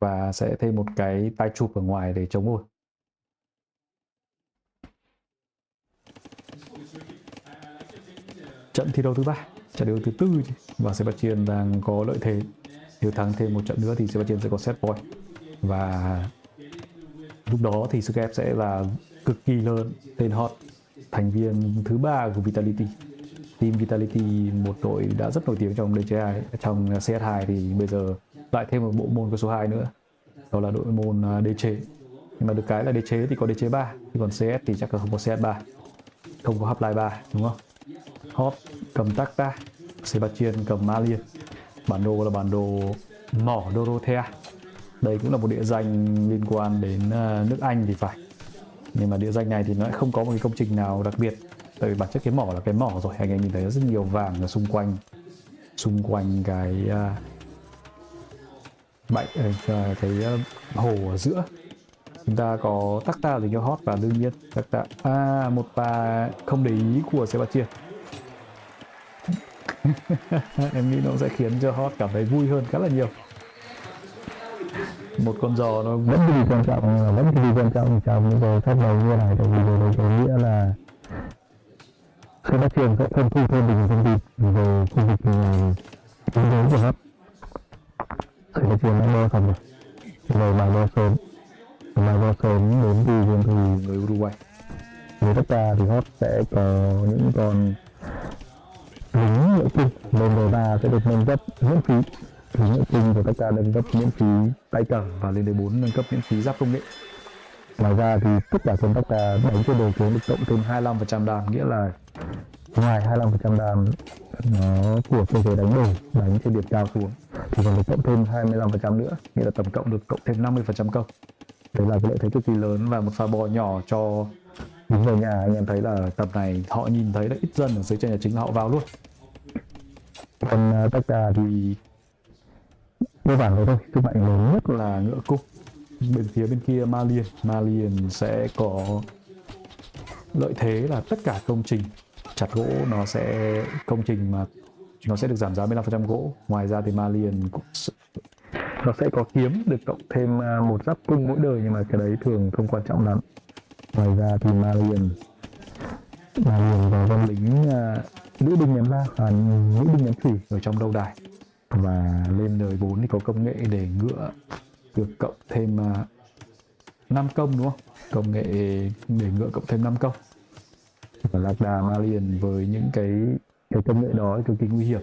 và sẽ thêm một cái tai chụp ở ngoài để chống ồn. Trận thi đấu thứ 3, trận đấu thứ 4 và Sebastian đang có lợi thế. Nếu thắng thêm một trận nữa thì Sebastian sẽ có set point. Và lúc đó thì sức ép sẽ là cực kỳ lớn. Tên hot, thành viên thứ 3 của Vitality. Team Vitality, một đội đã rất nổi tiếng trong DCI, trong CS2 thì bây giờ lại thêm một bộ môn có số 2 nữa. Đó là đội môn đế chế. Nhưng mà được cái là đế chế thì có đế chế 3, còn CS thì chắc là không có CS 3. Không có Half-Life 3, đúng không? Hot cầm Tacta, Sebastian cầm Malian. Bản đồ là bản đồ mỏ Dorothea. Đây cũng là một địa danh liên quan đến nước Anh thì phải. Nhưng mà địa danh này thì nó lại không có một cái công trình nào đặc biệt. Tại vì bản chất cái mỏ là cái mỏ rồi. Anh em nhìn thấy rất nhiều vàng ở xung quanh cái hồ ở giữa. Chúng ta có Tacta thì cho Hot và đương nhiên Tacta. Một pha không để ý của Sebastian. Em nghĩ nó sẽ khiến cho Hot cảm thấy vui hơn khá là nhiều. Một con giò nó vẫn cái gì quan trọng, vẫn cái gì quan trọng trong những cái phép đấu như này, tại vì điều này có nghĩa là Sebastian sẽ không thu thêm được thông tin về khu vực chiến đấu của Hot. Sebastian đã đo xong rồi bài đo sớm đến từ game thủ người Uruguay. Với tất cả thì Hot sẽ có những con lính nội kinh lên đề 3 sẽ được nâng cấp miễn phí. Lính nội kinh của tất cả nâng cấp miễn phí tay cầm và lên đề 4 nâng cấp miễn phí giáp công nghệ. Ngoài ra thì tất cả con tất cả đánh trên đồ kiếm được cộng thêm 25% đam, nghĩa là ngoài 25% đam nó của cơ chế đánh đồ, đánh trên điểm cao xuống thì còn được cộng thêm 25% nữa, nghĩa là tổng cộng được cộng thêm 50% công. Đấy là cái lợi thế cực kỳ lớn và một pha bò nhỏ cho những người nhà. Anh em thấy là tập này họ nhìn thấy là ít dân ở dưới chân nhà chính là họ vào luôn. Còn tất cả thì cơ bản thôi, sức mạnh lớn nhất là ngựa cung. Bên kia Malian sẽ có lợi thế là tất cả công trình chặt gỗ nó sẽ được giảm giá 15% gỗ. Ngoài ra thì Malian cũng nó sẽ có kiếm được cộng thêm một giáp cung mỗi đời, nhưng mà cái đấy thường không quan trọng lắm. Ngoài ra thì Malian có con lính nữ binh ném lao và nữ binh ném thủy ở trong lâu đài. Và lên đời 4 thì có công nghệ để ngựa được cộng thêm 5 công, đúng không? Công nghệ để ngựa cộng thêm 5 công. Và lạc đà Malian với những cái công nghệ đó cực kỳ nguy hiểm.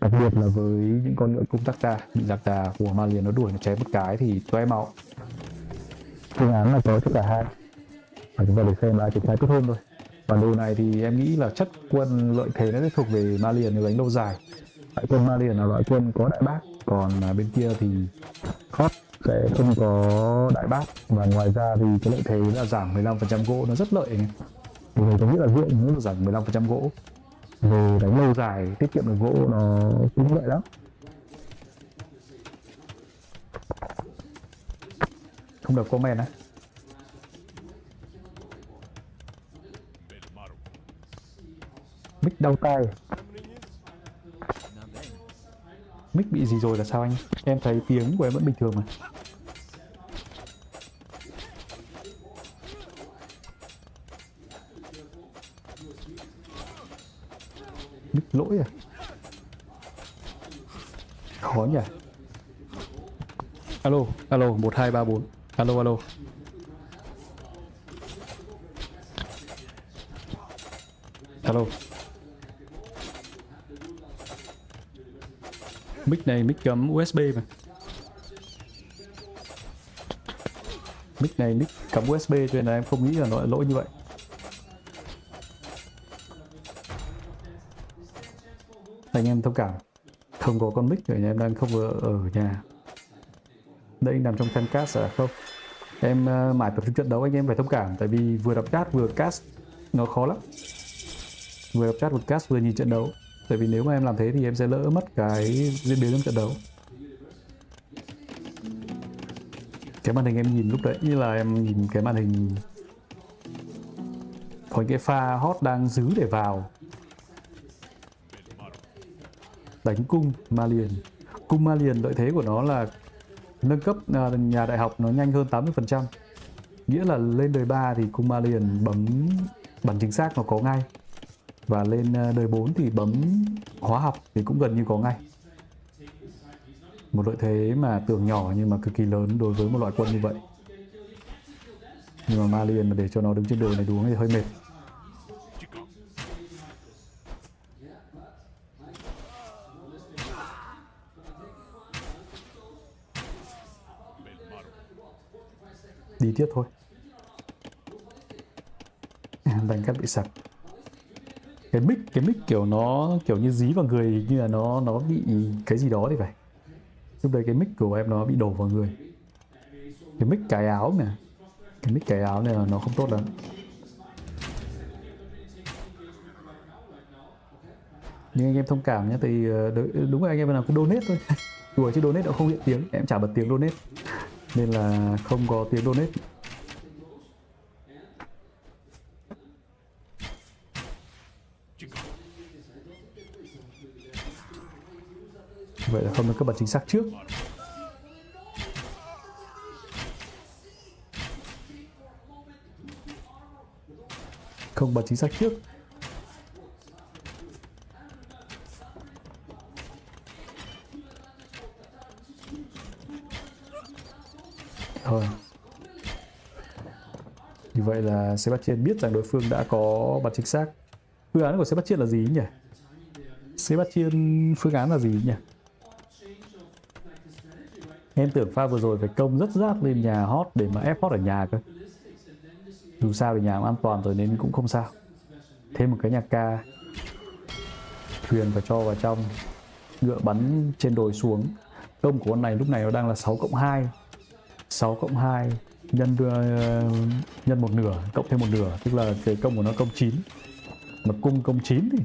Đặc biệt là với những con ngựa cung Tacta, bị lạc đà của Malian nó đuổi, nó chém một cái thì toe máu. Phương án là có cho cả hai. Và chúng ta để xem ai triển khai tốt hơn thôi. Bản đồ này thì em nghĩ là chất quân lợi thế nó sẽ thuộc về Malian nếu đánh lâu dài. Đại quân Malian là loại quân có đại bác, còn bên kia thì Hot sẽ không có đại bác. Và ngoài ra thì cái lợi thế là giảm 15% gỗ, nó rất lợi. Điều này có nghĩa là ruộng nó giảm 15% gỗ. Về đánh lâu dài tiết kiệm được gỗ nó cũng lợi lắm. Không được comment á. Mic đau tai. Mic bị gì rồi là sao anh? Em thấy tiếng của em vẫn bình thường mà. Mic lỗi à? Khó nhỉ? Alo, 1, 2, 3, 4. Alo. Mic này mic cắm USB mà. Mic này mic cắm USB cho nên là em không nghĩ là nó lỗi như vậy. Anh em thông cảm, không có con mic rồi, em đang không ở nhà. Đây nằm trong fancast à? Không. Em mãi tập trung trận đấu anh em phải thông cảm, tại vì vừa đọc chat vừa cast nó khó lắm. Vừa đọc chat vừa cast vừa nhìn trận đấu. Tại vì nếu mà em làm thế thì em sẽ lỡ mất cái diễn biến trong trận đấu. Cái màn hình em nhìn lúc đấy như là em nhìn cái màn hình có cái pha hot đang giữ để vào. Đánh cung Malian. Cung Malian lợi thế của nó là nâng cấp nhà đại học nó nhanh hơn 80%. Nghĩa là lên đời 3 thì cung Malian bắn chính xác nó có ngay. Và lên đời 4 thì bấm hóa học thì cũng gần như có ngay. Một lợi thế mà tưởng nhỏ nhưng mà cực kỳ lớn đối với một loại quân như vậy. Nhưng mà Malian mà để cho nó đứng trên đồi này đuống thì hơi mệt. Đi tiếp thôi. Đánh cắt bị sặc. Cái mic kiểu nó kiểu như dí vào người, như là nó bị cái gì đó thì phải. Lúc đấy cái mic của em nó bị đổ vào người. Cái mic cái áo nè. Cái mic cái áo này là nó không tốt lắm. Nhưng anh em thông cảm nhé, thì đúng là anh em nào cứ donate thôi. Đùa chứ donate nó không hiện tiếng, em chả bật tiếng donate. Nên là không có tiếng donate. Vậy là không được cấp bật chính xác trước. Không bật chính xác trước. Thôi. Như vậy là Sebastian biết rằng đối phương đã có bật chính xác. Phương án của Sebastian là gì nhỉ? Sebastian phương án là gì nhỉ? Em tưởng pha vừa rồi phải công rất rát lên nhà hot để mà ép hot ở nhà cơ. Dù sao thì nhà cũng an toàn rồi nên cũng không sao. Thêm một cái nhà ca. Thuyền phải cho vào trong. Ngựa bắn trên đồi xuống. Công của con này lúc này nó đang là 6+2. 6+2 nhân một nửa, cộng thêm một nửa, tức là cái công của nó công 9. Mà cung công 9 thì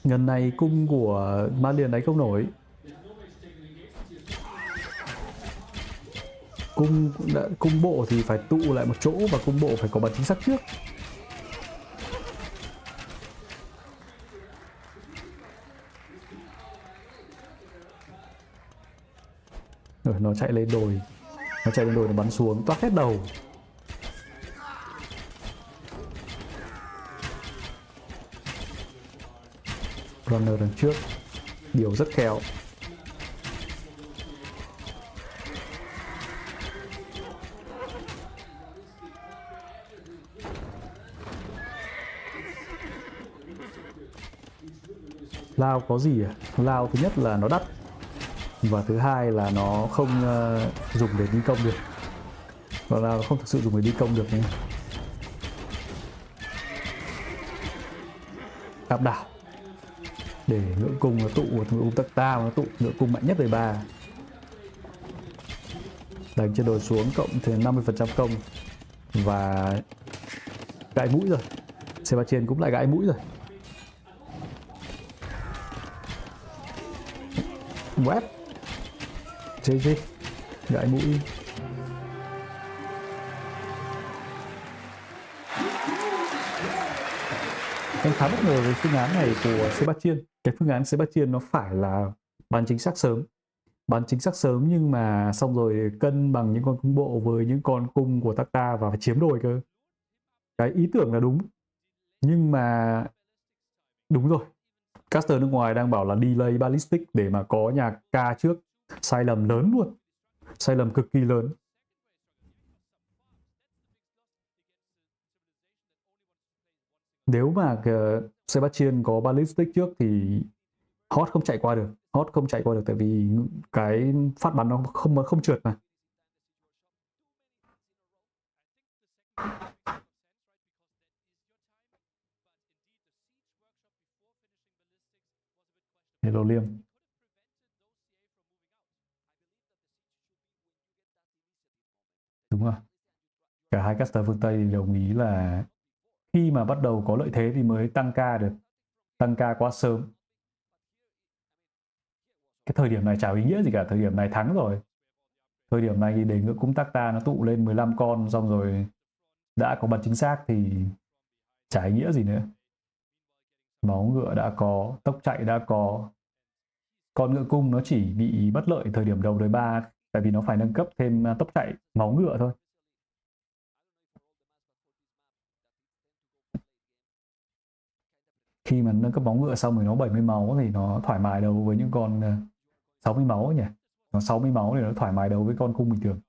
ngần này cung của Malian đánh không nổi. Cung bộ thì phải tụ lại một chỗ và cung bộ phải có bắn chính xác trước. Rồi nó chạy lên đồi. Nó chạy lên đồi nó bắn xuống toát hết đầu. Runner đằng trước. Điều rất khéo. Lao có gì à? Lao thứ nhất là nó đắt. Và thứ hai là nó không dùng để đi công được. Và Lao không thực sự dùng để đi công được nhé. Áp đảo. Để ngưỡng cung nó tụ, ngưỡng cung tắc ta nó tụ, ngưỡng cung mạnh nhất đời 3. Đánh trên đồi xuống cộng thêm 50% công. Và gãi mũi rồi. Sebastian cũng lại gãi mũi rồi. Web GG gãi mũi. Em khá bất ngờ với phương án này của Sebastian. Cái phương án Sebastian nó phải là bắn chính xác sớm. Bắn chính xác sớm nhưng mà xong rồi cân bằng những con cung bộ với những con cung của Takta và phải chiếm đồi cơ. Cái ý tưởng là đúng. Nhưng mà đúng rồi. Caster nước ngoài đang bảo là delay ballistic để mà có nhà ca trước. Sai lầm lớn luôn. Sai lầm cực kỳ lớn. Nếu mà Sebastian có ballistic trước thì hot không chạy qua được. Hot không chạy qua được tại vì cái phát bắn nó không trượt mà. Hello Liêm. Đúng rồi. Cả hai caster phương Tây đồng ý là khi mà bắt đầu có lợi thế thì mới tăng ca được. Tăng ca quá sớm. Cái thời điểm này chả ý nghĩa gì cả, thời điểm này thắng rồi. Thời điểm này thì để ngựa cung Tacta nó tụ lên 15 con xong rồi đã có bật chính xác thì chả ý nghĩa gì nữa. Máu ngựa đã có, tốc chạy đã có. Con ngựa cung nó chỉ bị bất lợi thời điểm đầu đời 3 tại vì nó phải nâng cấp thêm tốc chạy máu ngựa thôi. Khi mà nâng cấp máu ngựa xong rồi nó 70 máu thì nó thoải mái đấu với những con 60 máu nhỉ. Nó 60 máu thì nó thoải mái đấu với con cung bình thường.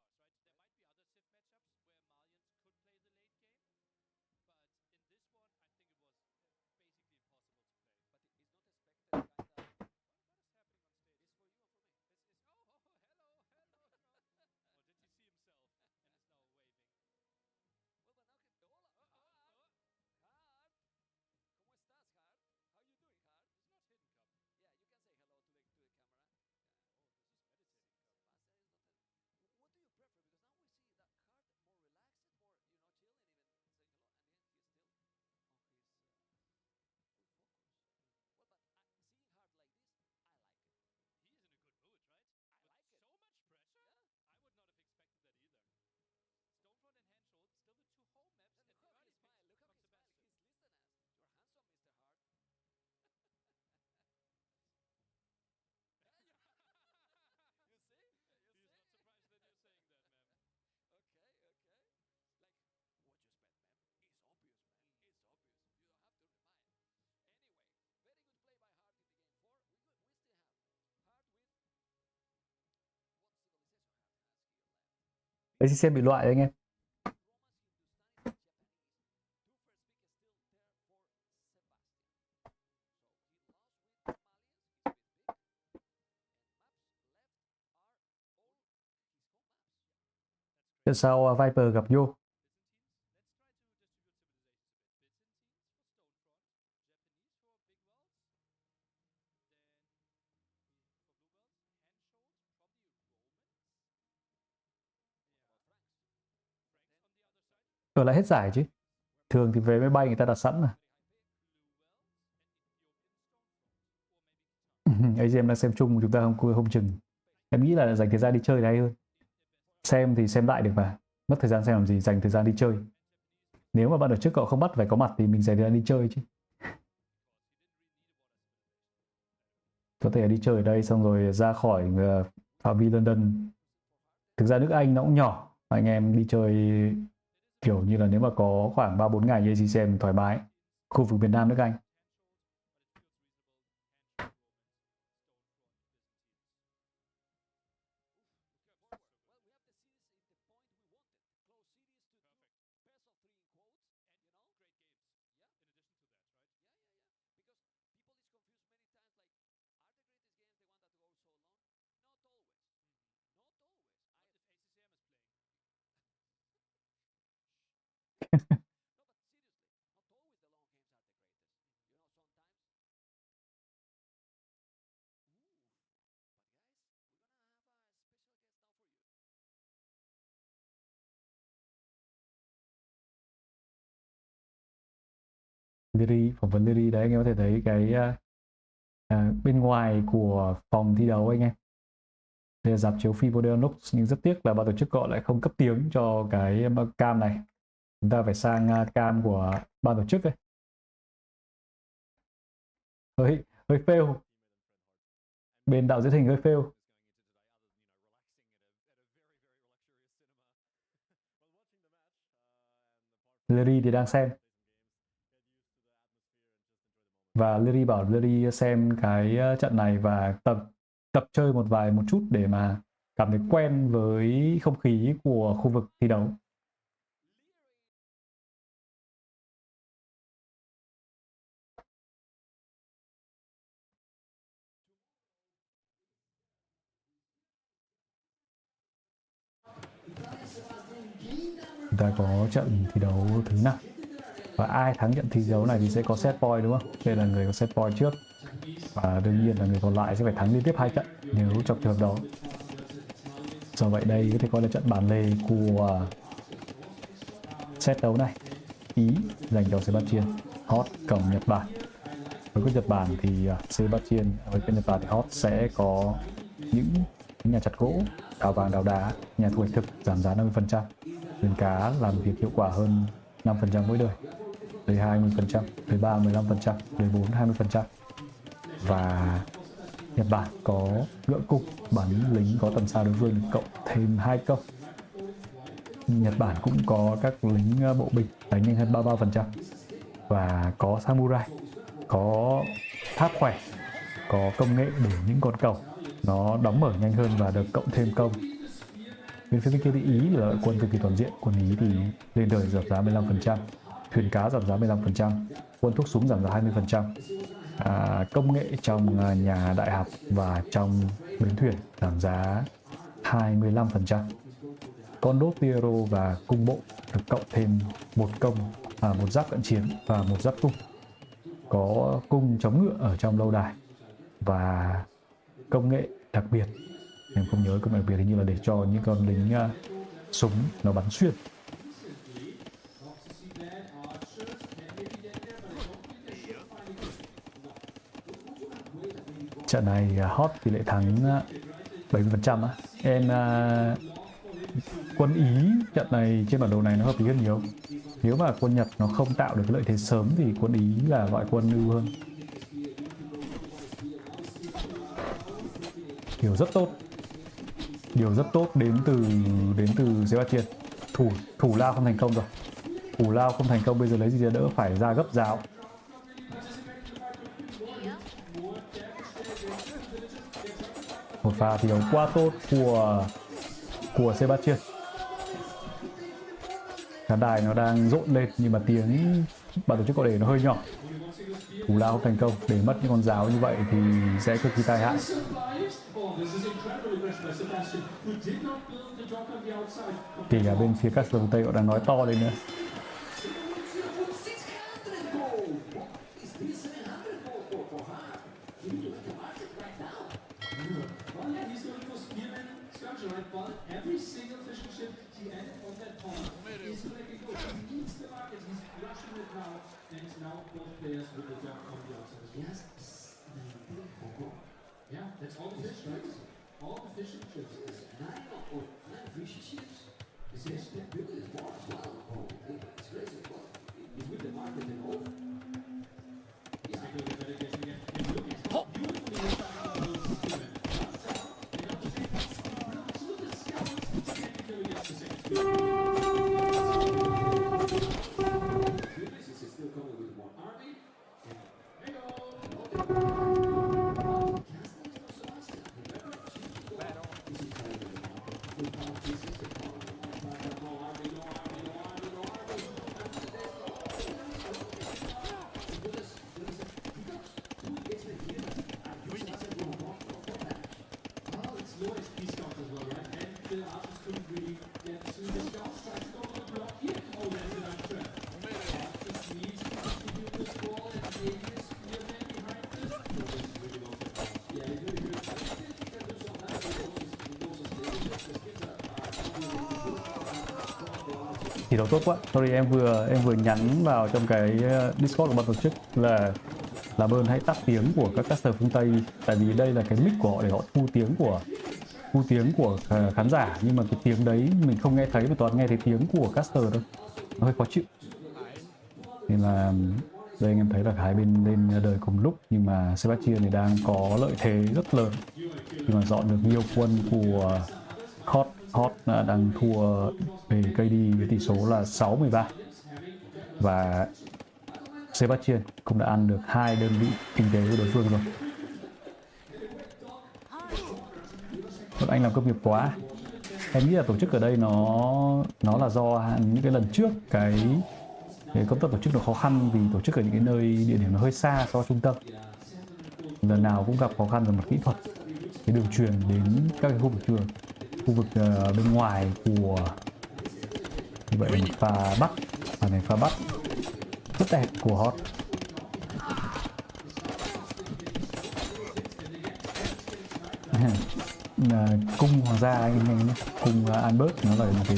ACM bị loại đấy anh em. Trận sau Viper gặp Yo. Ở lại hết giải chứ. Thường thì về máy bay người ta đặt sẵn mà. AGM đang xem chung chúng ta không chừng. Em nghĩ là dành thời gian đi chơi hay hơn. Xem thì xem lại được mà. Mất thời gian xem làm gì, dành thời gian đi chơi. Nếu mà ban đầu trước cậu không bắt phải có mặt thì mình dành thời gian đi chơi chứ. Có thể đi chơi ở đây xong rồi ra khỏi phạm vi London. Thực ra nước Anh nó cũng nhỏ. Anh em đi chơi kiểu như là nếu mà có khoảng 3-4 ngày ACM thoải mái. Khu vực miền Nam nước Anh. Lyri, phỏng vấn Lyri đấy anh em có thể thấy cái bên ngoài của phòng thi đấu anh em. Đây là dạp chiếu Fibodeonux nhưng rất tiếc là ban tổ chức họ lại không cấp tiếng cho cái cam này. Chúng ta phải sang cam của ban tổ chức ấy. Hơi fail. Bên đạo diễn hình hơi fail. Lyri thì đang xem. Và Lyri bảo Lyri xem cái trận này và tập chơi một chút để mà cảm thấy quen với không khí của khu vực thi đấu. Chúng ta có trận thi đấu thứ 5. Và ai thắng trận thi đấu này thì sẽ có set point, đúng không? Đây là người có set point trước. Và đương nhiên là người còn lại sẽ phải thắng liên tiếp 2 trận nếu trong trường hợp đó. Do vậy đây có thể coi là trận bàn lề của set đấu này. Ý dành cho Sebastian, Hearttt cầm Nhật Bản. Với Nhật Bản thì Sebastian, với Nhật Bản thì Hearttt sẽ có những nhà chặt gỗ, đào vàng đào đá, nhà thu hoạch thực giảm giá 50%, thuyền cá làm việc hiệu quả hơn 5% mỗi đời, đời 20%, đời 3 15%, đời 4 20%. Và Nhật Bản có ngựa cung bắn lính có tầm xa đối phương cộng thêm 2 công. Nhật Bản cũng có các lính bộ binh đánh nhanh hơn 33%, và có samurai, có tháp khỏe, có công nghệ để những con cầu nó đóng mở nhanh hơn và được cộng thêm công. Bên phía bên kia thì Ý là đội quân cực kỳ toàn diện. Quân Ý thì lên đời giảm giá 15%, thuyền cá giảm giá 15%, quân thuốc súng giảm giá 20%, công nghệ trong nhà đại học và trong bến thuyền giảm giá 25%. Con đốt Piero và cung bộ được cộng thêm một công, một giáp cận chiến và một giáp cung. Có cung chống ngựa ở trong lâu đài và công nghệ đặc biệt, em không nhớ công nghệ đặc biệt, hình như là để cho những con lính súng nó bắn xuyên. Trận này Hearttt tỷ lệ thắng 70% á. Em quân Ý trận này trên bản đồ này nó hợp lý hơn nhiều. Nếu mà quân Nhật nó không tạo được lợi thế sớm thì quân Ý là loại quân ưu hơn. Điều rất tốt đến từ Sebastian. Thủ lao không thành công rồi. Thủ lao không thành công, bây giờ lấy gì ra đỡ, phải ra gấp giáo. Một pha thi đấu quá tốt của Sebastian. Khán đài nó đang rộn lên nhưng mà tiếng ban tổ chức có để nó hơi nhỏ. Thủ lao không thành công, để mất những con giáo như vậy thì sẽ cực kỳ tai hại. Kể cả bên phía các sân Tây họ đang nói to lên nữa. Thì đấu tốt quá. Sorry, em vừa nhắn vào trong cái Discord của ban tổ chức là làm ơn hãy tắt tiếng của các caster phương Tây, tại vì đây là cái mic của họ để họ thu tiếng của khán giả, nhưng mà cái tiếng đấy mình không nghe thấy mà toàn nghe thấy tiếng của caster thôi, nó hơi khó chịu. Nên là đây anh em thấy là hai bên lên đời cùng lúc, nhưng mà Sebastian thì đang có lợi thế rất lớn khi mà dọn được nhiều quân của Hearttt đang thua về KD với tỷ số là 6-13, và Sebastian cũng đã ăn được 2 đơn vị kinh tế của đối phương rồi. Anh làm công nghiệp quá. Em nghĩ là tổ chức ở đây nó là do những cái lần trước cái công tác tổ chức nó khó khăn, vì tổ chức ở những cái nơi địa điểm nó hơi xa so với trung tâm, lần nào cũng gặp khó khăn về mặt kỹ thuật. Cái đường truyền đến các cái khu vực bên ngoài Như vậy là một pha bắt, pha này pha bắt rất đẹp của Hearttt. Cung hoàng gia anh em nhé, cung Albert nó là một cái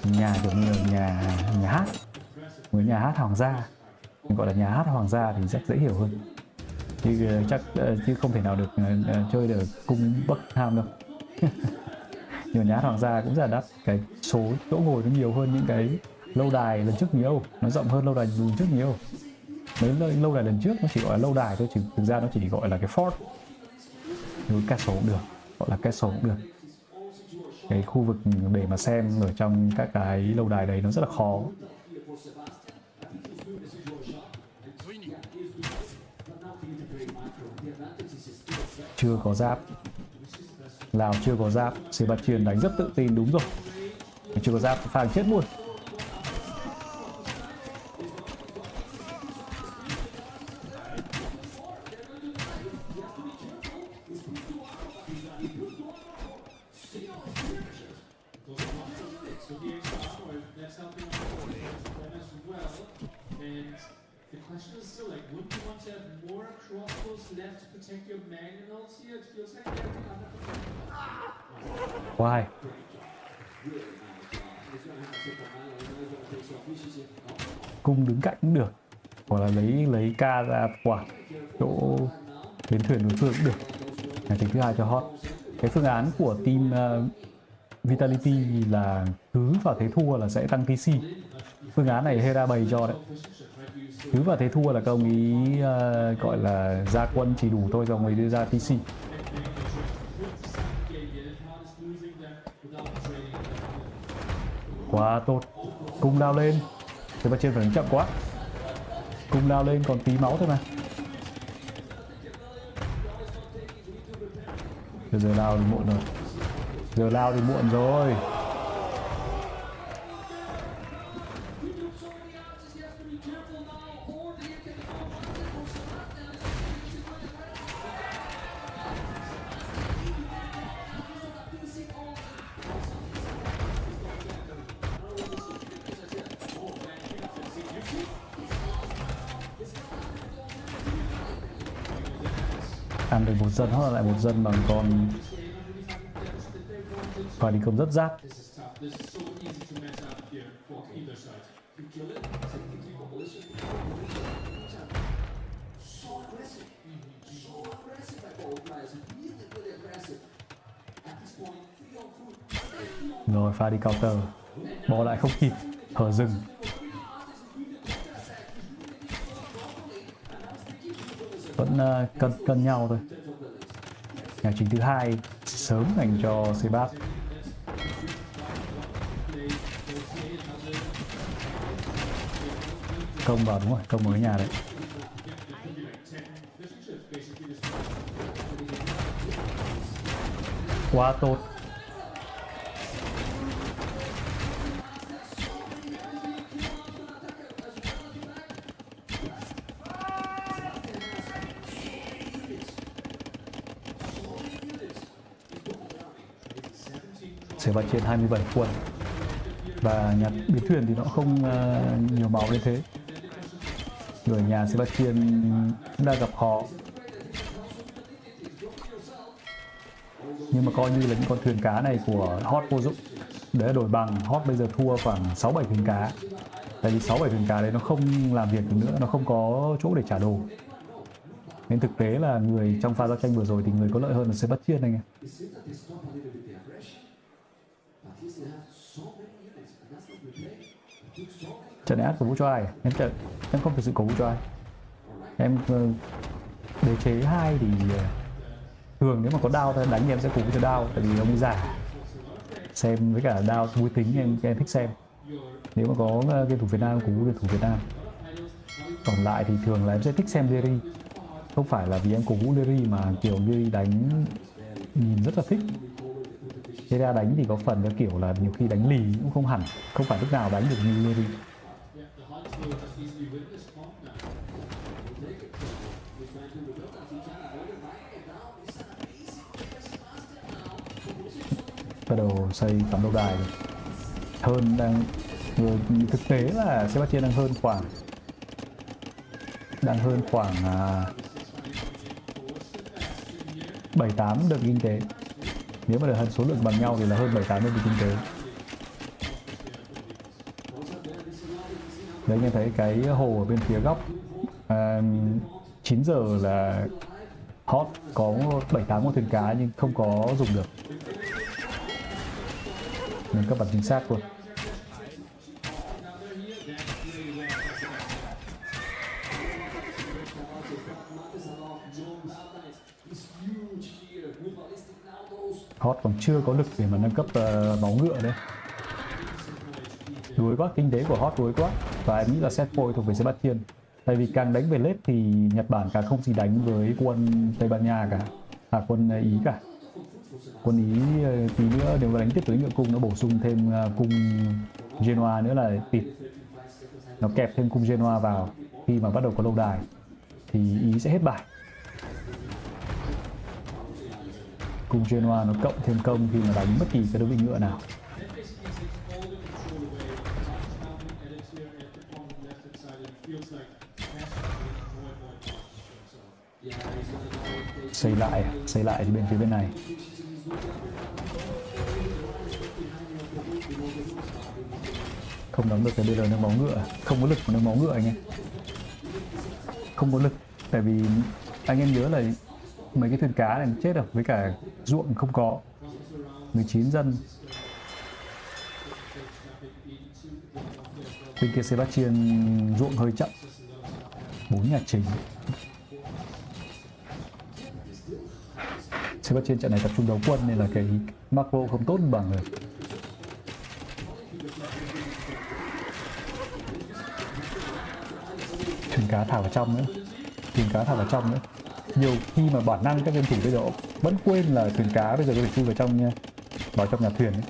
nhà kiểu như là nhà hát, với nhà hát hoàng gia, mình gọi là nhà hát hoàng gia thì rất dễ hiểu hơn. Chứ không thể nào được chơi được cung Buckingham đâu. Nhưng nhà hát hoàng gia cũng rất là đắt, cái số chỗ ngồi nó nhiều hơn những cái lâu đài lần trước nhiều, nó rộng hơn lâu đài lần trước nhiều. Mấy lâu đài lần trước nó chỉ gọi là lâu đài thôi, thực ra nó chỉ gọi là cái fort, núi castle cũng được, gọi là castle cũng được. Cái khu vực để mà xem ở trong các cái lâu đài đấy nó rất là khó. Chưa có giáp, Lào chưa có giáp, Sebastian đánh rất tự tin, đúng rồi. Chưa có giáp, phang chết luôn. Why? Cung đứng cạnh cũng được, hoặc là lấy ca ra quả chỗ bến thuyền đối phương cũng được. Này tính thứ hai cho Hearttt. Cái phương án của team Vitality là cứ vào thế thua là sẽ tăng TC. Phương án này Hera bày cho đấy. Cứ vào thế thua là các ông ý gọi là ra quân chỉ đủ thôi, rồi ông ấy đưa ra TC. Quá tốt. Cung lao lên. Sebastian phải đánh chậm quá. Cung lao lên còn tí máu thôi mà. Giờ lao thì muộn rồi. Giờ lao thì muộn rồi. Ăn được một dân, hoặc là lại một dân bằng con và đi công rất giáp. Rồi pha đi counter, bỏ lại không kịp, hở rừng. Vẫn cân nhau thôi. Nhà chính thứ hai sớm dành cho Sebat. Công vào, đúng rồi, công vào cái nhà đấy. Quá tốt. Sebastian 27 quân và nhà biến thuyền thì nó không nhiều máu đến thế. Người nhà Sebastian đã gặp khó, nhưng mà coi như là những con thuyền cá này của Hearttt vô dụng. Để đổi bằng, Hearttt bây giờ thua khoảng 6-7 thuyền cá. Tại vì 6-7 thuyền cá đấy nó không làm việc được nữa, nó không có chỗ để trả đồ. Nên thực tế là người trong pha giao tranh vừa rồi thì người có lợi hơn là Sebastian anh em. Trận này át cổ vũ cho ai? Em không thực sự cổ vũ cho ai. Em đế chế 2 thì thường nếu mà có đao đánh thì em sẽ cổ vũ cho đao, tại vì ông ấy giả. Xem với cả đao vui tính em thích xem. Nếu mà có game thủ Việt Nam cổ vũ game thủ Việt Nam. Còn lại thì thường là em sẽ thích xem Leary. Không phải là vì em cổ vũ Leary mà kiểu Leary đánh nhìn rất là thích. Thế ra đánh thì có phần cái kiểu là nhiều khi đánh lì cũng không hẳn, không phải lúc nào đánh được như Leary. Bắt đầu xây tấm lâu đài rồi. Hơn đang Thực tế là Sebastian đang hơn khoảng 7-8 đơn vị kinh tế. Nếu mà được số lượng bằng nhau thì là hơn 7-8 đơn vị kinh tế. Đấy, anh em thấy cái hồ ở bên phía góc 9 giờ là hot có 7-8 con thuyền cá nhưng không có dùng được. Nên các bản chính xác luôn. Hot còn chưa có lực để mà nâng cấp máu ngựa đấy. Đuối quá, kinh tế của Hot đuối quá. Và em nghĩ là set point thuộc về Sebastian. Tại vì càng đánh về late thì Nhật Bản càng không gì đánh với quân Tây Ban Nha cả, quân Ý cả. Quân Ý tí nữa nếu mà đánh tiếp tới ngựa cung nó bổ sung thêm cung Genoa nữa là tịt. Nó kẹp thêm cung Genoa vào khi mà bắt đầu có lâu đài thì Ý sẽ hết bài. Cung Genoa nó cộng thêm công khi mà đánh bất kỳ cái đơn vị ngựa nào. Xây lại thì bên phía bên này. Không đóng được cái bây giờ nâng máu ngựa, không có lực của nâng máu ngựa anh em. Không có lực, tại vì anh em nhớ là mấy cái thuyền cá này chết rồi, với cả ruộng không có 19 dân. Bên kia Sebastian ruộng hơi chậm, 4 nhà chính. Sebastian trận này tập trung đấu quân nên là cái macro không tốt bằng rồi. Thuyền cá thả vào trong nữa. Nhiều khi mà bản năng các game thủ bây giờ vẫn quên là thuyền cá bây giờ có thể chui vào trong nha, vào trong nhà thuyền ấy.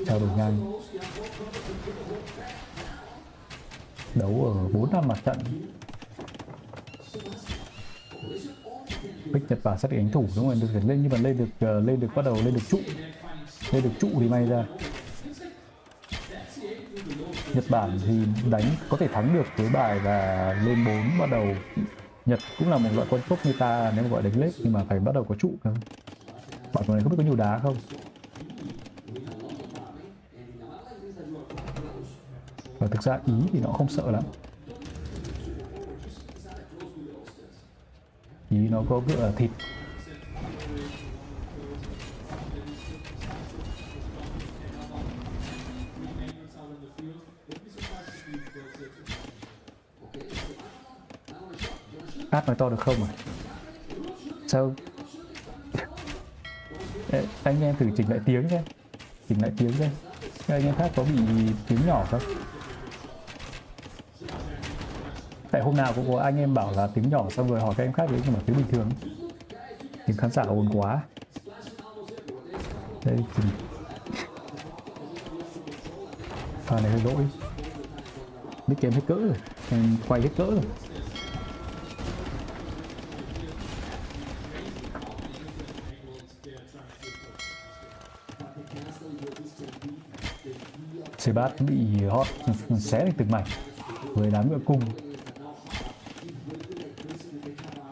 Trao đổi nhanh. Đấu ở 4-5 mặt trận. Pick Nhật Bản xác định đánh thủ đúng rồi, được lên nhưng mà lên được bắt đầu lên được trụ thì may ra. Nhật Bản thì đánh có thể thắng được với bài là lên 4 bắt đầu. Nhật cũng là một loại quân tốt như ta nếu mà gọi đánh lết nhưng mà phải bắt đầu có trụ cơ. Bọn này không biết có nhiều đá không. Và thực ra Ý thì nó không sợ lắm. Ý nó có ngựa thịt. Hát nói to được không à? Sao? Anh em thử chỉnh lại tiếng xem. Các anh em hát có bị tiếng nhỏ không? Tại hôm nào cũng có anh em bảo là tiếng nhỏ xong rồi hỏi các em khác đấy nhưng mà tiếng bình thường. Tiếng khán giả ồn quá. Đây thì pha này hơi lỗi. Biết kém hết cỡ rồi, em quay hết cỡ rồi. Sebastian bị hot xé thành từng mảnh với đám ngựa cung.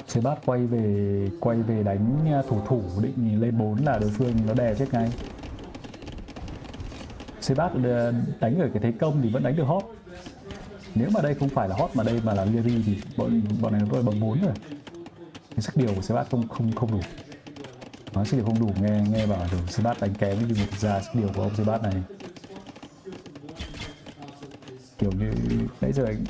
Sebastian quay về đánh thủ định lên 4 là đối phương nó đè chết ngay. Sebastian đánh ở cái thế công thì vẫn đánh được hot. Nếu mà đây không phải là hot mà đây mà là Leary thì bọn này nó là bằng 4 rồi. Cái sắc điều của Sebastian không đủ. Nói sắc điều không đủ nghe bảo rồi Sebastian đánh kém nhưng mà thực ra sắc điều của ông Sebastian này kiểu như nãy giờ anh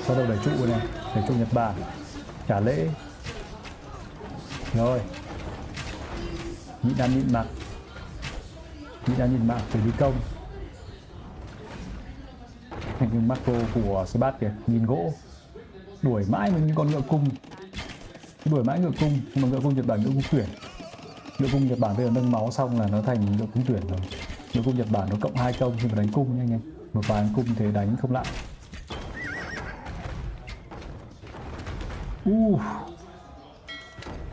bắt đầu đẩy trụ này, đẩy trụ Nhật Bản trả lễ rồi, nhịn ăn nhịn mặc để đi công. Nhưng macro của Sebastian nhìn gỗ đuổi mãi với những con ngựa cung, nhưng mà ngựa cung Nhật Bản ngựa cung tuyển Đội cung Nhật Bản bây giờ nâng máu xong là nó thành đội cung tuyển rồi. Đội cung Nhật Bản nó cộng 2 công khi mà đánh cung nha anh em. Một vài cung thì đánh không lại.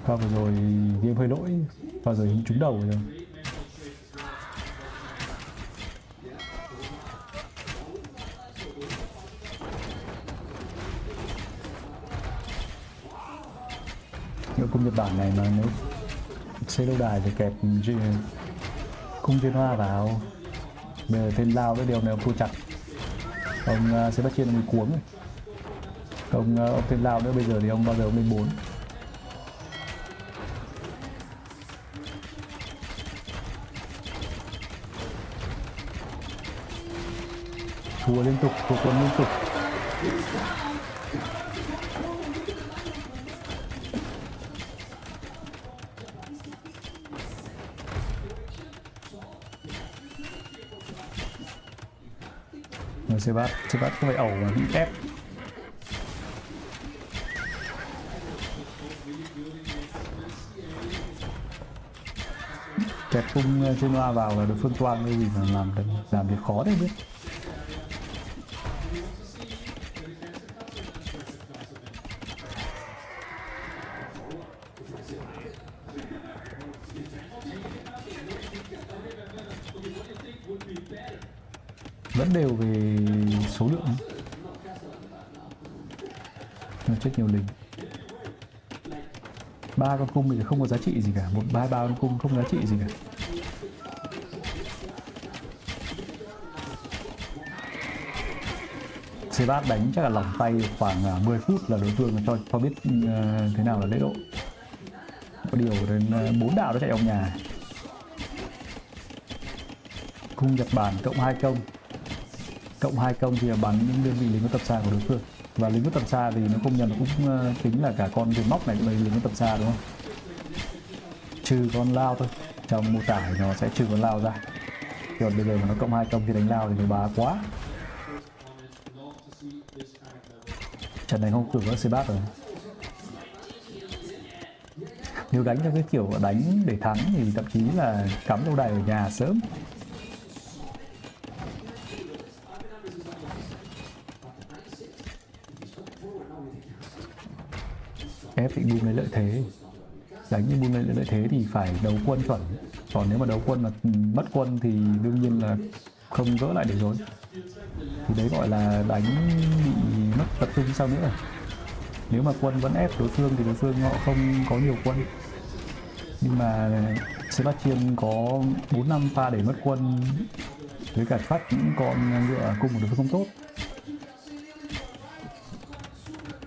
Pha vừa rồi game hơi lỗi, pha rồi trúng đầu rồi. Đội cung Nhật Bản này mà nếu xây lâu đài thì kẹp cung viên hoa vào. Bây giờ thêm lao với điều này ông thua chặt. Ông Sebastian bị cuống rồi. Ông thêm lao nữa, bây giờ thì ông bao giờ ông lên 4. Thua liên tục, thua quân liên tục. Sebastian không phải ẩu mà bị ép. Kẹp cung trên loa vào là đối phương toan cái gì mà làm việc khó đấy biết. Vẫn đều về số lượng. Nó chết nhiều lính. 3 con cung thì không có giá trị gì cả. 3 con cung không giá trị gì cả. Sebastian đánh chắc là lỏng tay khoảng 10 phút là đối phương cho biết thế nào là lễ độ. Có điều đến 4 đạo nó chạy vào nhà. Cung Nhật Bản cộng 2 công. Cộng 2 công thì bắn những đơn vị lính có tầm xa của đối phương. Và lính có tầm xa thì nó không nhầm cũng tính là cả con viên móc này cũng là lính có tầm xa đúng không? Trừ con lao thôi. Trong mô tả nó sẽ trừ con lao ra. Còn bây giờ mà nó cộng 2 công thì đánh lao thì nó bá quá. Trận này không cử có Sebastian rồi. Nếu đánh theo cái kiểu đánh để thắng thì thậm chí là cắm lâu đài ở nhà sớm. Ép định boom lấy lợi thế. Đánh như boom lấy lợi thế thì phải đấu quân chuẩn. Còn nếu mà đấu quân mà mất quân thì đương nhiên là không gỡ lại được rồi. Thì đấy gọi là đánh bị mất tập trung sao nữa. Nếu mà quân vẫn ép đối phương thì đối phương họ không có nhiều quân. Nhưng mà Sebastian có 4-5 pha để mất quân với cả phát những con ngựa cung của đối phương không tốt.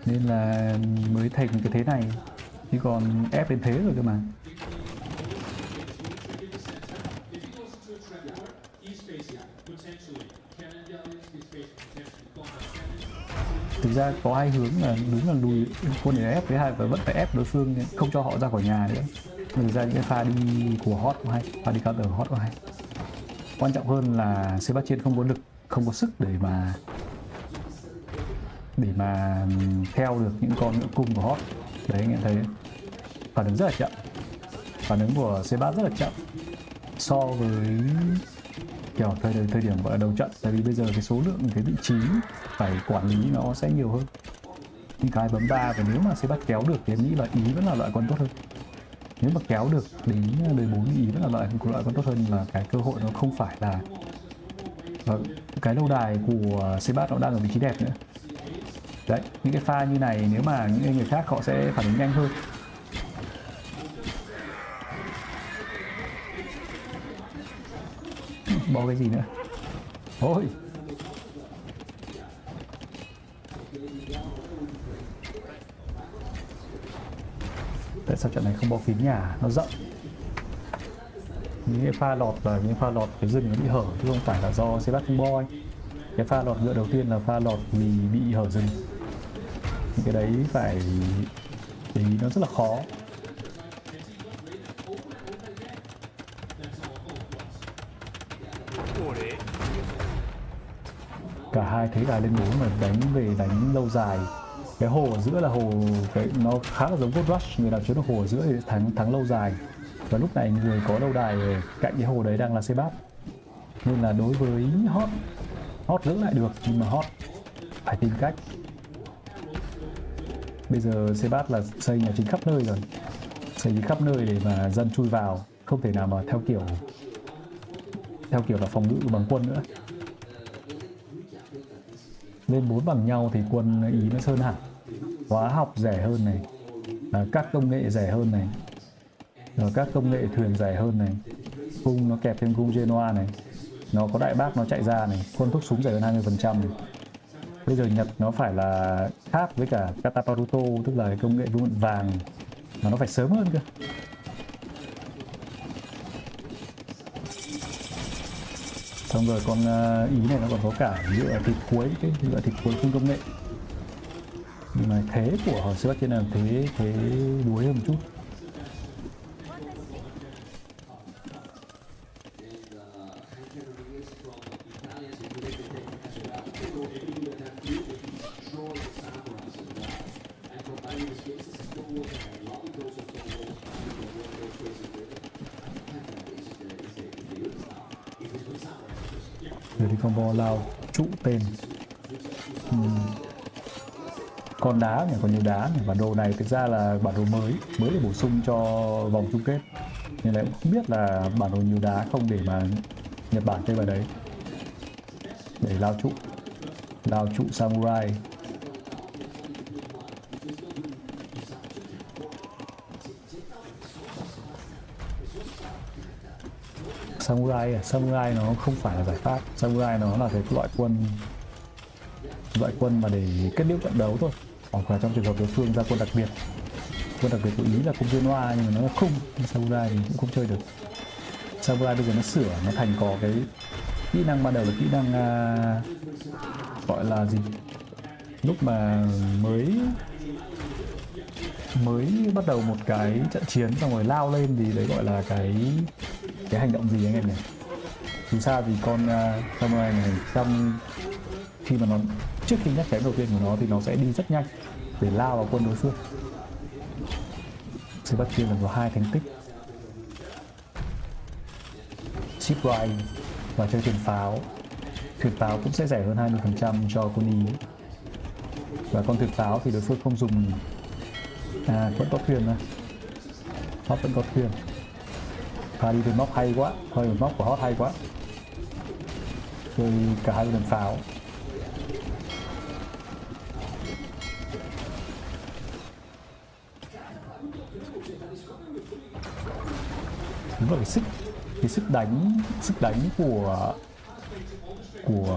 Nên là mới thành cái thế này. Chứ còn ép đến thế rồi cơ mà. Thực ra có hai hướng là đúng là lùi quân để ép, với hai và vẫn phải ép đối phương không cho họ ra khỏi nhà nữa. Thực ra những cái pha đi của Hearttt cũng hay, pha đi counter Hearttt cũng hay. Quan trọng hơn là Sebastian không có lực, không có sức để mà theo được những con ngựa cung của Hearttt. Đấy anh em thấy phản ứng rất là chậm. Phản ứng của Sebastian rất là chậm so với kiểu thời điểm gọi là đầu trận. Tại vì bây giờ cái số lượng cái vị trí phải quản lý nó sẽ nhiều hơn. Những cái bấm 3 và nếu mà Sebastian kéo được thì em nghĩ là Ý vẫn là loại con tốt hơn. Nếu mà kéo được đến đời 4 thì Ý vẫn là loại con tốt hơn, là cái cơ hội nó không phải là cái lâu đài của Sebastian nó đang ở vị trí đẹp nữa. Đấy, những cái pha như này nếu mà những người khác họ sẽ phản ứng nhanh hơn. Bỏ cái gì nữa? Ôi! Tại sao trận này không bỏ kín nhà? Nó rộng. Những cái pha lọt và những pha lọt cái rừng nó bị hở chứ không phải là do Sebastian boy. Cái pha lọt ngựa đầu tiên là pha lọt vì bị hở rừng. Những cái đấy phải để ý nó rất là khó. Cả hai thấy gà lên 4 mà đánh lâu dài. Cái hồ ở giữa là hồ nó khá là giống Gold Rush, người nào chiếm được hồ ở giữa thì thắng lâu dài. Và lúc này người có lâu đài ở cạnh cái hồ đấy đang là Sebast. Nên là đối với Hearttt giữ lại được, nhưng mà Hearttt phải tìm cách. Bây giờ Sebast là xây nhà chính khắp nơi rồi, xây đi khắp nơi để mà dân chui vào, không thể nào mà theo kiểu là phòng ngự bằng quân nữa. Lên 4 bằng nhau thì quân Ý nó sơn hẳn. Hóa học rẻ hơn này, các công nghệ rẻ hơn này, rồi các công nghệ thuyền rẻ hơn này, cung nó kẹp thêm cung Genoa này, nó có đại bác nó chạy ra này, quân thuốc súng rẻ hơn 20% này. Bây giờ Nhật nó phải là khác với cả Kataparuto, tức là cái công nghệ vương miện vàng mà nó phải sớm hơn cơ. Xong rồi con Ý này nó còn có cả nhựa thịt cuối, cái nhựa thịt cuối không công nghệ. Nhưng mà thế của Sebastian là thế đuối hơn một chút. Rồi thì combo lao trụ tên. Con đá nhỉ, còn nhiều đá nhỉ. Bản đồ này thực ra là bản đồ mới để bổ sung cho vòng chung kết, nên là cũng không biết là bản đồ nhiều đá không để mà Nhật Bản chơi vào đấy để lao trụ samurai. Samurai nó không phải là giải pháp. Samurai nó là cái loại quân mà để kết liễu trận đấu thôi, hoặc là trong trường hợp đối phương ra quân đặc biệt của Ý là cung Genoa, nhưng mà nó là khung. Samurai thì cũng không chơi được. Samurai bây giờ nó sửa, nó thành có cái kỹ năng ban đầu là kỹ năng gọi là gì, lúc mà mới bắt đầu một cái trận chiến xong rồi lao lên thì đấy gọi là cái hành động gì anh em nhỉ? Dù sao thì con Samurai này trong khi mà nó trước khi nhắc chém đầu tiên của nó thì nó sẽ đi rất nhanh để lao vào quân đối phương. Sebastian là có 2 thành tích: shipwright và chơi thuyền pháo. Thuyền pháo cũng sẽ rẻ hơn 20% cho quân Ý. Và con thuyền pháo thì đối phương không dùng, vẫn có thuyền thôi, Hearttt vẫn có thuyền. Pha đi thuyền móc hay quá, thuyền móc của Hearttt hay quá, chơi cả hai thuyền pháo. Đúng là cái sức đánh của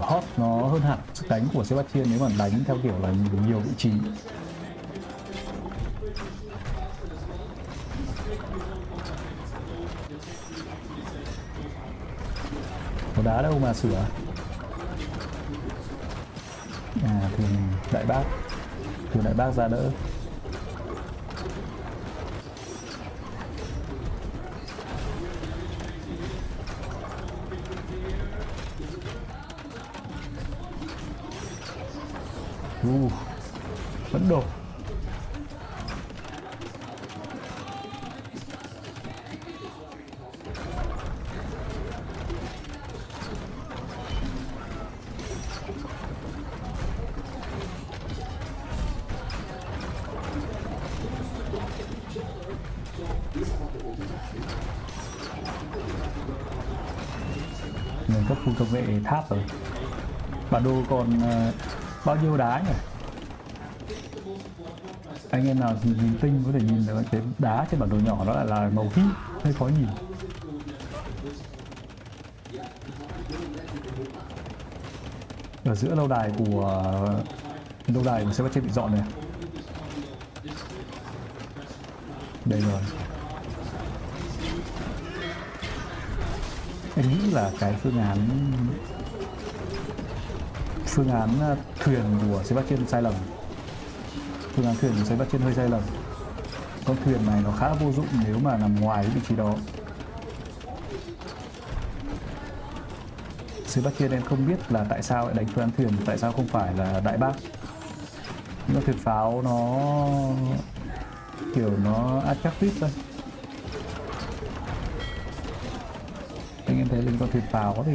Hearttt nó hơn hẳn sức đánh của Sebastian nếu mà đánh theo kiểu là nhiều vị trí. Có đá đâu mà sửa. Thuyền đại bác ra đỡ. Vẫn đổ. Mình cấp full công nghệ tháp rồi. Bản đồ còn bao nhiêu đá nhỉ? Anh em nào nhìn tinh có thể nhìn được cái đá trên bản đồ nhỏ đó lại là màu kim, hơi khó nhìn. Ở giữa lâu đài của Sebastian bị dọn này. Đây rồi. Em nghĩ là cái phương án thuyền của Sebastian sai lầm. Phương án thuyền của Sebastian hơi sai lầm. Con thuyền này nó khá vô dụng nếu mà nằm ngoài cái vị trí đó. Sebastian em không biết là tại sao lại đánh phương án thuyền, tại sao không phải là đại bác. Nhưng mà thuyền pháo nó kiểu nó át chắc tuyết thôi. anh em thấy là con thuyền pháo thì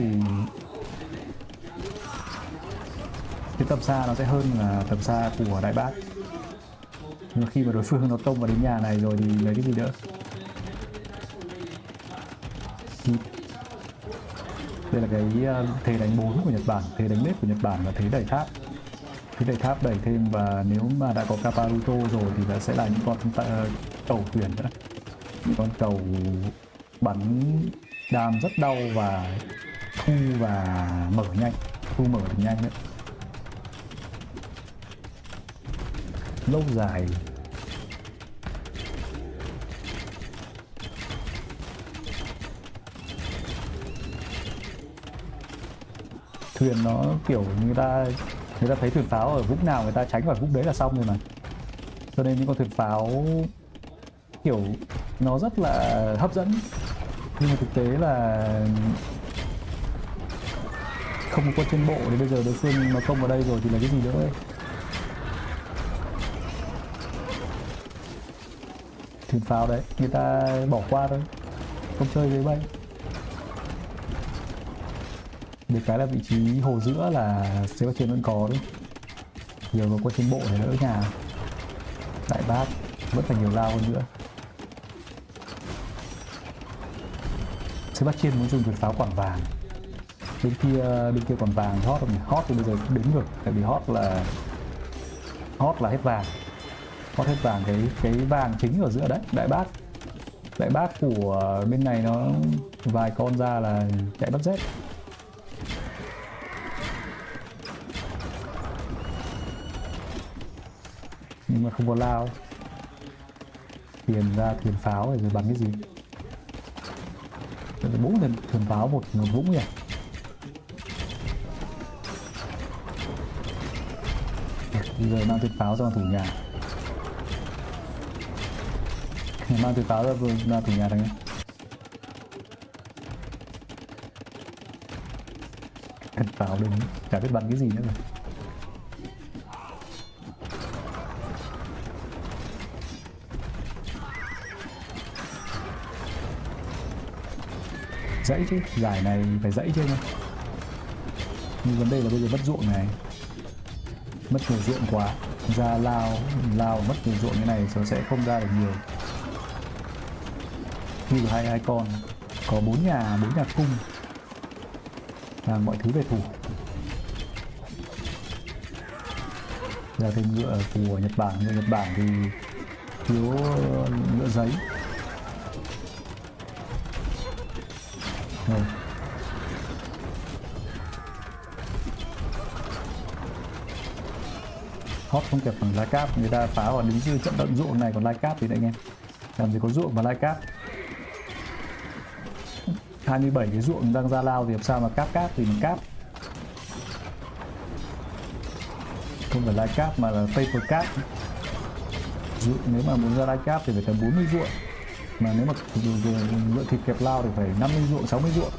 cái tầm xa nó sẽ hơn là tầm xa của đại bác. Nhưng mà khi mà đối phương nó tông vào đến nhà này rồi thì lấy cái gì nữa. Đây là cái thế đánh 4 của Nhật Bản, thế đánh lết của Nhật Bản và thế đẩy tháp. Thế đẩy tháp đẩy thêm, và nếu mà đã có Caparuto rồi thì nó sẽ là những con cầu thuyền nữa. Những con cầu bắn đam rất đau và thu và mở nhanh, thu mở được nhanh nữa. Lâu dài. Thuyền nó kiểu người ta thấy thuyền pháo ở vũng nào người ta tránh vào vũng đấy là xong rồi mà. Cho nên những con thuyền pháo kiểu nó rất là hấp dẫn, nhưng mà thực tế là không có quân trên bộ thì bây giờ đối phương nó công vào đây rồi thì là cái gì nữa ấy. Thuyền pháo đấy người ta bỏ qua thôi, không chơi với bay. Được cái là vị trí hồ giữa là Sebastian vẫn có đấy. Giờ có quân trên bộ để đỡ nhà. Đại bác vẫn phải nhiều lao hơn nữa. Sebastian muốn dùng thuyền pháo quảng vàng. Bên kia còn vàng hot không nhỉ? Hot thì bây giờ cũng đứng được, tại vì hot là hết vàng. Hot hết vàng, cái vàng chính ở giữa đấy, đại bác của bên này nó vài con ra là chạy bắt dép. Nhưng mà không có lao. Tiền ra thuyền pháo rồi bắn cái gì? 4 thuyền pháo một vũng nhỉ? Bây giờ mang thuyền pháo ra thủ nhà. Mang thuyền pháo ra thủ nhà đây nhé. Thuyền pháo đừng chả biết bắn cái gì nữa rồi. Dãy chứ, giải này phải dãy chứ. Nhưng vấn đề là bây giờ mất ruộng này, mất nhiều ruộng quá, ra lao mất nhiều ruộng như này nó sẽ không ra được nhiều. Như hai con có 4 nhà cung, làm mọi thứ về thủ. Ra thêm ngựa của Nhật Bản, người Nhật Bản thì thiếu ngựa giấy. Rồi. Hot không kẹp bằng lá cáp, người ta phá vào đứng dư trận tận ruộng này, còn lai cáp thì đấy anh em. Làm gì có ruộng và lai cáp. 27 cái ruộng đang ra lao thì làm sao mà cáp thì mình cáp. Không phải lai cáp mà là paper cáp. Nếu mà muốn ra lai cáp thì phải tầm 40 ruộng. Mà nếu mà ngựa thịt kẹp lao thì phải 50 ruộng, 60 ruộng.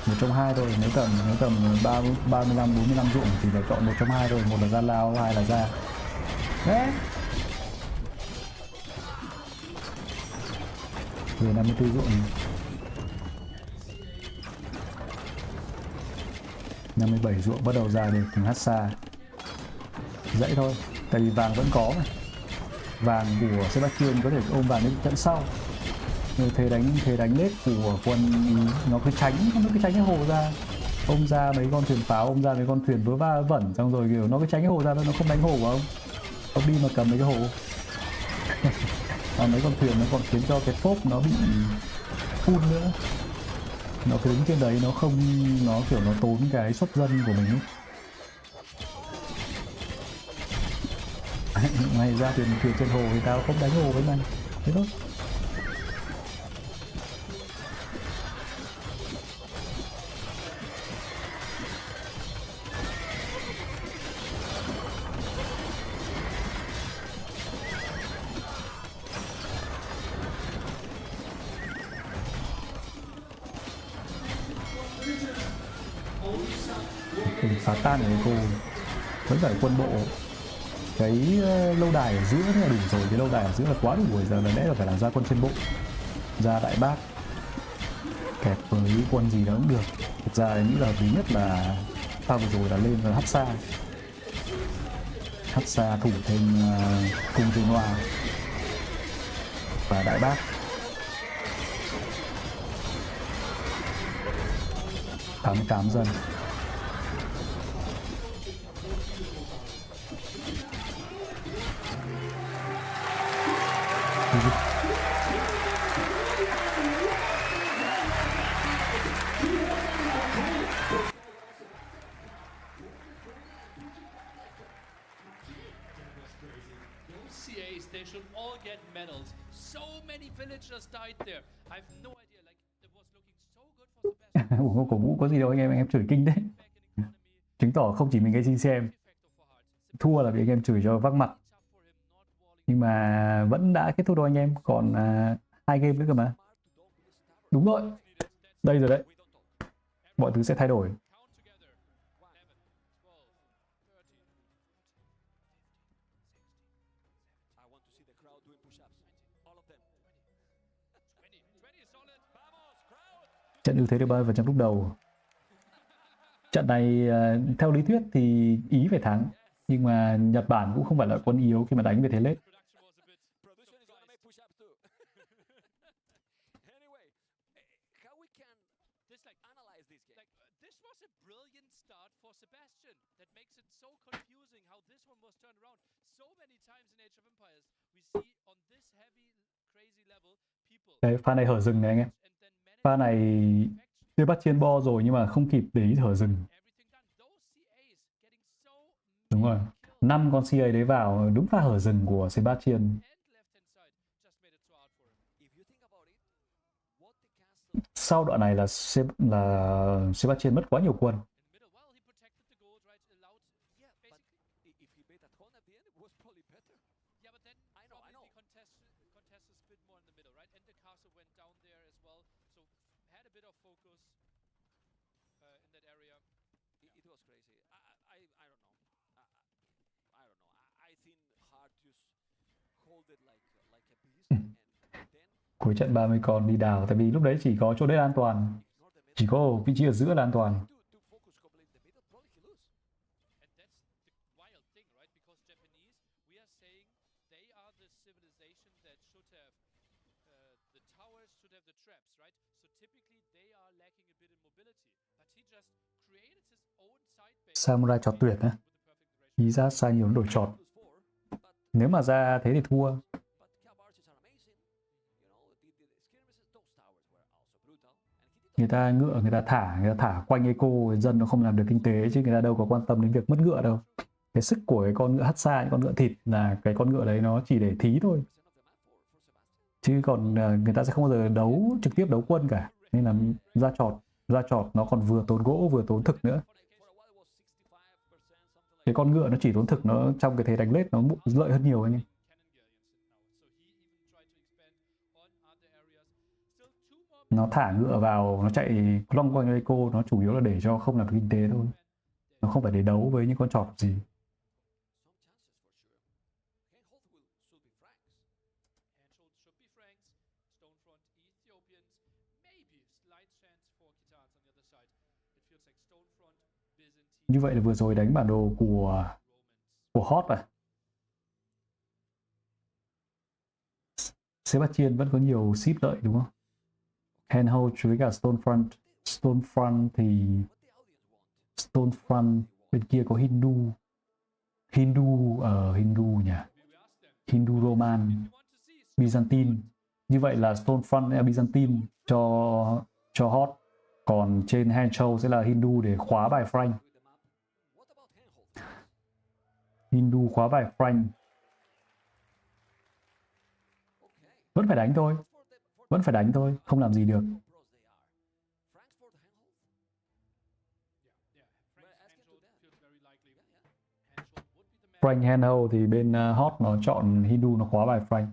Một trong hai thôi, nếu tầm 35 45 ruộng thì phải chọn một trong hai thôi, một là ra lao, hai là ra. Đấy. Về 54 ruộng. 57 ruộng bắt đầu ra được thằng hát xa. Dãy thôi, tại vì vàng vẫn có mà. Vàng của Sebastian có thể ôm vàng đến trận sau. Thế đánh lết của quân nó cứ tránh cái hồ ra, ông ra mấy con thuyền pháo, ông ra mấy con thuyền vớ va vẩn, xong rồi kiểu nó cứ tránh cái hồ ra, nó không đánh hồ của ông đi mà cầm mấy cái hồ. Và mấy con thuyền nó còn khiến cho cái phốp nó bị phun nữa, nó cứ đứng trên đấy, nó kiểu nó tốn cái xuất dân của mình ấy. Mày ra thuyền trên hồ thì tao không đánh hồ với mày, thế thôi. Phá tan của cô vẫn phải quân bộ. cái lâu đài ở giữa là đủ rồi, cái lâu đài ở giữa là quá đủ rồi, giờ là lẽ là phải là ra quân trên bộ, ra đại bác kẹp với quân gì đó cũng được. Thực ra em nghĩ là thứ nhất là pha vừa rồi là lên là hắt xa thủ thêm cung thiên hoa và đại bác. Tám 8 dân. They should all get medals. So many villagers died there. I have no idea. Like it was looking so good for Sebastian. ủng hộ cổ vũ có gì đâu anh em chửi kinh đấy. Chứng tỏ không chỉ mình cái xem thua là bị anh em chửi cho vác mặt. Nhưng mà vẫn đã kết thúc đâu anh em, còn 2 game nữa cơ mà. Đúng rồi. Đây rồi đấy. Mọi thứ sẽ thay đổi. Trận ưu thế được 30% lúc đầu. Trận này theo lý thuyết thì Ý phải thắng, nhưng mà Nhật Bản cũng không phải là quân yếu khi mà đánh về thế lết. Đấy, pha này hở rừng này anh em. Pha này Sebastian bo rồi nhưng mà không kịp để ý hở rừng. Đúng rồi. 5 con CA đấy vào, đúng pha hở rừng của Sebastian. Sau đoạn này là Sebastian mất quá nhiều quân. Cuối trận 30 con đi đào, tại vì lúc đấy chỉ có chỗ đấy là an toàn, chỉ có vị trí ở giữa là an toàn. Samurai chọt tuyệt á, ý ra sai nhiều đổi chọt. Nếu mà ra thế thì thua. Người ta ngựa người ta thả quanh eco, dân nó không làm được kinh tế, chứ người ta đâu có quan tâm đến việc mất ngựa đâu. Cái sức của cái con ngựa hắt xa, những con ngựa thịt là cái con ngựa đấy nó chỉ để thí thôi, chứ còn người ta sẽ không bao giờ trực tiếp đấu quân cả. Nên là ra chọt nó còn vừa tốn gỗ vừa tốn thực nữa. Cái con ngựa nó chỉ tốn thực, nó trong cái thế đánh lết nó lợi hơn nhiều anh em. Nó thả ngựa vào, nó chạy long quanh eco, nó chủ yếu là để cho không làm kinh tế thôi. Nó không phải để đấu với những con chọt gì. Như vậy là vừa rồi đánh bản đồ của Hearttt à. Sebastian vẫn có nhiều ship lợi đúng không? Handhold với cả Stonefront. Stonefront bên kia có Hindu nhỉ? Hindu Roman, Byzantine. Như vậy là Stonefront Byzantine cho Hearttt. Còn trên Handhold sẽ là Hindu để khóa bài Frank. Hindu khóa bài Frank. Vẫn phải đánh thôi, không làm gì được. Frank Handhold thì bên Hearttt nó chọn Hindu, nó khóa bài Frank.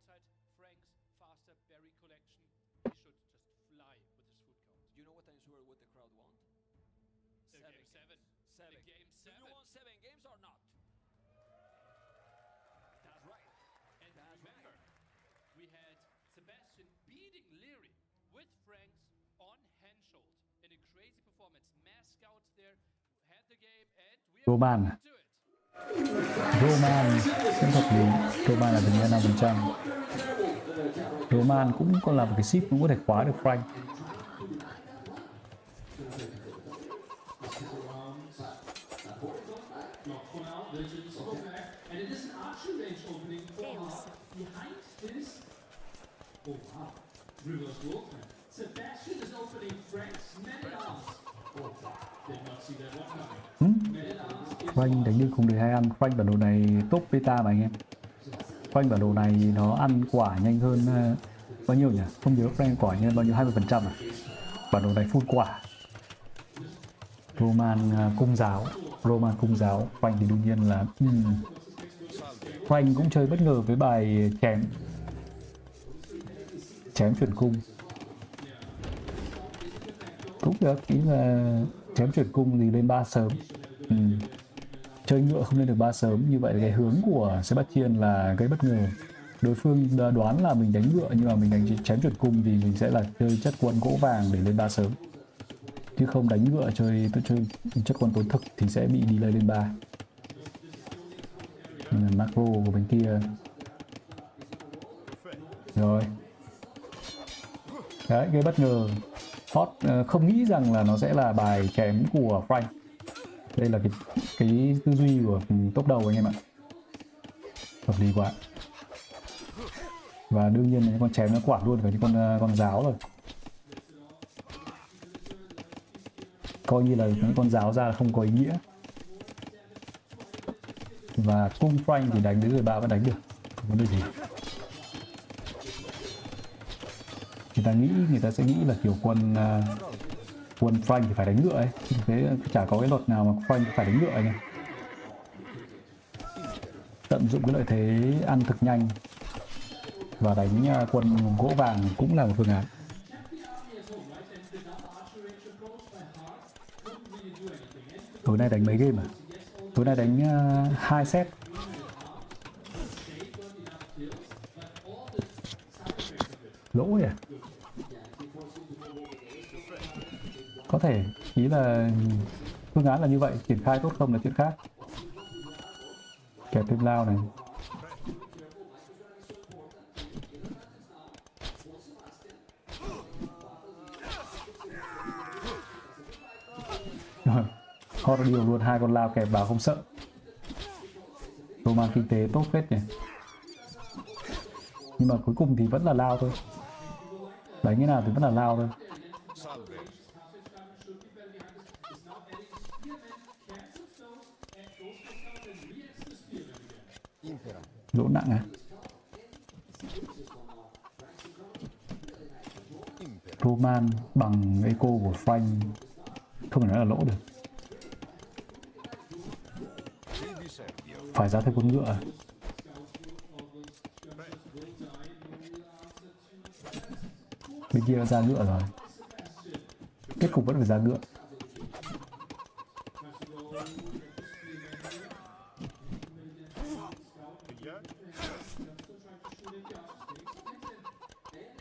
outside Frank's faster berry collection, he should just fly with his food count. You know what I swear what the crowd want? Game 7. Seven. Game 7. Do you want 7 games or not? That's right. And remember, we had Sebastian beating Leary with Franks on Hensholt in a crazy performance. Mass scouts there had the game and we are Roman into it. Roman cũng hợp lý. Roman là gần như 5%. Roman cũng còn là một cái ship cũng có thể khóa được Frank. And it is an archer range opening for Hearttt. Behind this, oh wow, reverse wolfman. Sebastian is opening Frank's men-at-arms. Oh wow, did not see that one coming. Men-at-arms is Frank đánh được khung đời hay ăn. Frank bản đồ này top beta mà anh em. Frank bản đồ này nó ăn quả nhanh hơn bao nhiêu nhỉ? Không nhớ Frank quả nhanh hơn bao nhiêu, 20% à? Bản đồ này full quả. Roman cung giáo. Frank thì đương nhiên là Frank cũng chơi bất ngờ với bài chém chuyển cung. Cũng được, ý là chém chuyển cung thì lên 3 sớm. Chơi ngựa không lên được 3 sớm, như vậy là cái hướng của Sebastian là gây bất ngờ. Đối phương đoán là mình đánh ngựa nhưng mà mình đánh chém chuyển cung thì mình sẽ là chơi chất quân gỗ vàng để lên 3 sớm. Chứ không đánh ngựa chơi chất quân tốn thực thì sẽ bị delay lên 3. Nên là macro của bên kia. Rồi. Đấy, gây bất ngờ. Hot không nghĩ rằng là nó sẽ là bài chém của Frank. Đây là cái tư duy của top đầu anh em ạ. Hợp lý quá. Và đương nhiên là con chém nó quả luôn với những con giáo rồi. Coi như là những con giáo ra là không có ý nghĩa. Và cung Frank thì đánh đến rồi 3 vẫn đánh được, không vấn đề gì. Người ta sẽ nghĩ là kiểu quân Frank thì phải đánh ngựa ấy. Thế chả có cái luật nào mà Frank phải đánh ngựa nhỉ. Tận dụng cái lợi thế ăn thực nhanh và đánh quân gỗ vàng cũng là một phương án. Tối nay đánh mấy game à? Tối nay đánh 2 set. Lỗ à? Có thể, ý là phương án là như vậy, triển khai tốt không là chuyện khác. Kẹp thêm lao này. Rồi, Hot điều luôn 2 con lao kẹp vào không sợ. Roman kinh tế tốt phết nhỉ. Nhưng mà cuối cùng thì vẫn là lao thôi. Đánh cái nào thì vẫn là lao thôi. Lỗ nặng à? Roman bằng eco của Frank không thể nói là lỗ được. Phải ra thêm con ngựa. Bên kia ra ngựa rồi. Kết cục vẫn phải ra ngựa.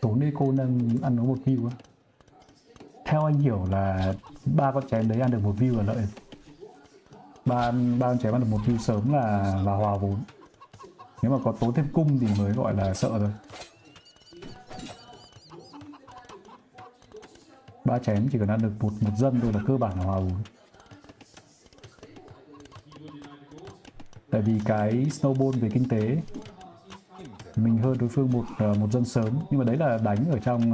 Tốn eco nâng ăn nó một view á. Theo anh hiểu là 3 con chém đấy ăn được một view là lợi. ba con chém ăn được một view sớm là hòa vốn. Nếu mà có tốn thêm cung thì mới gọi là sợ rồi. 3 chém chỉ cần ăn được một dân thôi là cơ bản là hòa vốn. Tại vì cái snowball về kinh tế mình hơn đối phương một dân sớm, nhưng mà đấy là đánh ở trong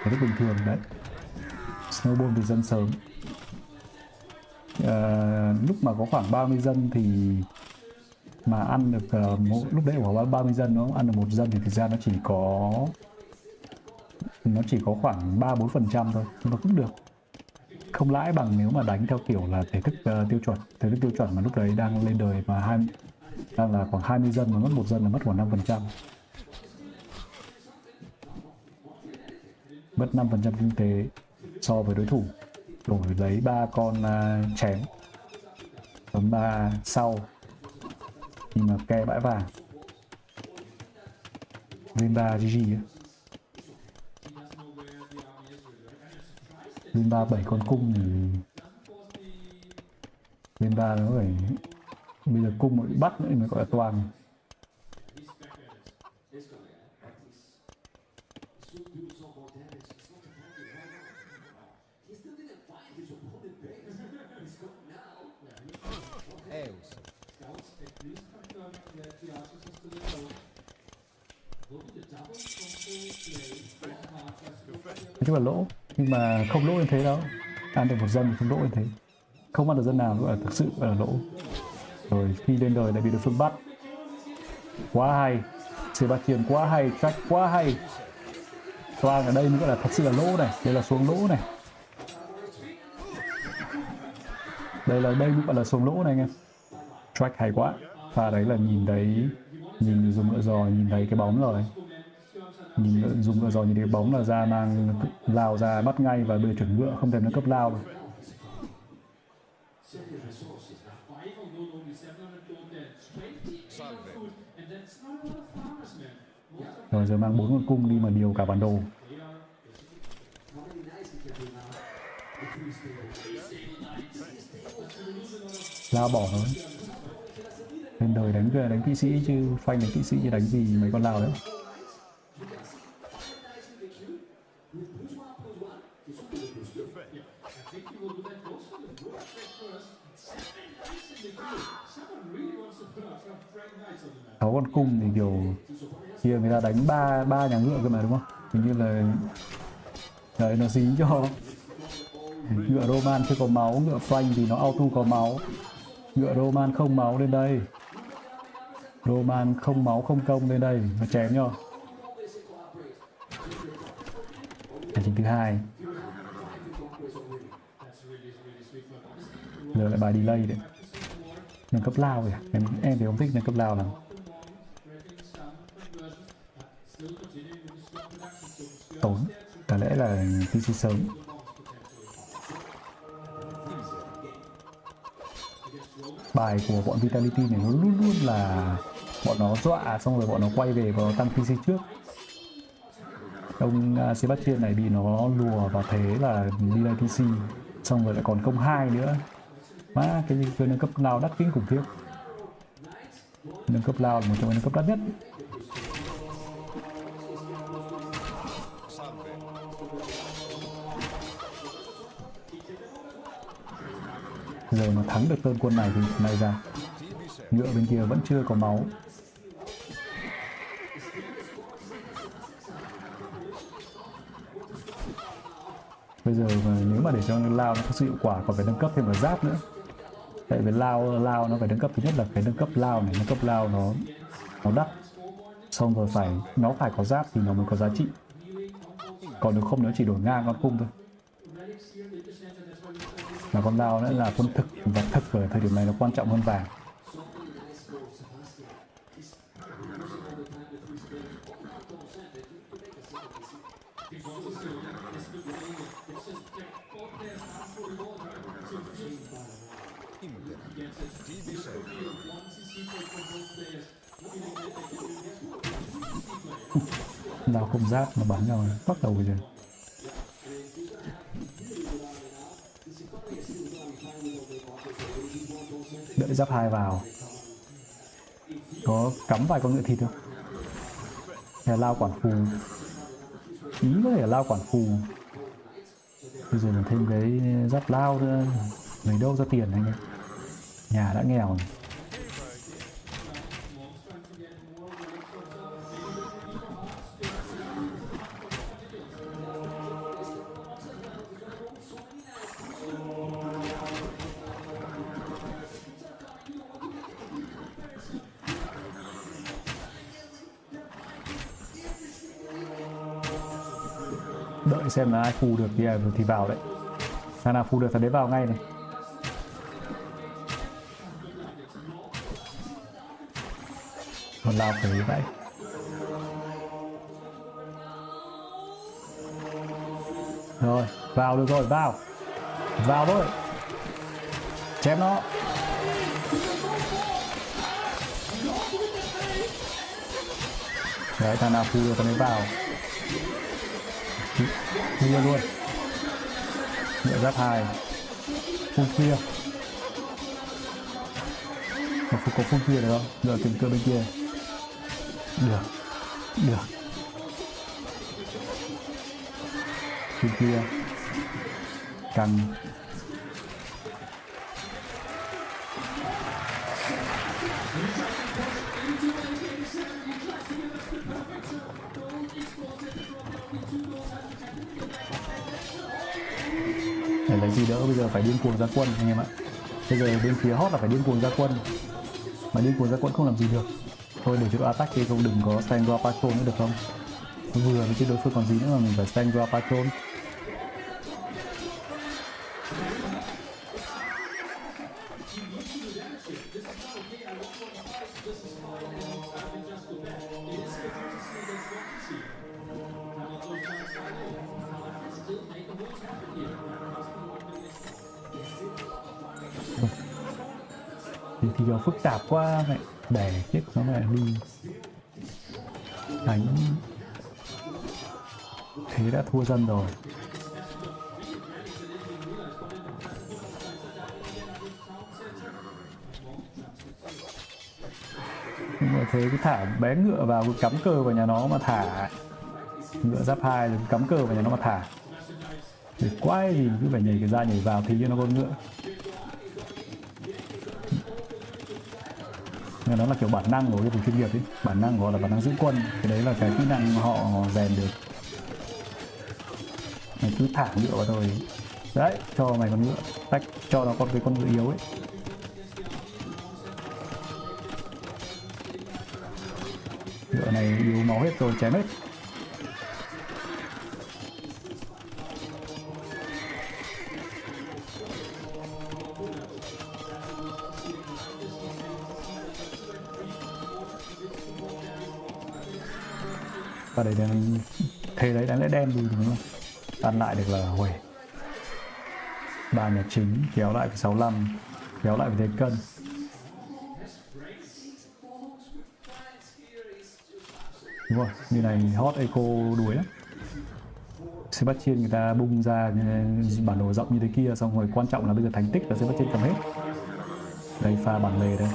cái bình thường đấy. Snowball về dân sớm. Lúc mà có khoảng 30 dân thì mà ăn được lúc đấy khoảng 30 dân nó ăn được một dân thì thực ra nó chỉ có khoảng 3-4% thôi, nhưng mà cũng được. Không lãi bằng nếu mà đánh theo kiểu là thể thức tiêu chuẩn. Thể thức tiêu chuẩn mà lúc đấy đang lên đời mà đang là khoảng 20 dân mà mất một dân là mất khoảng 5%. mất 5% kinh tế so với đối thủ, đổi lấy 3 con chém tấm 3 sau khi mà ke bãi vàng lên 3 GG á. Lên 3 7 con cung thì lên 3 nó phải bây giờ cung mà bị bắt nữa mới gọi là toàn. Nói chung là lỗ, nhưng mà không lỗ như thế đâu. Ăn được một dân thì không lỗ như thế. Không ăn được dân nào gọi là thực sự gọi là lỗ. Rồi khi lên đời lại bị đối phương bắt. Quá hay. Sebastian quá hay, Jack quá hay. Toang ở đây mới gọi là thật sự là lỗ này. Đây là xuống lỗ này. Đây mới gọi là xuống lỗ này anh em. Jack hay quá. Pha đấy là nhìn thấy, nhìn dùng ngựa giò nhìn thấy cái bóng rồi. Nhìn dùng ngựa giò nhìn thấy cái bóng là ra mang lao ra bắt ngay và bây chuẩn ngựa không thể nâng cấp lao được. Rồi giờ mang 4 con cung đi mà điều cả bản đồ. Lao bỏ nó. Lên đời đánh kỵ sĩ chứ phanh đánh kỵ sĩ chứ đánh gì mấy con lao đấy. Sáu con cung thì kiểu kia người ta đánh ba nhà ngựa cơ mà đúng không? Hình như là đấy nó dính cho ngựa Roman chưa có máu, ngựa Frank thì nó auto có máu, ngựa Roman không máu lên đây, Roman không máu không công lên đây nó chém nhau. Hành trình thứ hai giờ lại bài delay đấy, nâng cấp lao rồi em thì không thích nâng cấp lao lắm. Tốn, có lẽ là PC sớm. Bài của bọn Vitality này nó luôn luôn là bọn nó dọa xong rồi bọn nó quay về và nó tăng PC trước. Ông Sebastian này bị nó lùa vào thế là delay PC, xong rồi lại còn công 2 nữa. Má cái nâng cấp lao đắt kinh khủng khiếp. Nâng cấp lao là một trong những nâng cấp đắt nhất. Giờ mà thắng được tên quân này thì này ra ngựa bên kia vẫn chưa có máu. Bây giờ mà nếu mà để cho lao nó có sự hiệu quả còn phải nâng cấp thêm vào giáp nữa. Tại vì lao nó phải nâng cấp, thứ nhất là cái nâng cấp lao này, nâng cấp lao nó đắt, xong rồi nó phải có giáp thì nó mới có giá trị, còn nếu không nó chỉ đổi ngang con cung thôi. Mà con lao nữa là quân thực, và thực ở thời điểm này nó quan trọng hơn vàng. Lao không giáp nó bắn nhau bắt đầu rồi. Đợi giáp 2 vào. Có cắm vài con ngựa thịt không? Hay là lao quản phù? Ý có thể là lao quản phù. Bây giờ mình thêm cái giáp lao nữa. Lấy đâu ra tiền anh em? Nhà đã nghèo rồi. Đợi xem là ai phù được thì vào đấy. Thằng nào phù được thằng đấy vào ngay này. Còn lao phải vậy. Rồi, vào được rồi, vào thôi. Chém nó. Đấy, thằng nào phu được thằng ấy vào. Clear luôn. Ngựa giáp 2. Full clear. Có full clear được không? Ngựa kiểm cơ bên kia. Được. Full clear. Căng. Để lấy gì đỡ, bây giờ phải điên cuồng ra quân anh em ạ. Bây giờ bên phía hot là phải điên cuồng ra quân, mà điên cuồng ra quân không làm gì được. Thôi để cho attack đi, không đừng có stand drop patrol nữa được không? Vừa với chứ đối phương còn gì nữa mà mình phải stand drop patrol. Thì nó phức tạp quá mẹ, đẻ chết nó mẹ đi đánh thế đã thua dân rồi. Nhưng mà thế cứ thả bé ngựa vào, cứ cắm cờ vào nhà nó mà thả. Ngựa giáp 2 rồi cắm cờ vào nhà nó mà thả. Để quái gì cứ phải nhảy cái ra nhảy vào thì cho nó con ngựa. Nó là kiểu bản năng của cái vùng chuyên nghiệp ấy, bản năng gọi là bản năng giữ quân, cái đấy là cái kỹ năng họ rèn được. Mày cứ thả ngựa vào thôi, đấy cho mày con ngựa, tách cho nó con cái con ngựa yếu ấy. Ngựa này yếu máu hết rồi, chém hết. Và để thế đấy đáng lẽ đem đi đúng không? Ăn lại được là huề. 3 nhà chính kéo lại với 65, kéo lại với thế cân. Đúng rồi, như này hot eco đuổi lắm. Sebastian người ta bung ra bản đồ rộng như thế kia, xong rồi quan trọng là bây giờ thành tích là Sebastian cầm hết. Đây pha bản lề đây.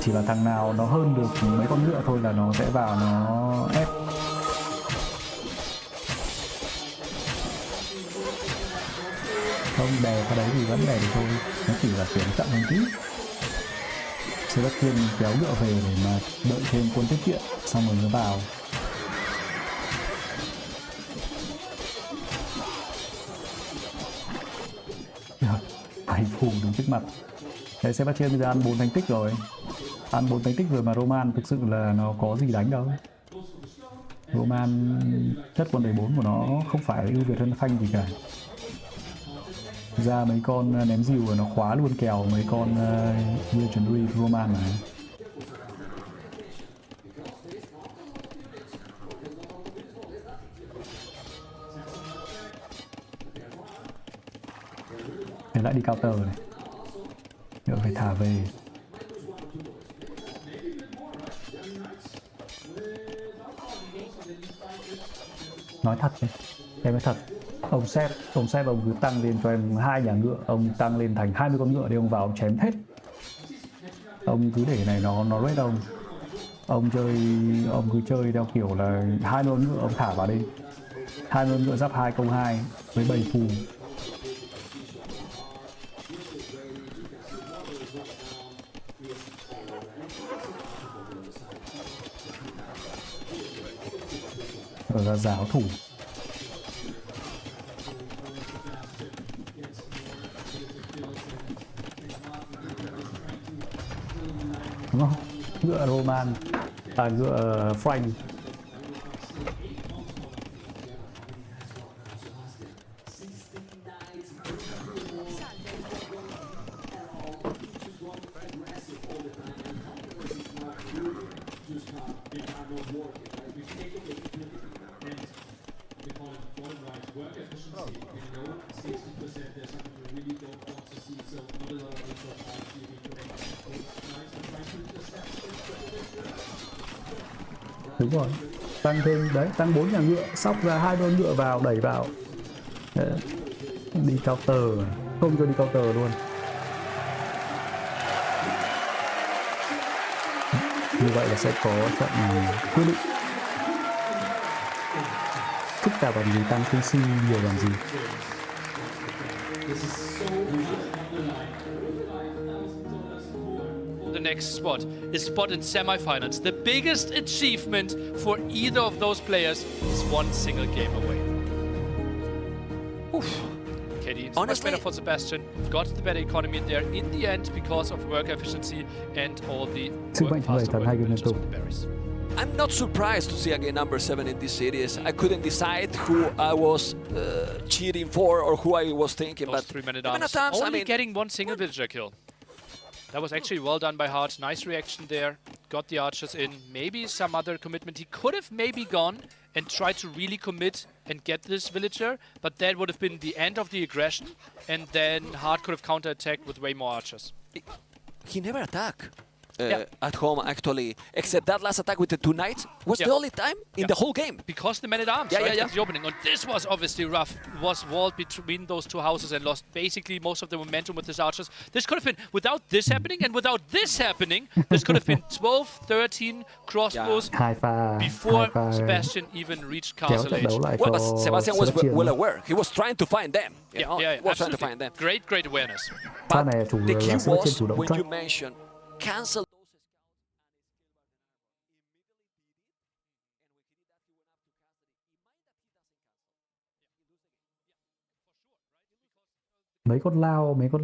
Chỉ là thằng nào nó hơn được mấy con ngựa thôi là nó sẽ vào nó ép. Không đè qua đấy thì vẫn đè được thôi, nó chỉ là chuyển chậm hơn tí. Sebastian kéo ngựa về để mà đợi thêm quân tiếp viện, xong rồi nó vào. Bảy phù đứng trước mặt. Đấy, Sebastian bây giờ ăn 4 thành tích rồi. Ăn 4 thành tích rồi mà Roman thực sự là nó có gì đánh đâu. Roman chất quân đời 4 của nó không phải ưu việt hơn Phanh gì cả. Ra mấy con ném dìu rồi nó khóa luôn kèo mấy con Legendary Roman này. Để lại đi counter này. Nữa phải thả về. Nói thật đi, em nói thật. Ông Sếp ông cứ tăng lên cho em 2 nhà ngựa, ông tăng lên thành 20 con ngựa đi, ông vào ông chém hết. Ông cứ để này nó rết ông. Ông cứ chơi theo kiểu là 2 con ngựa ông thả vào đi. 2 con ngựa giáp 2 công 2 với 7 phù. Rồi ra giáo thủ. Đúng không? Ngựa Roman, ngựa Frank. Work Đúng rồi, tăng thêm đấy, tăng 4 nhà ngựa, sóc ra 2 đôi ngựa vào, đẩy vào. Đấy. Đi counter, không cho đi counter luôn. Như vậy là sẽ có trận quyết định. Phức tạp làm gì, tăng TC nhiều làm gì. The next spot is spot in semifinals. The biggest achievement for either of those players is one single game away. KD, much better for Sebastian. Got the better economy there in the end because of work efficiency and all the work faster work with the berries. I'm not surprised to see again number 7 in this series. I couldn't decide who I was cheering for or who I was thinking. Those But 3 men at arms, only getting one single villager kill. That was actually well done by Hearttt. Nice reaction there. Got the archers in. Maybe some other commitment. He could have maybe gone and tried to really commit and get this villager, but that would have been the end of the aggression, and then Hearttt could have counter-attacked with way more archers. He never attacked at home, actually, except that last attack with the 2 knights was the only time in the whole game. Because the men-at-arms, right? The opening. And this was obviously rough. Was walled between those 2 houses and lost basically most of the momentum with his archers. This could have been, without this happening and without this happening, this could have been 12, 13 crossbows before Sebastian even reached Castle Age. Well, but Sebastian was well aware. He was trying to find them. You know? He was trying to find them. Great awareness. But the key was, when you mentioned, cancel. Mấy con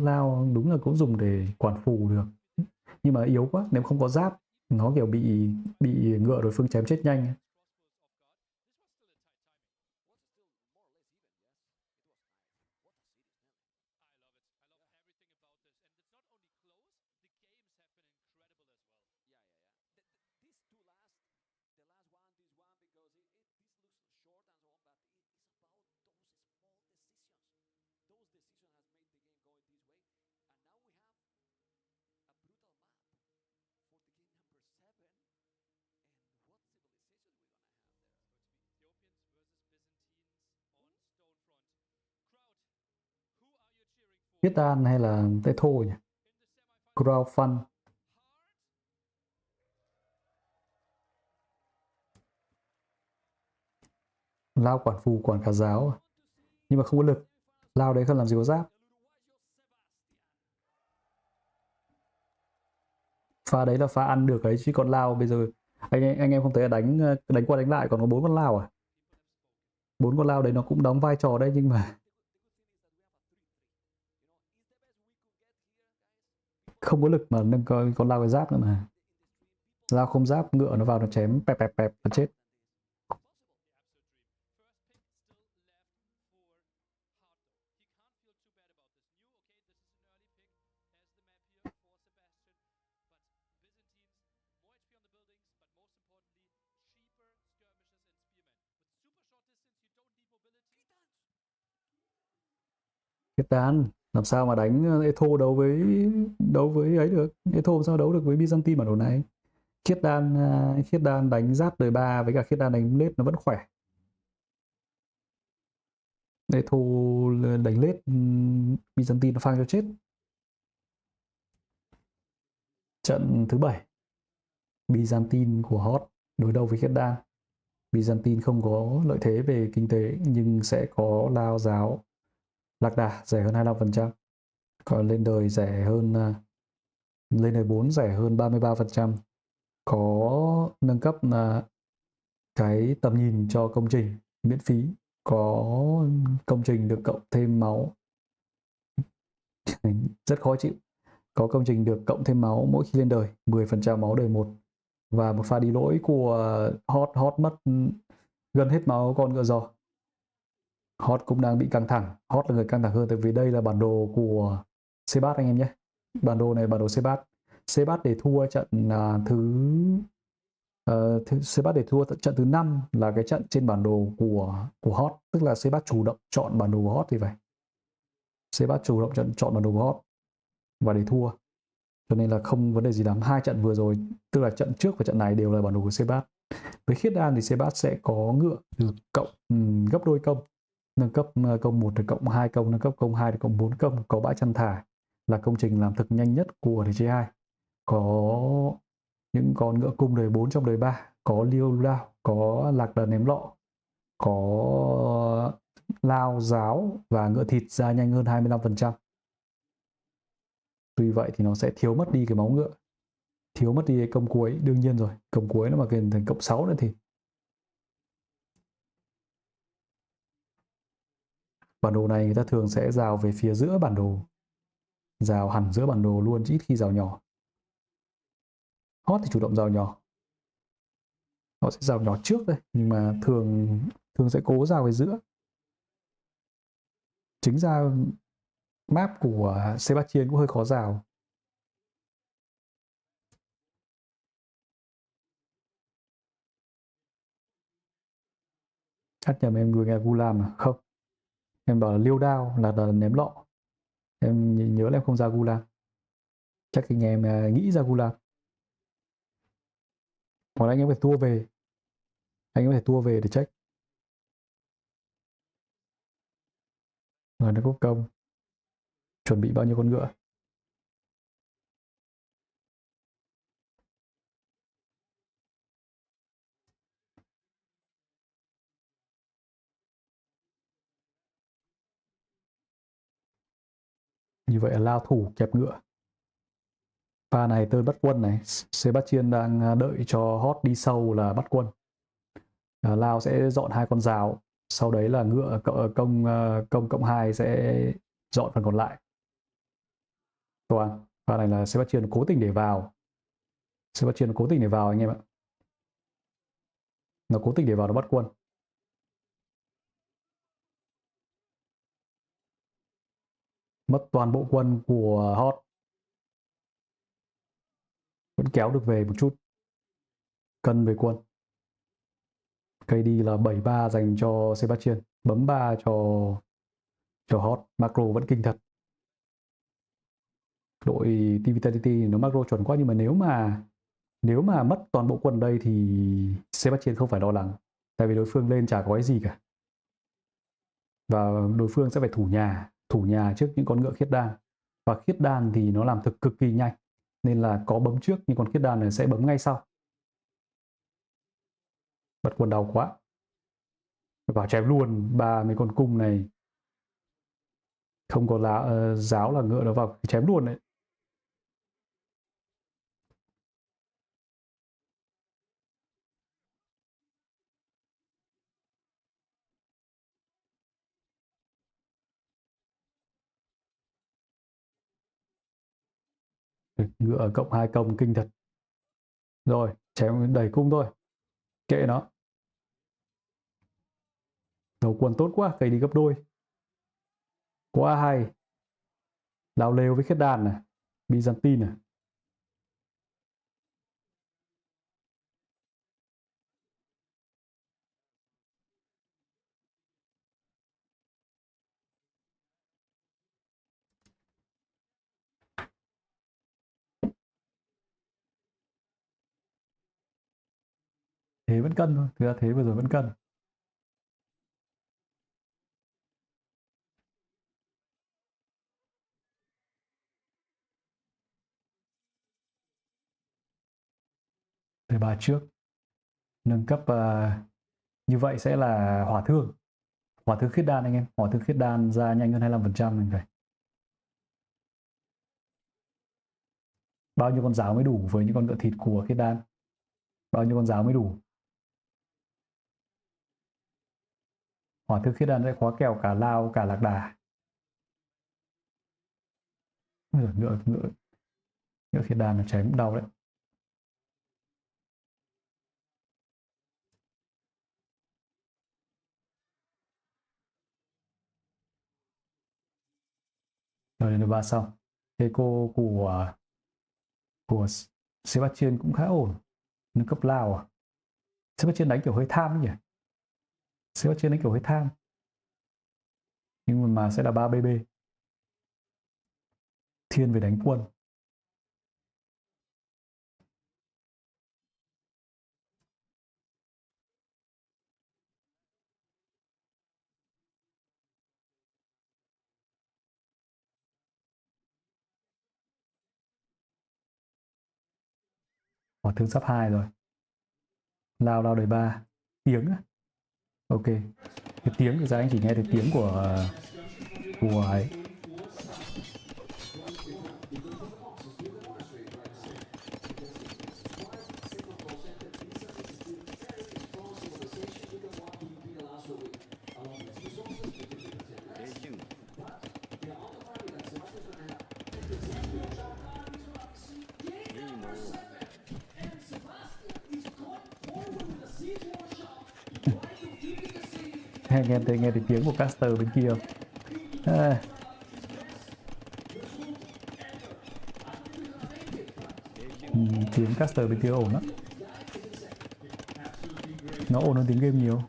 lao đúng là cũng dùng để quản phù được, nhưng mà yếu quá, nếu không có giáp nó kiểu bị ngựa đối phương chém chết nhanh. Khiết Đan hay là Tê Thô nhỉ? Crowdfund. Lao quản phù, quản cả giáo. Nhưng mà không có lực. Lao đấy không làm gì có giáp. Pha đấy là pha ăn được ấy, chứ còn Lao bây giờ anh em không thấy là đánh qua đánh lại còn có 4 con Lao à? 4 con Lao đấy nó cũng đóng vai trò đấy, nhưng mà không có lực mà nâng con Lao cái giáp nữa mà. Lao không giáp, ngựa nó vào nó chém pẹp nó chết. Khiết Đan làm sao mà đánh Etho đấu với ấy được. Etho sao đấu được với Byzantine bản đồ này. Khiết Đan đánh giáp đời 3 với cả Khiết Đan đánh lết nó vẫn khỏe. Etho đánh lết Byzantine nó phang cho chết. Trận thứ 7 Byzantine của Hearttt đối đầu với Khiết Đan. Byzantine không có lợi thế về kinh tế nhưng sẽ có Lao giáo lạc đà rẻ hơn 25%, còn lên đời rẻ hơn, lên đời 4 rẻ hơn 33%, có nâng cấp là cái tầm nhìn cho công trình miễn phí, có công trình được cộng thêm máu rất khó chịu, có công trình được cộng thêm máu mỗi khi lên đời 10% máu đời 1, và một pha đi lỗi của Hearttt mất gần hết máu con ngựa giò. Hearttt cũng đang bị căng thẳng. Hearttt là người căng thẳng hơn, tại vì đây là bản đồ của Sebastian anh em nhé. Bản đồ này bản đồ Sebastian để thua trận thứ Sebat để thua trận thứ 5 là cái trận trên bản đồ của Hearttt, tức là Sebat chủ động chọn bản đồ của Hearttt thì phải. Sebat chủ động chọn bản đồ của Hearttt và để thua. Cho nên là không vấn đề gì lắm. 2 trận vừa rồi, tức là trận trước và trận này đều là bản đồ của Sebat. Với khiết đan thì Sebat sẽ có ngựa từ cộng gấp đôi công, nâng cấp công 1 được cộng 2 công, nâng cấp công 2 được cộng 4 công, có bãi chăn thả là công trình làm thực nhanh nhất của DC2. Có những con ngựa cung đời 4 trong đời 3, có liêu lao, có lạc đà ném lọ, có lao giáo và ngựa thịt ra nhanh hơn 25%. Tuy vậy thì nó sẽ thiếu mất đi cái máu ngựa, thiếu mất đi cái công cuối, đương nhiên rồi. Công cuối nó mà thành cộng 6 nữa thì bản đồ này người ta thường sẽ rào về phía giữa bản đồ, rào hẳn giữa bản đồ luôn, ít khi rào nhỏ. Hearttt thì chủ động rào nhỏ, họ sẽ rào nhỏ trước đây, nhưng mà thường sẽ cố rào về giữa. Chính ra map của Sebastian cũng hơi khó rào. Nhầm, em vừa nghe Gulam à? Không, em bảo là liêu đao là ném lọ. Em nhớ là em không ra Gulam. Chắc anh em nghĩ ra Gulam. Hoặc là anh em phải tua về. Anh em phải tua về để check. Rồi nó có công. Chuẩn bị bao nhiêu con ngựa? Như vậy là lao thủ kẹp ngựa. Pha này tôi bắt quân này. Sebastian đang đợi cho Hearttt đi sâu là bắt quân. Lao sẽ dọn 2 con rào. Sau đấy là ngựa công cộng 2 sẽ dọn phần còn lại. Toàn. Pha này là Sebastian cố tình để vào. Sebastian cố tình để vào anh em ạ. Nó cố tình để vào nó bắt quân. Mất toàn bộ quân của Hearttt. Vẫn kéo được về một chút. Cân về quân. KD là 7-3 dành cho Sebastian. Bấm 3 cho Hearttt. Macro vẫn kinh thật. Đội TV nó macro chuẩn quá, nhưng mà nếu mà mất toàn bộ quân đây thì Sebastian không phải lo lắng. Tại vì đối phương lên chả có cái gì cả. Và đối phương sẽ phải thủ nhà trước những con ngựa khiết đan. Và khiết đan thì nó làm thực cực kỳ nhanh. Nên là có bấm trước nhưng con khiết đan này sẽ bấm ngay sau. Bật quân đau quá. Vào chém luôn 3 mấy con cung này. Không có giáo là ngựa nó vào chém luôn đấy. Ngựa cộng 2 công kinh thật. Rồi, chém đẩy cung thôi. Kệ nó. Đầu quân tốt quá, cây đi gấp đôi. Quá hay. Lao lêu với khiết đan này. Byzantine này. Thế vẫn cân thôi, thực ra thế vừa rồi vẫn cân. Đề bài trước. Nâng cấp như vậy sẽ là hỏa thương. Hỏa thương khiết đan anh em. Hỏa thương khiết đan ra nhanh hơn 25% mình phải. Bao nhiêu con giáo mới đủ với những con ngựa thịt của khiết đan? Bao nhiêu con giáo mới đủ? Hỏa thương khiết đan sẽ khóa kèo cả lao cả lạc đà. Ngựa khiết đan là chém đau đấy. Rồi đến 3 xong. Thế cô của Sebastian cũng khá ổn. Nâng cấp lao à? Sebastian đánh kiểu hơi tham nhỉ. Sebastian đánh kiểu hơi tham. Nhưng mà sẽ là 3BB. Thiên về đánh quân. Hỏa thương sắp 2 rồi. Lao đời 3. Tiếng á. Ok. Cái tiếng thực ra anh chỉ nghe được tiếng của ấy. nghe thấy tiếng của caster bên kia. Tiếng caster bên kia ổn lắm. Nó ổn hơn tiếng game nhiều.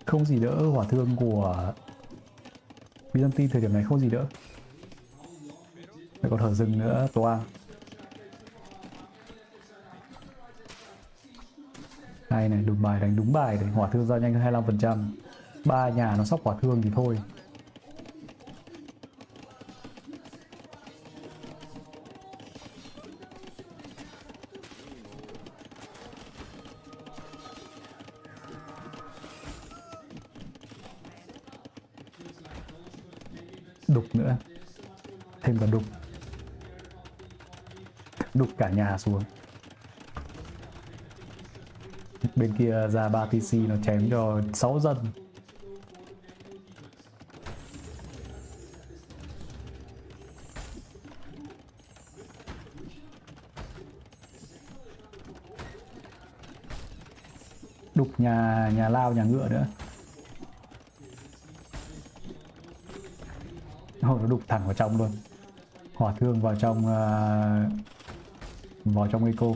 Không gì đỡ hỏa thương của Byzantine thời điểm này, không gì đỡ. Lại còn hở rừng nữa, toang. Hay này, đúng bài, đánh đúng bài để hỏa thương ra nhanh hơn 25%. 3 nhà nó sóc hỏa thương thì thôi. Đục nữa, thêm cả đục cả nhà xuống. Bên kia ra 3 TC nó chém cho 6 dân. Đục nhà lao, nhà ngựa nữa. Nó đục thẳng vào trong luôn. Hỏa thương vào trong eco.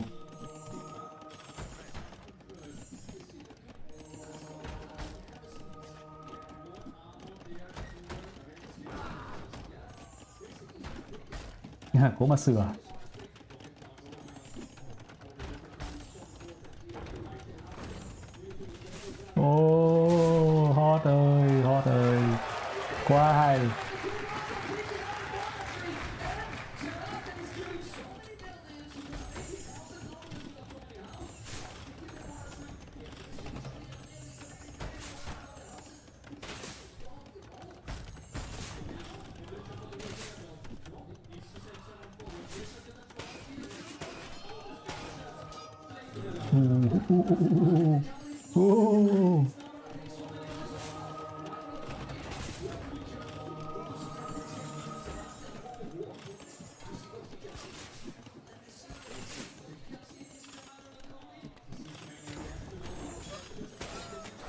Cố mà sửa. Hot ơi, quá hay.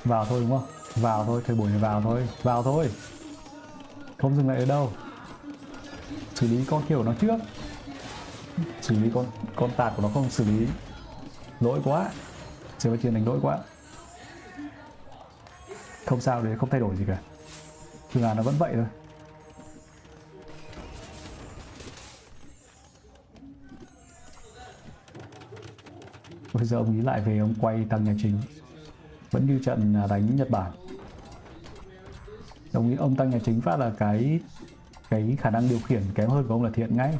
Vào thôi đúng không? Vào thôi, thời buổi này vào thôi. Không dừng lại ở đâu. Xử lý con kiểu nó trước. Xử lý con tạt của nó không xử lý. Lỗi quá. Sebastian đánh lỗi quá. Không sao đấy, không thay đổi gì cả. Phương án nó vẫn vậy thôi. Bây giờ ông ý lại về ông quay tăng nhà chính. Vẫn như trận đánh Nhật Bản. Ông tăng nhà chính phát là cái khả năng điều khiển kém hơn của ông là thiện ngay.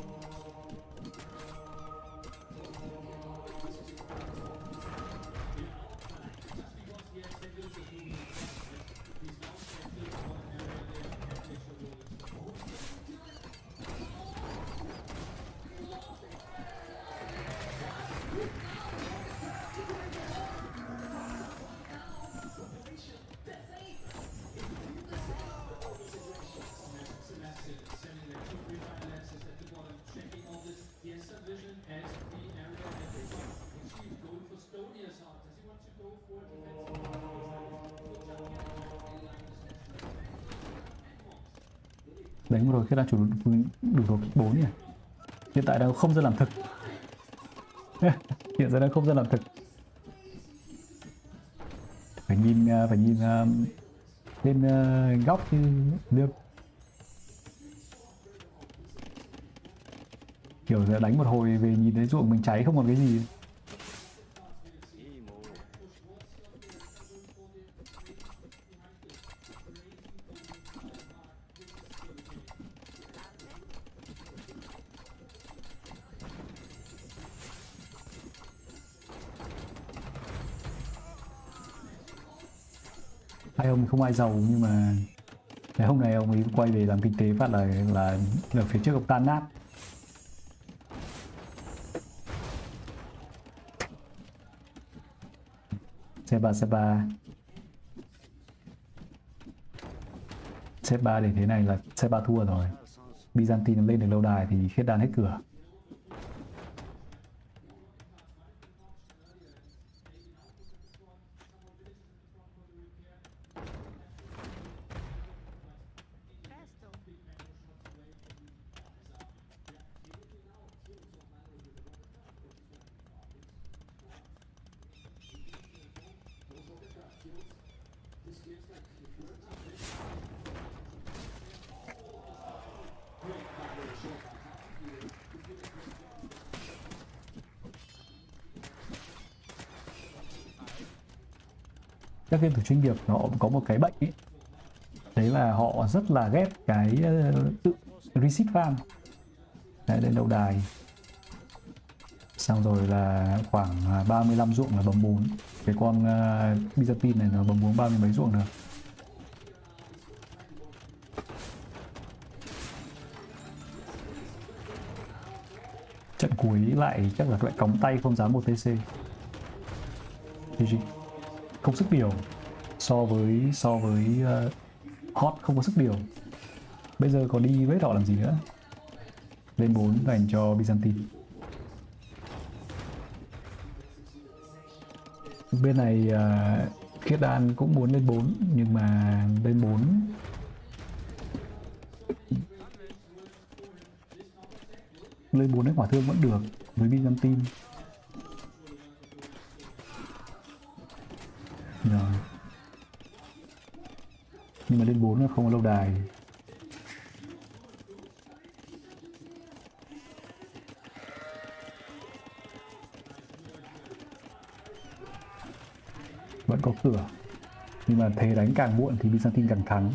Đánh một hồi khi đang chủ đủ đồ kích 4 nhỉ. Hiện tại đang không dân làm thực. Hiện giờ đang không dân làm thực. Phải nhìn lên góc chứ được. Kiểu giờ đánh một hồi về nhìn thấy ruộng mình cháy không còn cái gì. Hai ông không ai giàu nhưng mà cái hôm nay ông ấy quay về làm kinh tế phát là ở phía trước ông tan nát. C3 để thế này là C3 thua rồi. Byzantine lên được lâu đài thì Khiết Đan hết cửa. Các game thủ chuyên nghiệp họ có một cái bệnh ấy. Đấy là họ rất là ghét cái tự reset farm. Đấy, lên đầu đài xong rồi là khoảng 35 ruộng là bấm 4. Cái con Byzantine này nó bấm 4 30 mấy ruộng rồi. Trận cuối lại chắc là lại cóng tay không dám một TC. GG. Không sức điều so với hot không có sức điều. Bây giờ có đi với họ làm gì nữa. Lên 4 dành cho Byzantine. Bên này Khiết Đan cũng muốn lên 4 nhưng mà lên 4 đến hỏa thương vẫn được với Byzantine. Rồi. Nhưng mà lên 4 là không có lâu đài. Vẫn có cửa. Nhưng mà thế đánh càng muộn thì Byzantine càng thắng.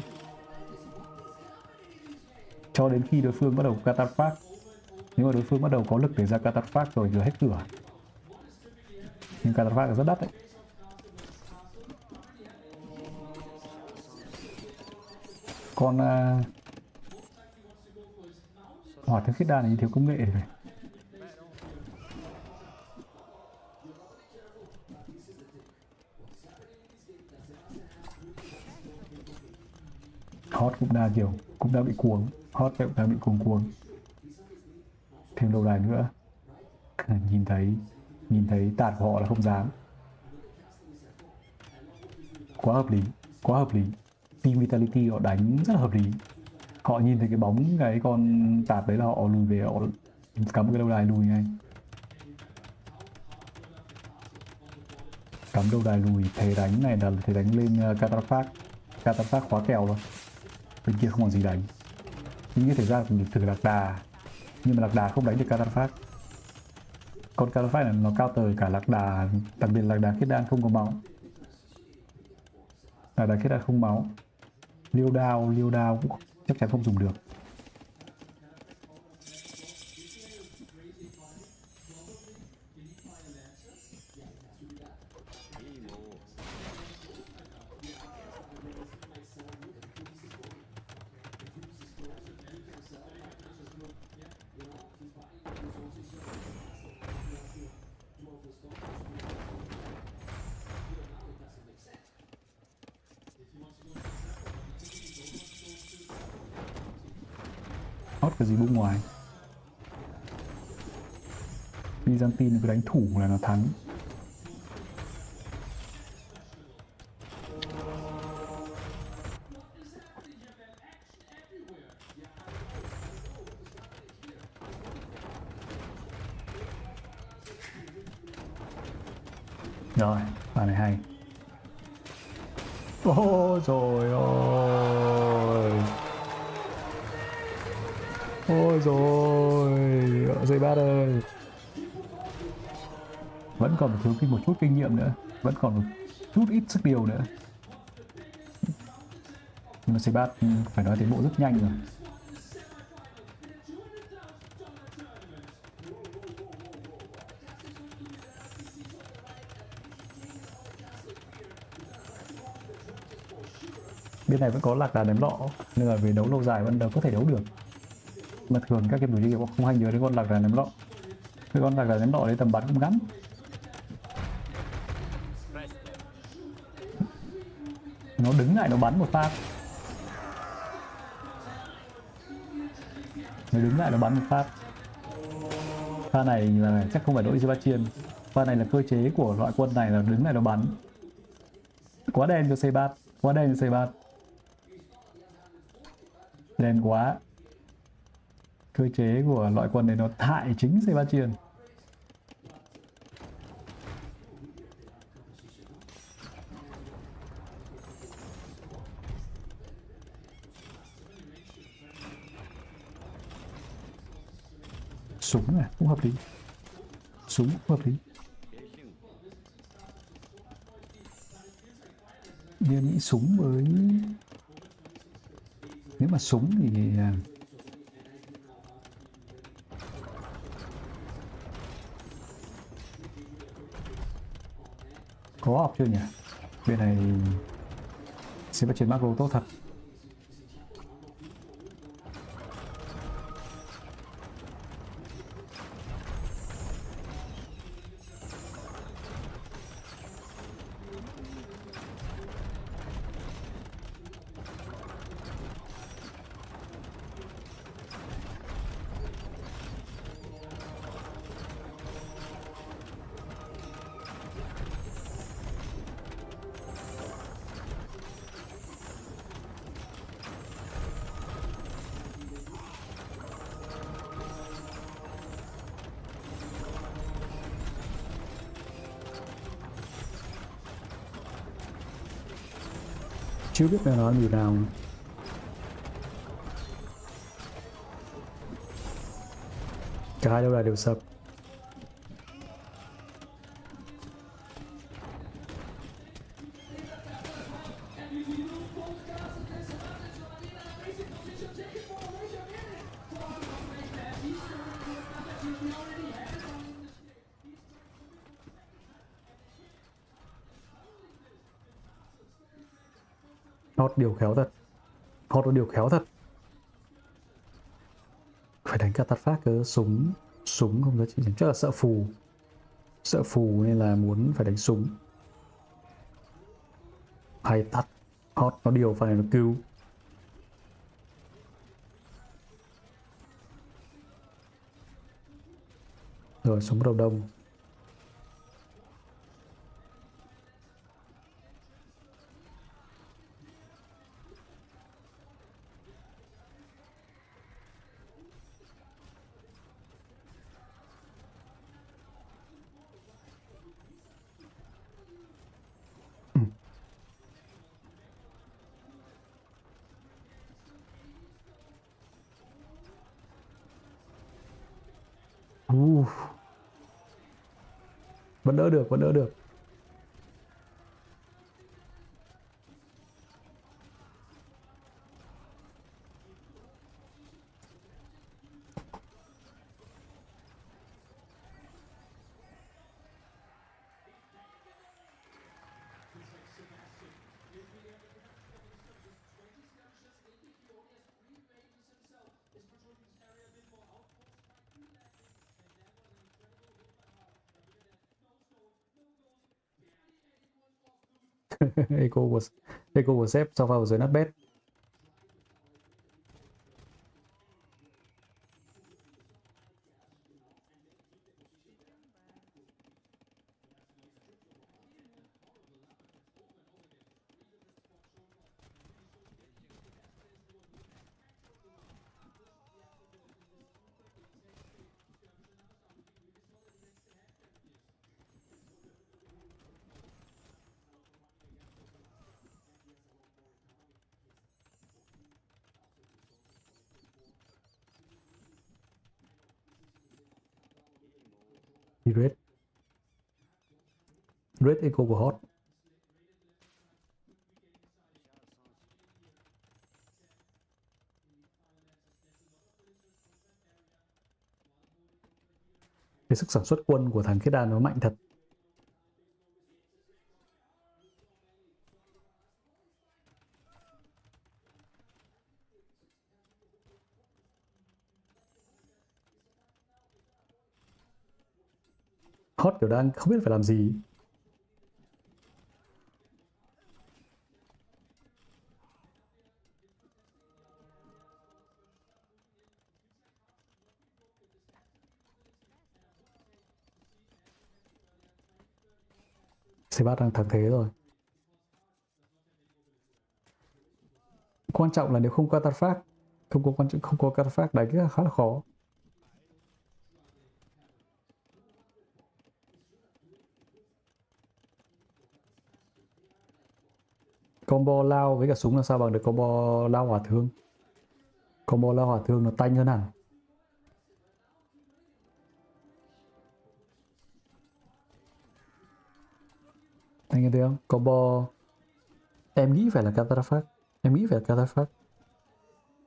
Cho đến khi đối phương bắt đầu Cataphact. Nếu mà đối phương bắt đầu có lực để ra Cataphact rồi hết cửa. Nhưng Cataphact là rất đắt đấy. Con hỏa thương Khiết Đan này thiếu công nghệ rồi. Hot cũng đã bị cuống. Hot cũng đã bị cuống. Thêm lâu đài nữa. Nhìn thấy tạt của họ là không dám. Quá hợp lý. Team Vitality họ đánh rất là hợp lý. Họ nhìn thấy cái bóng cái con tạt đấy là họ lùi về, họ cắm cái lâu đài lùi ngay. Cắm lâu đài lùi, thế đánh này là thế đánh lên Cataphact khóa kèo rồi. Bên kia không còn gì đánh. Nhưng như thể ra mình thử lạc đà. Nhưng mà lạc đà không đánh được Cataphact. Con Cataphact này nó cao tờ cả lạc đà. Đặc biệt lạc đà Khiết Đan không có máu. Lạc đà Khiết Đan không máu. Liêu đao cũng chắc chắn không dùng được. Hot cái gì bung ngoài. Byzantine cứ đánh thủ là nó thắng. Rồi, pha này hay. Ôi trời ơi. Ôi rồi, dây bát ơi. Vẫn còn thiếu một chút kinh nghiệm nữa, vẫn còn một chút ít sức điều nữa. Nhưng mà Sebat phải nói tiến bộ rất nhanh rồi. Bên này vẫn có lạc đà ném lọ, nên là về đấu lâu dài vẫn có thể đấu được. Mà thường các game thủ chuyên nghiệp không hay nhớ đến con lạc đà ném lọ. Cái con lạc đà ném lọ đấy tầm bắn cũng ngắn. Nó đứng lại nó bắn một phát. Nó đứng lại nó bắn một phát. Pha này là chắc không phải lỗi Sebastian. Pha này là cơ chế của loại quân này là đứng lại nó bắn. Quá đen cho Sebat, quá đen cho Sebat. Đen quá. Cơ chế của loại quân này nó hại chính Sebastian. Súng này cũng hợp lý. Súng cũng hợp lý. Nhưng nghĩ súng với... Nếu mà súng thì... Có học chưa nhỉ? Bên này... Sẽ phát triển macro tốt thật. Chưa biết là nó như nào. Cả hai đâu là đều sập. Hot điều khéo thật. Hot điều khéo thật. Phải đánh cả tắt phát cơ. Súng không giá trị. Chắc là sợ phù. Sợ phù nên là muốn phải đánh súng. Hay tắt. Hot nó điều phải nó cứu. Rồi súng đầu đông. Vẫn đỡ được, vẫn đỡ được. Echo của sếp sau vào dưới nát bét. Đi Red echo của Hot. Cái sức sản xuất quân của thằng Khiết Đan nó mạnh thật. Hot kiểu đang không biết phải làm gì. Sebastian đang thắng thế rồi. Quan trọng là nếu không có Tarfak, không có Tarfak đánh khá là khó. Combo lao với cả súng là sao bằng được combo lao hỏa thương. Combo lao hỏa thương nó tanh hơn hẳn. Anh nghe thấy không? Combo em nghĩ phải là Cataphact.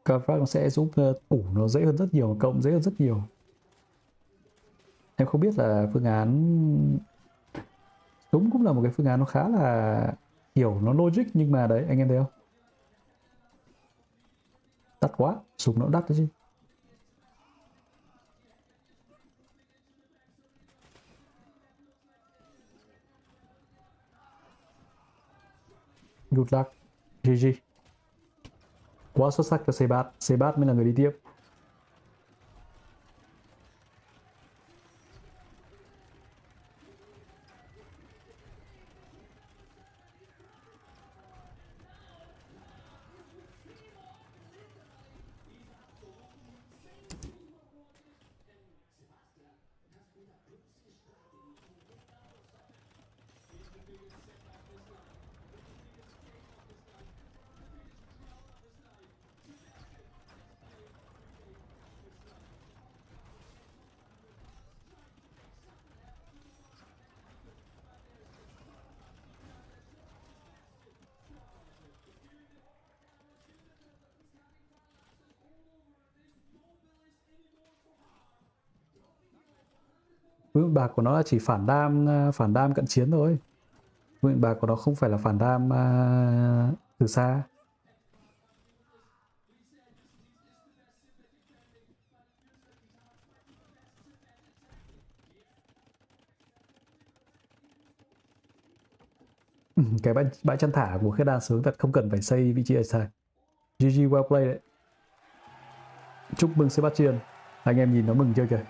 Cataphact nó sẽ giúp ủ nó dễ hơn rất nhiều, cộng dễ hơn rất nhiều. Em không biết là phương án súng cũng là một cái phương án nó khá là hiểu, nó logic, nhưng mà đấy anh em thấy không? Đắt quá, súng nó đắt đấy chứ. Good luck. GG. Quá xuất sắc cho Sebat mới là người đi tiếp. Vương bạc của nó là chỉ phản đam cận chiến thôi. Vương bạc của nó không phải là phản đam từ xa. Cái bãi chăn thả của Khiết Đan sướng thật, không cần phải xây vị trí ở xa. GG well played đấy. Chúc mừng Sebastian. Anh em nhìn nó mừng chưa kìa.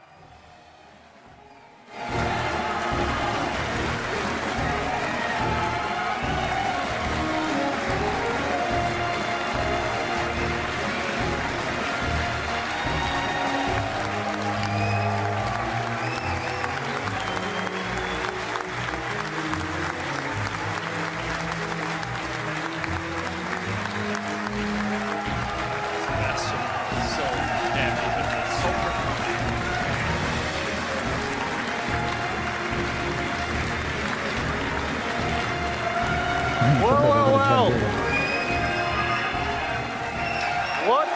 Well.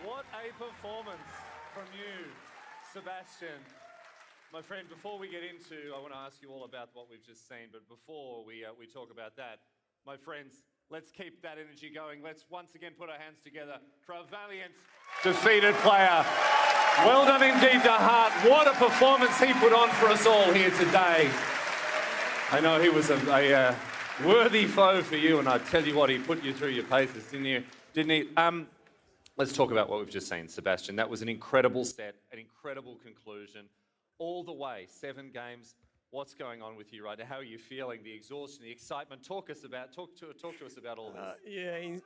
What a performance from you, Sebastian. My friend, before we get into, I want to ask you all about what we've just seen, but before we talk about that, my friends, let's keep that energy going. Let's once again put our hands together for a valiant defeated player. Well done indeed to Hearttt. What a performance he put on for us all here today. I know he was a worthy foe for you, and I tell you what, he put you through your paces, didn't he? Let's talk about what we've just seen, Sebastian. That was an incredible set, an incredible conclusion. All the way, 7 games. What's going on with you right now? How are you feeling? The exhaustion, the excitement. Talk to us about all this. Yeah,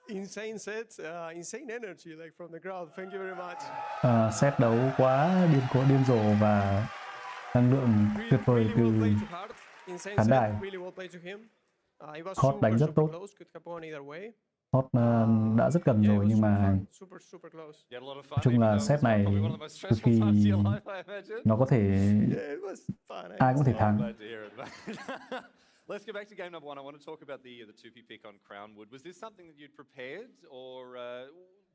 insane set, insane energy like from the crowd. Thank you very much. Set đấu quá điên rồ và năng lượng tuyệt vời từ khán đài. Hot đánh rất tốt. Hearttt đã rất gần rồi, nhưng mà nói chung là set này cực kỳ nó có thể ai cũng có thể thắng. Let's go back to game number one. I want to talk about the 2P pick on Crownwood. Was this something that you'd prepared, or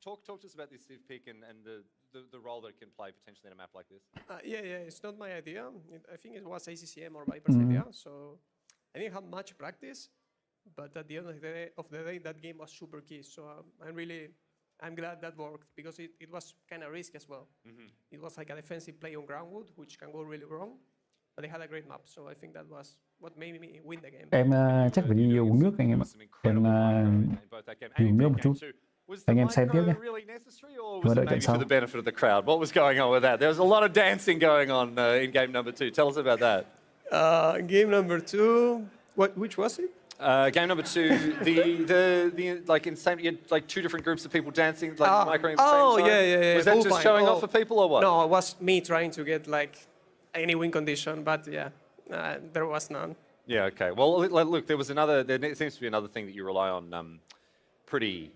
talk to us about this pick and the role that it can play potentially in a map like this? Yeah, it's not my idea. I think it was ACCM or Viper's idea, so I didn't have much practice. But at the end of the day, that game was super key. So I'm glad that worked, because it was kind of risky as well. It was like a defensive play on Crownwood, which can go really wrong. But they had a great map, so I think that was what made me win the game. Em chắc phải đi uống nước anh em ạ. Em đi uống nước một chút. Anh em xem tiếp nhé. Was it maybe for the benefit of the crowd? What was going on with that? There was a lot of dancing going on in game number 2. Tell us about that. Game number 2. Which was it? Game number 2, the like insane, you had like 2 different groups of people dancing, like microing at the same time. Yeah. Was that just showing off for people or what? No, it was me trying to get like any win condition, but yeah, there was none. Yeah, okay. Well, look, there seems to be another thing that you rely on pretty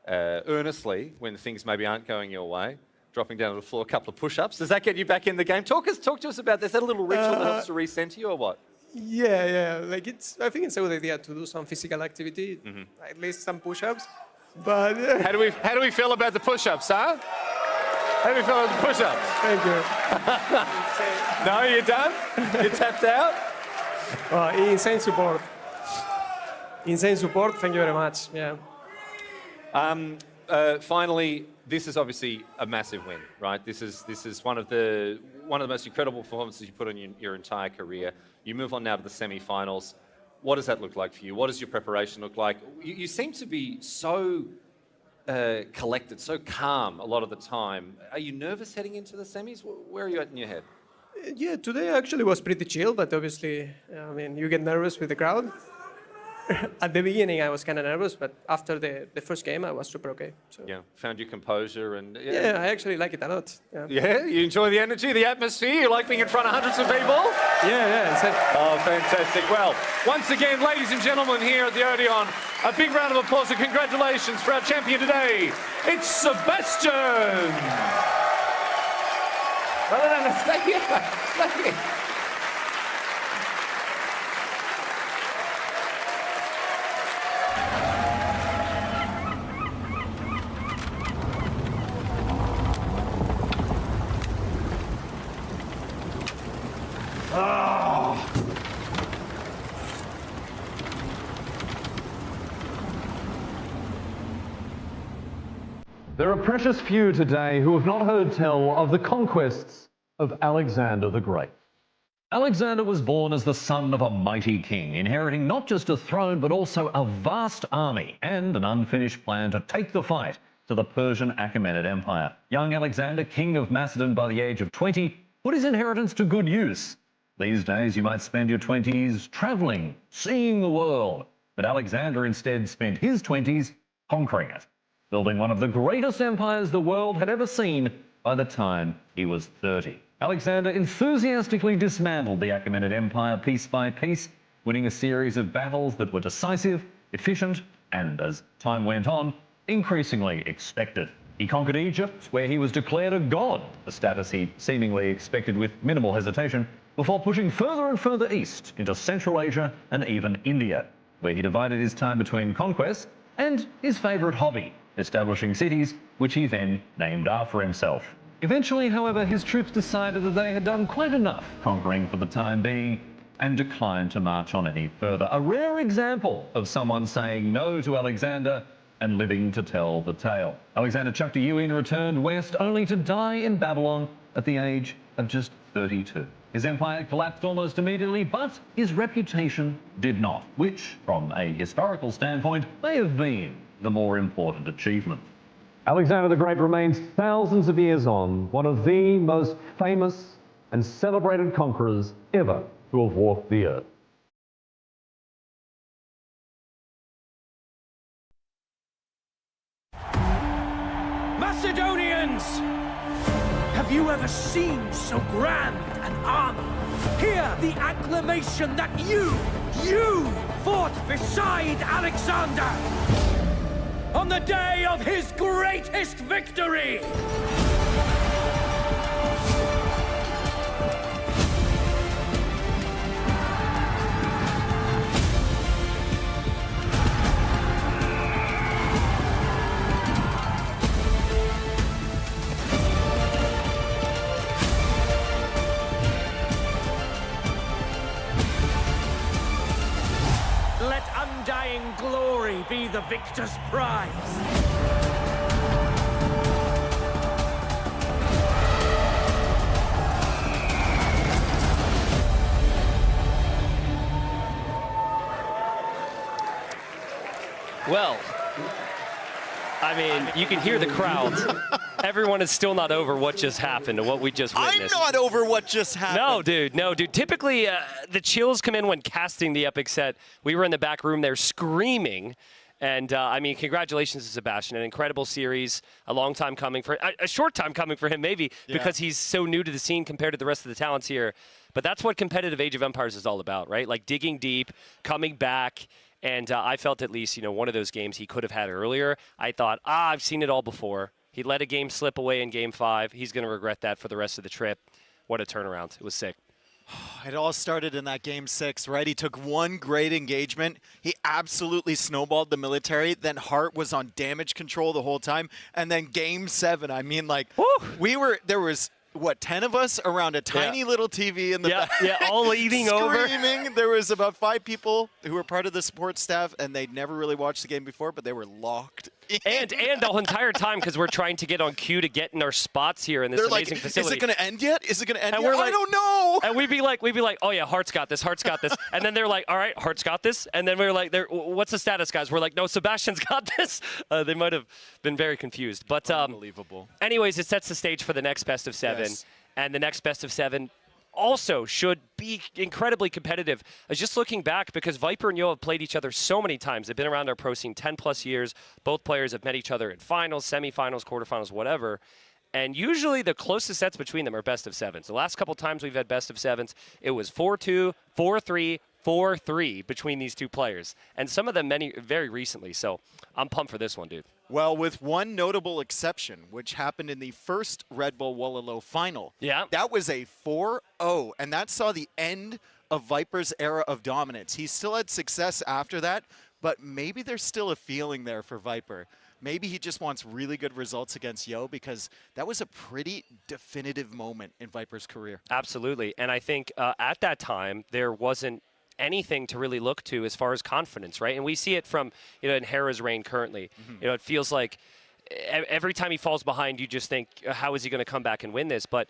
earnestly when things maybe aren't going your way. Dropping down to the floor, a couple of push-ups. Does that get you back in the game? Talk to us about this. Is that a little ritual that helps to recenter you or what? Yeah. Like I think it's a good idea to do some physical activity, at least some push-ups. But how do we feel about the push-ups, huh? How do we feel about the push-ups? Thank you. No, you're done? You're tapped out? Insane support. Insane support. Thank you very much. Yeah. Finally, this is obviously a massive win, right? This is one of the most incredible performances you put on your entire career. You move on now to the semi-finals. What does that look like for you? What does your preparation look like? You seem to be so collected, so calm a lot of the time. Are you nervous heading into the semis? Where are you at in your head? Yeah, today actually was pretty chill, but obviously, I mean, you get nervous with the crowd. At the beginning, I was kind of nervous, but after the first game, I was super okay. So. Yeah, found your composure and... Yeah, I actually like it a lot. Yeah, you enjoy the energy, the atmosphere? You like being in front of hundreds of people? Yeah. Oh, fantastic. Well, once again, ladies and gentlemen, here at the Odeon, a big round of applause and congratulations for our champion today. It's Sebastian! No, stay here. There are precious few today who have not heard tell of the conquests of Alexander the Great. Alexander was born as the son of a mighty king, inheriting not just a throne but also a vast army and an unfinished plan to take the fight to the Persian Achaemenid Empire. Young Alexander, king of Macedon by the age of 20, put his inheritance to good use. These days you might spend your 20s travelling, seeing the world, but Alexander instead spent his 20s conquering it, building one of the greatest empires the world had ever seen by the time he was 30. Alexander enthusiastically dismantled the Achaemenid Empire piece by piece, winning a series of battles that were decisive, efficient, and, as time went on, increasingly expected. He conquered Egypt, where he was declared a god, a status he seemingly expected with minimal hesitation, before pushing further and further east into Central Asia and even India, where he divided his time between conquest and his favourite hobby, establishing cities which he then named after himself. Eventually, however, his troops decided that they had done quite enough conquering for the time being and declined to march on any further. A rare example of someone saying no to Alexander and living to tell the tale. Alexander Chuktayuin returned west only to die in Babylon at the age of just 32. His empire collapsed almost immediately, but his reputation did not, which, from a historical standpoint, may have been the more important achievement. Alexander the Great remains thousands of years on, one of the most famous and celebrated conquerors ever to have walked the earth. Macedonians! Have you ever seen so grand an army? Hear the acclamation that you fought beside Alexander! on the day of his greatest victory. Let undying glory be the victor's prize. Well, I mean, you can hear the crowd. Everyone is still not over what just happened and what we just witnessed. I'm not over what just happened. No, dude. No, dude. Typically, the chills come in when casting the epic set. We were in the back room there screaming. And, I mean, congratulations to Sebastian. An incredible series, a long time coming for a short time coming for him, maybe, because he's so new to the scene compared to the rest of the talents here. But that's what competitive Age of Empires is all about, right? Like digging deep, coming back. And I felt at least, you know, one of those games he could have had earlier. I thought, I've seen it all before. He let a game slip away in Game 5. He's going to regret that for the rest of the trip. What a turnaround. It was sick. It all started in that Game 6, right? He took one great engagement. He absolutely snowballed the military. Then Hearttt was on damage control the whole time. And then Game 7, I mean, like, there was, what, 10 of us around a tiny little TV in the back. Yeah, all leaning over. Screaming. There was about 5 people who were part of the support staff, and they'd never really watched the game before, but they were locked in. And the whole entire time, because we're trying to get on cue to get in our spots here in this amazing facility. Is it going to end yet? Is it going to end and yet? We're like, I don't know. And we'd be like, oh yeah, Heartt's got this, Heartt's got this. And then they're like, all right, Heartt's got this. And then we were like, what's the status, guys? We're like, no, Sebastian's got this. They might have been very confused. But unbelievable. Anyways, it sets the stage for the next best of 7. Yes. And the next best of 7 also should be incredibly competitive. I was just looking back because Viper and Yo have played each other so many times. They've been around our pro scene 10+ years. Both players have met each other in finals, semifinals, quarterfinals, whatever. And usually the closest sets between them are best of 7s. The last couple times we've had best of 7s, it was 4-2, 4-3, 4-3 between these two players. And some of them very recently. So I'm pumped for this one, dude. Well, with one notable exception, which happened in the first Redbull Wololo final. Yeah. That was a 4-0, and that saw the end of Viper's era of dominance. He still had success after that, but maybe there's still a feeling there for Viper. Maybe he just wants really good results against Yo, because that was a pretty definitive moment in Viper's career. Absolutely, and I think at that time, there wasn't anything to really look to as far as confidence, right? And we see it from, you know, in Hera's reign currently. You know, it feels like every time he falls behind, you just think, how is he going to come back and win this? But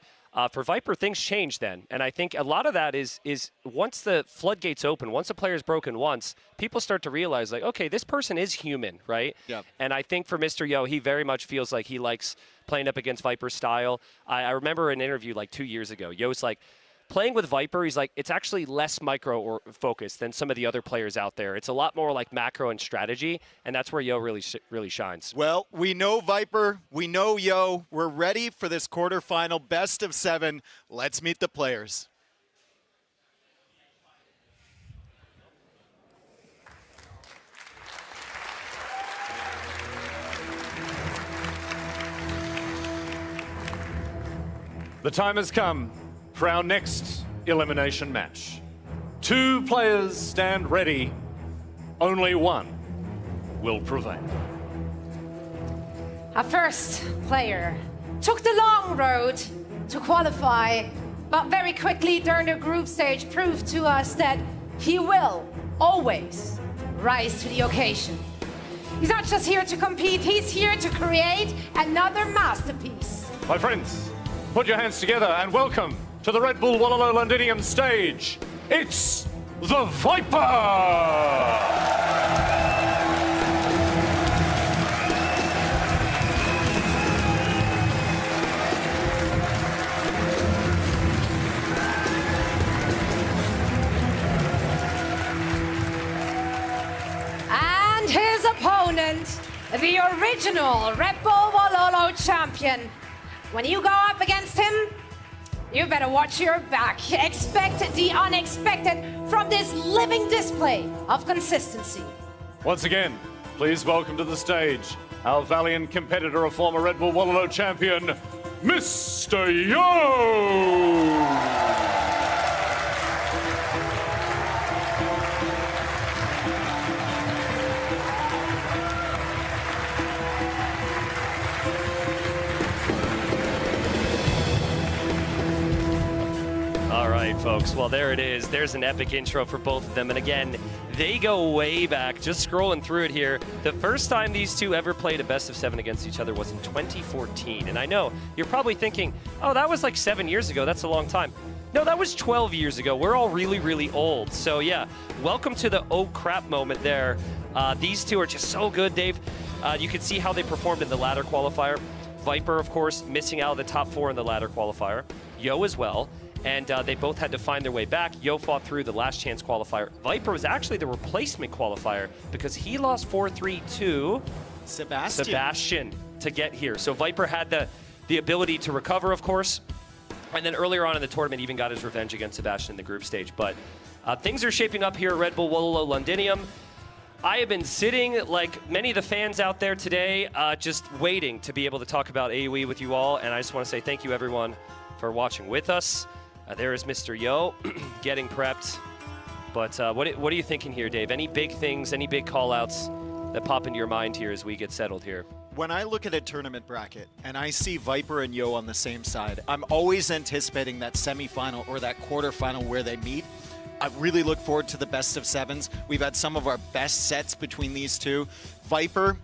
for Viper, things change then. And I think a lot of that is once the floodgates open, once a player's broken once, people start to realize, like, okay, this person is human, right? Yep. And I think for Mr. Yo, he very much feels like he likes playing up against Viper's style. I remember an interview like 2 years ago. Yo's like, playing with Viper, he's like, it's actually less micro focused than some of the other players out there. It's a lot more like macro and strategy, and that's where Yo really shines. Well, we know Viper, we know Yo. We're ready for this quarterfinal best of 7. Let's meet the players. The time has come for our next elimination match. 2 players stand ready. Only one will prevail. Our first player took the long road to qualify, but very quickly during the group stage proved to us that he will always rise to the occasion. He's not just here to compete, he's here to create another masterpiece. My friends, put your hands together and welcome to the Redbull Wololo Londinium stage, it's the Viper! And his opponent, the original Redbull Wololo champion. When you go up against him, you better watch your back. Expect the unexpected from this living display of consistency. Once again, Please welcome to the stage our valiant competitor, a former Redbull Wololo champion, Mr.yo! All right, folks. Well, there it is. There's an epic intro for both of them. And again, they go way back. Just scrolling through it here. The first time these two ever played a best of 7 against each other was in 2014. And I know you're probably thinking, oh, that was like 7 years ago. That's a long time. No, that was 12 years ago. We're all really, really old. So yeah, welcome to the oh crap moment there. These two are just so good, Dave. You can see how they performed in the ladder qualifier. Viper, of course, missing out of the top 4 in the ladder qualifier. Yo as well. And they both had to find their way back. Yo fought through the last chance qualifier. Viper was actually the replacement qualifier because he lost 4-3 to Sebastian to get here. So Viper had the ability to recover, of course. And then earlier on in the tournament, even got his revenge against Sebastian in the group stage. But things are shaping up here at Redbull Wololo Londinium. I have been sitting, like many of the fans out there today, just waiting to be able to talk about AoE with you all. And I just want to say thank you, everyone, for watching with us. There is Mr. Yo getting prepped. But what are you thinking here, Dave? Any big things, any big call-outs that pop into your mind here as we get settled here? When I look at a tournament bracket and I see Viper and Yo on the same side, I'm always anticipating that semifinal or that quarterfinal where they meet. I really look forward to the best of 7s. We've had some of our best sets between these two. Viper,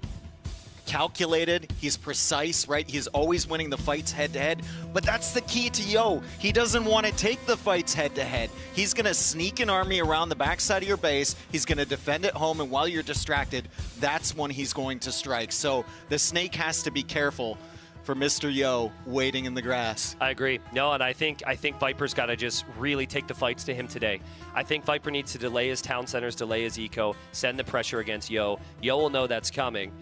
calculated, he's precise, right? He's always winning the fights head-to-head, but that's the key to Yo. He doesn't want to take the fights head-to-head. He's going to sneak an army around the backside of your base, he's going to defend at home, and while you're distracted, that's when he's going to strike. So the snake has to be careful for Mr. Yo waiting in the grass. I agree. No, and I think Viper's got to just really take the fights to him today. I think Viper needs to delay his town centers, delay his eco, send the pressure against Yo. Yo will know that's coming.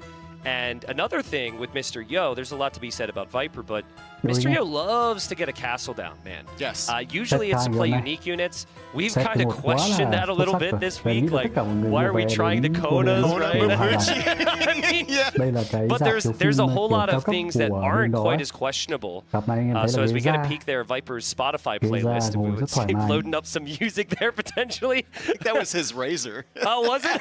And another thing with Mr. Yo, there's a lot to be said about Viper, but Mr. Yo loves to get a castle down, man. Yes. Usually it's to play unique units. We've kind of questioned that a little bit this week. Like, why are we trying the Konas, right? I mean, but there's a whole lot of things that aren't quite as questionable. So as we get a peek there, Viper's Spotify playlist, we would see loading up some music there potentially. I think that was his razor. Oh, was it?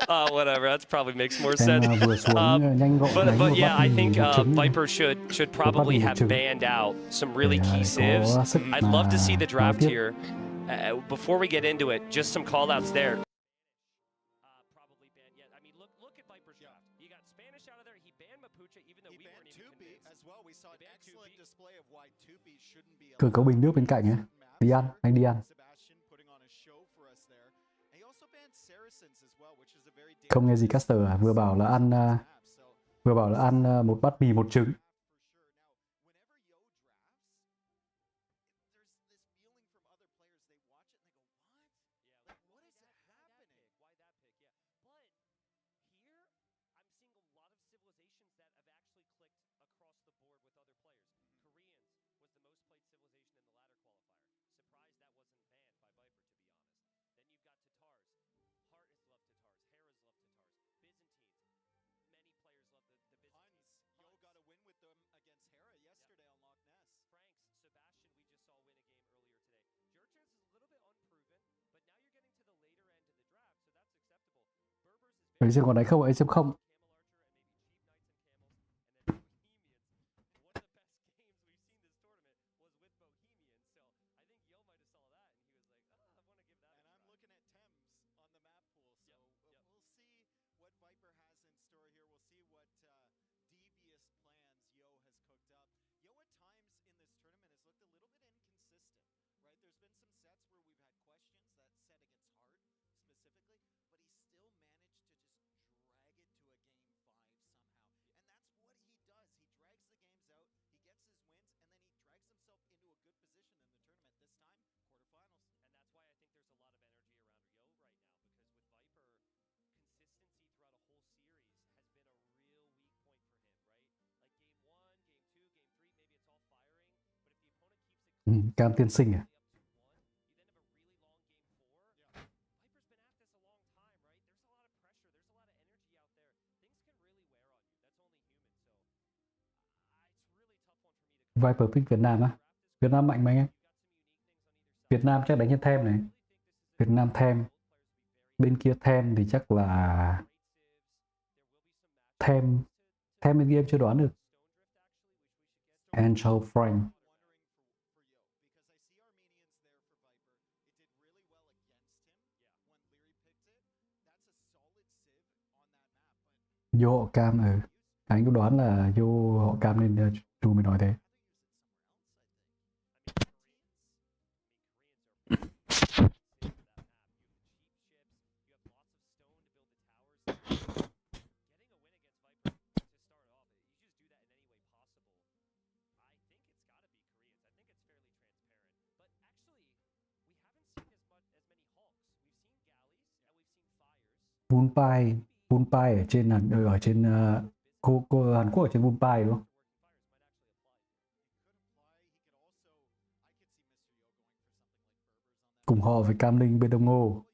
Oh, whatever. That probably makes more sense. But yeah, I think Viper should probably have banned out some really key civs. I'd love to see the draft here. Before we get into it, just some call-outs there. Probably banned. Yeah, I mean, look at Viper's draft. He got Spanish out of there. He banned Mapuche, even though we weren't even convinced. As well. We saw an excellent display of why Tupi shouldn't be. Cửa có bình nước bên cạnh ấy. Đi ăn, anh đi ăn. Không nghe gì caster à? Vừa bảo là ăn một bát mì một trứng. Mấy xem còn đánh không? Ấy xem không? Cam tiên sinh à? Viper pick Việt Nam á. Việt Nam mạnh mà anh em. Việt Nam chắc đánh trên Them này. Việt Nam Them. Bên kia Them thì chắc là Them bên kia em chưa đoán được. Angel Frank. Vô họ cam ở. Anh cũng đoán là vô họ cam nên chú mới nói thế. Vunpai ở trên cô Hàn Quốc ở trên Vunpai đúng không? Cùng họ với Cam Linh bên Đông Ngô.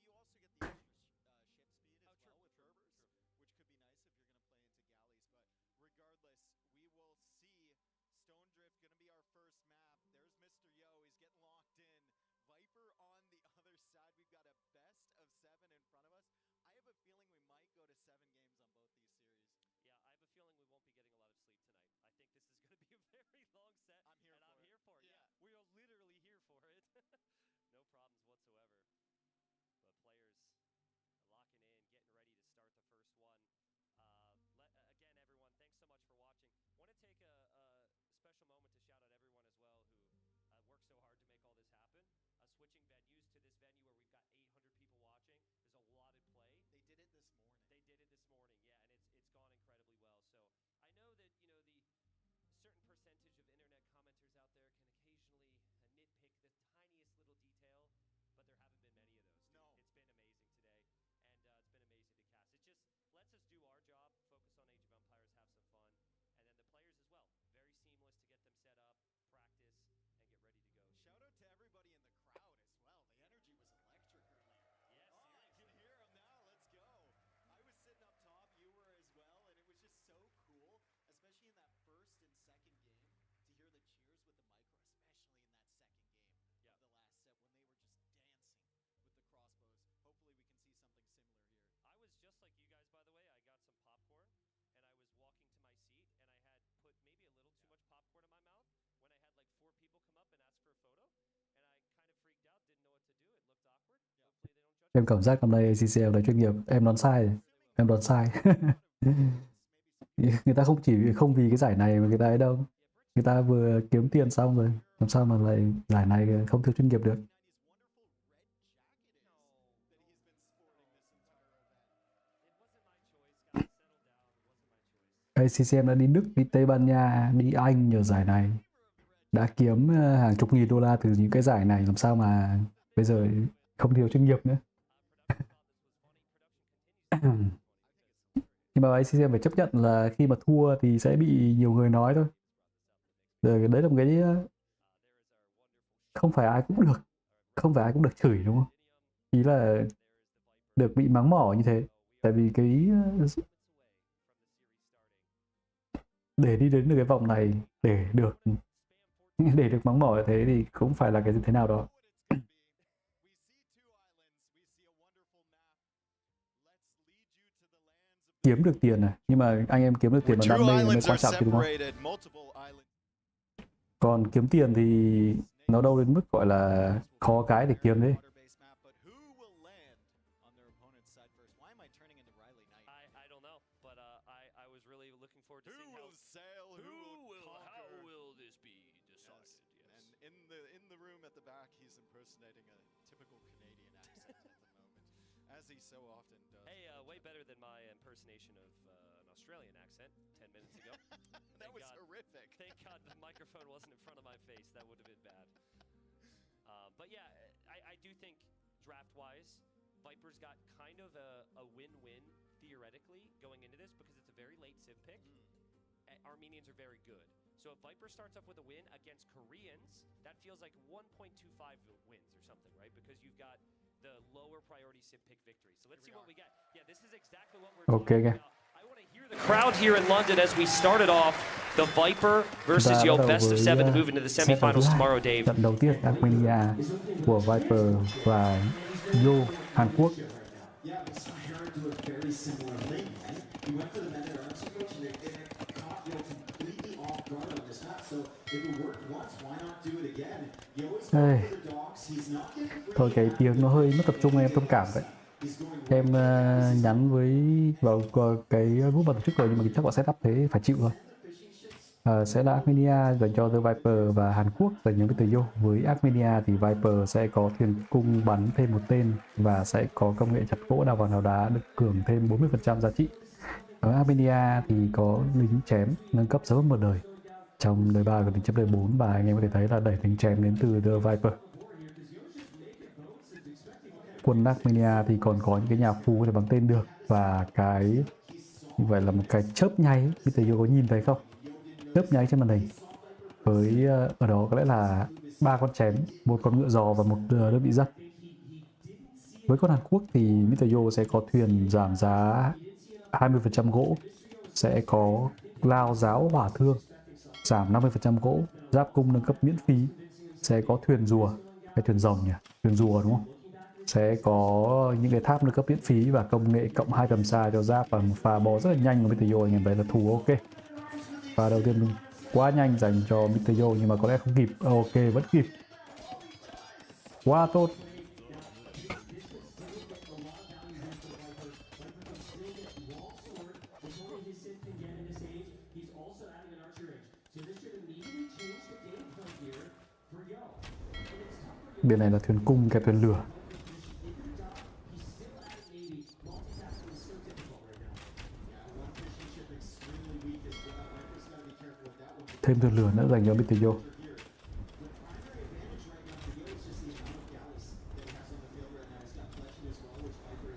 Em cảm giác năm nay ACCM là chuyên nghiệp. Em đoán sai. Em đoán sai. Người ta không vì cái giải này mà người ta ấy đâu. Người ta vừa kiếm tiền xong rồi. Làm sao mà lại giải này không thiếu chuyên nghiệp được. ACCM đã đi Đức, đi Tây Ban Nha, đi Anh nhờ giải này. Đã kiếm hàng chục nghìn đô la từ những cái giải này. Làm sao mà bây giờ không thiếu chuyên nghiệp nữa. Nhưng mà ACCM phải chấp nhận là khi mà thua thì sẽ bị nhiều người nói thôi. Rồi đấy là một cái không phải ai cũng được. Không phải ai cũng được chửi đúng không? Ý là được bị mắng mỏ như thế. Tại vì cái để đi đến được cái vòng này, để được mắng mỏ như thế thì cũng phải là cái thế nào đó. Kiếm được tiền này, nhưng mà anh em kiếm được tiền bằng đam mê mới quan trọng chứ đúng không? Còn kiếm tiền thì nó đâu đến mức gọi là khó cái để kiếm thế. Better than my impersonation of an Australian accent 10 minutes ago. That was horrific. Thank God the microphone wasn't in front of my face. That would have been bad. But yeah, I do think draft-wise, Viper's got kind of a win-win theoretically going into this because it's a very late Civ pick. Armenians are very good. So if Viper starts off with a win against Koreans, that feels like 1.25 wins or something, right? Because you've got the lower priority Civ pick victory. So let's see what we get. Yeah, this is exactly what we're talking about. I want to hear the crowd here in London as we started off The Viper versus Yo, best of 7 to move into the semifinals tomorrow, Dave. Trận đầu tiên Armenia của Viper và Yo Hàn Quốc. Đây. Thôi cái tiếng nó hơi mất tập trung, em thông cảm vậy. Em nhắn vào cái group ban tổ chức rồi, nhưng mà chắc là setup thế phải chịu thôi. Sẽ là Armenia dành cho The Viper và Hàn Quốc dành cho mr.yo. Với Armenia thì Viper sẽ có thuyền cung bắn thêm một tên và sẽ có công nghệ chặt gỗ đào vào nào đá được hưởng thêm 40% giá trị. Ở Armenia thì có lính chém nâng cấp sớm hơn một đời trong đời 3 của lính chém đời 4, và anh em có thể thấy là đẩy lính chém đến từ The Viper. Quân Armenia thì còn có những cái nhà phù để bắn tên được, và cái như vậy là một cái chớp nháy. mr.yo có nhìn thấy không? Chớp nháy trên màn hình với ở đó có lẽ là 3 con chém, một con ngựa giò và một đơn vị dắt. Với con Hàn Quốc thì mr.yo sẽ có thuyền giảm giá 20% gỗ, sẽ có lao giáo hỏa thương giảm 50% gỗ, giáp cung nâng cấp miễn phí, sẽ có thuyền rùa hay thuyền rồng nhỉ, thuyền rùa đúng không, sẽ có những cái tháp nâng cấp miễn phí và công nghệ cộng 2 tầm xa cho giáp và một pha bò rất là nhanh của mr.yo. Anh em thấy là thủ ok. Pha đầu tiên quá nhanh dành cho mr.yo nhưng mà có lẽ không kịp. Ok, vẫn kịp, quá tốt. Bên này là thuyền cung kẹp thuyền lửa. Thêm thuyền lửa nữa dành cho mr.yo.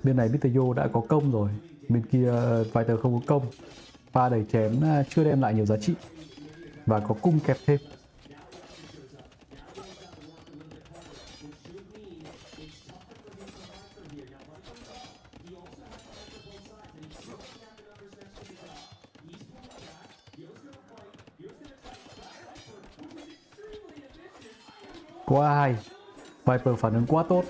Bên này mr.yo đã có công rồi, bên kia Viper không có công. Pha đẩy chém chưa đem lại nhiều giá trị và có cung kẹp thêm. Quá hay, Viper phản ứng quá tốt.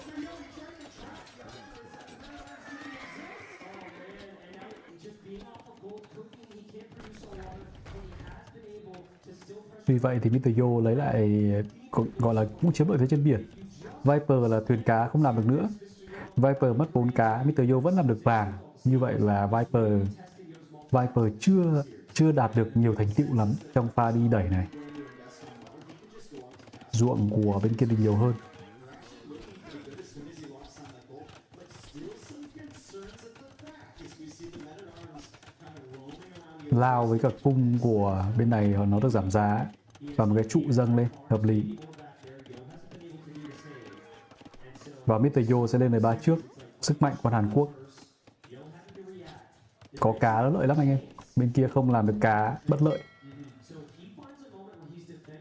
Vì vậy thì mr.yo lấy lại gọi là cũng chiếm lợi thế trên biển. Viper là thuyền cá không làm được nữa. Viper mất 4 cá, mr.yo vẫn làm được vàng. Như vậy là Viper chưa đạt được nhiều thành tựu lắm trong pha đi đẩy này. Ruộng của bên kia thì nhiều hơn. Lao với cả cung của bên này nó được giảm giá và một cái trụ dâng lên hợp lý. Và mr.yo sẽ lên lời 3 trước. Sức mạnh của Hàn Quốc có cá nó lợi lắm anh em. Bên kia không làm được cá, bất lợi.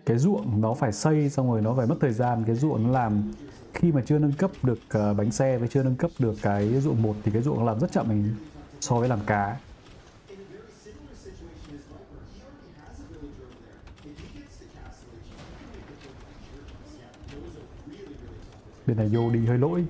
Cái ruộng nó phải xây xong rồi nó phải mất thời gian. Cái ruộng nó làm khi mà chưa nâng cấp được bánh xe với chưa nâng cấp được cái ruộng 1 thì cái ruộng nó làm rất chậm mình so với làm cá. Bên này Yo đi hơi lỗi.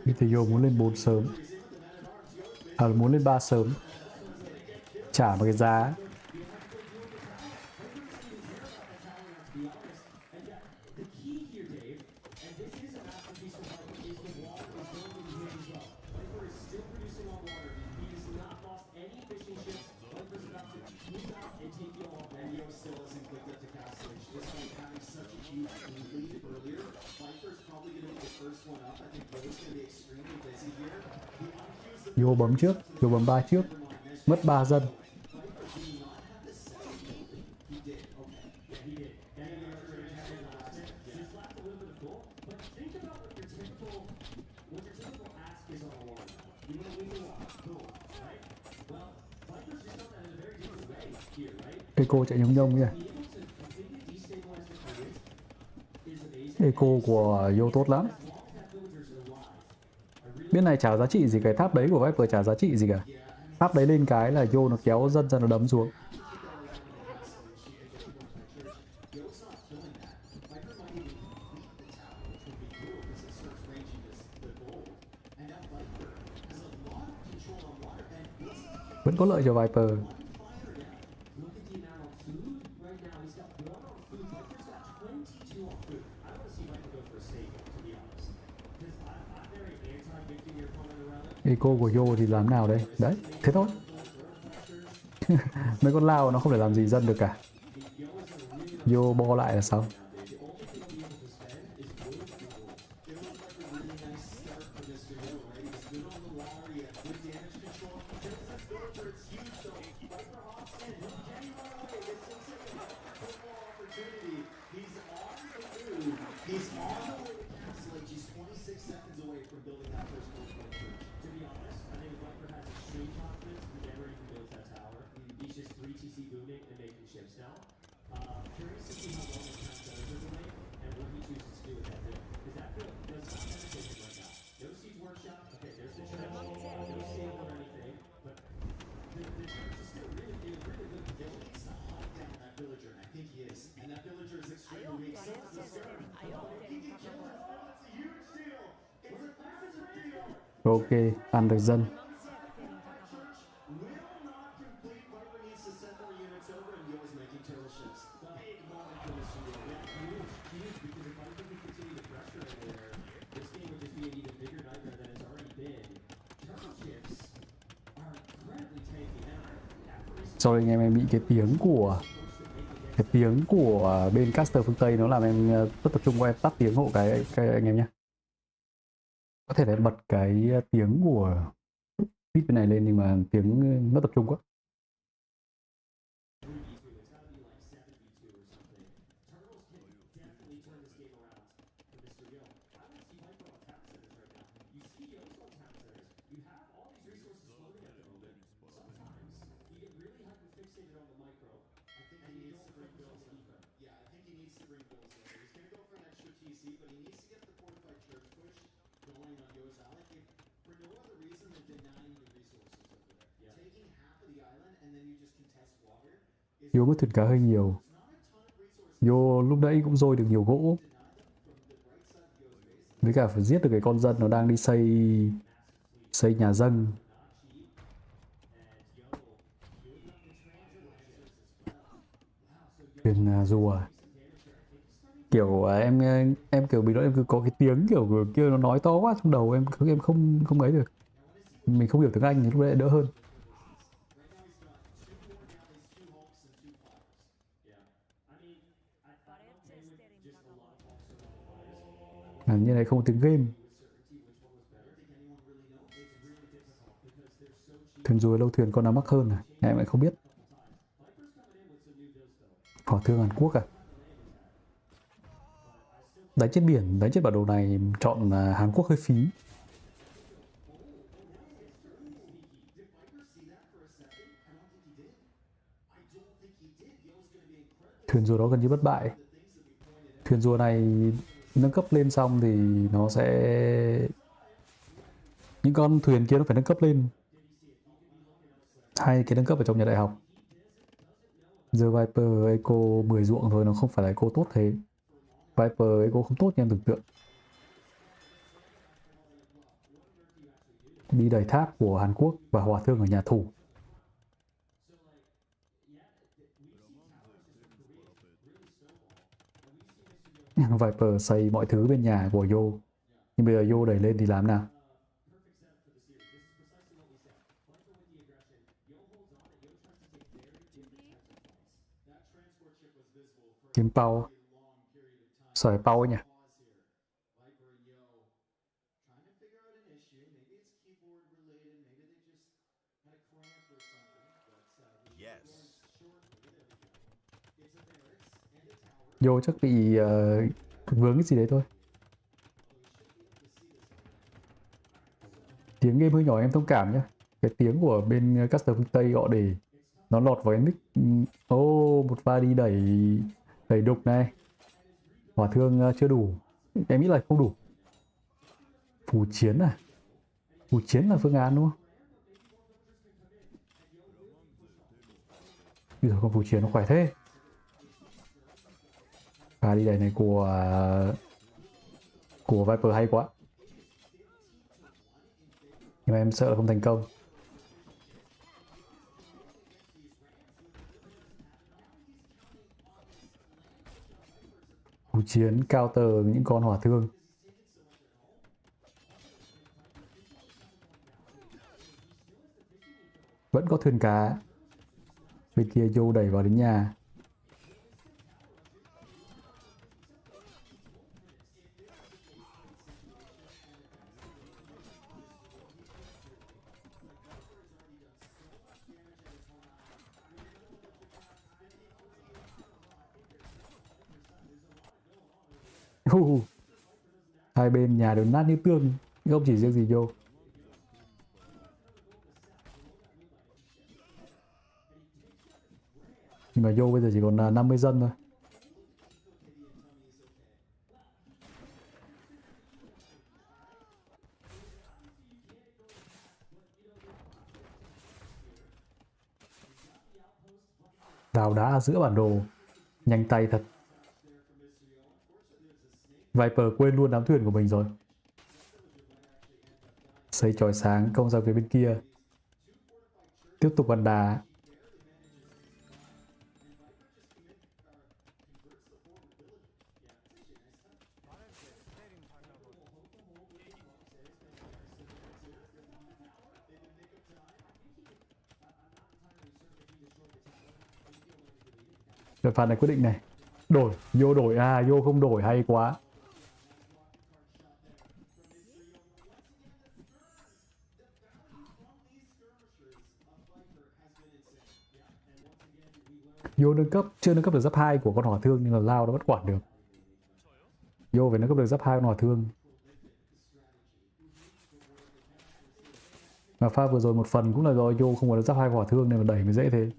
mr.yo muốn lên 4 sớm, muốn lên 3 sớm, trả một cái giá. Yo bấm trước, Yo bấm 3 trước, mất 3 dân. Eco chạy nhông nhông kìa. Eco của Yo tốt lắm. Bên này chả giá trị gì, cái tháp đấy của Viper chả giá trị gì cả. Tháp đấy lên cái là Yo nó kéo dân ra nó đấm xuống. Vẫn có lợi cho Viper. Eco của Yo thì làm nào đây? Đấy, thế thôi. Mấy con lao nó không thể làm gì dân được cả. Yo bo lại là xong. Ok, ăn được dân. Sorry anh em bị cái tiếng của bên caster phương Tây nó làm em rất tập trung qua, em tắt tiếng hộ cái anh em nhé. Có thể là bật cái tiếng của feed bên này lên nhưng mà tiếng mất tập trung quá. Yo mất thuyền cá hơi nhiều. Yo lúc nãy cũng dôi được nhiều gỗ. Với cả phải giết được cái con dân nó đang đi xây nhà dân. Thuyền rùa. Kiểu em kiểu bị đó, em cứ có cái tiếng kiểu kia nó nói to quá trong đầu em không ấy được. Mình không hiểu tiếng Anh thì lúc đấy đỡ hơn. Như này không có tiếng game. Thuyền rùa lâu thuyền con nào mắc hơn à? Em lại không biết. Hỏa thương Hàn Quốc à? Đánh trên biển, đánh trên bản đồ này chọn Hàn Quốc hơi phí. Thuyền rùa đó gần như bất bại. Thuyền rùa này nâng cấp lên xong thì nó sẽ... Những con thuyền kia nó phải nâng cấp lên. Hay cái nâng cấp ở trong nhà đại học. Giờ Viper Eco 10 ruộng thôi, nó không phải là Eco tốt thế. Viper Eco không tốt như em tưởng tượng. Đi đẩy tháp của Hàn Quốc và hỏa thương ở nhà thủ. Viper xây mọi thứ bên nhà của Yo. Nhưng bây giờ Yo đẩy lên thì làm nào? Kiếm Pau. Sỏi Pau ấy nhỉ? Yo chắc bị vướng cái gì đấy thôi. tiếng game hơi nhỏ em thông cảm nhé. Cái tiếng của bên caster phương Tây họ để nó lọt vào cái mic. Một pha đi đẩy đục này. Hỏa thương chưa đủ. Em nghĩ là không đủ. Phù chiến à? Phù chiến là phương án đúng không? Bây giờ con phù chiến nó khỏe thế. Pha đi đẩy này của Viper hay quá. Nhưng mà em sợ là không thành công. Phù chiến counter những con hỏa thương. Vẫn có thuyền cá. Bên kia Yo đẩy vào đến nhà. Hai bên nhà đều nát như tương, không chỉ riêng gì Yo. Nhưng mà Yo bây giờ chỉ còn là 50 dân thôi. Đào đá ở giữa bản đồ. Nhanh tay thật. Viper quên luôn đám thuyền của mình rồi. Xây chòi sáng công ra phía bên kia. Tiếp tục bắn đá. Đợt phạt này quyết định này. Đổi, Yo đổi Yo không đổi hay quá. Yo chưa nâng cấp được giáp 2 của con hỏa thương nhưng là Lao nó vẫn quản được. Yo phải nâng cấp được giáp 2 con hỏa thương. Mà pha vừa rồi một phần cũng là do Yo không có được giáp 2 hỏa thương nên mà đẩy mới dễ thế.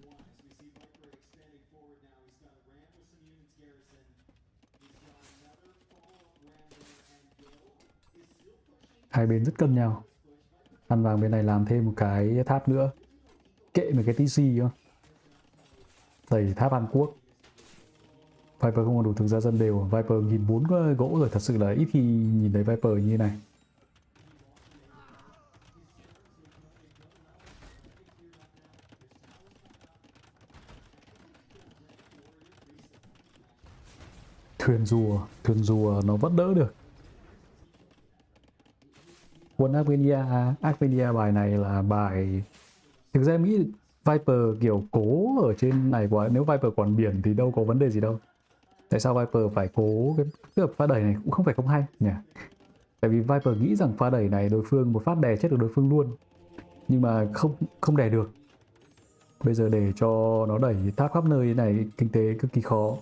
Hai bên rất cân nhau. Ăn vàng bên này làm thêm một cái tháp nữa. Kệ một cái TC không? Đẩy tháp Hàn Quốc. Viper không còn đủ thực ra dân đều. Viper nhìn 4 gỗ rồi. Thật sự là ít khi nhìn thấy Viper như này. Thuyền rùa nó vẫn đỡ được. Quân Armenia bài này là bài thực ra em nghĩ Viper kiểu cố ở trên này quá. Nếu Viper còn biển thì đâu có vấn đề gì đâu. Tại sao Viper phải cố cái pha đẩy này cũng không phải không hay nhỉ? Tại vì Viper nghĩ rằng pha đẩy này đối phương một phát đè chết được đối phương luôn. Nhưng mà không đè được. Bây giờ để cho nó đẩy tháp khắp nơi này kinh tế cực kỳ khó.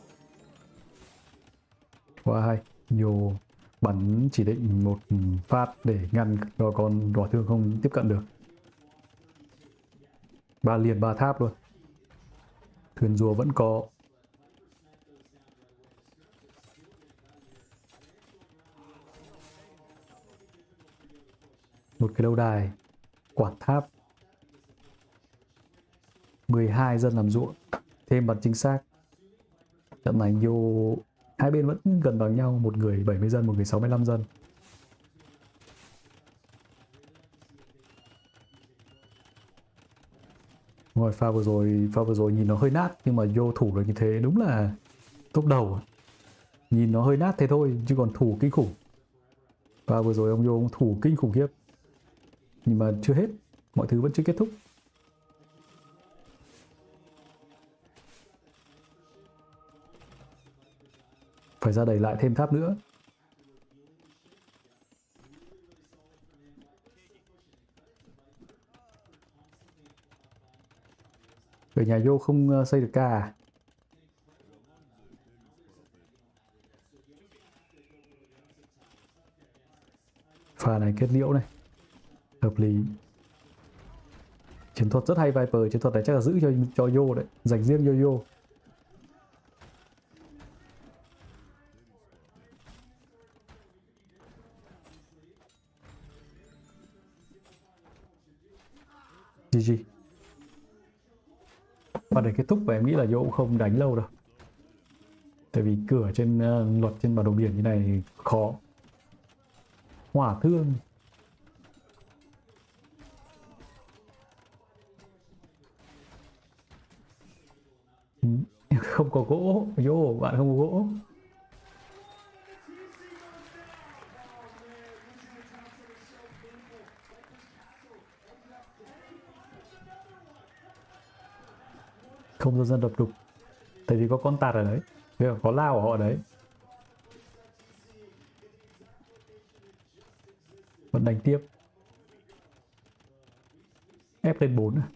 Quá hay. Nhiều bắn chỉ định một phát để ngăn cho con hỏa thương không tiếp cận được. 3 tháp luôn. Thuyền rùa vẫn có. Một cái lâu đài. Quản tháp. 12 dân làm ruộng. Thêm bắn chính xác. Trận này vô hai bên vẫn gần bằng nhau. Một người 70 dân, một người 65 dân. Rồi pha vừa rồi nhìn nó hơi nát nhưng mà vô thủ được như thế đúng là top đầu. Nhìn nó hơi nát thế thôi chứ còn thủ kinh khủng. Và vừa rồi ông vô ông thủ kinh khủng khiếp. Nhưng mà chưa hết, mọi thứ vẫn chưa kết thúc. Phải ra đẩy lại thêm tháp nữa. Ở nhà vô không xây được ca à? Pha này kết liễu này. Hợp Hợp lý. Chiến thuật rất hay Viper, chiến thuật này chắc là giữ cho Yo đấy, dành riêng cho Yo. GG. Và để kết thúc và em nghĩ là Yo cũng không đánh lâu đâu. Tại vì cửa trên luật trên bản đồ biển như này khó. Hỏa thương. Không có gỗ. Yo, bạn không có gỗ. Không cho dân đập đục. Tại vì có con tạt ở đấy. Có lao ở họ đấy. Vẫn đánh tiếp. Ép lên 4 à.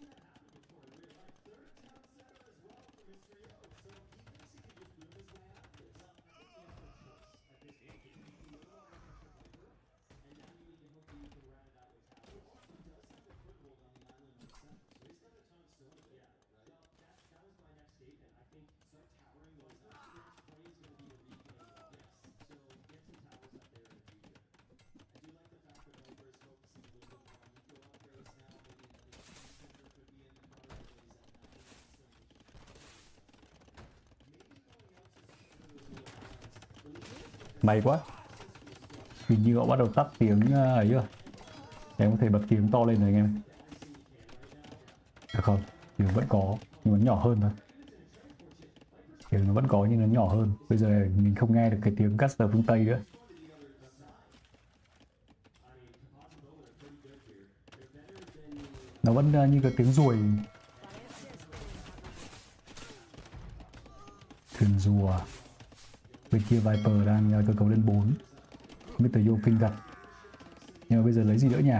May quá. Hình như họ bắt đầu tắt tiếng ấy rồi. Em có thể bật tiếng to lên rồi anh em. À không, tiếng vẫn có nhưng nó nhỏ hơn thôi. Tiếng nó vẫn có nhưng nó nhỏ hơn. Bây giờ mình không nghe được cái tiếng caster phương Tây nữa. Nó vẫn như cái tiếng ruồi. Thuyền rùa. Bên kia Viper đang cơ cấu lên 4. mr.yo kinh gặp. Nhưng mà bây giờ lấy gì nữa nhỉ?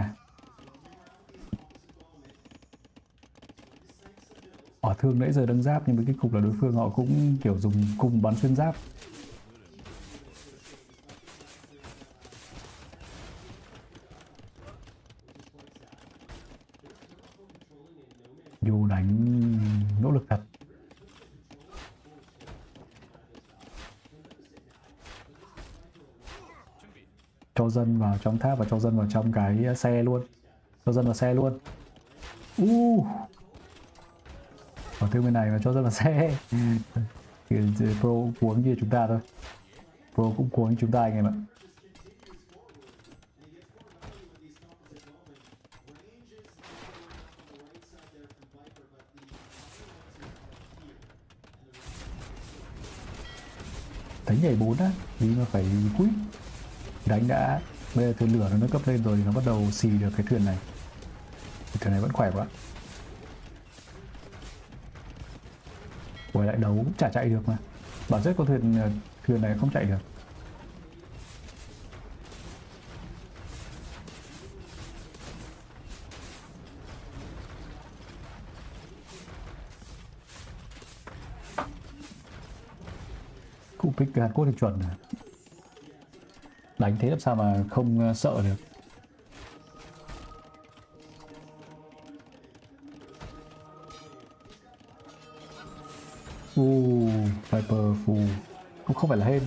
Hỏa thương nãy giờ đang giáp nhưng mà cái cục là đối phương họ cũng kiểu dùng cung bắn xuyên giáp. Yo đánh nỗ lực thật. Cho dân vào trong tháp và cho dân vào trong cái xe luôn. Cho dân vào xe luôn. Ở thương bên này mà cho dân vào xe. Pro cuống như chúng ta thôi. Pro cũng cuống như chúng ta anh em ạ. Đánh nhảy 4 á, vì mà phải quýt. Đánh đã, bây giờ thuyền lửa nó cấp lên rồi thì nó bắt đầu xì được cái thuyền này. Cái thuyền này vẫn khỏe quá. Quay lại đấu chả chạy được mà. Bảo rất con thuyền này không chạy được. Cụ pick Hàn Quốc thì chuẩn rồi. Đánh thế làm sao mà không sợ được. Viper phù cũng không phải là hên.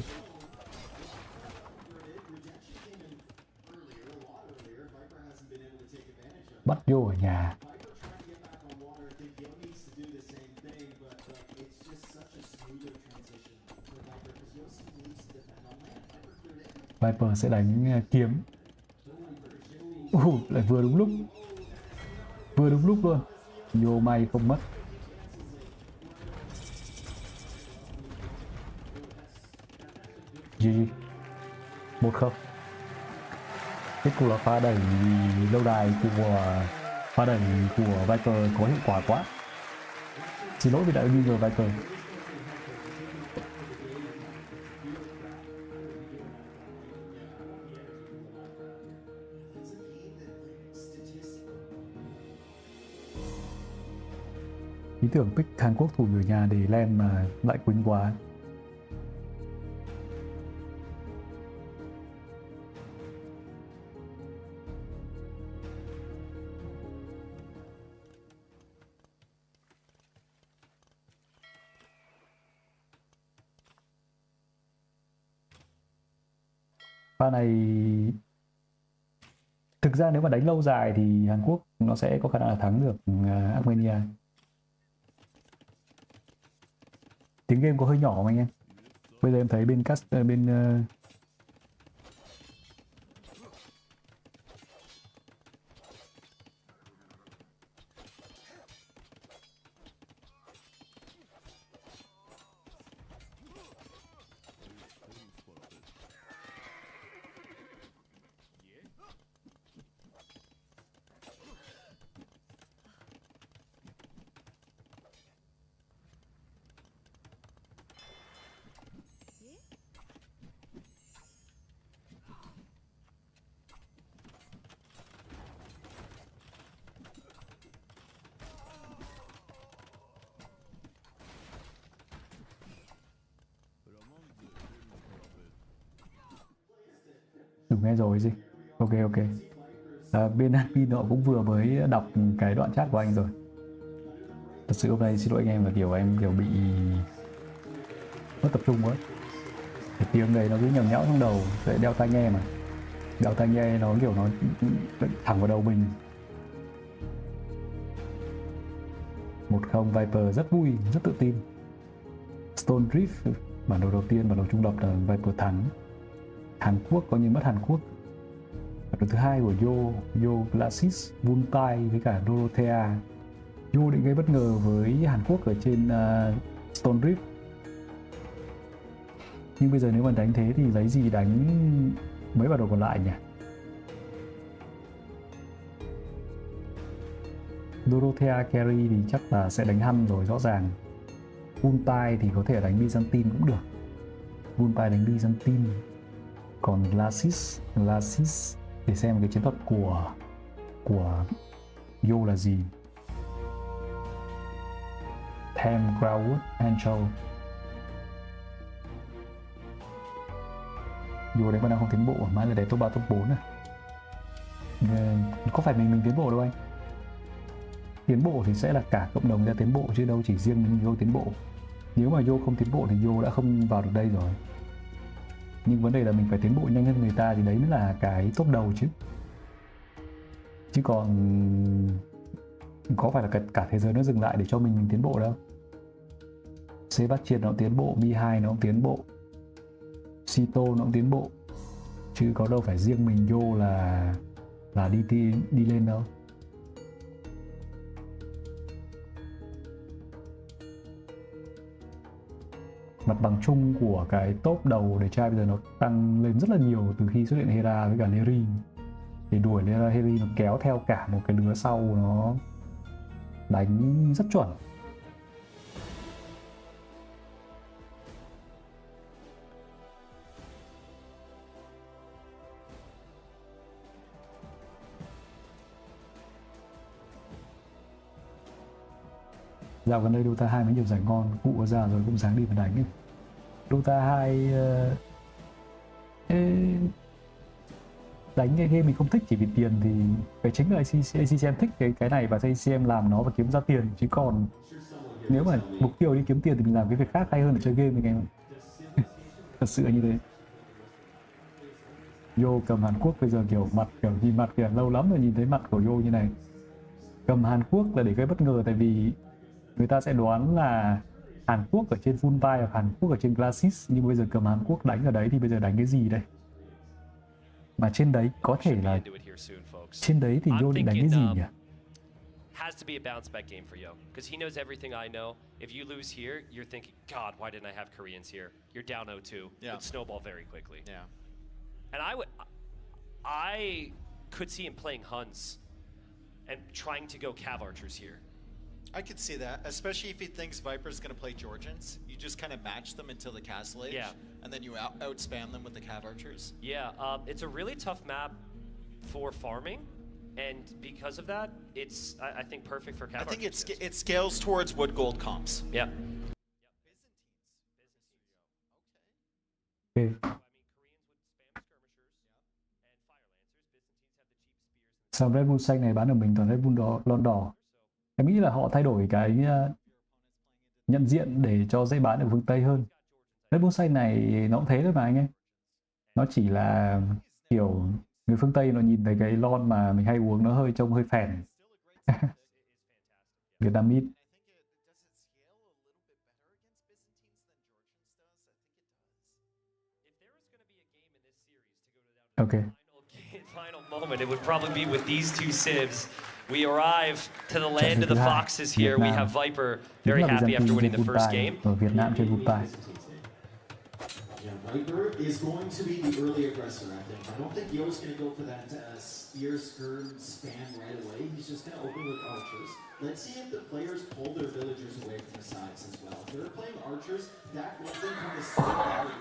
Bắt vô ở nhà. Viper sẽ đánh kiếm. Lại vừa đúng lúc. Vừa đúng lúc luôn. Vô may không mất. GG 1-0. Kết cục là pha đẩy lâu đài của pha đẩy của Viper có hiệu quả quá. Xin lỗi vì đã nghi ngờ Viper. Ý tưởng pick Hàn Quốc thủ người nhà để lên mà lại quýnh quá. Pha này thực ra nếu mà đánh lâu dài thì Hàn Quốc nó sẽ có khả năng là thắng được Armenia. Tiếng game có hơi nhỏ không anh em? Bây giờ em thấy bên Đúng nghe rồi gì. Ok. Bên admin họ cũng vừa mới đọc cái đoạn chat của anh rồi. Thật sự hôm nay xin lỗi anh em là em bị mất tập trung quá. Cái tiếng này nó cứ nhằng nhẽo trong đầu, để đeo tai nghe mà. Đeo tai nghe nó nó thẳng vào đầu mình. 1-0 Viper rất vui, rất tự tin. Stone Drift bản đồ đầu tiên, bản đồ trung lập là Viper thắng. Hàn Quốc có như mất Hàn Quốc. Bản đồ thứ hai của Yo Glacis, Vuntai với cả Dorothea. Yo định gây bất ngờ với Hàn Quốc ở trên Stone Drift. Nhưng bây giờ nếu mà đánh thế thì lấy gì đánh mấy bản đồ còn lại nhỉ? Dorothea carry thì chắc là sẽ đánh Han rồi rõ ràng. Vuntai thì có thể đánh Byzantine cũng được. Vuntai đánh Byzantine. Còn Glacis để xem cái chiến thuật của Yo là gì. Tham Crowd Angel. Yo đánh ban đang không tiến bộ, mãi là để top 3 top 4 có phải mình tiến bộ đâu anh. Tiến bộ thì sẽ là cả cộng đồng ra tiến bộ chứ đâu chỉ riêng mình Yo tiến bộ. Nếu mà Yo không tiến bộ thì Yo đã không vào được đây rồi. Nhưng vấn đề là mình phải tiến bộ nhanh hơn người ta thì đấy mới là cái top đầu chứ. Chứ còn có phải là cả thế giới nó dừng lại để cho mình tiến bộ đâu. Sebastian nó tiến bộ, Mi2 nó cũng tiến bộ, Sito nó cũng tiến bộ. Chứ có đâu phải riêng mình Yo là đi lên đâu. Mặt bằng chung của cái top đầu để trai bây giờ nó tăng lên rất là nhiều từ khi xuất hiện Hera với cả Neri. Để đuổi Hera Heri nó kéo theo cả một cái lứa sau, nó đánh rất chuẩn. Dạo gần đây Dota 2 mới nhiều giải ngon, cụ có ra rồi cũng dáng đi mà đánh ấy. Dota 2 đánh cái game mình không thích chỉ vì tiền thì cái chính là ACM thích cái này và ACM làm nó và kiếm ra tiền, chứ còn nếu mà mục tiêu đi kiếm tiền thì mình làm cái việc khác hay hơn là chơi game mình em. Thật sự như thế. Yo cầm Hàn Quốc bây giờ nhìn mặt kìa, lâu lắm rồi nhìn thấy mặt của Yo như này. Cầm Hàn Quốc là để gây bất ngờ, tại vì người ta sẽ đoán là Hàn Quốc ở trên Vuntai hoặc Hàn Quốc ở trên Glacis, nhưng bây giờ cầm Hàn Quốc đánh ở đấy thì bây giờ đánh cái gì đây? Mà trên đấy có thể là trên đấy thì Yo định đánh cái gì nhỉ? Has to be a bounce back game for Yo, because he knows everything I know. If you lose here, you're thinking, God, why didn't I have Koreans here? You're down 0-2. It would snowball very quickly. Yeah. And I could see him playing Huns and trying to go Cav Archers here. I could see that, especially if he thinks Viper's going to play Georgians. You just kind of match them until the Castle Age, and then you outspam them with the Cav Archers. Yeah, it's a really tough map for farming, and because of that, it's, I think, perfect for Cav Archers. I think it scales towards Wood Gold comps. Yeah. Okay. Sao Redbull xanh này bán ở mình toàn Redbull lon đỏ. Em nghĩ là họ thay đổi cái nhận diện để cho dễ bán ở phương Tây hơn. Redbull xanh này nó cũng thế thôi mà anh em. Nó chỉ là kiểu người phương Tây nó nhìn thấy cái lon mà mình hay uống nó trông hơi phèn. Vietnamese. Okay. Final moment, it would probably be with these two civs. We arrive to the land of the foxes here. We have Viper very happy after winning the first game. Ở Việt Nam trên Goodbye. Viper is going to be the early aggressor, I think. I don't think Yo's going to go for that spear skirm spam right away. He's just going to open with archers. Let's see if the players pull their villagers away from the sides as well. If they're playing archers, that will then come to stay value.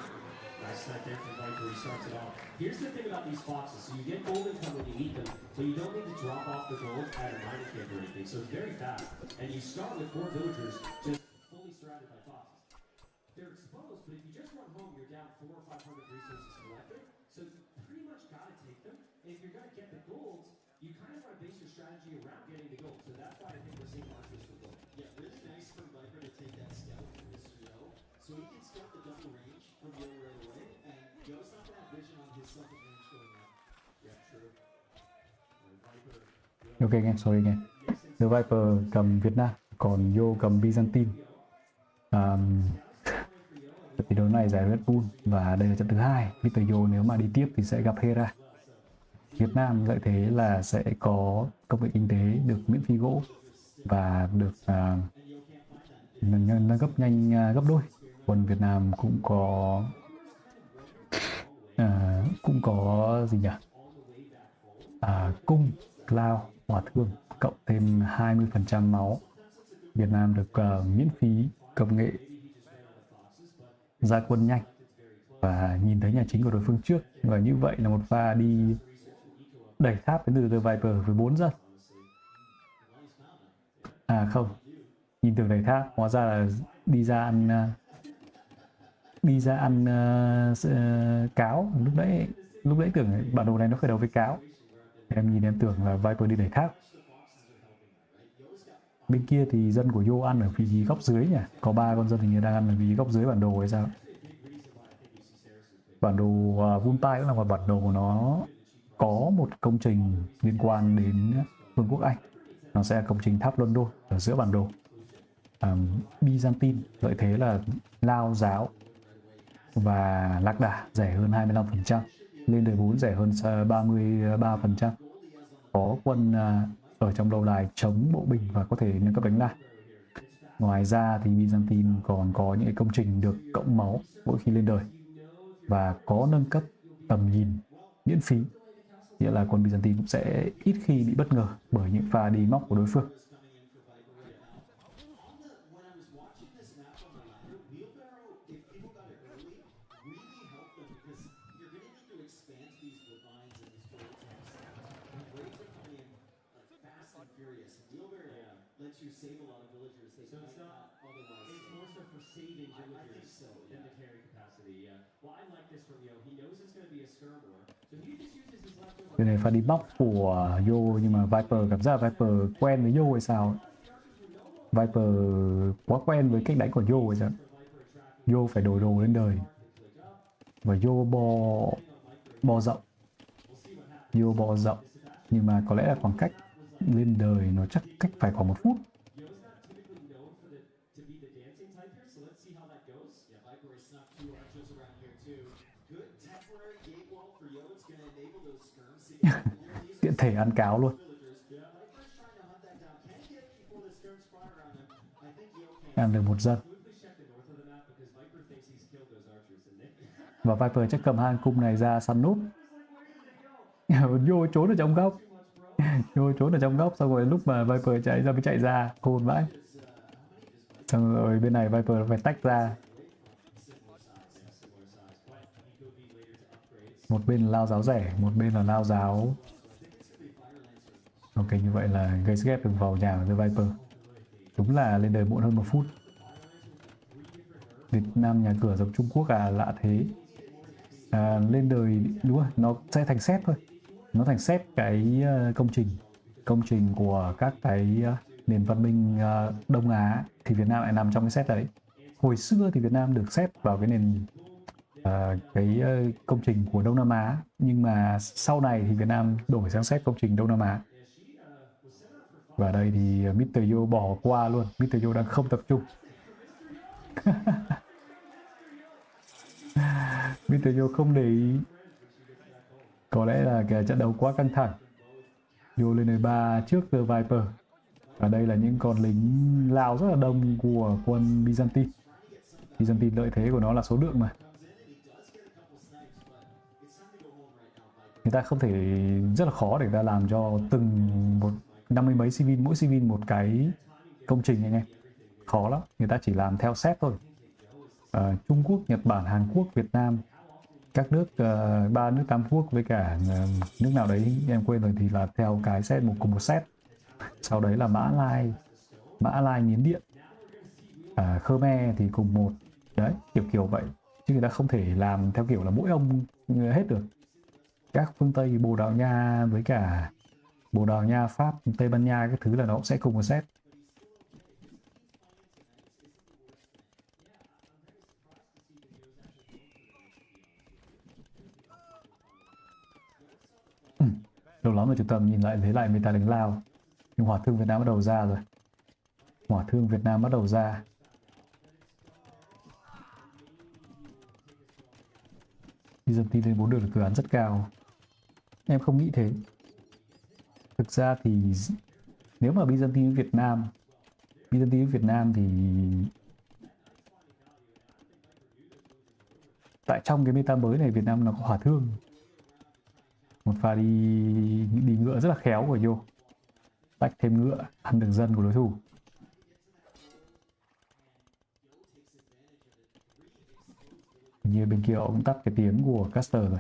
Nice start there from Viper. He starts it off. Here's the thing about these foxes. So you get golden come when you eat them, but you don't need to drop off the gold at a mining camp or anything. So it's very fast. And you start with 4 villagers just fully surrounded by foxes. They're exposed, but if you just run home, you're down 400 or 500 resources collected. So you pretty much got to take them. And if you're going to get the golds, you kind of want to base your strategy around getting the gold. So that's why I think we're seeing archers for gold. Yeah, really nice for Viper to take that scout from mr.yo. So he can scout the double range from Yo right away. And Yo's not going to have vision on his second range going up. Yeah, true. Ok nghe, sorry nghe. The Viper cầm Việt Nam, còn Yo cầm Byzantine. Trận đấu này giải Redbull và đây là trận thứ 2. mr.yo nếu mà đi tiếp thì sẽ gặp Hera. Việt Nam lợi thế là sẽ có công nghệ kinh tế, được miễn phí gỗ và được nâng cấp nhanh gấp đôi. Quân Việt Nam cũng có gì nhỉ? Cung, Cloud, hỏa thương cộng thêm 20% máu. Việt Nam được miễn phí công nghệ ra quân nhanh và nhìn thấy nhà chính của đối phương trước, và như vậy là một pha đi đẩy tháp đến từ The Viper với 4 dân. Không, nhìn tưởng đẩy tháp, hóa ra là đi ra ăn cáo. Lúc nãy tưởng bản đồ này nó khởi đầu với cáo. Em nhìn em tưởng là Viper đi đẩy tháp. Bên kia thì dân của Yo ăn ở vị trí góc dưới nhỉ? Có 3 con dân hình như đang ăn ở vị trí góc dưới bản đồ hay sao? Bản đồ Vultai cũng là một bản đồ của nó có một công trình liên quan đến Vương quốc Anh. Nó sẽ là công trình tháp London ở giữa bản đồ. Byzantine lợi thế là Lao giáo và lạc đà rẻ hơn 25%. Lên đời 4 rẻ hơn 33%. Có quân ở trong lâu đài chống bộ binh và có thể nâng cấp đánh lại. Ngoài ra thì Byzantine còn có những công trình được cộng máu mỗi khi lên đời và có nâng cấp tầm nhìn miễn phí, nghĩa là quân Byzantine cũng sẽ ít khi bị bất ngờ bởi những pha đi móc của đối phương. Cái này pha đi bóc của Yo, nhưng mà Viper cảm giác Viper quen với Yo hay sao? Viper quá quen với cách đánh của Yo hay sao? Yo phải đổi đồ lên đời và Yo bo rộng. Yo bo rộng, nhưng mà có lẽ là khoảng cách lên đời nó chắc cách phải khoảng 1 phút. Tiện thể ăn cáo luôn. Ăn được 1 dân. Và Viper chắc cầm hai cung này ra săn nút. Vô trốn ở trong góc. Vô trốn ở trong góc, xong rồi lúc mà Viper chạy ra mới chạy ra, khôn vãi. Xong rồi bên này Viper phải tách ra. Một bên là lao giáo rẻ, một bên là lao giáo. Ok, như vậy là gây sức ép được vào nhà của The Viper. Đúng là lên đời muộn hơn 1 phút. Việt Nam nhà cửa giống Trung Quốc lạ thế. Lên đời đúng rồi, nó sẽ thành set thôi. Nó thành set cái công trình của các cái nền văn minh Đông Á thì Việt Nam lại nằm trong cái set đấy. Hồi xưa thì Việt Nam được xếp vào cái nền cái công trình của Đông Nam Á, nhưng mà sau này thì Việt Nam đổi sang set công trình Đông Nam Á. Và đây thì mr.yo bỏ qua luôn, mr.yo đang không tập trung. mr.yo không để ý. Có lẽ là cái trận đấu quá căng thẳng. Yo lên đời 3 trước The Viper. Và đây là những con lính lao rất là đông của quân Byzantine. Byzantine lợi thế của nó là số lượng mà. Người ta không thể, rất là khó để người ta làm cho từng một 50 mấy civil, mỗi civil một cái công trình anh em. Khó lắm, người ta chỉ làm theo set thôi. Trung Quốc, Nhật Bản, Hàn Quốc, Việt Nam, các nước, 3 nước Tam Quốc với cả nước nào đấy em quên rồi thì là theo cái set cùng một set. Sau đấy là Mã Lai, Miến Điện, Khmer thì cùng một. Đấy, kiểu vậy. Chứ người ta không thể làm theo kiểu là mỗi ông hết được. Các phương Tây, Bồ Đào Nha với cả Bồ Đào Nha, Pháp, Tây Ban Nha các thứ là nó cũng sẽ cùng một set. Lâu lắm rồi chúng ta nhìn lại lấy lại meta đánh lao. Nhưng hỏa thương Việt Nam bắt đầu ra rồi. Hỏa thương Việt Nam bắt đầu ra. Byzantine lên 4 đường là cửa án rất cao. Em không nghĩ thế. Thực ra thì nếu mà Byzantine Việt Nam thì tại trong cái meta mới này Việt Nam nó có hỏa thương. Một pha đi ngựa rất là khéo của Yo. Tách thêm ngựa, ăn đường dân của đối thủ. Như bên kia cũng tắt cái tiếng của caster rồi.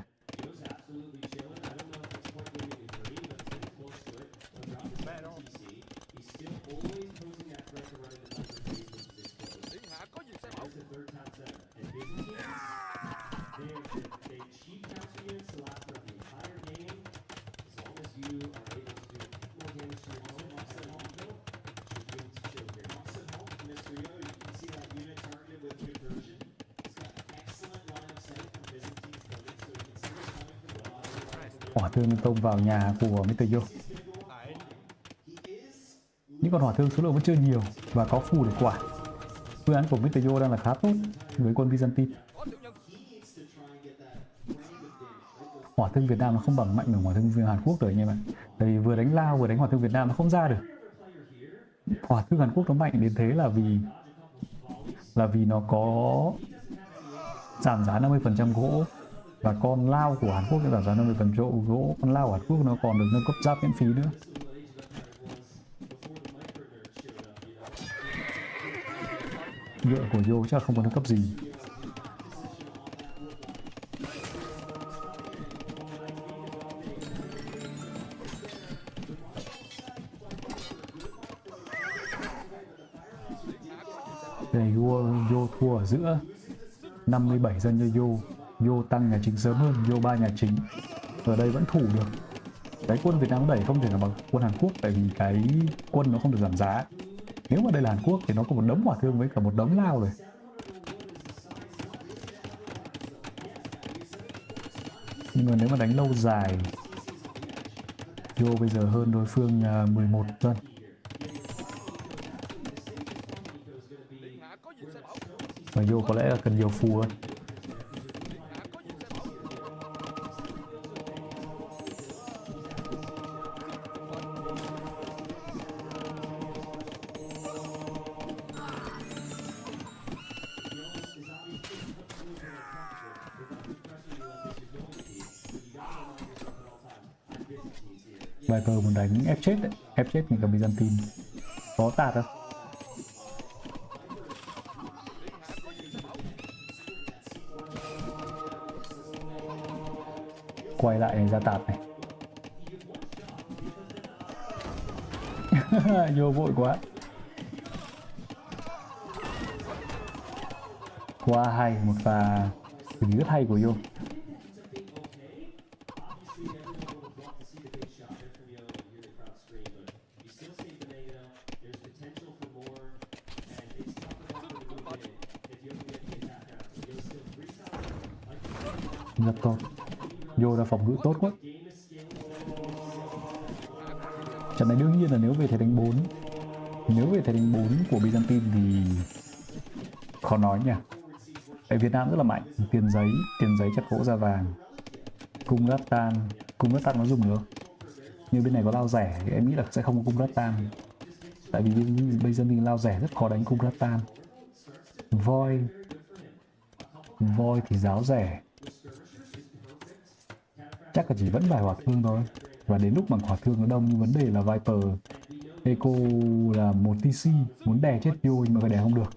Hỏa thương tông vào nhà của mr.yo. Những con hỏa thương số lượng vẫn chưa nhiều và có phù để quản. Phương án của mr.yo đang là khá tốt với quân Byzantine. Hỏa thương Việt Nam nó không bằng mạnh bằng hỏa thương Hàn Quốc rồi anh em ạ. Tại vì vừa đánh lao vừa đánh hỏa thương Việt Nam nó không ra được. Hỏa thương Hàn Quốc nó mạnh đến thế là vì nó có giảm giá 50% gỗ. Và con lao của Hàn Quốc giảm giá 50% gỗ. Con lao của Hàn Quốc nó còn được nâng cấp giáp miễn phí nữa. Ngựa của Yo chắc là không có nâng cấp gì. Đây Yo thua ở giữa. 57 dân cho Yo. Yo tăng nhà chính sớm hơn, Yo 3 nhà chính. Ở đây vẫn thủ được. Cái quân Việt Nam đẩy không thể là bằng quân Hàn Quốc, tại vì cái quân nó không được giảm giá. Nếu mà đây là Hàn Quốc thì nó có một đống hỏa thương với cả một đống lao rồi. Nhưng mà nếu mà đánh lâu dài, Yo bây giờ hơn đối phương 11 dân. Và Yo có lẽ là cần nhiều phù hơn. Viper muốn đánh ép chết đấy, ép chết mình cả Byzantine. Có tạt không? Quay lại này, ra tạt này. Vô vội quá. Qua hay, một pha xử lý rất hay của Yo. Rất tốt. Yo đã phòng ngự tốt quá. Trận này đương nhiên là nếu về thế đánh 4. Nếu về thế đánh 4 của Byzantine thì khó nói nhỉ. Tại Việt Nam rất là mạnh. Tiền giấy chặt gỗ ra vàng. Cung rattan nó dùng được. Nhưng bên này có lao rẻ thì em nghĩ là sẽ không có cung rattan. Tại vì Byzantine lao rẻ rất khó đánh cung rattan. Voi thì giáo rẻ. Chắc là chỉ vẫn bài hỏa thương thôi. Và đến lúc mà hỏa thương nó đông, nhưng vấn đề là Viper Eco là một TC muốn đè chết Yo nhưng mà phải đè không được.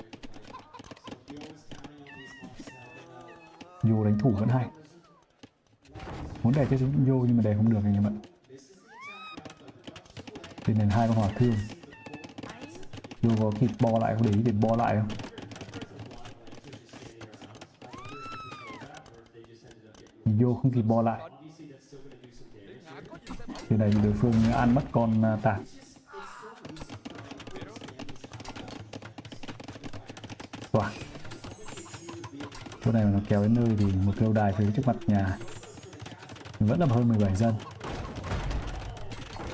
Yo đánh thủ vẫn hay. Muốn đè chết Yo nhưng mà đè không được anh em ạ. Bên này 2 con hỏa thương. Yo có kịp bo lại không, để ý để bo lại không? Yo không kịp bo lại. Từ này đối phương ăn mất con tạp. Wow. Chỗ này mà nó kéo đến nơi thì một lâu đài phía trước mặt nhà vẫn là hơn 17 dân.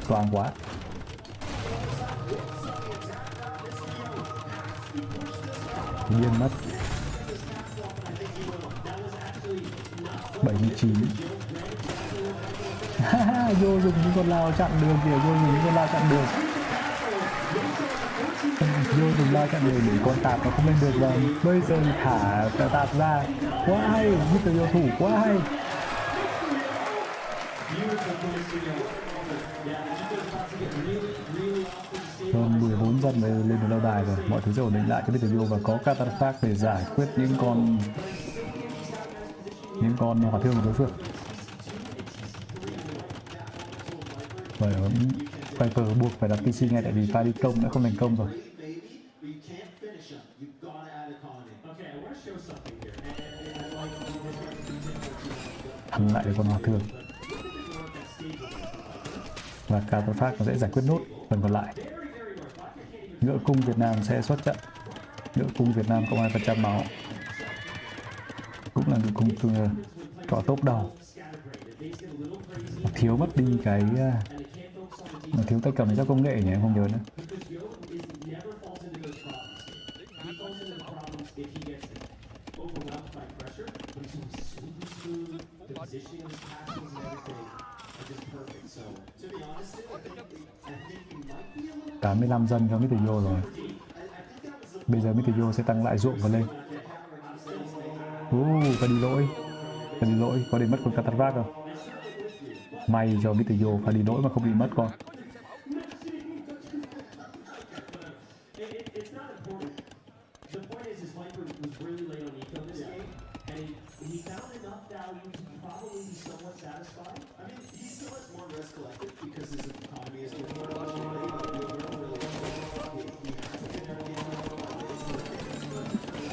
Toang quá. Điên mất. 79. Yo dùng những con lao chặn đường kìa, Yo dùng những con lao chặn đường. Yo dùng lao chặn đường để con tạp nó không lên được, và bây giờ thì thả tạp ra. Quá hay, mr.yo thủ quá hay. Hơn 14 dân lên được lâu đài rồi, mọi thứ sẽ ổn định lại cho mr.yo và có Catapult để giải quyết những con hỏa thương của đối phương. Và Viper buộc phải đặt PC ngay tại vì pha đi công đã không thành công rồi. Ăn lại được con hỏa thương. Và Catapult nó sẽ giải quyết nốt phần còn lại. Ngựa cung Việt Nam sẽ xuất trận. Ngựa cung Việt Nam cộng 2% máu. Cũng là ngựa cung trỏ top đầu. Thiếu mất đi cái nó thiếu tay cầm cho công nghệ nhỉ, em không nhớ nữa. Cả 15 dân cho mr.yo rồi. Bây giờ mr.yo sẽ tăng lại ruộng và lên. Và đi lỗi, có để mất con Catapult không? May cho mr.yo phải đi lỗi mà không bị mất con.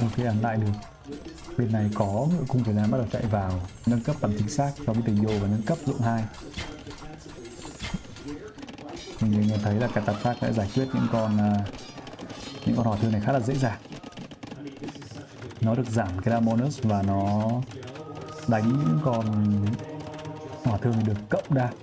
Ok, ăn lại được. Bên này có ngựa cung Việt Nam bắt đầu chạy vào, nâng cấp bắn chính xác cho mr.yo và nâng cấp dụng 2. Mình thấy là Catapult đã giải quyết những con hỏa thương này khá là dễ dàng. Nó được giảm cái đam bonus và nó đánh những con hỏa thương được cộng đam.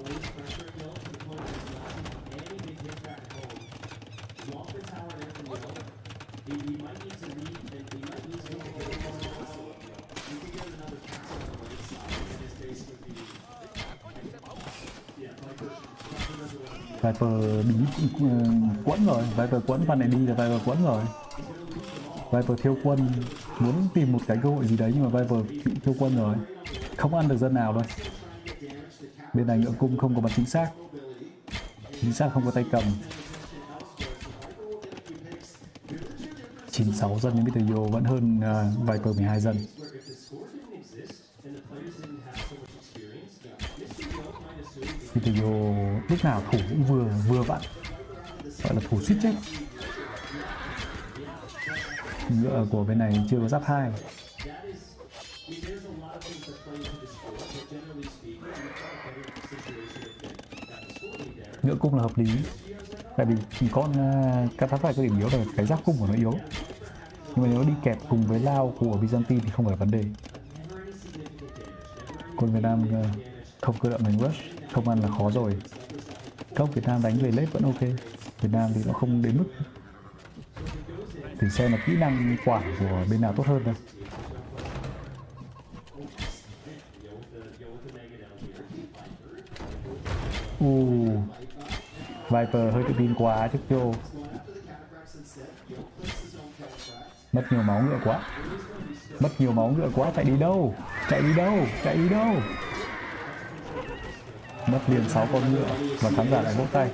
Viper bí quẫn rồi, Viper quẫn, pha này đi là Viper quẫn rồi. Viper thiêu quân, muốn tìm một cái cơ hội gì đấy nhưng mà Viper bị thiêu quân rồi, không ăn được dân nào đâu. Bên này ngựa cung không có bắn chính xác không có tay cầm. 96 dân nhưng mr.yo vẫn hơn Viper 12 dân. mr.yo lúc nào thủ cũng vừa vặn, gọi là thủ suýt chết. Ngựa của bên này chưa có giáp 2. Ngựa cung là hợp lý, tại vì con Catapult có điểm yếu là cái giáp cung của nó yếu, nhưng mà nếu đi kẹp cùng với lao của Byzantine thì không phải vấn đề. Quân Việt Nam không cơ động đánh rush, không ăn là khó rồi. Cốc Việt Nam đánh về late vẫn ok. Việt Nam thì nó không đến mức. Thì xem là kỹ năng quản của bên nào tốt hơn thôi. Viper hơi tự tin quá trước Yo. Mất nhiều máu ngựa quá. Mất nhiều máu ngựa quá, chạy đi đâu? Chạy đi đâu? Chạy đi đâu? Mất liền 6 con ngựa và khán giả lại vỗ tay.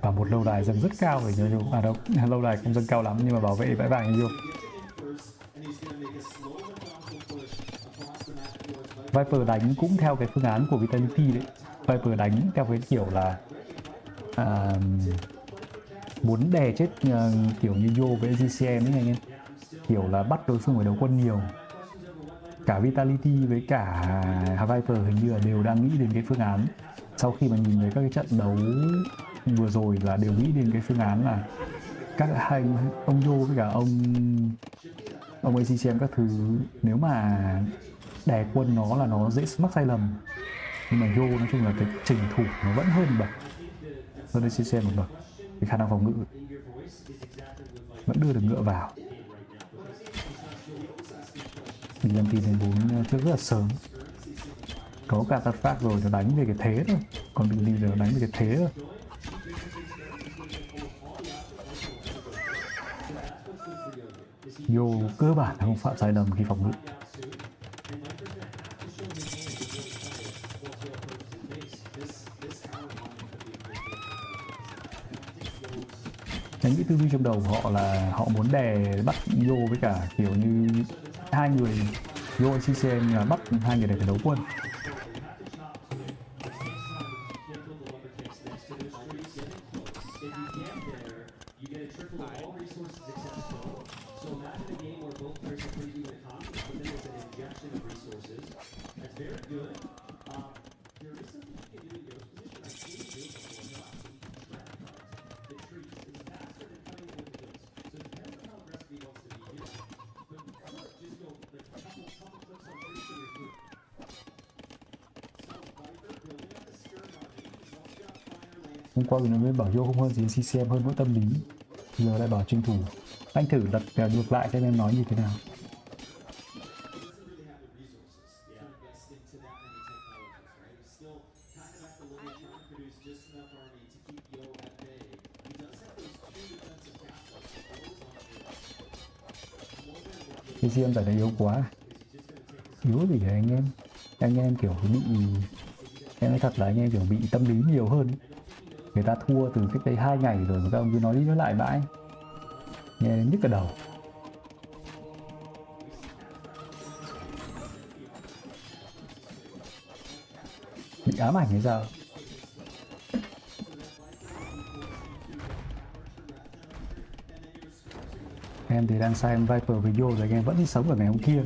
Và một lâu đài dâng rất cao để nhớ Yo. À đâu, lâu đài không dâng cao lắm nhưng mà bảo vệ bãi vàng như Yo. Viper đánh cũng theo cái phương án của Vitality đấy. Viper đánh theo cái kiểu là muốn đè chết kiểu như Yo với accm ấy anh em. Kiểu là bắt đối phương phải đấu quân nhiều. Cả Vitality với cả Viper hình như là đều đang nghĩ đến cái phương án. Sau khi mà nhìn thấy các cái trận đấu vừa rồi là đều nghĩ đến cái phương án là các hai ông Yo với cả ông accm các thứ, nếu mà đè quân nó là nó dễ mắc sai lầm, nhưng mà Yo nói chung là cái trình thủ nó vẫn hơn bậc, hơn accm một bậc. Cái khả năng phòng ngự vẫn đưa được ngựa vào. Mình làm tin đến 4 trước rất là sớm. Có cả tật phát rồi nó đánh về cái thế thôi, còn mình đi giờ đánh về cái thế thôi. Yo cơ bản là không phạm sai lầm khi phòng ngự. Đánh cái tư duy trong đầu của họ là họ muốn đè bắt Yo với cả kiểu như hai người Yo accm là bắt hai người để phải đấu quân. Hôm qua mình mới bảo Yo không hơn gì accm, hơn mỗi tâm lý. Giờ lại bảo tranh thủ. Anh thử đặt ngược lại xem em nói như thế nào. accm giải này yếu quá. Yếu gì hả anh em? Anh em kiểu bị, em nói thật là anh em kiểu bị tâm lý nhiều hơn. Người ta thua từ cách đây 2 ngày rồi mà các ông cứ nói đi nói lại mãi, nghe đến nhức cả đầu. Bị ám ảnh hay sao? Em thì đang xem Viper với Yo rồi, anh em vẫn đi sống ở ngày hôm kia.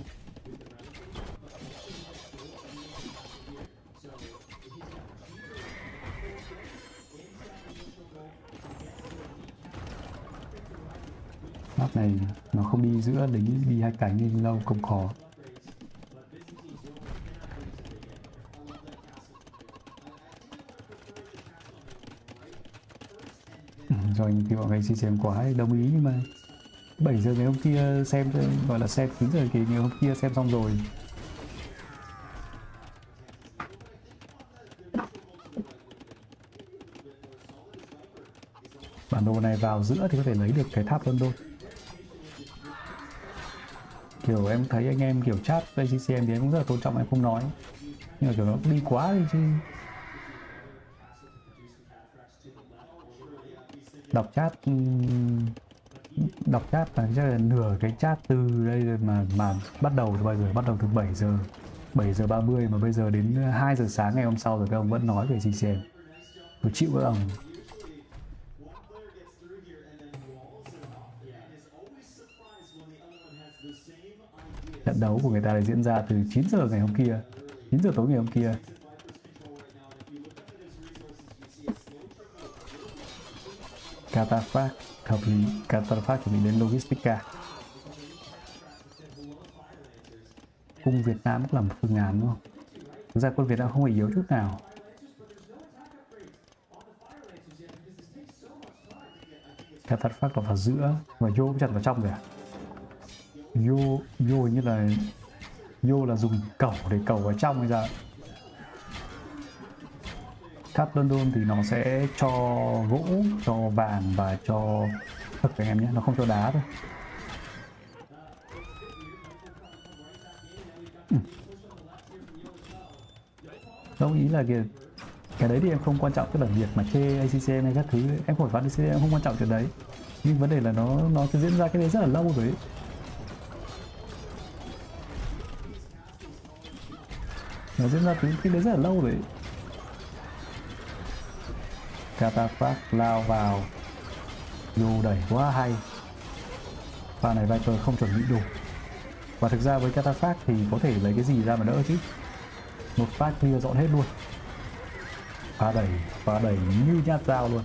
Map này nó không đi giữa lính, đi hai cánh nên lâu không khó. Rồi thì bọn ngày xem quá đồng ý, nhưng mà 7 giờ ngày hôm kia xem, gọi là xem 9 giờ kỳ ngày hôm kia xem xong rồi. Bản đồ này vào giữa thì có thể lấy được cái tháp London. Kiểu em thấy anh em kiểu chat accm thì em cũng rất là tôn trọng, em không nói. Nhưng mà kiểu nó đi quá đi chứ. Đọc chat là chắc là nửa cái chat từ đây mà bắt đầu từ bao giờ? Bắt đầu từ 7 giờ 30 mà bây giờ đến 2 giờ sáng ngày hôm sau rồi các ông vẫn nói về accm. Tôi chịu các ông. Trận đấu của người ta diễn ra từ 9 giờ ngày hôm kia, 9 giờ tối ngày hôm kia. Cataphact chuẩn bị đến Logistica. Cung Việt Nam cũng là một phương án đúng không? Thực ra quân Việt Nam không hề yếu chút nào. Cataphact là vào giữa và Yo cũng chặt vào trong rồi à? Yo như là Yo là dùng cẩu để cẩu vào trong hay sao? Tháp London thì nó sẽ cho gỗ, cho vàng và cho thật các em nhé, nó không cho đá thôi. Đâu ý là kìa, cái đấy thì em không quan trọng, tức là việc mà chê ACCM hay các thứ em không phải phán ACCM, em không quan trọng chuyện đấy, nhưng vấn đề là nó diễn ra cái đấy rất là lâu rồi ấy. Nó diễn ra cái đấy rất là lâu rồi ấy. Cataphact lao vào, Yo đẩy quá hay. Pha này Viper không chuẩn bị đủ. Và thực ra với Cataphact thì có thể lấy cái gì ra mà đỡ chứ. Một phát clear dọn hết luôn. Pha đẩy như nhát dao luôn.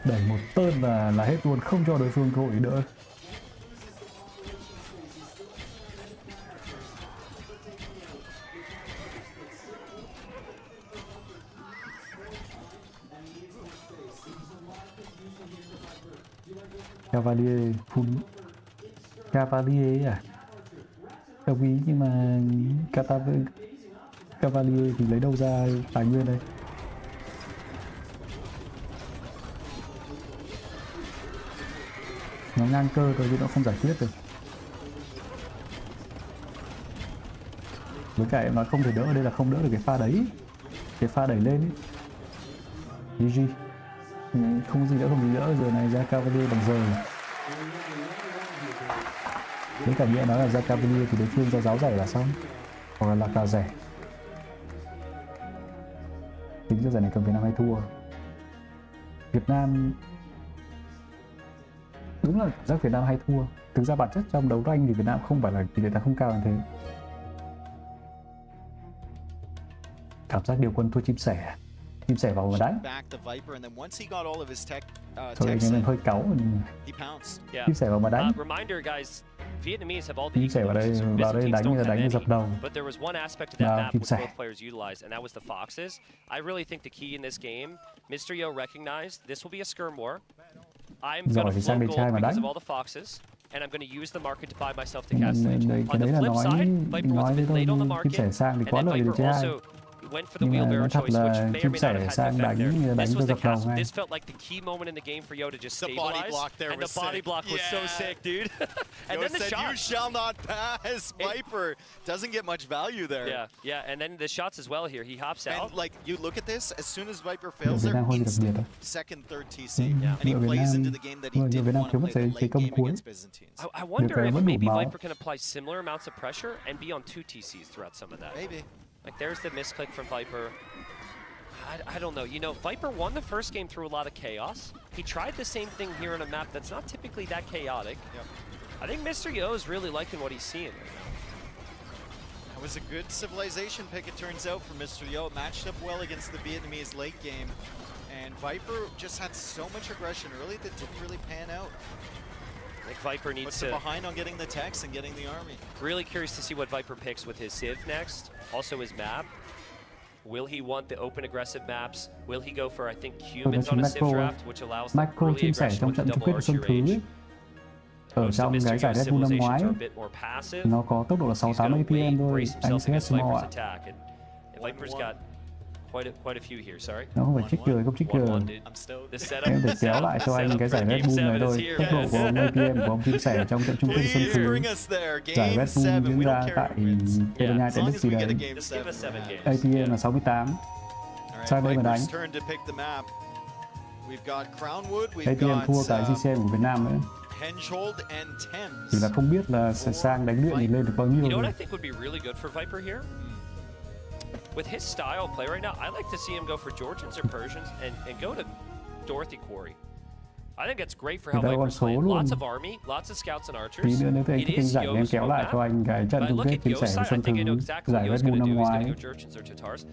Đẩy một tơn là hết luôn, không cho đối phương cơ hội đỡ. Cavalier à? Đồng ý, nhưng mà Cavalier thì lấy đâu ra tài nguyên đây? Nó ngang cơ thôi chứ nó không giải quyết được. Với cả em nói không thể đỡ, đây là không đỡ được cái pha đấy. Cái pha đẩy lên ấy. GG. Không gì đỡ, giờ này ra Cavalier bằng giờ. Với cả như nói là ra Cavalier thì đối phương ra giáo rẻ là xong, hoặc là cà rẻ. Tính ra giải này cầm Việt Nam hay thua. Việt Nam đúng là giác Việt Nam hay thua. Thực ra bản chất trong đấu rank thì Việt Nam không phải là tỷ lệ thắng không cao như thế. Cảm giác điều quân thua chim sẻ. Chim sẻ vào mà đánh. Thôi anh em hơi cáu. Chim sẻ vào mà đánh. Vietnamese have all the Chim sẻ vào đây đánh dập đầu. But there was one aspect of that map which both players utilized, and that was the foxes. I really think the key in this game, mr.yo recognized this will be a skirm war. I'm going to flow gold because of all the foxes, and I'm going to use the market to buy myself to cast stage. On the flip side, Viper was a bit late on the market, and then Viper also went for the wheelbarrow choice, which may or may not have had an effect there. This was the cast. This felt like the key moment in the game for Yo to just stabilize. And the body block was so sick, dude. And then the shot. You shall not pass. Viper doesn't get much value there. Yeah, and then the shots as well here. He hops out. And like you look at this, as soon as Viper fails, they're instant second, third TC, and he plays into the game that he didn't want to play the late game against Byzantines. I wonder if maybe Viper can apply similar amounts of pressure and be on 2 TCs throughout some of that. Maybe. Like there's the misclick from Viper. I don't know. You know, Viper won the first game through a lot of chaos. He tried the same thing here on a map that's not typically that chaotic. I think mr.yo is really liking what he's seeing right now. That was a good civilization pick, it turns out, for mr.yo. It matched up well against the Vietnamese late game. And Viper just had so much aggression early that didn't really pan out. I think Viper needs to... behind on getting the techs and getting the army. Really curious to see what Viper picks with his Civ next. Also his map. Will he want the open aggressive maps? Will he go for, I think, humans on a Civ draft, which allows the early aggression with the double archery range? Ở trong cái giải Redbull năm ngoái, nó có tốc độ là 68 APM thôi, anh sẽ small ạ. Viper's got quite a few here, sorry. Nó không phải trigger, không trigger. Em phải kéo lại cho anh cái giải Redbull này thôi. Tốc độ của ông APM của ông chim sẻ trong trận chung kết sân thứ. Giải Redbull diễn ra tại Tây Ban Nha, tại nước gì đấy. APM là 68. Sang đây mà đánh. APM thua cái GCM của Việt Nam nữa. Thì là không biết là sang đánh luyện thì lên được bao nhiêu. You know what I think would be really good for Viper here? With his style of play right now, I like to see him go for Georgians or Persians and go to Dorothy Quarry. I think it's great for Người how ta con Viper's số playing. luôn. Lots of army, lots of scouts and Tí archers. nữa nếu thấy It thích is rảnh em Yo's kéo home lại map. cho anh cái trận But I chung look kết at chia Yo's sẻ side, I sân think I know thứ exactly giải what Yo's Redbull going to năm do. He's ngoái. going to go Jurchens or Tatars.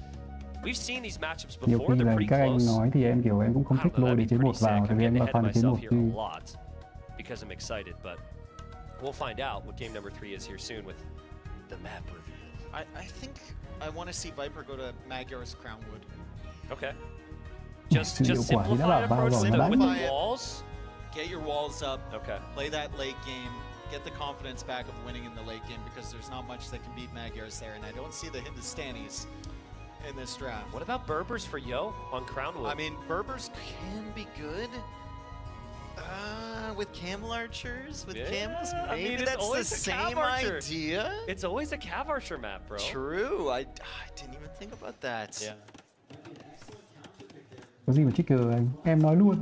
We've seen these matchups Nhiều before, khi they're là pretty các anh close. nói thì em kiểu em cũng không thích lôi đến chế một vào, tại vì em là fan chế một chứ. Because I'm excited, but we'll find out what game number 3 is here soon with the map reveal. I think I want to see Viper go to Magyar's Crownwood. Okay. Just simplify the approach with the walls. Get your walls up. Okay. Play that late game. Get the confidence back of winning in the late game because there's not much that can beat Magyar's there, and I don't see the Hindustanis in this draft. What about Berbers for Yo on Crownwood? I mean, Berbers can be good. With camel archers, with camels, maybe I mean, that's the same idea. It's always a cav archer map, bro. True, I didn't even think about that. Yeah. Có gì mà trigger anh? Em nói luôn.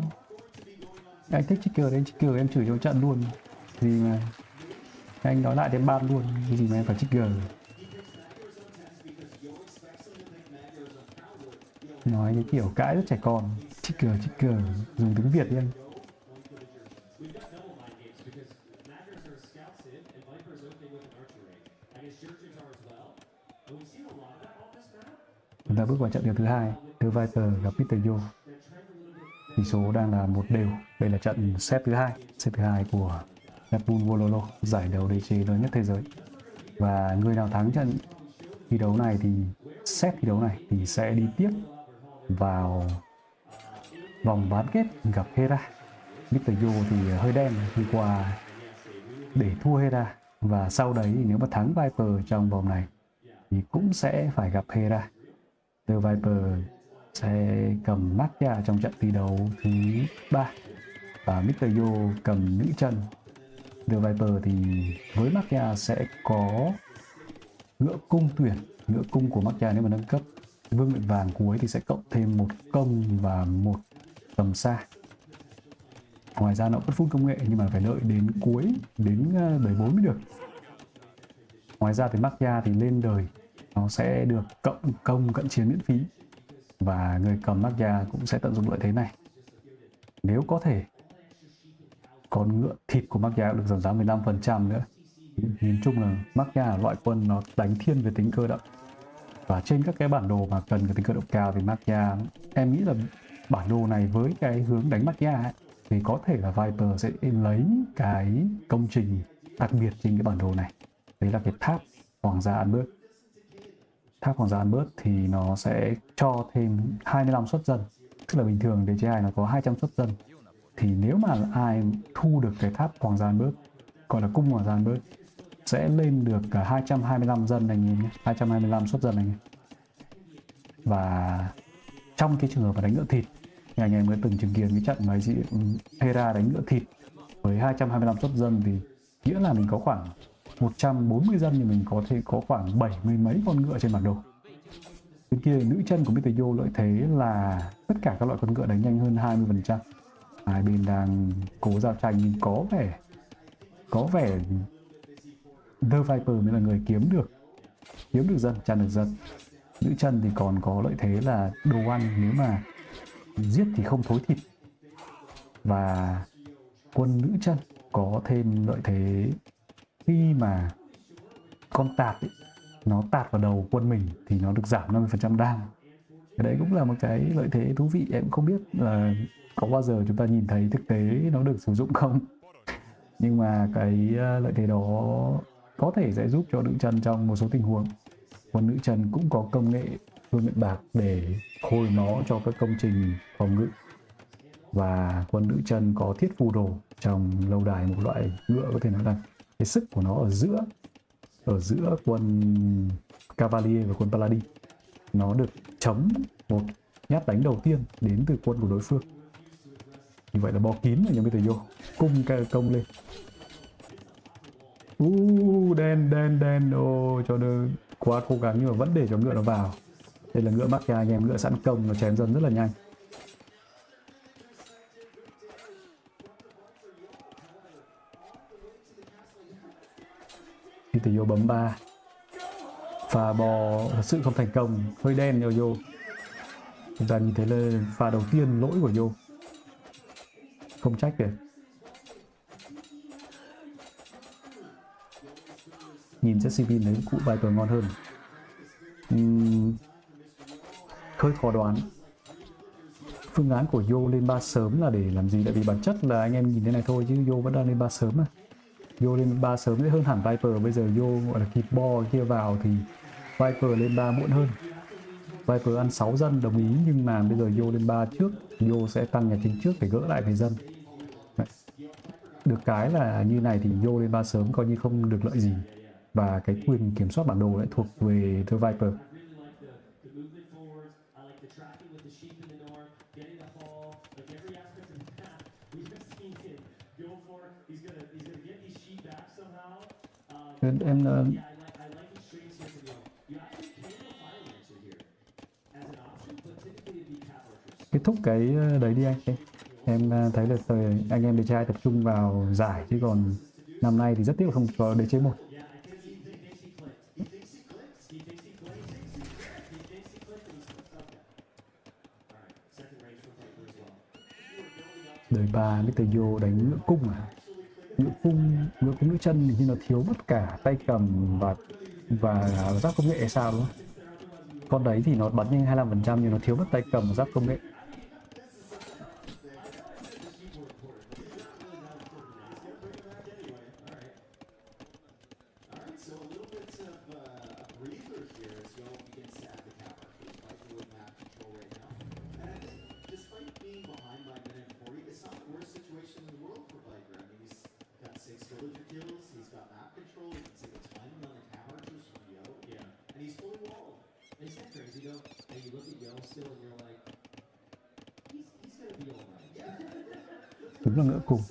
Anh thích trigger đến trigger em chửi cho trận luôn. Gì mà anh nói lại đến ban luôn. Cái gì mà em phải trigger? Nói cái kiểu cãi rất trẻ con. Trigger dùng tiếng Việt đi anh. Chúng ta bước vào trận đấu thứ hai, The Viper gặp mr.yo. Tỷ số đang là 1-1. Đây là trận set thứ hai của Redbull Wololo, giải đấu DC lớn nhất thế giới. Và người nào thắng trận thi đấu này thì set thi đấu này thì sẽ đi tiếp vào vòng bán kết gặp Hera. mr.yo thì hơi đen hôm qua để thua Hera, và sau đấy nếu mà thắng Viper trong vòng này thì cũng sẽ phải gặp Hera. The Viper sẽ cầm Magia trong trận thi đấu thứ 3 và mr.yo cầm nữ chân. The Viper thì với Magia sẽ có ngựa cung tuyển. Ngựa cung của Magia nếu mà nâng cấp vương miện vàng cuối thì sẽ cộng thêm 1 công và 1 tầm xa. Ngoài ra nó cũng full công nghệ nhưng mà phải đợi đến cuối, đến đời 4 mới được. Ngoài ra thì Magia thì lên đời nó sẽ được cộng công cận chiến miễn phí, và người cầm Magia cũng sẽ tận dụng lợi thế này. Nếu có thể, con ngựa thịt của Magia được giảm giá 15% nữa. Nhìn chung là Magia là loại quân nó đánh thiên về tính cơ động, và trên các cái bản đồ mà cần cái tính cơ động cao thì Magia, em nghĩ là bản đồ này với cái hướng đánh Magia ấy, thì có thể là Viper sẽ lấy cái công trình đặc biệt trên cái bản đồ này. Đấy là cái tháp Hoàng gia Albert. Tháp Hoàng gia Albert thì nó sẽ cho thêm 25 suất dân. Tức là bình thường DC2 nó có 200 suất dân. Thì nếu mà ai thu được cái tháp Hoàng gia Albert, gọi là cung Hoàng gia Albert, sẽ lên được cả 225 dân anh em nhé. 225 suất dân anh em. Và trong cái trường hợp mà đánh ngựa thịt, thì anh em mới từng chứng kiến cái trận mà Hera đánh ngựa thịt với 225 suất dân, thì nghĩa là mình có khoảng 140 dân thì mình có thể có khoảng 70 mấy con ngựa trên bản đồ. Bên kia nữ chân của mr.yo lợi thế là tất cả các loại con ngựa đánh nhanh hơn 20%. Hai bên đang cố giao tranh nhưng có vẻ The Viper mới là người kiếm được dân, chăn được dân. Nữ chân thì còn có lợi thế là đồ ăn, nếu mà giết thì không thối thịt. Và quân nữ chân có thêm lợi thế khi mà con tạt ấy, nó tạt vào đầu quân mình thì nó được giảm 50% đam. Cái đấy cũng là một cái lợi thế thú vị, em không biết là có bao giờ chúng ta nhìn thấy thực tế nó được sử dụng không. Nhưng mà cái lợi thế đó có thể sẽ giúp cho nữ chân trong một số tình huống. Quân nữ chân cũng có công nghệ vương miện bạc để hồi nó cho các công trình phòng ngự. Và quân nữ chân có thiết phù đồ trong lâu đài, một loại ngựa có thể nói là cái sức của nó ở giữa quân Cavalier và quân Paladin. Nó được chấm một nhát đánh đầu tiên đến từ quân của đối phương. Như vậy là bó kín rồi, nhưng bây giờ vô cung công lên. Đen cho nó quá cố gắng nhưng mà vẫn để cho ngựa nó vào. Đây là ngựa Magia anh em, ngựa sẵn công, nó chém dân rất là nhanh. mr.yo bấm 3. Pha bò thật sự không thành công, hơi đen cho Yo. Chúng ta nhìn thấy là pha đầu tiên lỗi của Yo. Không trách được. Nhìn ZCP lấy cụ Viper ngon hơn. Hơi khó đoán. Phương án của Yo lên 3 sớm là để làm gì? Tại vì bản chất là anh em nhìn thế này thôi chứ Yo vẫn đang lên 3 sớm mà. Yo lên 3 sớm sẽ hơn hẳn Viper. Bây giờ Yo gọi là kịp bo kia vào thì Viper lên 3 muộn hơn. Viper ăn 6 dân đồng ý, nhưng mà bây giờ Yo lên 3 trước, Yo sẽ tăng nhà chính trước để gỡ lại về dân. Đấy. Được cái là như này thì Yo lên 3 sớm coi như không được lợi gì. Và cái quyền kiểm soát bản đồ lại thuộc về The Viper. Em kết thúc cái đấy đi anh. Em thấy là anh em trai tập trung vào giải, chứ còn năm nay thì rất tiếc là không có đế chế 1. Đời 3 mr.yo đánh ngựa cung à? Ngựa cung nữ chân thì nó thiếu mất cả tay cầm và giáp công nghệ hay sao đúng không? Con đấy thì nó bắn nhanh 25% nhưng nó thiếu mất tay cầm và giáp công nghệ. Đúng là ngựa cùng.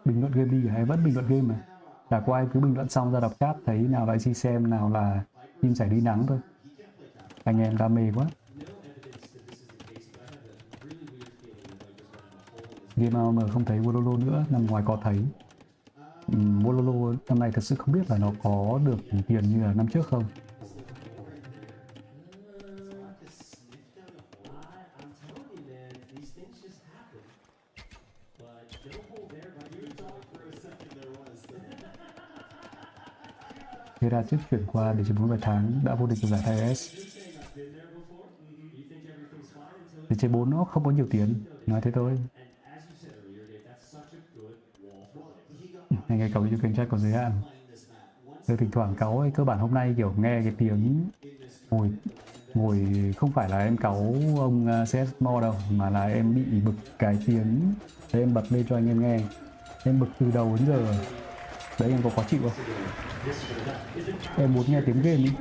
Bình luận game đi hay vẫn bình luận game mà. Chả có ai cứ bình luận xong ra đọc chat thấy nào là accm nào là team xảy đi nắng thôi. Anh em đam mê quá. Game AoM không thấy Wololo nữa, năm ngoài có thấy. Wololo năm nay thật sự không biết là nó có được tiền như là năm trước không. Thế ra trước chuyển qua để chỉ 4 vài tháng đã vô địch được giải Thai S. Để chế 4 nó không có nhiều tiền, nói thế thôi. Anh ấy cáu cho kênh chat có giới hạn. Tôi thỉnh thoảng cáu ấy, cơ bản hôm nay kiểu nghe cái tiếng ngồi không phải là em cáu ông CSMO đâu, mà là em bị bực cái tiếng. Đấy, em bật lên cho anh em nghe. Em bực từ đầu đến giờ. Đấy, em có khó chịu không? Em muốn nghe tiếng game đi.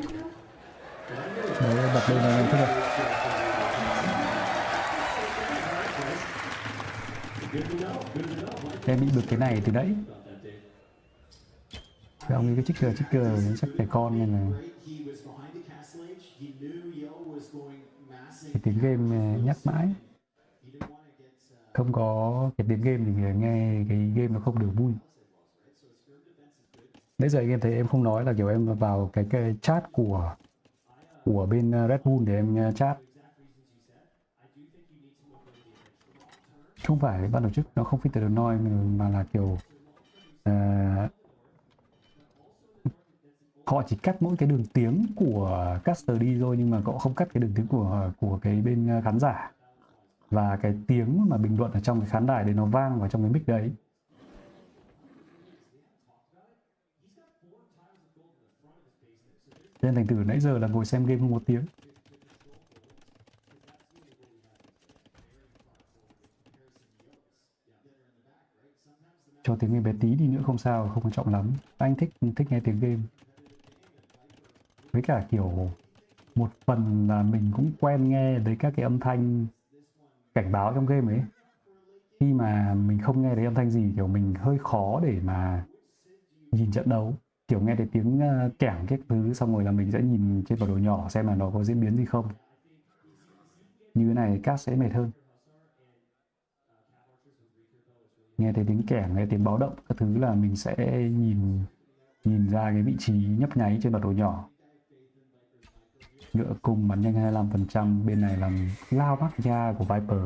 Đấy, em bật lên là em thích không? Em bị bực cái này từ đấy. Ông ấy cái trigger chắc trẻ con nên là cái tiếng game nhắc mãi. Không có cái tiếng game thì nghe cái game nó không được vui. Nãy giờ anh em thấy em không nói là kiểu em vào cái chat của bên Redbull để em chat. Không phải ban tổ chức nó không filter được noise mà là kiểu họ chỉ cắt mỗi cái đường tiếng của caster đi thôi, nhưng mà họ không cắt cái đường tiếng của cái bên khán giả. Và cái tiếng mà bình luận ở trong cái khán đài để nó vang vào trong cái mic đấy. Nên thành thử nãy giờ là ngồi xem game không một tiếng. Cho tiếng game bé tí đi nữa không sao, không quan trọng lắm. Anh thích nghe tiếng game. Với cả kiểu một phần là mình cũng quen nghe với các cái âm thanh cảnh báo trong game ấy. Khi mà mình không nghe thấy âm thanh gì kiểu mình hơi khó để mà nhìn trận đấu. Kiểu nghe thấy tiếng kẻng các thứ xong rồi là mình sẽ nhìn trên bản đồ nhỏ xem là nó có diễn biến gì không. Như thế này cast sẽ mệt hơn. Nghe thấy tiếng kẻng, nghe tiếng báo động các thứ là mình sẽ Nhìn ra cái vị trí nhấp nháy trên bản đồ nhỏ. Ngựa cung bắn nhanh 25%, bên này là lao mắc da của Viper.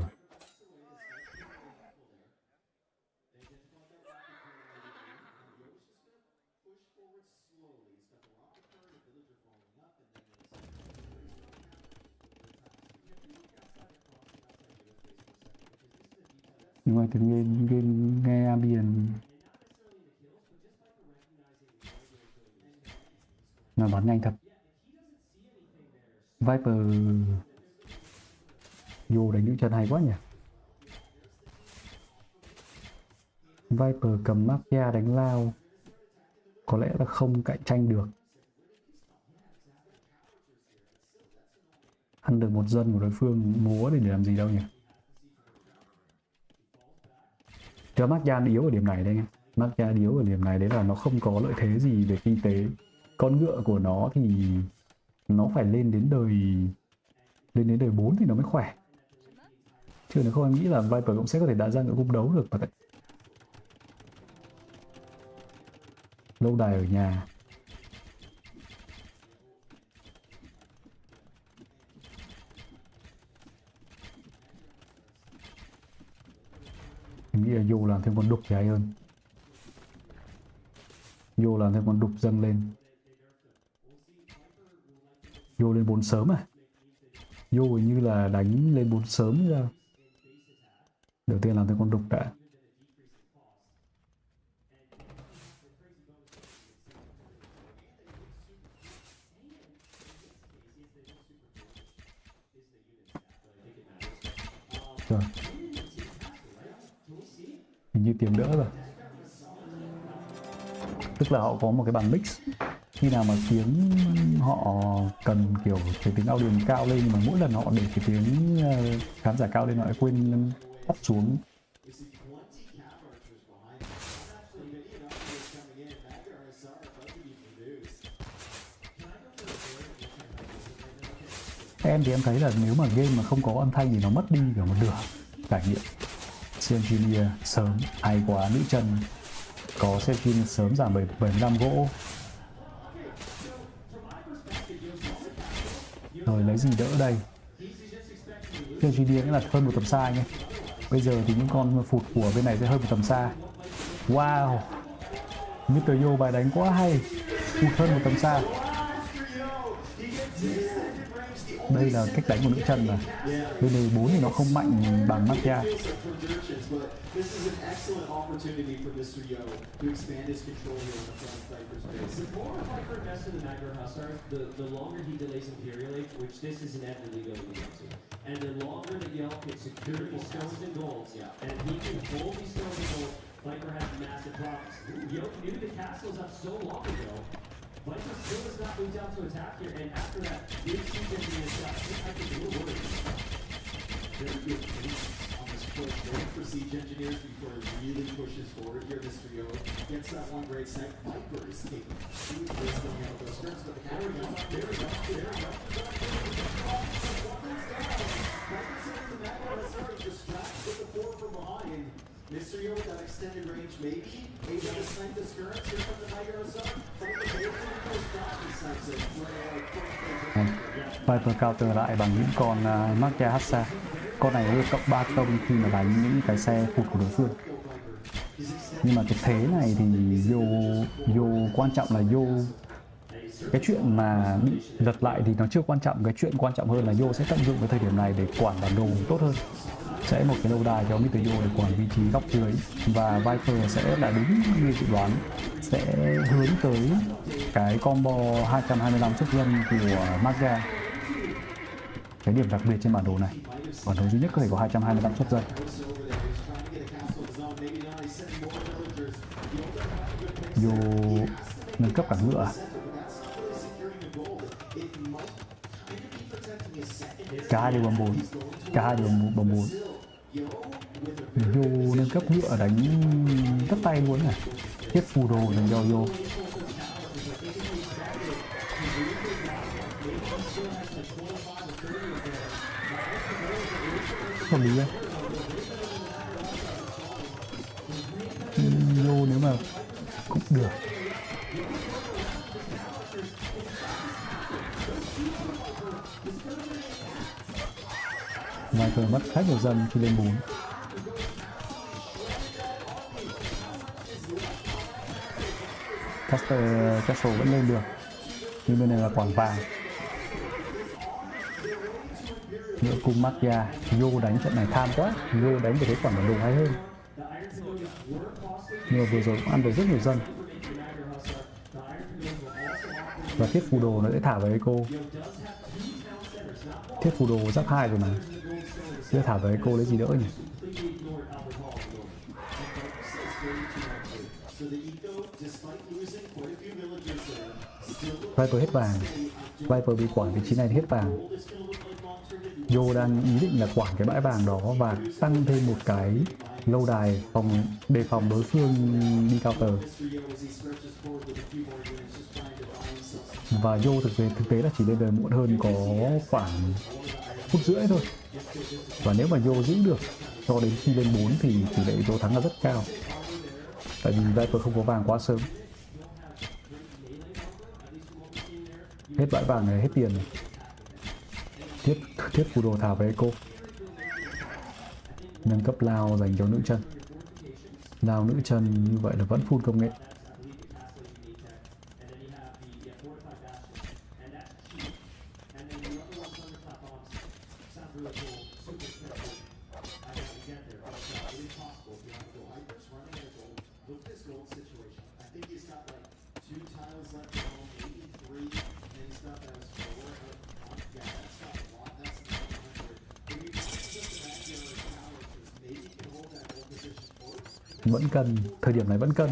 Nhưng mà tiếng nghe ambient nó bắn nhanh thật. Viper vô đánh những chân hay quá nhỉ. Viper cầm Magia đánh lao có lẽ là không cạnh tranh được. Ăn được một dân của đối phương múa để làm gì đâu nhỉ. Cho Magia yếu ở điểm này đây nghe. Magia yếu ở điểm này đấy là nó không có lợi thế gì về kinh tế. Con ngựa của nó thì nó phải lên đến đời 4 thì nó mới khỏe. Chứ nếu không em nghĩ là Viper cũng sẽ có thể đã ra ngựa cung đấu được mà. Lâu đài ở nhà. Em nghĩ là Yo làm thêm con đục thì hay hơn. Yo làm thêm con đục dâng lên. Yo lên 4 sớm à? Yo hình như là đánh lên 4 sớm ra. Đầu tiên làm thêm con đục đã. Rồi. Hình như tiếng đỡ rồi. Tức là họ có một cái bản mix. Khi nào mà tiếng họ cần kiểu cái tiếng audio cao lên, nhưng mà mỗi lần họ để cái tiếng khán giả cao lên họ lại quên áp xuống. Em thì em thấy là nếu mà game mà không có âm thanh thì nó mất đi cả một nửa trải nghiệm. Engineer sớm hay quá, nữ chân có Engineer sớm giảm 75 gỗ. Rồi lấy gì đỡ đây? Engineer là hơn một tầm xa nhé. Bây giờ thì những con phụt của bên này sẽ hơn một tầm xa. Wow, mr.yo bài đánh quá hay, phụt hơn một tầm xa. Đây là cách đánh của nữ chân mà. Bên này 4 thì nó không mạnh bằng Magia. This is an excellent opportunity for mr.yo to expand his control here on the front of Viper's base. The more Viper invests in the Magor Hussars, the longer he delays Imperial Age, which this is inevitably going to get to. And the longer that Yell can secure these stones and golds, and he can hold these stones and golds, Viper has massive problems. Yo knew the castles up so long ago. Viper still does not move down to attack here, and after that, big siege engineer shot, I think a little worried. Very good on this push, waiting for siege engineers before it really pushes forward here. mr.yo gets that one great set. Viper is taking huge risks going out those scripts, but the camera goes up. There we go. Viper's hitting the Magma Hussar, distracts with the 4 from behind. mr.yo with that extended range, maybe able to snipe the skirts. Here from the Magma Hussar. Viper counter lại bằng những con Magia Hussar. Con này được cộng 3 công khi mà đánh những cái xe phụt của đối phương. Nhưng mà cái thế này thì Yo quan trọng là Yo, cái chuyện mà bị lật lại thì nó chưa quan trọng. Cái chuyện quan trọng hơn là Yo sẽ tận dụng cái thời điểm này để quản bản đồ tốt hơn. Sẽ một cái lâu đài cho mr.yo để quản vị trí góc dưới, và Viper sẽ là đúng như dự đoán, sẽ hướng tới cái combo 225 xuất dân của Magia. Cái điểm đặc biệt trên bản đồ này, bản đồ duy nhất có thể có 225 xuất dân. Yo nâng cấp cả ngựa. Cả hai đều bằng 4. Cả hai đều bằng 4. Yo nâng cấp ngựa đánh tất tay luôn này. Thiết phù đồ dành cho Yo. Hợp lý đấy. Yo nếu mà cũng được. Viper mất khá nhiều dân khi lên 4. Castle vẫn lên được, nhưng bên này là quản vàng. Ngựa cung Magia, Yo đánh trận này tham quá, Yo đánh về cái quản bản đồ hay hơn. Nhưng mà vừa rồi cũng ăn được rất nhiều dân. Và thiết phù đồ nó sẽ thả về cô. Thiết phù đồ giáp 2 rồi mà. Sẽ thả về cô lấy gì đỡ nhỉ? Viper hết vàng. Viper bị quản vị trí này thì hết vàng. Yo đang ý định là quản cái bãi vàng đó và tăng thêm một cái lâu đài phòng đề phòng đối phương đi counter. Và Yo thực tế là chỉ lên đời muộn hơn có khoảng phút rưỡi thôi. Và nếu mà Yo giữ được cho đến khi lên 4 thì tỷ lệ Yo thắng là rất cao. Tại vì Viper không có vàng quá sớm. Hết bãi vàng này, hết tiền này. Thiết phù đồ thả về cô. Nâng cấp lao dành cho nữ chân. Lao nữ chân như vậy là vẫn full công nghệ. Vẫn cân, thời điểm này vẫn cân.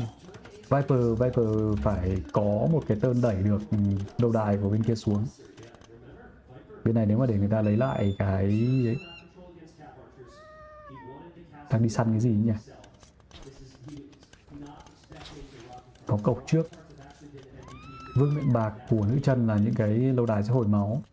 Viper phải có một cái turn đẩy được lâu đài của bên kia xuống. Bên này nếu mà để người ta lấy lại cái ấy. Đang đi săn cái gì nhỉ? Có cộc trước. Vương miện bạc của nữ chân là những cái lâu đài sẽ hồi máu.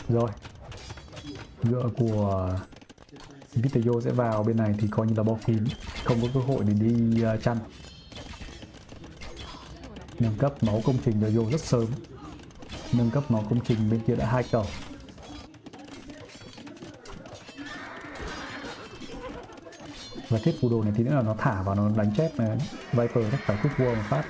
Rồi, ngựa của mr.yo sẽ vào bên này thì coi như là bao kín, không có cơ hội để đi chăn. Nâng cấp máu công trình cho Yo rất sớm. Nâng cấp máu công trình bên kia đã 2 cầu. Và thiết phù đồ này thì nữa là nó thả vào nó đánh chết này. Viper chắc phải cúp vua một phát.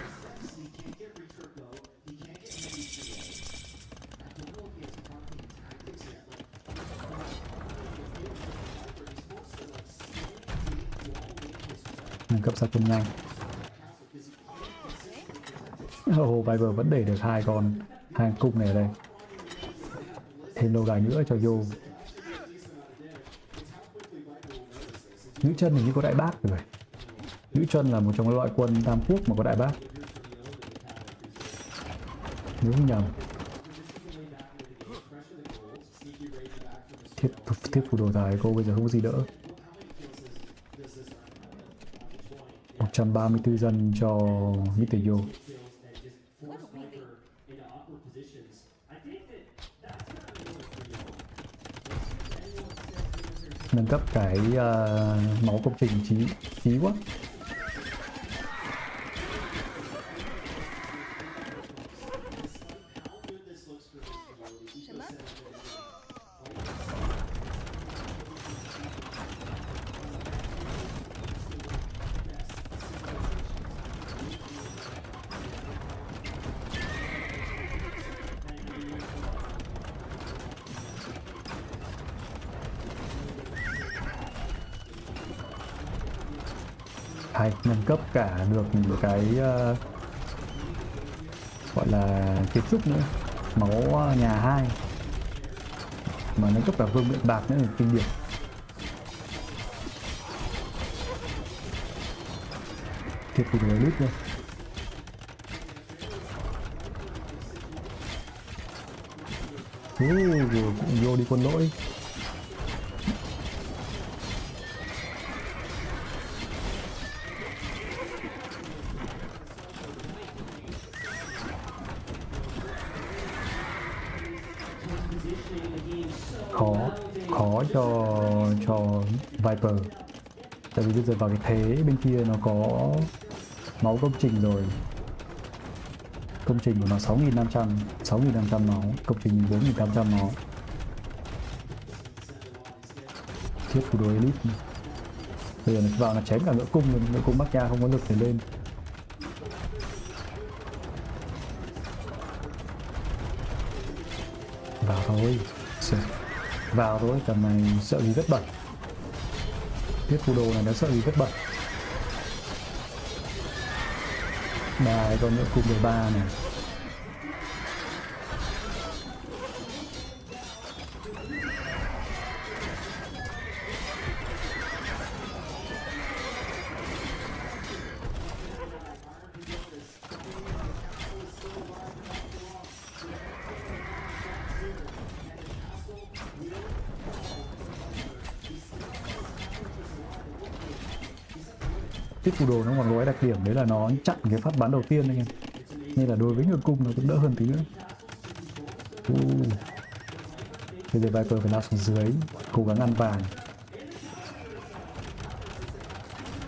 Nâng cấp sát quân nhanh. Viper vẫn để được 2 con hàng cung này ở đây. Thêm lâu đài nữa cho Yo. Nữ chân hình như có đại bác rồi. Nữ chân là một trong loại quân Tam Quốc mà có đại bác, nếu không nhầm. Thiết phù đồ thái cô bây giờ không có gì đỡ. 134 dân cho mr.yo. Nâng cấp cái máu công trình chí quá. Hay, nâng cấp cả được một cái gọi là kiến trúc nữa, máu nhà 2 mà nâng cấp cả vương miện bạc nữa là kinh điển. Thiệt của người lít luôn. Cũng vô đi quân lỗi. khó cho Viper. Tại vì bây giờ vào cái thế bên kia nó có máu công trình rồi. Công trình của nó 6.500 máu, công trình 4.800 máu. Thiết thủ đồ elite. Bây giờ nó vào là chém cả ngựa cung Bắc Nha không có lực để lên. Vào thôi, tầm này sợ gì vết bẩn. Thiết phù đồ này nó sợ gì vết bẩn. 3 con ngựa cung 13 này. Thiết phù đồ nó còn có cái đặc điểm đấy là nó chặn cái phát bắn đầu tiên anh em, nên là đối với ngựa cung nó cũng đỡ hơn tí nữa. Bây giờ Viper phải lao xuống dưới, cố gắng ăn vàng.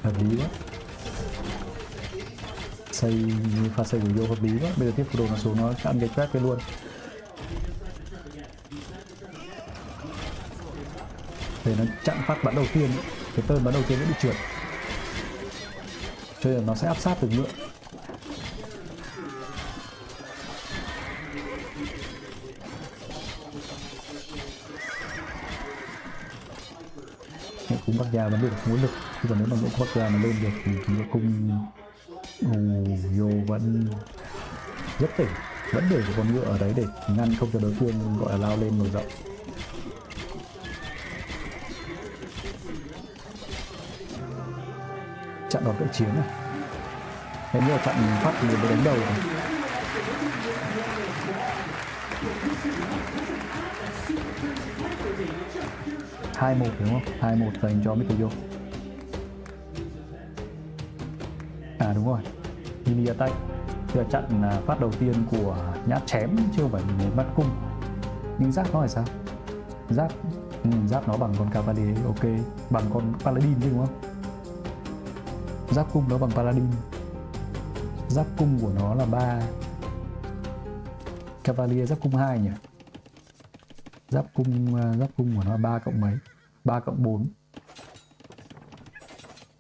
Hợp lý quá. Pha xây của Yo hợp lý quá. Bây giờ tiếp phù đồ nó xuống nó ăn cái crack luôn. Để nó chặn phát bắn đầu tiên, cái tên bắn đầu tiên nó bị trượt, cho nên nó sẽ áp sát từ ngựa. Ngựa cung Bắc Gia vẫn được mỗi lực, chứ còn nếu mà ngựa cung Bắc Gia mà lên được thì ngựa cung Yo vẫn rất tỉnh, vẫn để con ngựa ở đấy để ngăn không cho đối phương gọi là lao lên mở rộng. Chặn đòn cận chiến này. Em nghĩ là chặn phát thì mới đánh đầu này. Hai một đúng không? 2-1 dành cho mr.yo. À đúng rồi. Mini attack. Giờ chặn phát đầu tiên của nhát chém chứ không phải bắt cung. Nhưng giáp nó là sao? Giáp nó bằng con Cavalier, ok, bằng con Paladin chứ đúng không? Giáp cung nó bằng Paladin. Giáp cung của nó là 3. Cavalier giáp cung 2 nhỉ? Giáp cung của nó là 3 cộng mấy? 3 cộng 4.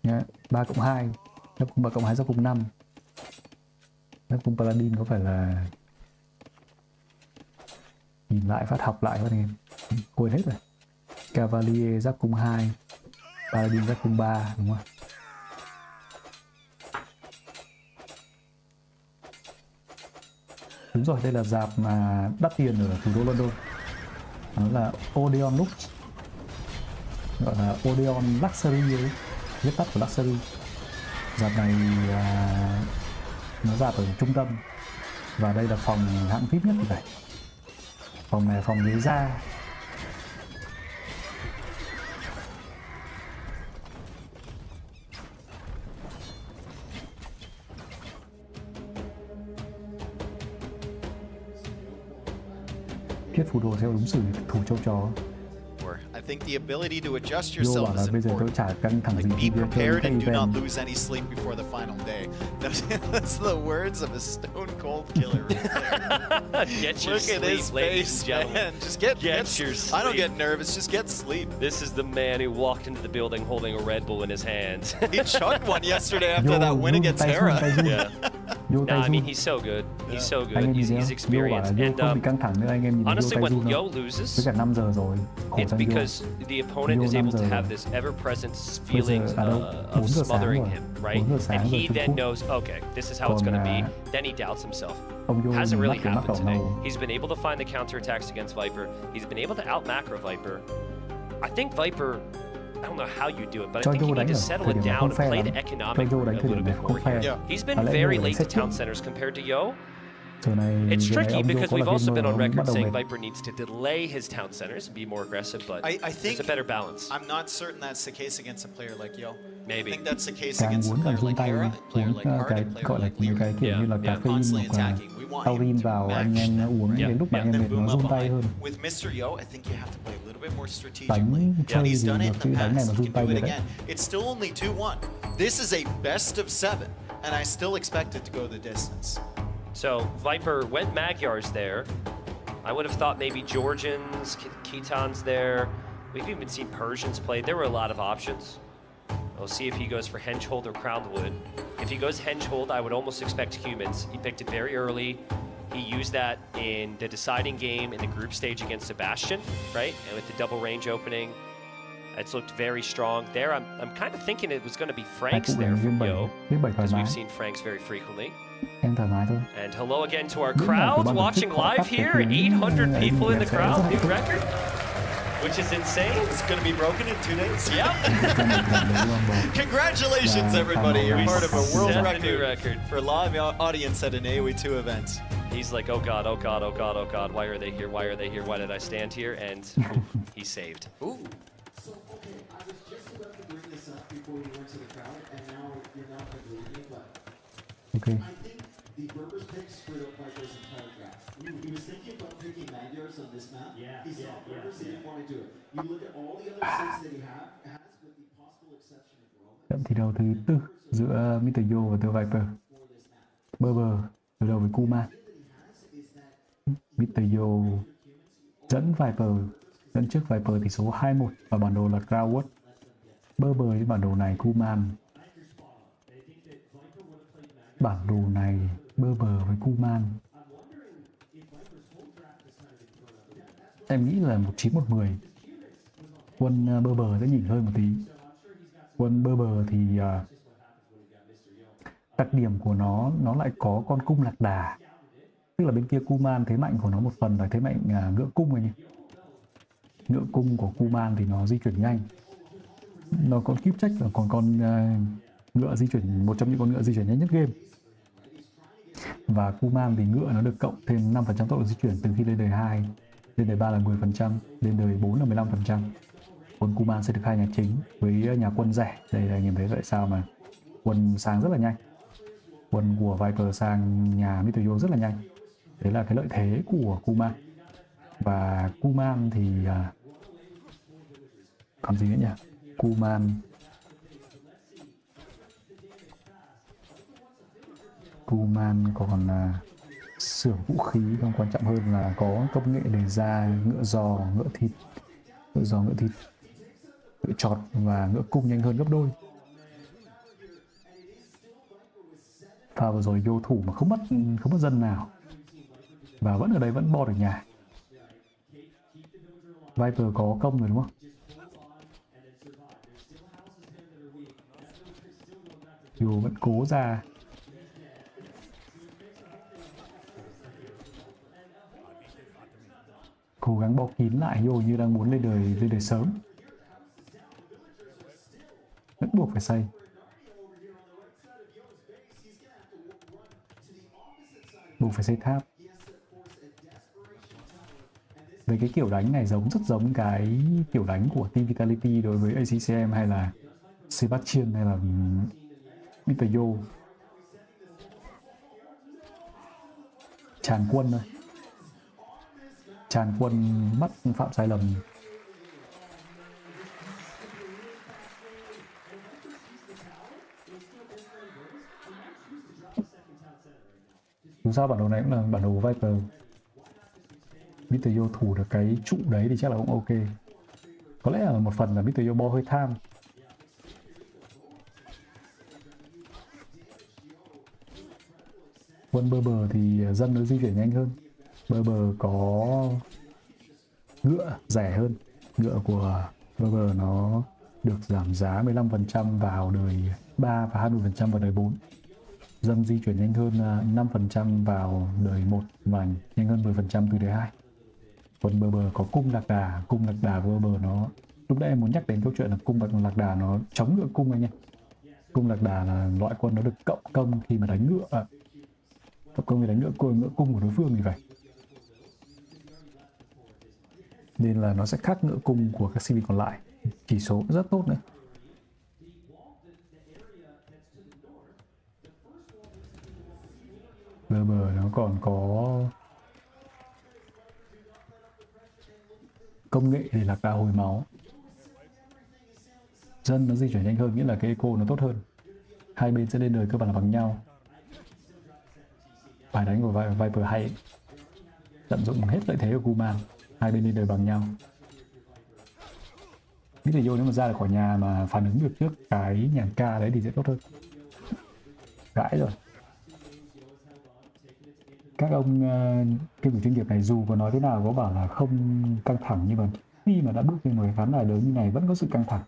Nhá, 3 cộng 2. Giáp cung 3 cộng 2 giáp cung 5. Giáp cung Paladin có phải là... Nhìn lại phát học lại các anh em. Quên hết rồi. Cavalier giáp cung 2. Paladin giáp cung 3 đúng không? Đúng rồi, đây là dạp mà đắt tiền ở thủ đô London. Nó là Odeon Lux, gọi là Odeon Luxury ấy, viết tắt của Luxury. Dạp này nó dạp ở trung tâm, và đây là phòng hạng VIP nhất thì phải. Phòng này là phòng ghế da. Thiết phù đồ theo đúng xử thủ châu chó. I think the ability to adjust yourself is important. Like, be prepared and do not lose any sleep before the final day. That's the words of a stone cold killer right there. Get your Look sleep, at his ladies face, and gentlemen. man. Just get your sleep. I don't get nervous, just get sleep. This is the man who walked into the building holding a Red Bull in his hands. He chugged one yesterday after that win against Hera. Yeah. No, I mean, he's so good. He's so good. He's experienced. And honestly, when Yo loses, it's because the opponent is able to have this ever-present feeling of smothering him, right? And he then knows, okay, this is how it's going to be. Then he doubts himself. Hasn't really happened today. He's been able to find the counterattacks against Viper. He's been able to out-macro Viper. I think Viper... I don't know how you do it, but I think you need to settle it down and play the economic route a little bit more here. He's been very late to town centers compared to Yo. It's tricky because we've also been on record saying Viper needs to delay his town centers and be more aggressive, but I think there's a better balance. I'm not certain that's the case against a player like Yo. Maybe. I think that's the case against a player like Hera, a player like Hearttt, a player like Leary. They're constantly attacking. We Sau rin vào anh em uống đến lúc mà anh em nó run tay hơn. Đánh chơi thì được chứ đánh này nó run tay rồi đấy. It's still only 2-1. This is a best of 7, and I still expect it to go the distance. So Viper went Magyars there. I would have thought maybe Georgians, Ketons there. We've even seen Persians played. There were a lot of options. We'll see if he goes for Hengehold or Crownwood. If he goes Hengehold, I would almost expect humans. He picked it very early. He used that in the deciding game in the group stage against Sebastian, right? And with the double range opening, it's looked very strong. There, I'm kind of thinking it was going to be Franks there from Yo, because we've seen Franks very frequently. Em thoải mái thôi. And hello again to our crowd watching live here. 800 people in the crowd, new record, which is insane. It's going to be broken in 2 days. Yep. Congratulations, everybody. You're part of a world New record for a live audience at an AoE 2 event. He's like, oh God, oh God, oh God, oh God. Why are they here? Why are they here? Why did I stand here? And he saved. Ooh. So, okay, I was just about to bring this up before you went to the crowd, and now you're not agreeing, but okay. I think the Berbers pick screwed up Viper's entire draft. He was thinking about picking Magyars on this map. He saw Berbers, he didn't want to do it. You look at all the other states that he has, with the possible exception of Rome. Trận thi đấu thứ 4 giữa mr.yo và The Viper. Berber đối đầu với Kuma. mr.yo dẫn trước Viper tỷ số 2-1 và bản đồ là Crowdwood. Berber với bản đồ này Kuman. Bản đồ này Berber với Kuman. Em nghĩ là 1-9-1-10. Quân Berber sẽ nhỉnh hơn một tí. Quân Berber thì đặc điểm của nó lại có con cung lạc đà. Tức là bên kia Kuman thế mạnh của nó một phần là thế mạnh ngựa cung rồi nhỉ. Ngựa cung của Kuman thì nó di chuyển nhanh. Nó còn kíp trách là còn con ngựa di chuyển, một trong những con ngựa di chuyển nhanh nhất game. Và Kuman thì ngựa nó được cộng thêm 5% tốc độ di chuyển từ khi lên đời 2. Lên đời 3 là 10%, lên đời 4 là 15%. Quân Kuman sẽ được 2 nhà chính với nhà quân rẻ. Đây là nhìn thấy tại sao mà quân sang rất là nhanh. Quân của Viper sang nhà mr.yo rất là nhanh. Đấy là cái lợi thế của Kuman. Và Kuman thì còn gì nữa nhỉ? Kuman còn xưởng vũ khí, không quan trọng hơn là có công nghệ đề ra ngựa giò, ngựa thịt, ngựa chọt và ngựa cung nhanh hơn gấp đôi. Pha vừa rồi vô thủ mà không mất dân nào và vẫn ở đây, vẫn bo được nhà. Viper có công rồi đúng không? Yo vẫn cố ra. Cố gắng bó kín lại Yo như đang muốn lên đời sớm. Vẫn buộc phải xây. Buộc phải xây tháp. Về cái kiểu đánh này rất giống cái kiểu đánh của Team Vitality đối với accm hay là Sebastian hay là mr.yo. Tràn quân thôi. Tràn quân bắt phạm sai lầm. Dù sao bản đồ này cũng là bản đồ Viper. mr.yo thủ được cái trụ đấy thì chắc là cũng ok. Có lẽ là một phần là mr.yo bo hơi tham. Quân Berber thì dân nó di chuyển nhanh hơn. Berber có ngựa rẻ hơn. Ngựa của Berber nó được giảm giá 15% vào đời 3 và 20% vào đời 4. Dân di chuyển nhanh hơn 5% vào đời 1 và nhanh hơn 10% từ đời 2. Còn Berber có cung lạc đà. Cung lạc đà của Berber nó... Lúc nãy em muốn nhắc đến câu chuyện là cung lạc đà nó chống ngựa cung anh nhé. Cung lạc đà là loại quân nó được cộng công khi mà đánh ngựa. Cộng công khi đánh ngựa cung của đối phương thì vậy. Nên là nó sẽ khác ngựa cung của các CV còn lại. Chỉ số rất tốt nữa. Berber nó còn có công nghệ để lạc đà hồi máu. Dân nó di chuyển nhanh hơn, nghĩa là cái eco nó tốt hơn. Hai bên sẽ lên đời cơ bản là bằng nhau. Bài đánh của Viper hay, tận dụng hết lợi thế của Kuman. Hai bên lên đời bằng nhau. mr.yo nếu mà ra được khỏi nhà mà phản ứng được trước cái nhàn ca đấy thì sẽ tốt hơn. Gãi rồi. Các ông game thủ chuyên nghiệp này dù có nói thế nào có bảo là không căng thẳng, nhưng mà khi mà đã bước lên một cái khán đài lớn như này vẫn có sự căng thẳng.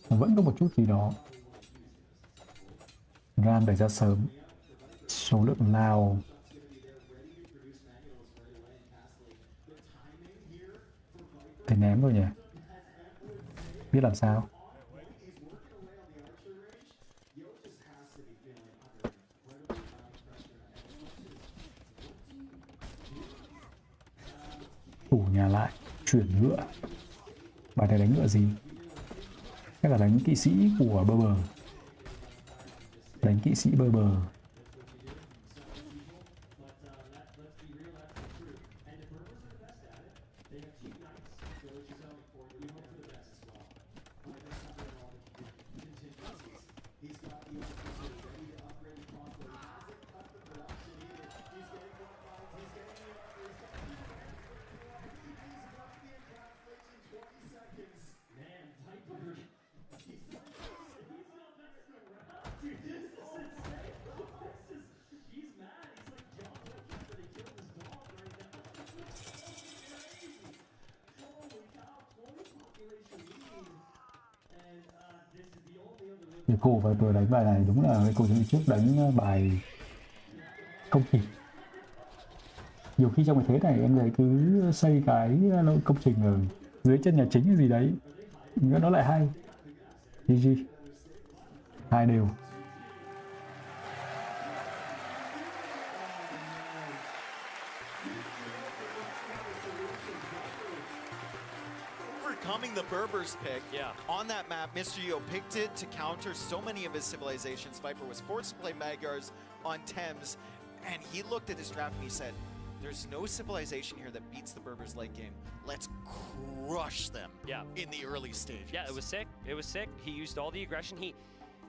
Vẫn có một chút gì đó. Ram đẩy ra sớm. Số lượng lao. Thầy ném rồi nhỉ? Biết làm sao? Thủ nhà lại, chuyển ngựa. Bài này đánh ngựa gì? Chắc là đánh kỵ sĩ của Berber. Đánh kỵ sĩ Berber. Thì cô và tôi đánh bài này đúng là cái cô trước đánh bài không kịp. Nhiều khi trong cái thế này em thấy cứ xây cái công trình ở dưới chân nhà chính hay gì đấy, nó lại hay. GG. Hai đều. The Berber's pick. On that map, mr.yo picked it to counter so many of his civilizations. Viper was forced to play Magyars on Thames, and he looked at his draft and he said, there's no civilization here that beats the Berbers late game. Let's crush them in the early stages. Yeah, it was sick. It was sick. He used all the aggression.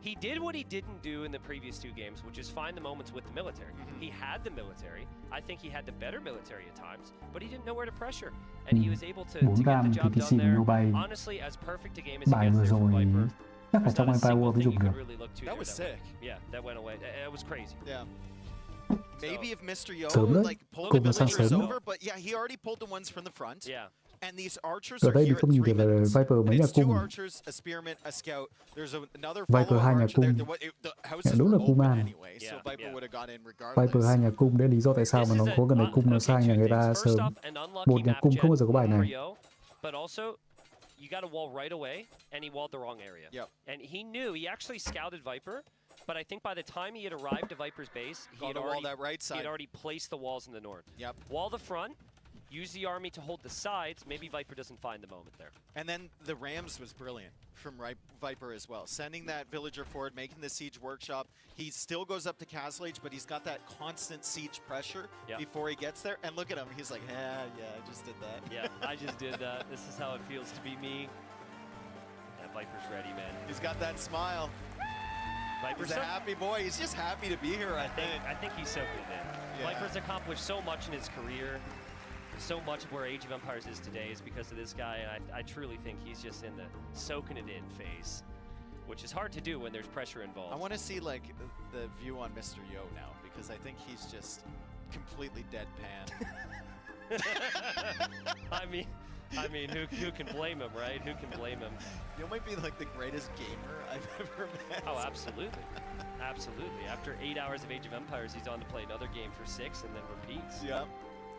He did what he didn't do in the previous two games, which is find the moments with the military. He had the military. I think he had the better military at times, but he didn't know where to pressure. And he was able to get the job done there. Honestly, as perfect a game as he gets there for Viper. Chắc là trong Empire War ví dụ được. That was sick. Yeah, that went away. It was crazy. Yeah. Maybe if mr.yo like pulled Cùng the sang villagers sớm. over, but yeah, he already pulled the ones from the front. Yeah. And these archers Ở are đây here mình không at nhìn 3 thấy là minutes. Viper mấy nhà It's two cung. archers, a spearman, a scout. There's another Viper follow-up hai nhà archer there. cung. The houses Đúng were là open Kuman. anyway, so Viper would have got in regardless. Viper hai nhà cung, đấy lý do tại sao mà nó có gần này cung nó sang nhà người ta sớm. Một nhà cung không bao giờ có bài này. But also, you got to wall right away, and he walled the wrong area. And he knew, he actually scouted Viper, but I think by the time he had arrived to Viper's base, he had already placed the walls in the north. Wall the front, use the army to hold the sides, maybe Viper doesn't find the moment there. And then the Rams was brilliant from Viper as well. Sending that villager forward, making the siege workshop. He still goes up to Castle Age, but he's got that constant siege pressure before he gets there. And look at him, he's like, yeah, I just did that. Yeah, I just did that. This is how it feels to be me. That Viper's ready, man. He's got that smile. Viper's a happy boy. He's just happy to be here, I think. I think he's soaking it in. Viper's accomplished so much in his career. So much of where Age of Empires is today is because of this guy, and I truly think he's just in the soaking it in phase, which is hard to do when there's pressure involved. I want to see like the view on mr.yo now, because I think he's just completely deadpan. I mean, who can blame him, right? Who can blame him? You might be like the greatest gamer I've ever met. Oh, absolutely. Absolutely. After 8 hours of Age of Empires, he's on to play another game for 6 and then repeats. Yeah.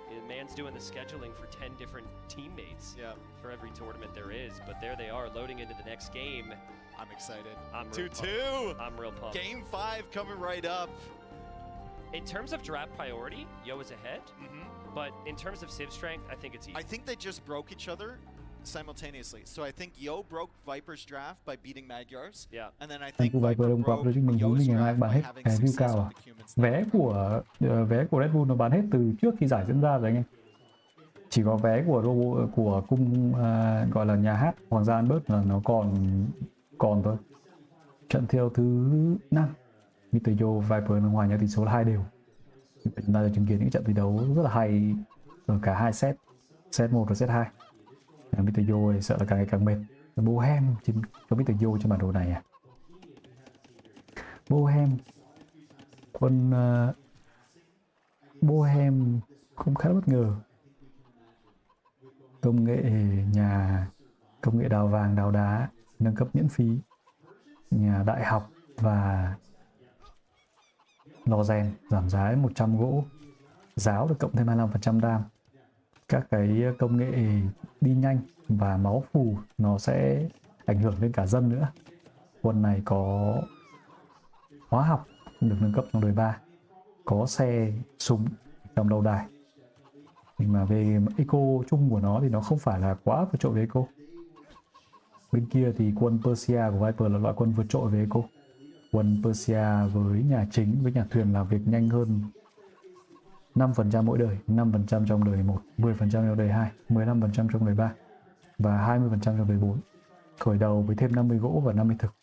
The man's doing the scheduling for 10 different teammates for every tournament there is. But there they are, loading into the next game. I'm excited. I'm 2-2. I'm real pumped. Game 5 coming right up. In terms of draft priority, Yo is ahead. But in terms of civ strength, I think it's easy. I think they just broke each other simultaneously. So I think Yo broke Viper's draft by beating Magyar's. Yeah. And then I Anh think của Viper hôm qua broke chứng minh đúng mình hai bán hết vé view cao à? Vé của Red Bull nó bán hết từ trước khi giải diễn ra rồi anh em. Chỉ có vé của cung gọi là nhà hát Hoàng gia Albert là nó còn thôi. Trận theo thứ 5, mr.yo Viper nó hòa nhau tỷ số là 2 đều. Chúng ta đã chứng kiến những trận thi đấu rất là hay ở cả hai set, set 1 và set 2. mr.yo thì sợ là càng ngày càng mệt. Bohem cho mr.yo trên bản đồ này à? Bohem cũng khá bất ngờ. Công nghệ đào vàng đào đá nâng cấp miễn phí, nhà đại học và lò rèn giảm giá 100 gỗ, giáo được cộng thêm 25% đam. Các cái công nghệ đi nhanh và máu phù nó sẽ ảnh hưởng đến cả dân nữa. Quân này có hóa học được nâng cấp trong đời 3, có xe súng trong lâu đài. Nhưng mà về eco chung của nó thì nó không phải là quá vượt trội về eco. Bên kia thì quân Persia của Viper là loại quân vượt trội về eco. Quân Persia với nhà chính, với nhà thuyền làm việc nhanh hơn 5% mỗi đời, 5% trong đời 1, 10% trong đời 2, 15% trong đời 3 và 20% trong đời 4. Khởi đầu với thêm 50 gỗ và 50 thực.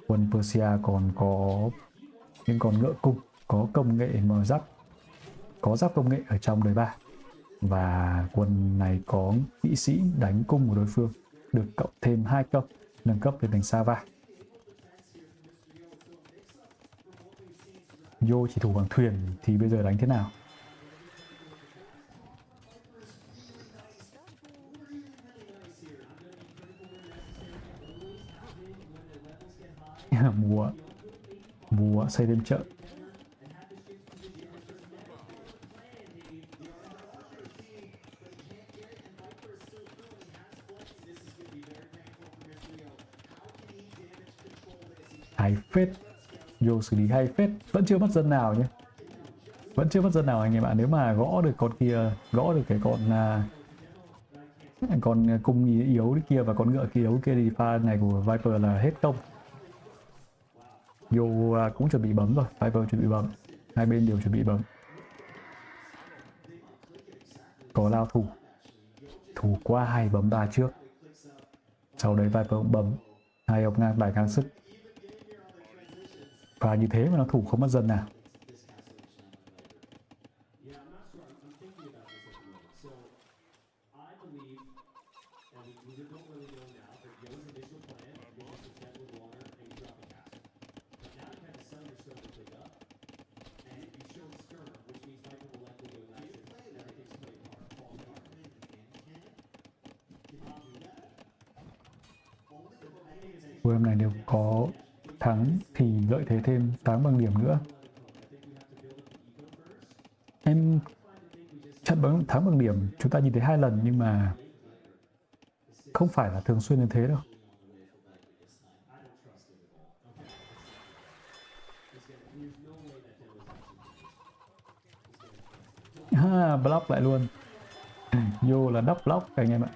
Quân Persia còn có những con ngựa cung, có công nghệ mở giáp, có giáp công nghệ ở trong đời 3. Và quân này có kỵ sĩ đánh cung của đối phương, được cộng thêm 2 công, nâng cấp lên thành Sava. Yo chỉ thủ bằng thuyền thì bây giờ đánh thế nào? Mùa xây thêm chợ. Hay phết. Yo xử lý hay phết. Vẫn chưa mất dân nào nhé. Vẫn chưa mất dân nào anh em ạ. Nếu mà gõ được con kia, gõ được cái con cung yếu kia và con ngựa kia yếu kia thì pha này của Viper là hết công. Yo cũng chuẩn bị bấm rồi. Viper chuẩn bị bấm. Hai bên đều chuẩn bị bấm. Có lao thủ. Thủ qua 2 bấm 3 trước. Sau đấy Viper cũng bấm. 2 ông ngang đài ngang sức. Và như thế mà nó thủ không mất dân nào. Hôm này đều có thắng thì lợi thế thêm 8 bằng điểm nữa. Em trận bóng thắng bằng điểm chúng ta nhìn thấy 2 lần nhưng mà không phải là thường xuyên như thế đâu. Block lại luôn. Yo là double block anh em ạ.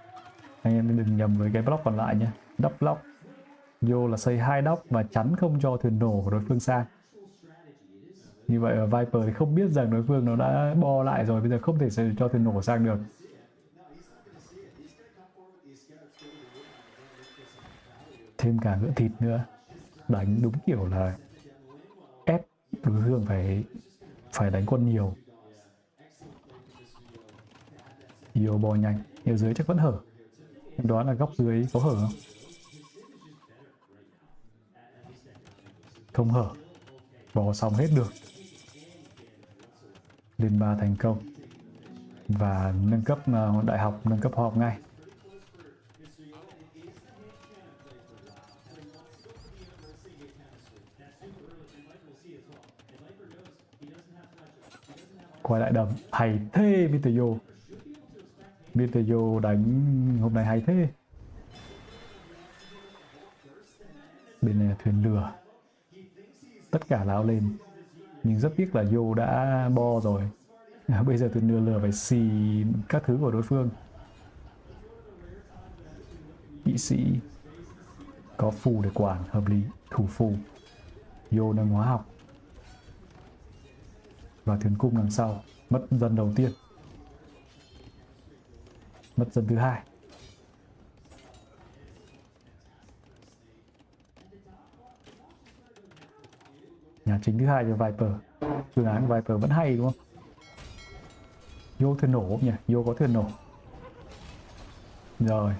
Anh em đừng nhầm với cái block còn lại nhé. Double block. Yo là xây 2 đốc và chắn không cho thuyền nổ của đối phương sang. Như vậy Viper thì không biết rằng đối phương nó đã bo lại rồi, bây giờ không thể cho thuyền nổ sang được. Thêm cả ngựa thịt nữa. Đánh đúng kiểu là ép đối phương phải đánh quân nhiều. Yo bo nhanh, ở dưới chắc vẫn hở. Em đoán là góc dưới có hở không? Không hở. Bò xong hết được. Lên 3 thành công. Và nâng cấp đại học, nâng cấp khoa học ngay. Quay lại đầm. Hay thế mr.yo. mr.yo đánh hôm nay hay thế. Bên này là thuyền lửa. Tất cả lao lên. Nhưng rất tiếc là Yo đã bo rồi. Bây giờ thuyền lửa phải xì các thứ của đối phương. kỵ sĩ. Có phù để quản, hợp lý. Thủ phù. Yo nâng hóa học. Và thuyền cung đằng sau. Mất dân đầu tiên. Mất dân thứ hai. Nhà chính thứ hai cho Viper. Phương án Viper vẫn hay đúng không? Yo thuyền nổ không nhỉ? Yo có thuyền nổ. Rồi.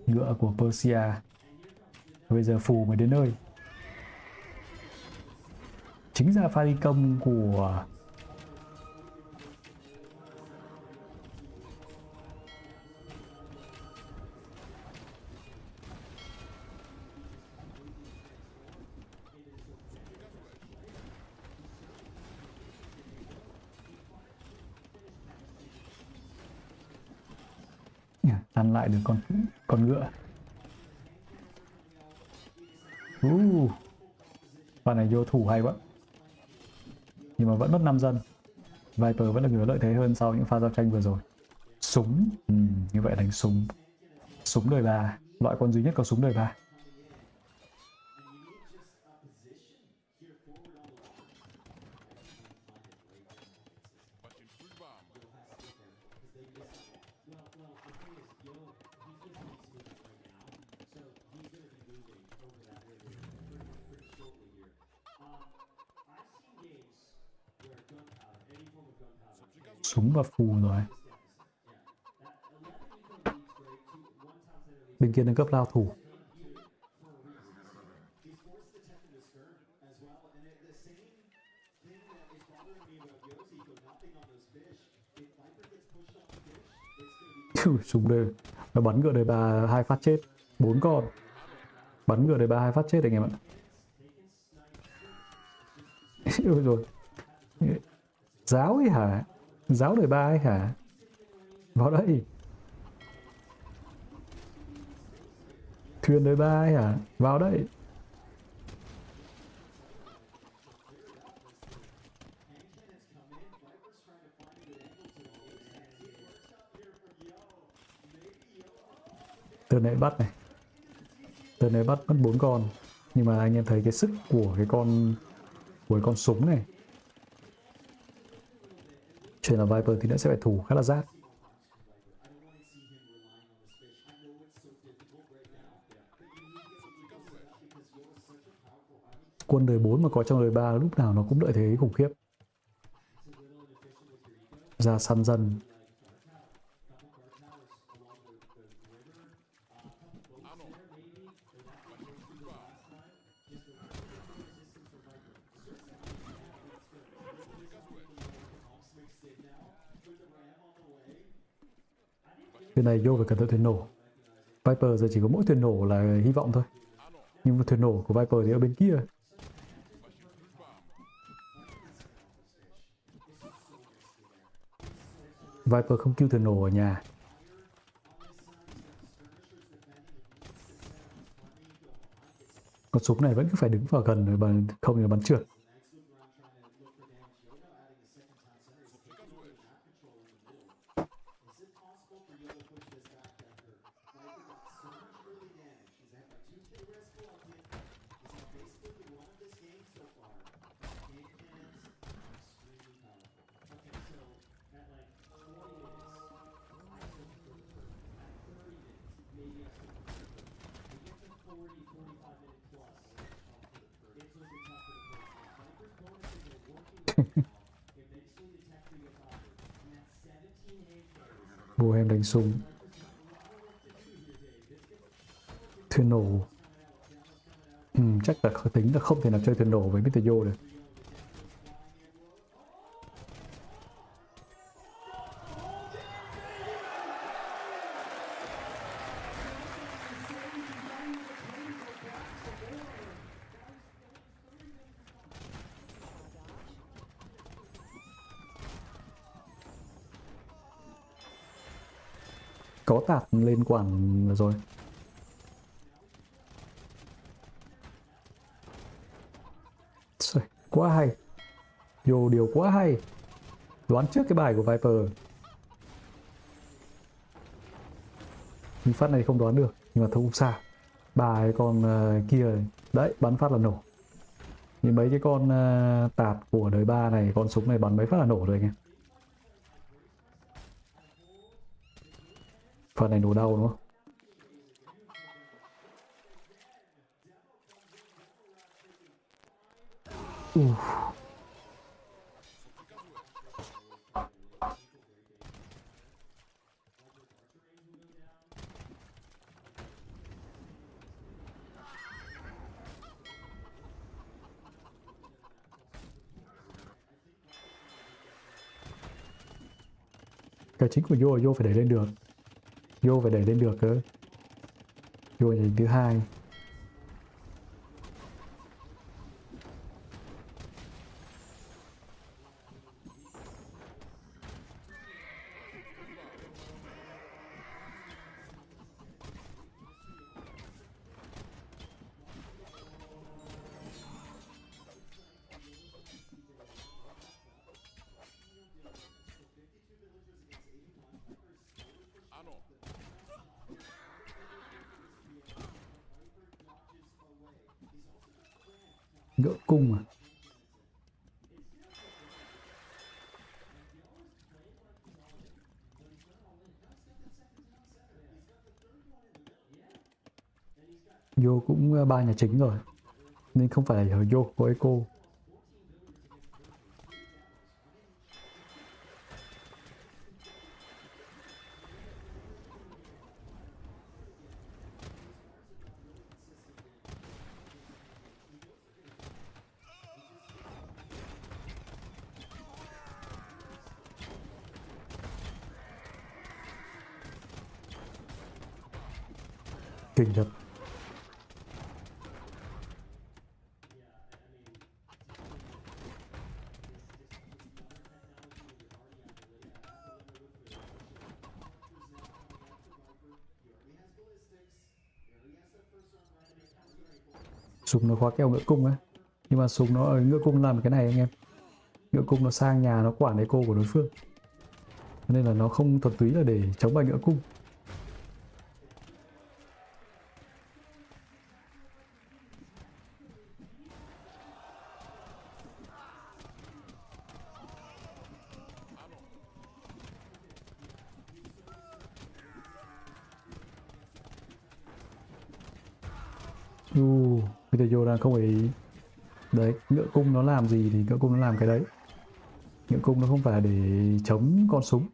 Ngựa của Persia. Bây giờ phù mới đến nơi. Chính ra pha đi công của ăn lại được con ngựa. Pha này vô thủ hay quá. Nhưng mà vẫn mất 5 dân. Viper vẫn là người lợi thế hơn sau những pha giao tranh vừa rồi. Súng. Như vậy đánh súng. Súng đời 3. Loại con duy nhất có súng đời 3. Súng và phù rồi. Bên kia nâng cấp lao thủ. Súng đời. Nó bắn ngựa đời 3 2 phát chết. 4 con. Bắn ngựa đời 3 2 phát chết anh em ạ. Ôi rồi. Giáo ấy hả? Giáo đời 3 ấy hả? Vào đây. Thuyền đời 3 ấy hả? Vào đây. Tờ này bắt này. Tờ này bắt mất 4 con. Nhưng mà anh em thấy cái sức của cái con súng này. Chuyện là Viper thì nó sẽ phải thủ khá là rát. Quân đời 4 mà có trong đời 3 lúc nào nó cũng lợi thế khủng khiếp. Ra săn dân. Bên này vô phải cẩn thận thuyền nổ. Viper giờ chỉ có mỗi thuyền nổ là hy vọng thôi. Nhưng mà thuyền nổ của Viper thì ở bên kia. Viper không cứu thuyền nổ ở nhà. Con súng này vẫn cứ phải đứng vào gần rồi không thì bắn trượt. Bố em đánh súng. Thuyền nổ. Chắc là tính là không thể nào chơi thuyền nổ với mr.yo được. Có tạt lên quản rồi. Quá hay. Yo điều quá hay. Đoán trước cái bài của Viper. Nhưng phát này không đoán được, nhưng mà thôi không sao. Bài con kia đấy, bắn phát là nổ. Nhưng mấy cái con tạt của đời 3 này, con súng này bắn mấy phát là nổ rồi anh em. Phần này nổ đau đúng không? Cái chính của Yo phải đẩy lên được. Yo phải đẩy lên được cơ. Yo là thứ hai. Ngựa cung à? Yo cũng ba nhà chính rồi, nên không phải là Yo có Echo. Kinh thật. Súng nó khóa keo ngựa cung ấy, nhưng mà súng nó ở ngựa cung làm cái này anh em. Ngựa cung nó sang nhà nó quản echo của đối phương, nên là nó không thuần túy là để chống bài ngựa cung. Bây giờ Yo đang không ý. Đấy, ngựa cung nó làm gì thì ngựa cung nó làm cái đấy. Ngựa cung nó không phải để chống con súng.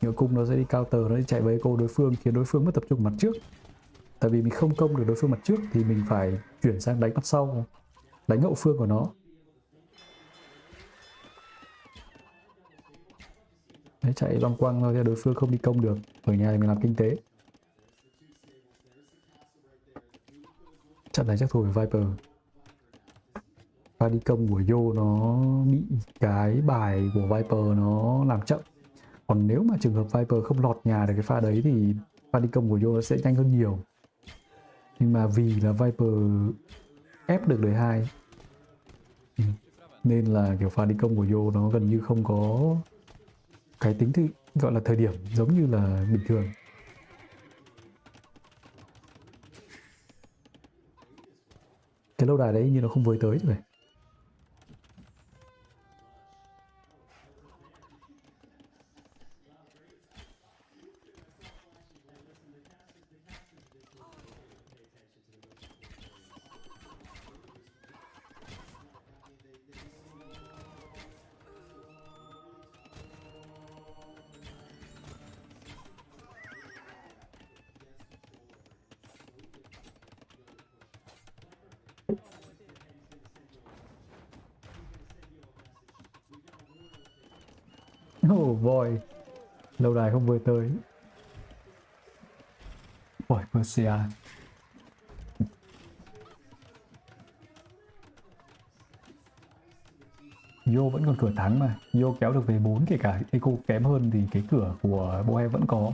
Ngựa cung nó sẽ đi counter, nó đi chạy với echo đối phương, khiến đối phương mất tập trung mặt trước. Tại vì mình không công được đối phương mặt trước thì mình phải chuyển sang đánh mặt sau, đánh hậu phương của nó. Đấy, chạy băng quăng thôi, đối phương không đi công được. Ở nhà mình làm kinh tế. Trận này chắc thua với Viper. Pha đi công của Yo nó bị cái bài của Viper nó làm chậm. Còn nếu mà trường hợp Viper không lọt nhà được cái pha đấy thì pha đi công của Yo nó sẽ nhanh hơn nhiều. Nhưng mà vì là Viper ép được đời 2 nên là kiểu pha đi công của Yo nó gần như không có cái tính gọi là thời điểm giống như là bình thường. Cái lâu đài đấy như nó không với tới rồi. Oh boy, lâu đài không vừa tới. Ôi, Persia. Yo vẫn còn cửa thắng mà. Yo kéo được về 4, kể cả Echo kém hơn thì cái cửa của Bohe vẫn có.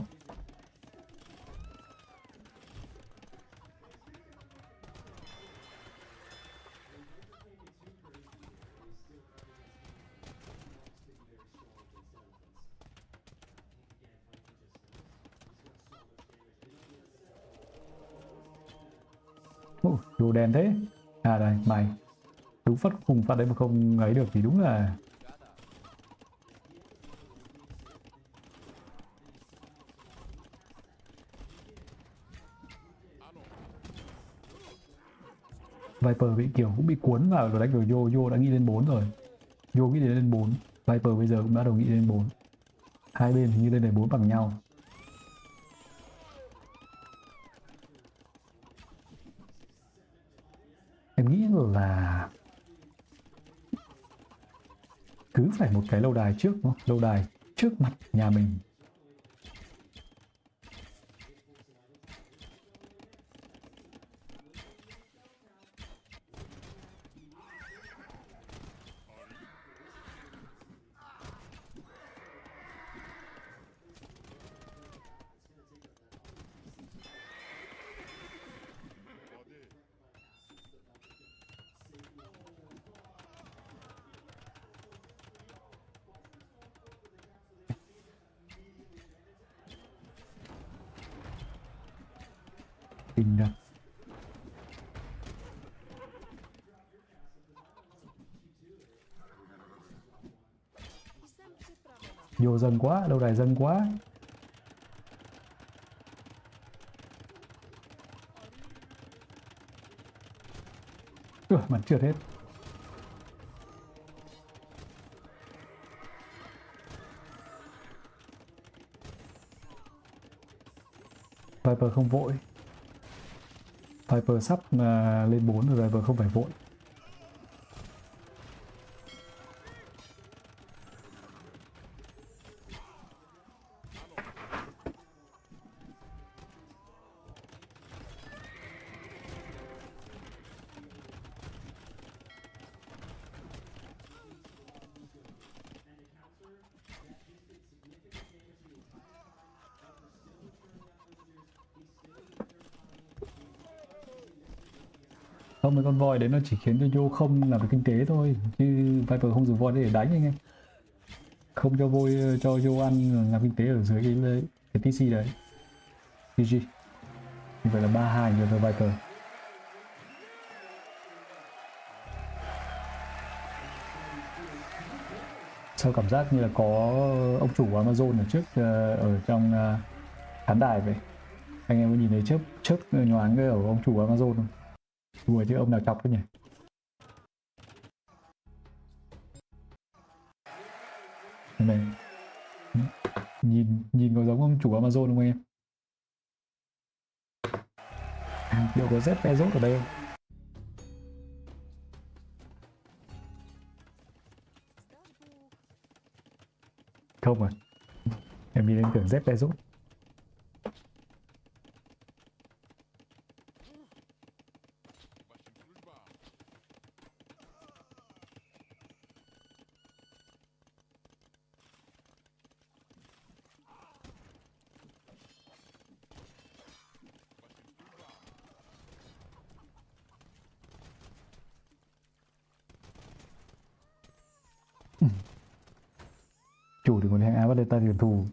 Đồ đen thế. À đây, mày. Đúng phát cùng phát đấy mà không ấy được thì đúng là... Viper bị kiểu cũng bị cuốn vào rồi đánh rồi Yo đã nghĩ lên 4 rồi. Yo nghĩ đến lên 4. Viper bây giờ cũng bắt đầu nghĩ lên 4. Hai bên hình như lên đến 4 bằng nhau. Em nghĩ là cứ phải một cái lâu đài trước, đúng không? Lâu đài trước mặt nhà mình. Kinh ra. Vô dân quá, lâu đài dân quá. Mặt trượt hết. Viper không vội. Viper sắp lên 4 rồi, Viper không phải vội. Không, mấy con voi đấy nó chỉ khiến cho Yo không làm được kinh tế thôi, chứ Viper không dùng voi để đánh anh em. Không cho voi cho Yo ăn làm kinh tế ở dưới cái TC đấy. GG. Như vậy là 3-2 cho Viper. Sao cảm giác như là có ông chủ Amazon ở trước ở trong khán đài vậy. Anh em có nhìn thấy chớp nhoáng cái ở ông chủ Amazon không? Đùa chứ ông nào chọc thế nhỉ? Này, nhìn có giống ông chủ Amazon không em? Liệu có Z Bezos ở đây không? Không à? Em nhìn đến tưởng Z Bezos. Chủ thì còn hạng A bắt lên tay tuyển thủ.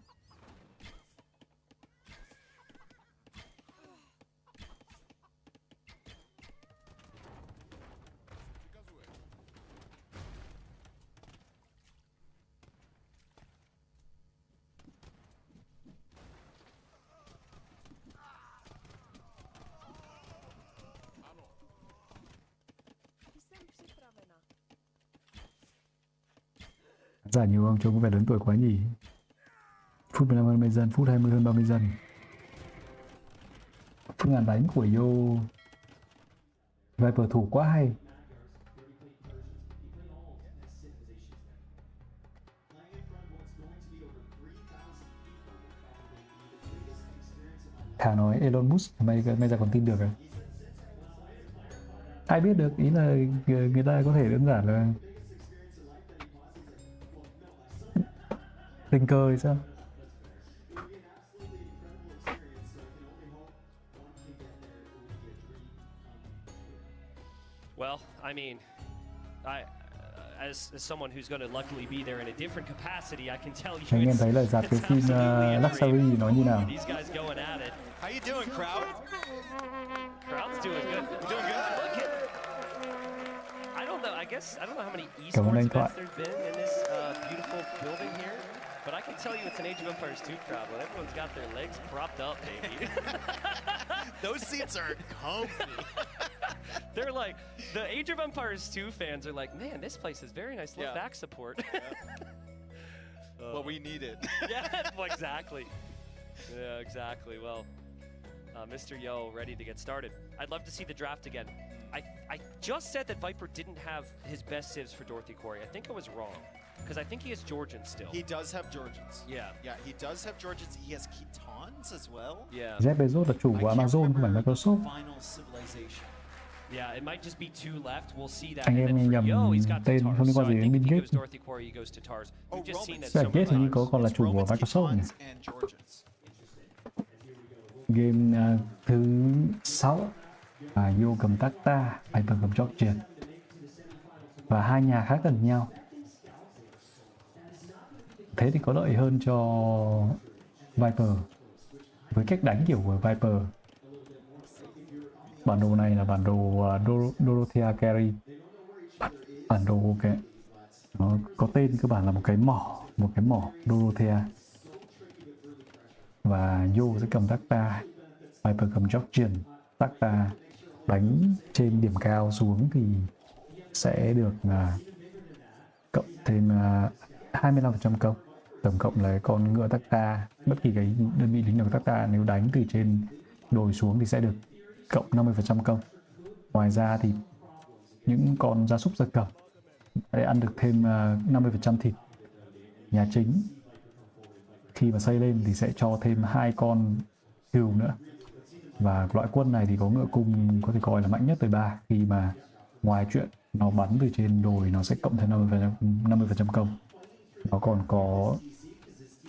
Giả nhiều ông trông có vẻ lớn tuổi quá nhỉ. Phút 15 hơn 30 dân, phút 20 hơn 30 dân. Phương án đánh của Yo Viper thủ quá hay. Thả nói Elon Musk mày giờ còn tin được à? Ai biết được, ý là người ta có thể đơn giản là tình cờ hay sao? Well, I mean, as someone who's going to luckily be there in a different capacity, I can tell you Anh em thấy lời dạp chiếu phim Luxury nó như nào? These guys going at it. How you doing, crowd? Crowd's doing good. Doing good. Look at. I don't know. I don't know how many Cảm ơn anh esports Thoại. events there's been in this beautiful building here, but I can tell you it's an Age of Empires 2 crowd when everyone's got their legs propped up, baby. Those seats are comfy. They're like, the Age of Empires 2 fans are like, man, this place is very nice. Look, back support. Well, we need it. Yeah, well, exactly. Yeah, exactly. Well, mr.yo ready to get started. I'd love to see the draft again. I just said that Viper didn't have his best civs for Dorothy Quarry. I think I was wrong, because I think he has Georgians still. He does have Georgians. Yeah. Yeah, he does have Georgians. He has Kitons as well. Yeah. Jeff Bezos là chủ của Amazon không phải Microsoft. Final civilization. Yeah, it might just be 2 left. We'll see that. Anh And em then for nhầm Yo, he's got tên Tatars. không liên quan So I gì think đến if he Bill goes Gates. Dorothy Quarry, he goes to Tatars. We've just seen that Dạ, so Gates many hình như times. còn là chủ của Microsoft nhỉ? And Georgians. Game thứ 6 Yo cầm Tacta, Viper cầm Georgian, và hai nhà khá gần nhau. Thế thì có lợi hơn cho Viper với cách đánh kiểu của Viper. Bản đồ này là bản đồ Dorothea Carey. Bản đồ ok, nó có tên cơ bản là một cái mỏ Dorothea, và Yo sẽ cầm Tacta, Viper cầm Georgian. Tacta đánh trên điểm cao xuống thì sẽ được cộng thêm 25% công. Tổng cộng là con ngựa Tacta, bất kỳ cái đơn vị lính nào Tacta nếu đánh từ trên đồi xuống thì sẽ được cộng 50% công. Ngoài ra thì những con gia súc gia cầm sẽ ăn được thêm 50% thịt. Nhà chính khi mà xây lên thì sẽ cho thêm 2 con cừu nữa. Và loại quân này thì có ngựa cung có thể coi là mạnh nhất tới 3, khi mà ngoài chuyện nó bắn từ trên đồi nó sẽ cộng thêm 50% công. Nó còn có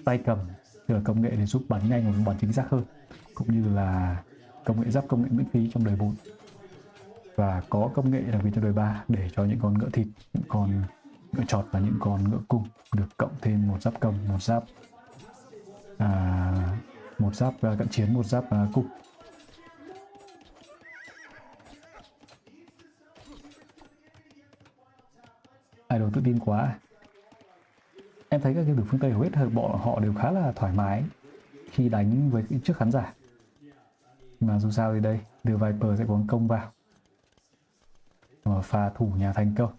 tay cầm, tức là công nghệ để giúp bắn nhanh và bắn chính xác hơn, cũng như là công nghệ giáp, công nghệ miễn phí trong đời 4, và có công nghệ đặc biệt trong đời 3 để cho những con ngựa thịt, những con ngựa trọt và những con ngựa cung được cộng thêm một giáp công, một giáp cận chiến, một giáp cung. Idol tự tin quá. Em thấy các game thủ phương Tây hầu hết bọn họ đều khá là thoải mái khi đánh với trước khán giả. Mà dù sao thì đây, The Viper sẽ có công vào phá thủ nhà thành công.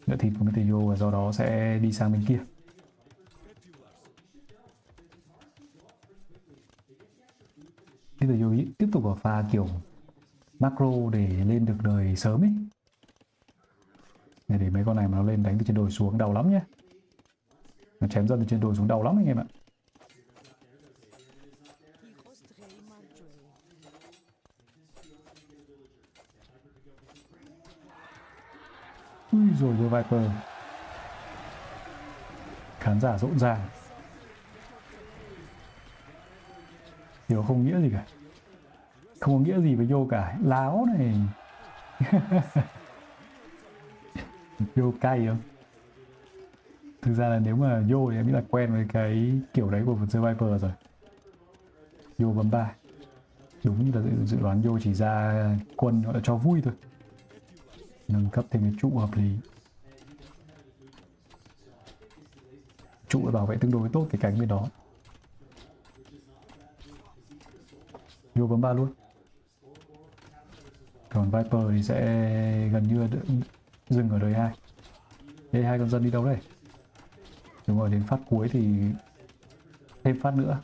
Ngựa thịt của mr.yo và do đó sẽ đi sang bên kia. mr.yo tiếp tục vào pha kiểu macro để lên được đời sớm ấy. Để mấy con này mà nó lên đánh từ trên đồi xuống đau lắm nhé. Nó chém dần từ trên đồi xuống đau lắm anh em ạ. Ui rồi The Viper. Khán giả rộn ràng. Điều không nghĩa gì cả. Không có nghĩa gì với Yo cả. Láo này. Yo cay không? Thực ra là nếu mà Yo thì em nghĩ là quen với cái kiểu đấy của The Viper rồi. Yo bấm 3. Đúng như là dự đoán, Yo chỉ ra quân gọi là cho vui thôi. Nâng cấp thêm cái trụ hợp lý. Trụ để bảo vệ tương đối tốt cái cánh bên đó. Yo bấm 3 luôn. Còn Viper thì sẽ gần như dừng ở đời 2. Đây, 2 con dân đi đâu đây? Đúng rồi, đến phát cuối thì thêm phát nữa.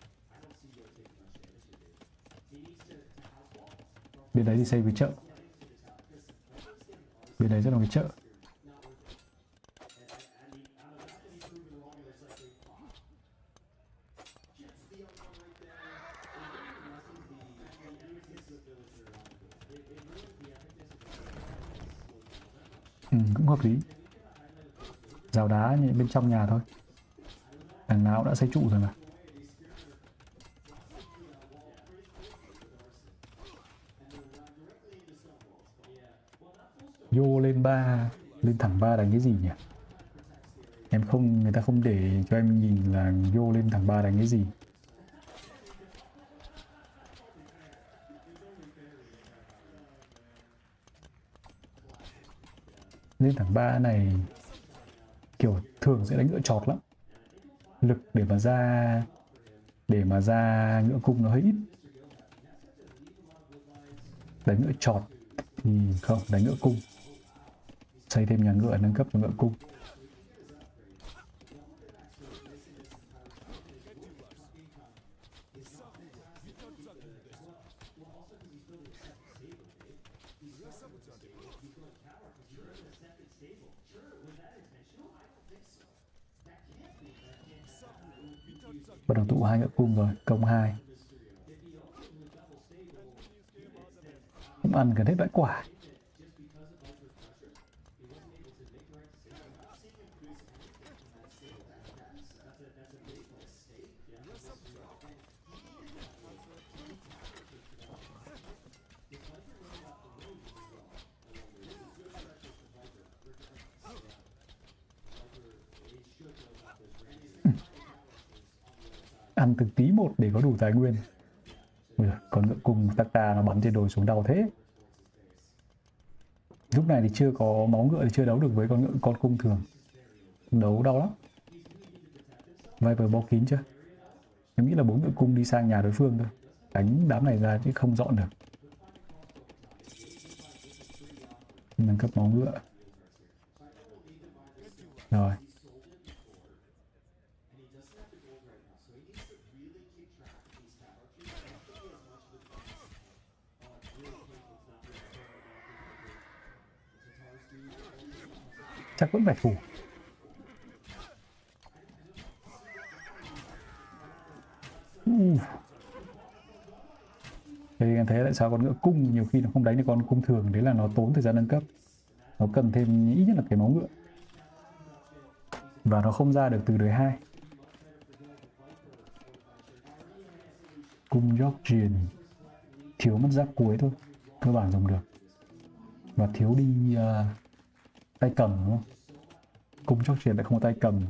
Bên đấy thì xây với chợ. Bên đấy rất là cái chợ. Cũng hợp lý. Rào đá bên trong nhà thôi. Đằng nào đã xây trụ rồi mà. Yo lên 3, lên thẳng 3 đánh cái gì nhỉ? Người ta không để cho em nhìn là Yo lên thẳng 3 đánh cái gì. Lên thẳng 3 này kiểu thường sẽ đánh ngựa chọt lắm. Lực để mà ra ngựa cung nó hơi ít. Đánh ngựa chọt thì không, đánh ngựa cung. Xây thêm nhà ngựa nâng cấp cho ngựa cung. Bắt đầu tụ 2 ngựa cung rồi, công 2. Cũng ăn gần hết bãi quả. Ăn từng tí một để có đủ tài nguyên. Còn ngựa cung Tacta nó bắn trên đồi xuống đau thế. Lúc này thì chưa có máu ngựa thì chưa đấu được với con cung thường. Đấu đau lắm. Viper bó kín chưa? Em nghĩ là 4 ngựa cung đi sang nhà đối phương thôi. Đánh đám này ra chứ không dọn được. Nâng cấp máu ngựa. Rồi. Chắc vẫn phải phủ. Đây em thấy tại sao con ngựa cung nhiều khi nó không đánh được con cung thường, đấy là nó tốn thời gian nâng cấp. Nó cần thêm ít nhất là cái máu ngựa. Và nó không ra được từ đời 2. Cung Georgian thiếu mất giáp cuối thôi, cơ bản dùng được. Và thiếu đi tay cầm đúng không? Cung Georgian lại không có tay cầm.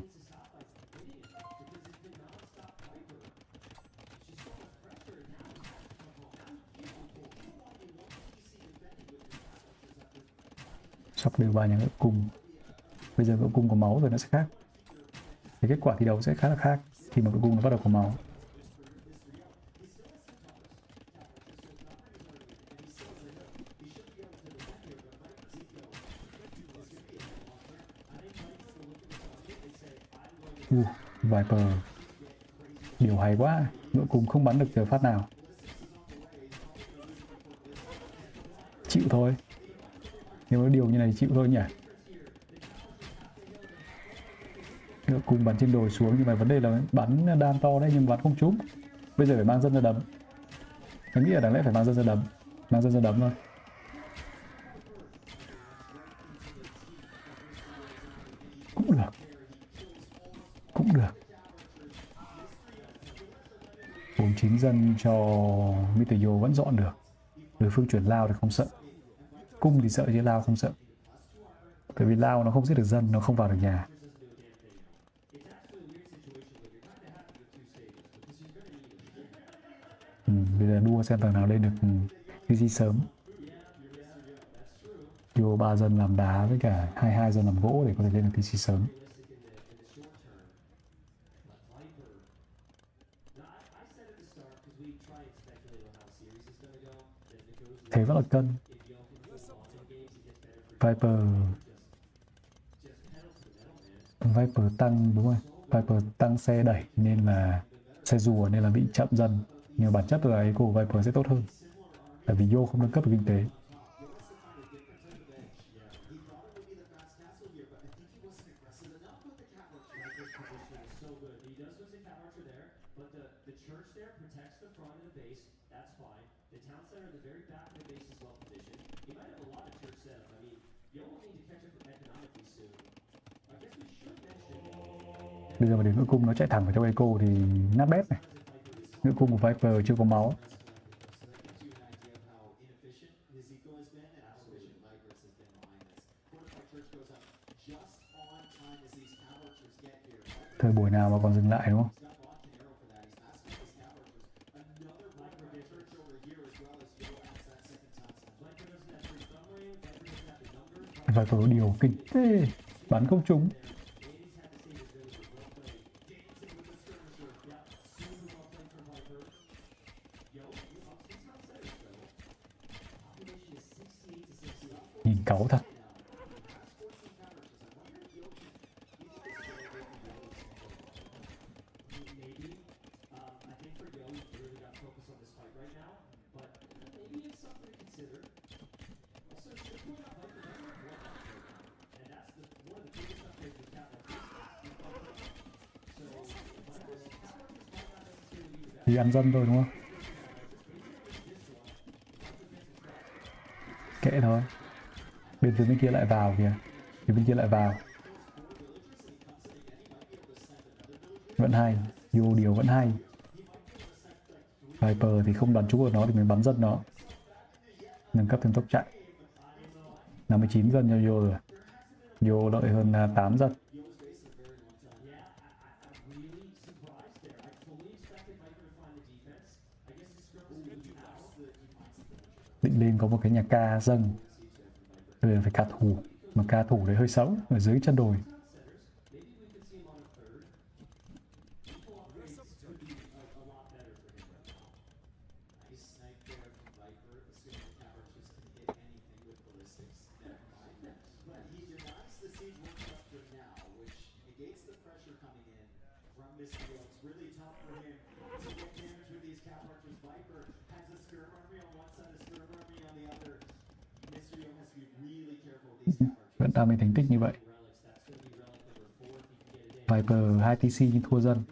Sắp đều 3 nhà ngựa cung. Bây giờ ngựa cung có máu rồi nó sẽ khác. Thì kết quả thi đấu sẽ khá là khác khi mà ngựa cung nó bắt đầu có máu. Viper điều hay quá, ngựa cung không bắn được giờ phát nào. Chịu thôi. Nếu nó điều như này chịu thôi nhỉ. Ngựa cung bắn trên đồi xuống, nhưng mà vấn đề là bắn đan to đấy nhưng bắn không trúng. Bây giờ phải mang dân ra đấm. Em nghĩ là đáng lẽ phải mang dân ra đấm. Mang dân ra đấm thôi. Cũng được. Cũng được. 49 dân cho mr.yo vẫn dọn được. Đối phương chuyển lao thì không sợ. Cung thì sợ chứ lao không sợ. Bởi vì lao nó không giết được dân, nó không vào được nhà. Bây giờ đua xem thằng nào lên được cái gì sớm. Yo 3 dân làm đá với cả 22 dân làm gỗ để có thể lên được TC sớm. Thế rất là cân. Viper tăng đúng rồi. Viper tăng xe đẩy nên là xe rùa nên là bị chậm dần. Nhưng bản chất là của Viper sẽ tốt hơn. Tại vì Yo không nâng cấp được kinh tế. Bây giờ mà đến ngựa cung nó chạy thẳng vào trong eco thì nát bét này. Ngựa cung của Viper chưa có máu. Thời buổi nào mà còn dừng lại đúng không? Và có điều kinh thế, bắn không trúng. Nhìn cáu thật. Thì ăn dâm thôi đúng không? Kệ thôi. Bên phía bên kia lại vào kìa. Phía bên kia lại vào. Vẫn hay. Vô điều vẫn hay. Viper thì không đoán trúng của nó thì mình bắn dân nó. Nâng cấp thêm tốc chạy. 59 dân cho vô rồi. Vô lợi hơn 8 dân. Định lên có một cái nhà ca dâng. Bây giờ phải ca thủ. Mà ca thủ đấy hơi xấu. Ở dưới chân đồi. Vẫn đam mê thành tích như vậy. Viper 2 TC nhưng thua dân.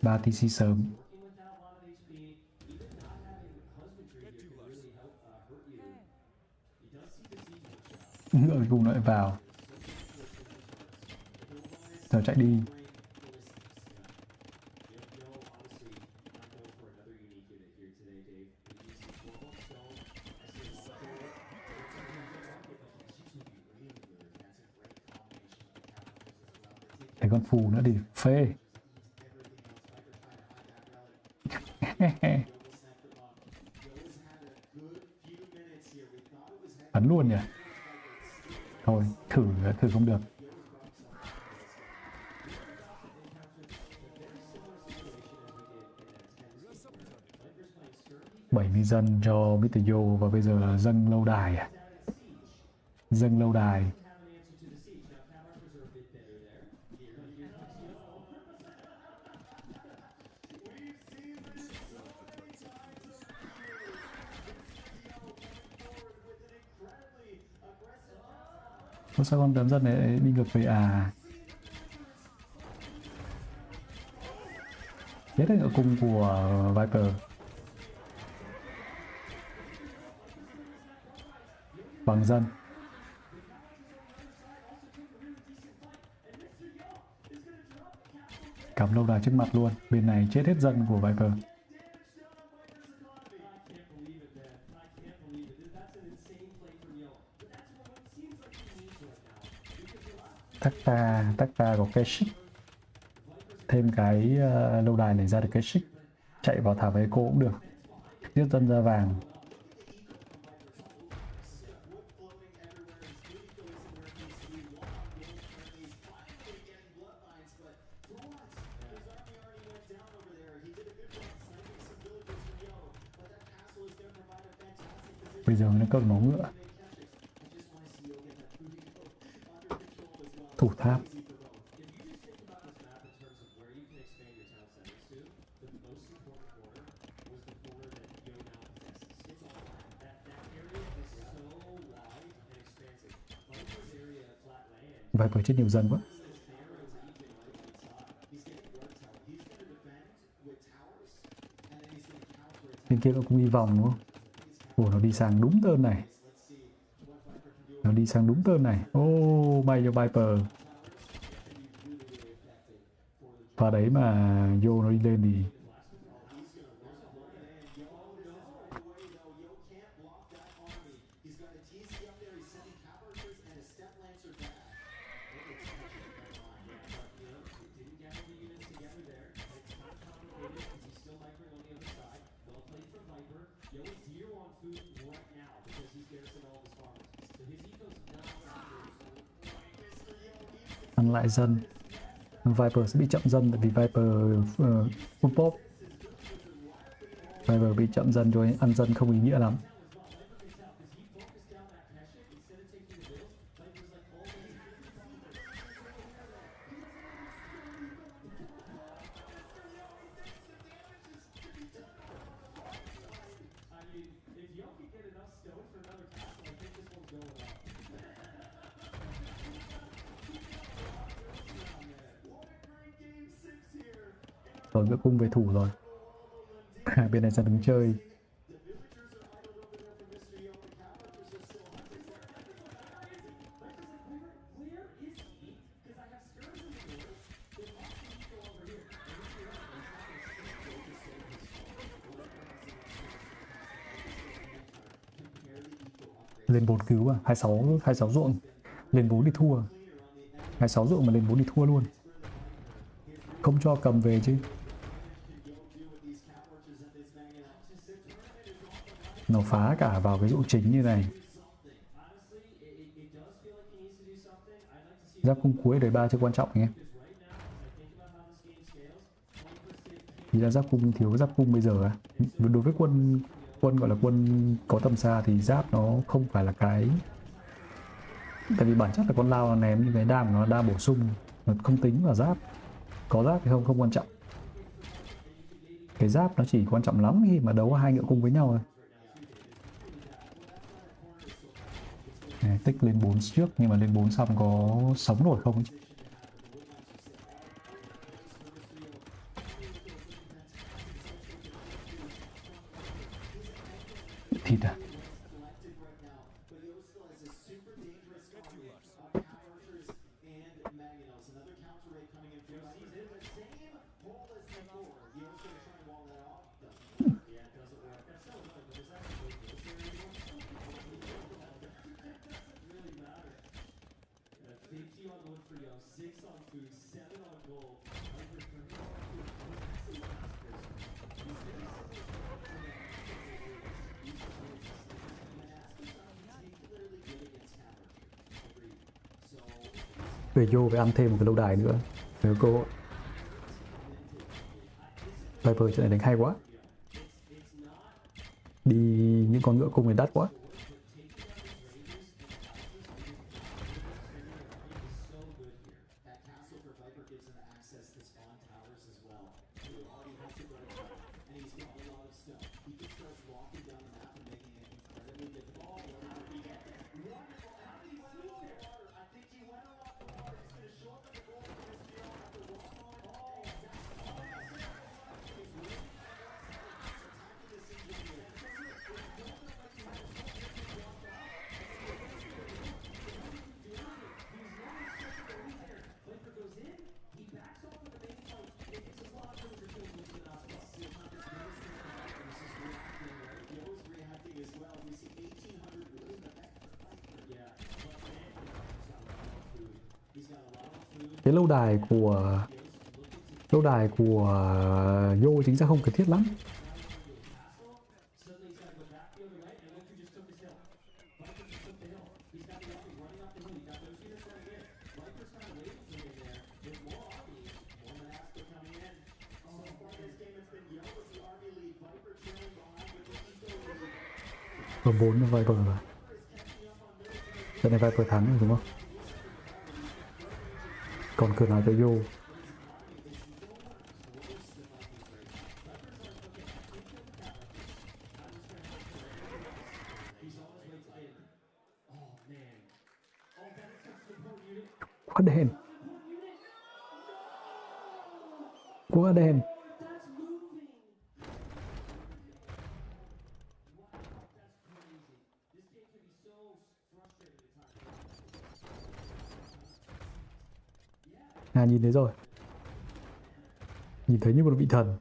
3 TC sớm. Ngựa cùng lại vào. Giờ chạy đi. Cái con phù nữa thì phê. Bắn luôn nhỉ. Thôi thử không được. $70 dân cho mr.yo và bây giờ là dâng lâu đài à? Dâng lâu đài. Sao con đám dân này đi ngược về à? Chết đấy ở cung của Viper. Bằng dân. Cắm lâu đài trước mặt luôn. Bên này chết hết dân của Viper. Tắc ta có cái xích. Thêm cái lâu đài này ra được cái xích. Chạy vào thả với cô cũng được. Giết dân ra vàng. Bây giờ nó cầm máu ngựa. Thủ tháp. Viper chết nhiều dân quá. Bên kia nó cũng đi vòng đúng không? Ồ, nó đi sang đúng tên này. Nó đi sang đúng tên này. Ô, may cho Viper. Và đấy mà vô nó đi lên thì Ăn lại dân. Viper sẽ bị chậm dân tại vì Viper full pop. Viper bị chậm dân rồi ăn dân không ý nghĩa lắm. Rồi ngựa cung về thủ rồi. Bên này sẽ đứng chơi. Lên 4 cứu à? 26 ruộng. Lên 4 thì thua. 26 ruộng mà lên 4 thì thua luôn. Không cho cầm về chứ. Nó phá cả vào cái ruộng chính như này. Giáp cung cuối đời 3 chưa quan trọng anh em. Thì ra giáp cung thiếu giáp cung bây giờ à? Đối với quân gọi là quân có tầm xa thì giáp nó không phải là cái, tại vì bản chất là con lao nó ném như cái đam, nó đam bổ sung, nó không tính vào giáp. Có giáp thì không quan trọng. Cái giáp nó chỉ quan trọng lắm khi mà đấu hai ngựa cung với nhau rồi. Tích lên 4 trước nhưng mà lên 4 xong có sống nổi không? Thịt à? Về vô phải ăn thêm một cái lâu đài nữa. Nếu cơ hội. Viper trận này đánh hay quá. Đi những con ngựa cung này đắt quá. Cái lâu đài của Yo chính ra không cần thiết lắm. Còn 4 là Viper rồi. Trận này Viper thắng rồi đúng không? Còn cửa nào cho Yo? Quá đen. Quá đen. Nhìn thấy rồi. Nhìn thấy như một vị thần.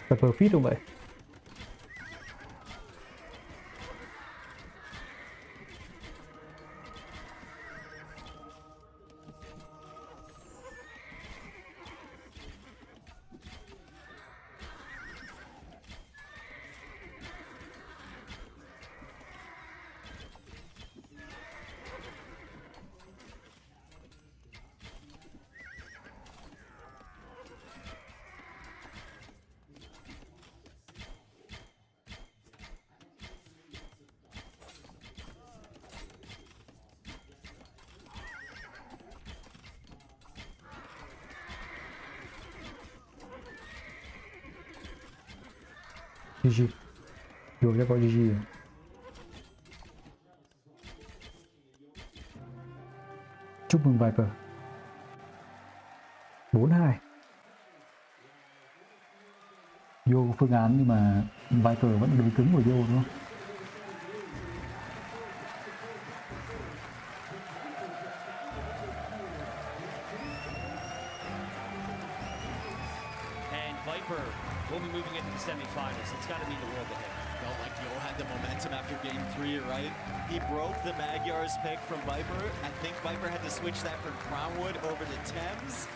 Viper fit không vậy? GG. Vô ra coi GG rồi. Chúc mừng Viper. 4-2. Vô có phương án nhưng mà Viper vẫn đối cứng của Vô đúng không? Viper will be moving into the semifinals. It's got to mean the world to him. Felt like Yo had the momentum after game 3, right? He broke the Magyar's pick from Viper. I think Viper had to switch that from Crownwood over to Thames.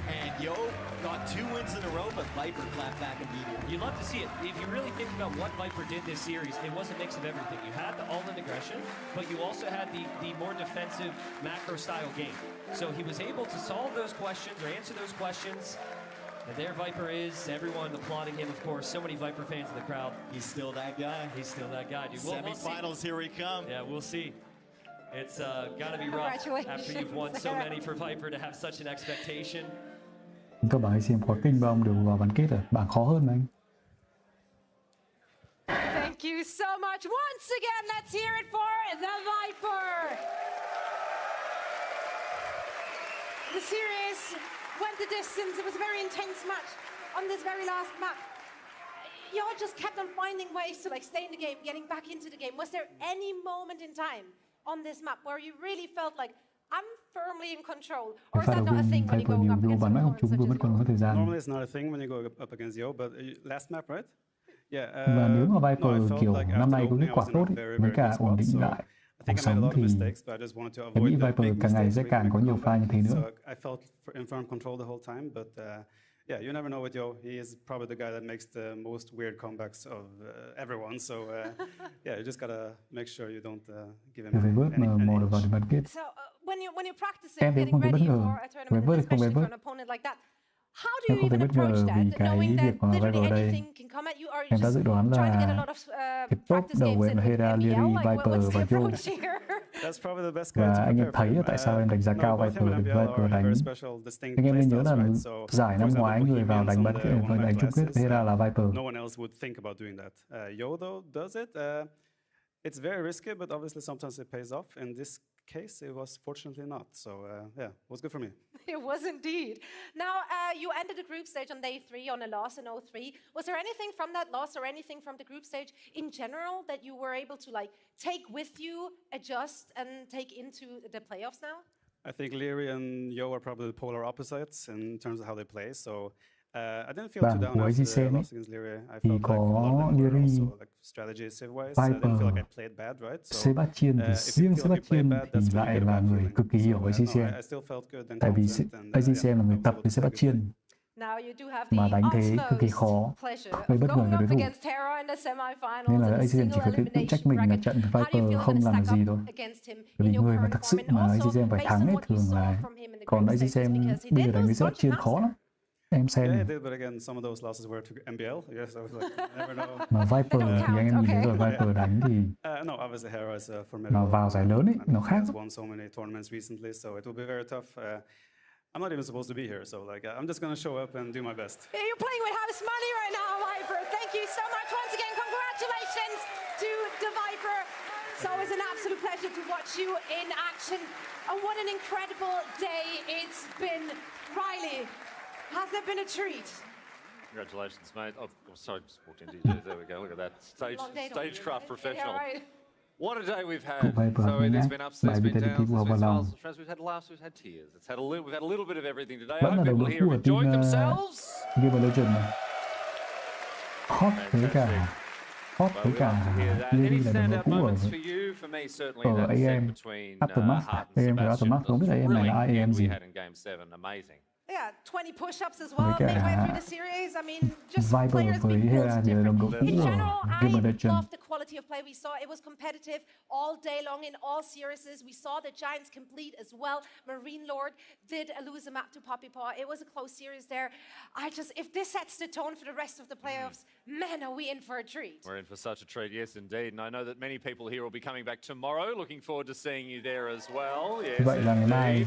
And Yo got 2 wins in a row, but Viper clapped back immediately. You love to see it. If you really think about what Viper did this series, it was a mix of everything. You had the all-in aggression, but you also had the more defensive macro-style game. So he was able to solve those questions or answer those questions. And there Viper is, everyone applauding him, of course. So many Viper fans in the crowd. He's still that guy. He's still that guy, dude. Semi-finals, here we come. Yeah, we'll see. It's got to be rough after you've won so many for Viper to have such an expectation. Các bạn hãy xem khó kinh và ông đều vào bán kết rồi. Bạn khó hơn mà anh. Thank you so much. Once again, let's hear it for the Viper. The series went the distance. It was a very intense match on this very last map. Y'all just kept on finding ways to stay in the game, getting back into the game. Was there any moment in time on this map where you really felt like I'm firmly in control, or is that not a thing when you go up against Normally it's not a thing when you go up against Yo, but last map, right? Yeah. Và nếu mà Viper kiểu năm nay có kết quả tốt với cả ổn định lại cuộc sống thì em nghĩ Viper càng ngày sẽ càng có nhiều pha như thế nữa. I felt in firm control the whole time, but yeah, you never know with Yo. He is probably the guy that makes the most weird comebacks of everyone. So yeah, you just gotta make sure you don't give him một vào bán kết. So when you're practicing, getting ready for a tournament, especially for an opponent like that, how do you even approach that, knowing that literally anything can come at you, or you just trying to get a lot of practice games in BBL? Like, what's the approach here? That's probably the best guy to Và anh em thấy tại sao em đánh giá cao Viper để Viper đánh. Anh em nên nhớ là giải năm ngoái người vào đánh bán kết và đánh chung kết Hera là Viper. No one else would think about doing that. Yo though does it. It's very risky, but obviously sometimes it pays off. In this case, it was fortunately not. So yeah, it was good for me. It was indeed. Now, you ended the group stage on day 3 on a loss in 0-3. Was there anything from that loss or anything from the group stage in general that you were able to take with you, adjust, and take into the playoffs now? I think Leary and Yo are probably the polar opposites in terms of how they play. So I didn't feel too down after the loss against Leary. I felt like a lot of them were also strategy save-wise. I didn't feel like I played bad, right? So Sebastian thì riêng Sebastian thì lại là người cực kỳ hiểu ACM. Tại vì ACM là người tập với Sebastian. Mà đánh thế cực kỳ khó, gây bất ngờ người đối thủ. Nên là ACM chỉ có thể tự trách mình là trận Viper không làm được gì thôi. Bởi vì người mà thật sự mà ACM phải thắng ấy thường là, còn ACM bây giờ đánh với Sebastian khó lắm. Em xem. Yeah, I did, but again, some of those losses were to MBL. Yes, I was like, never know. Mà Viper thì anh em nhìn thấy rồi, Viper đánh thì No, obviously Hera is a mà formidable. vào giải lớn ấy, nó khác. Has won so many tournaments recently, so it will be very tough. I'm not even supposed to be here, so like I'm just gonna show up and do my best. Yeah, you're playing with house money right now, Viper. Thank you so much once again. Congratulations to the Viper. It's always an absolute pleasure to watch you in action. And what an incredible day it's been. Riley, has there been a treat? Congratulations, mate. Oh, sorry, just walked into you. There we go. Look at that. Stagecraft professional. Yeah, right. What a day we've had. So there's been ups, there's been downs, there's been smiles, we've had laughs, we've had tears. We've had a little bit of everything today. I hope people here have enjoyed themselves. Game of Legends này. Hot với cả Lily là đồng đội cũ ở AM. Aftermath, AM và Aftermath không biết AM này là AM gì. Yeah, 20 push-ups as well midway through the series. I mean, just players với being Hera thì là đồng đội cũ in ở general, Game of I Legends. loved the quality of play we saw. It was competitive all day long in all series. We saw the Giants complete as well. Marine Lord did lose a map to Poppy Paw. It was a close series there. If this sets the tone for the rest of the playoffs, man, are we in for a treat. We're in for such a treat, yes, indeed. And I know that many people here will be coming back tomorrow. Looking forward to seeing you there as well. Yes, vậy là ngày mai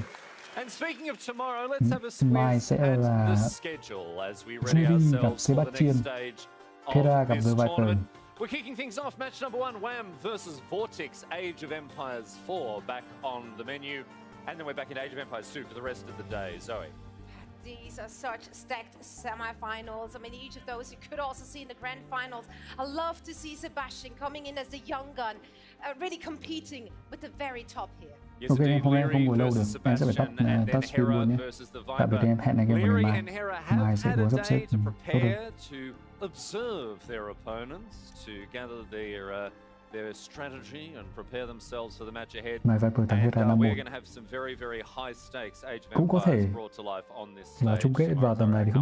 and speaking of tomorrow, let's have a mai squeeze sẽ at là the schedule as we ready Judy gặp ourselves for the Sebastian, next stage Hera of gặp this The Viper. tournament. We're kicking things off. Match number 1, Wham versus Vortex, Age of Empires 4 back on the menu. And then we're back in Age of Empires 2 for the rest of the day. Zoe. These are such stacked semi-finals. I mean, each of those you could also see in the grand finals. I love to see Sebastian coming in as the young gun, really competing with the very top here. Yes, ok, indeed, hôm nay em không Leary ngồi lâu được, versus em sẽ phải tắt Sebastian and then stream luôn Hera nhé. versus the Tạm biệt Viper. em, hẹn anh em vào Leary ngày and mai. Hera Mai have sẽ had có a sắp day xếp to tốt hơn. prepare, to observe their opponents, to gather their strategy and prepare themselves for the match ahead. Mai Viper thắng Hera And 5-1. we're going to have some very, very high stakes Age of Cũng có thể Empires brought to life on this là stage chung kết vào tầm này thì không biết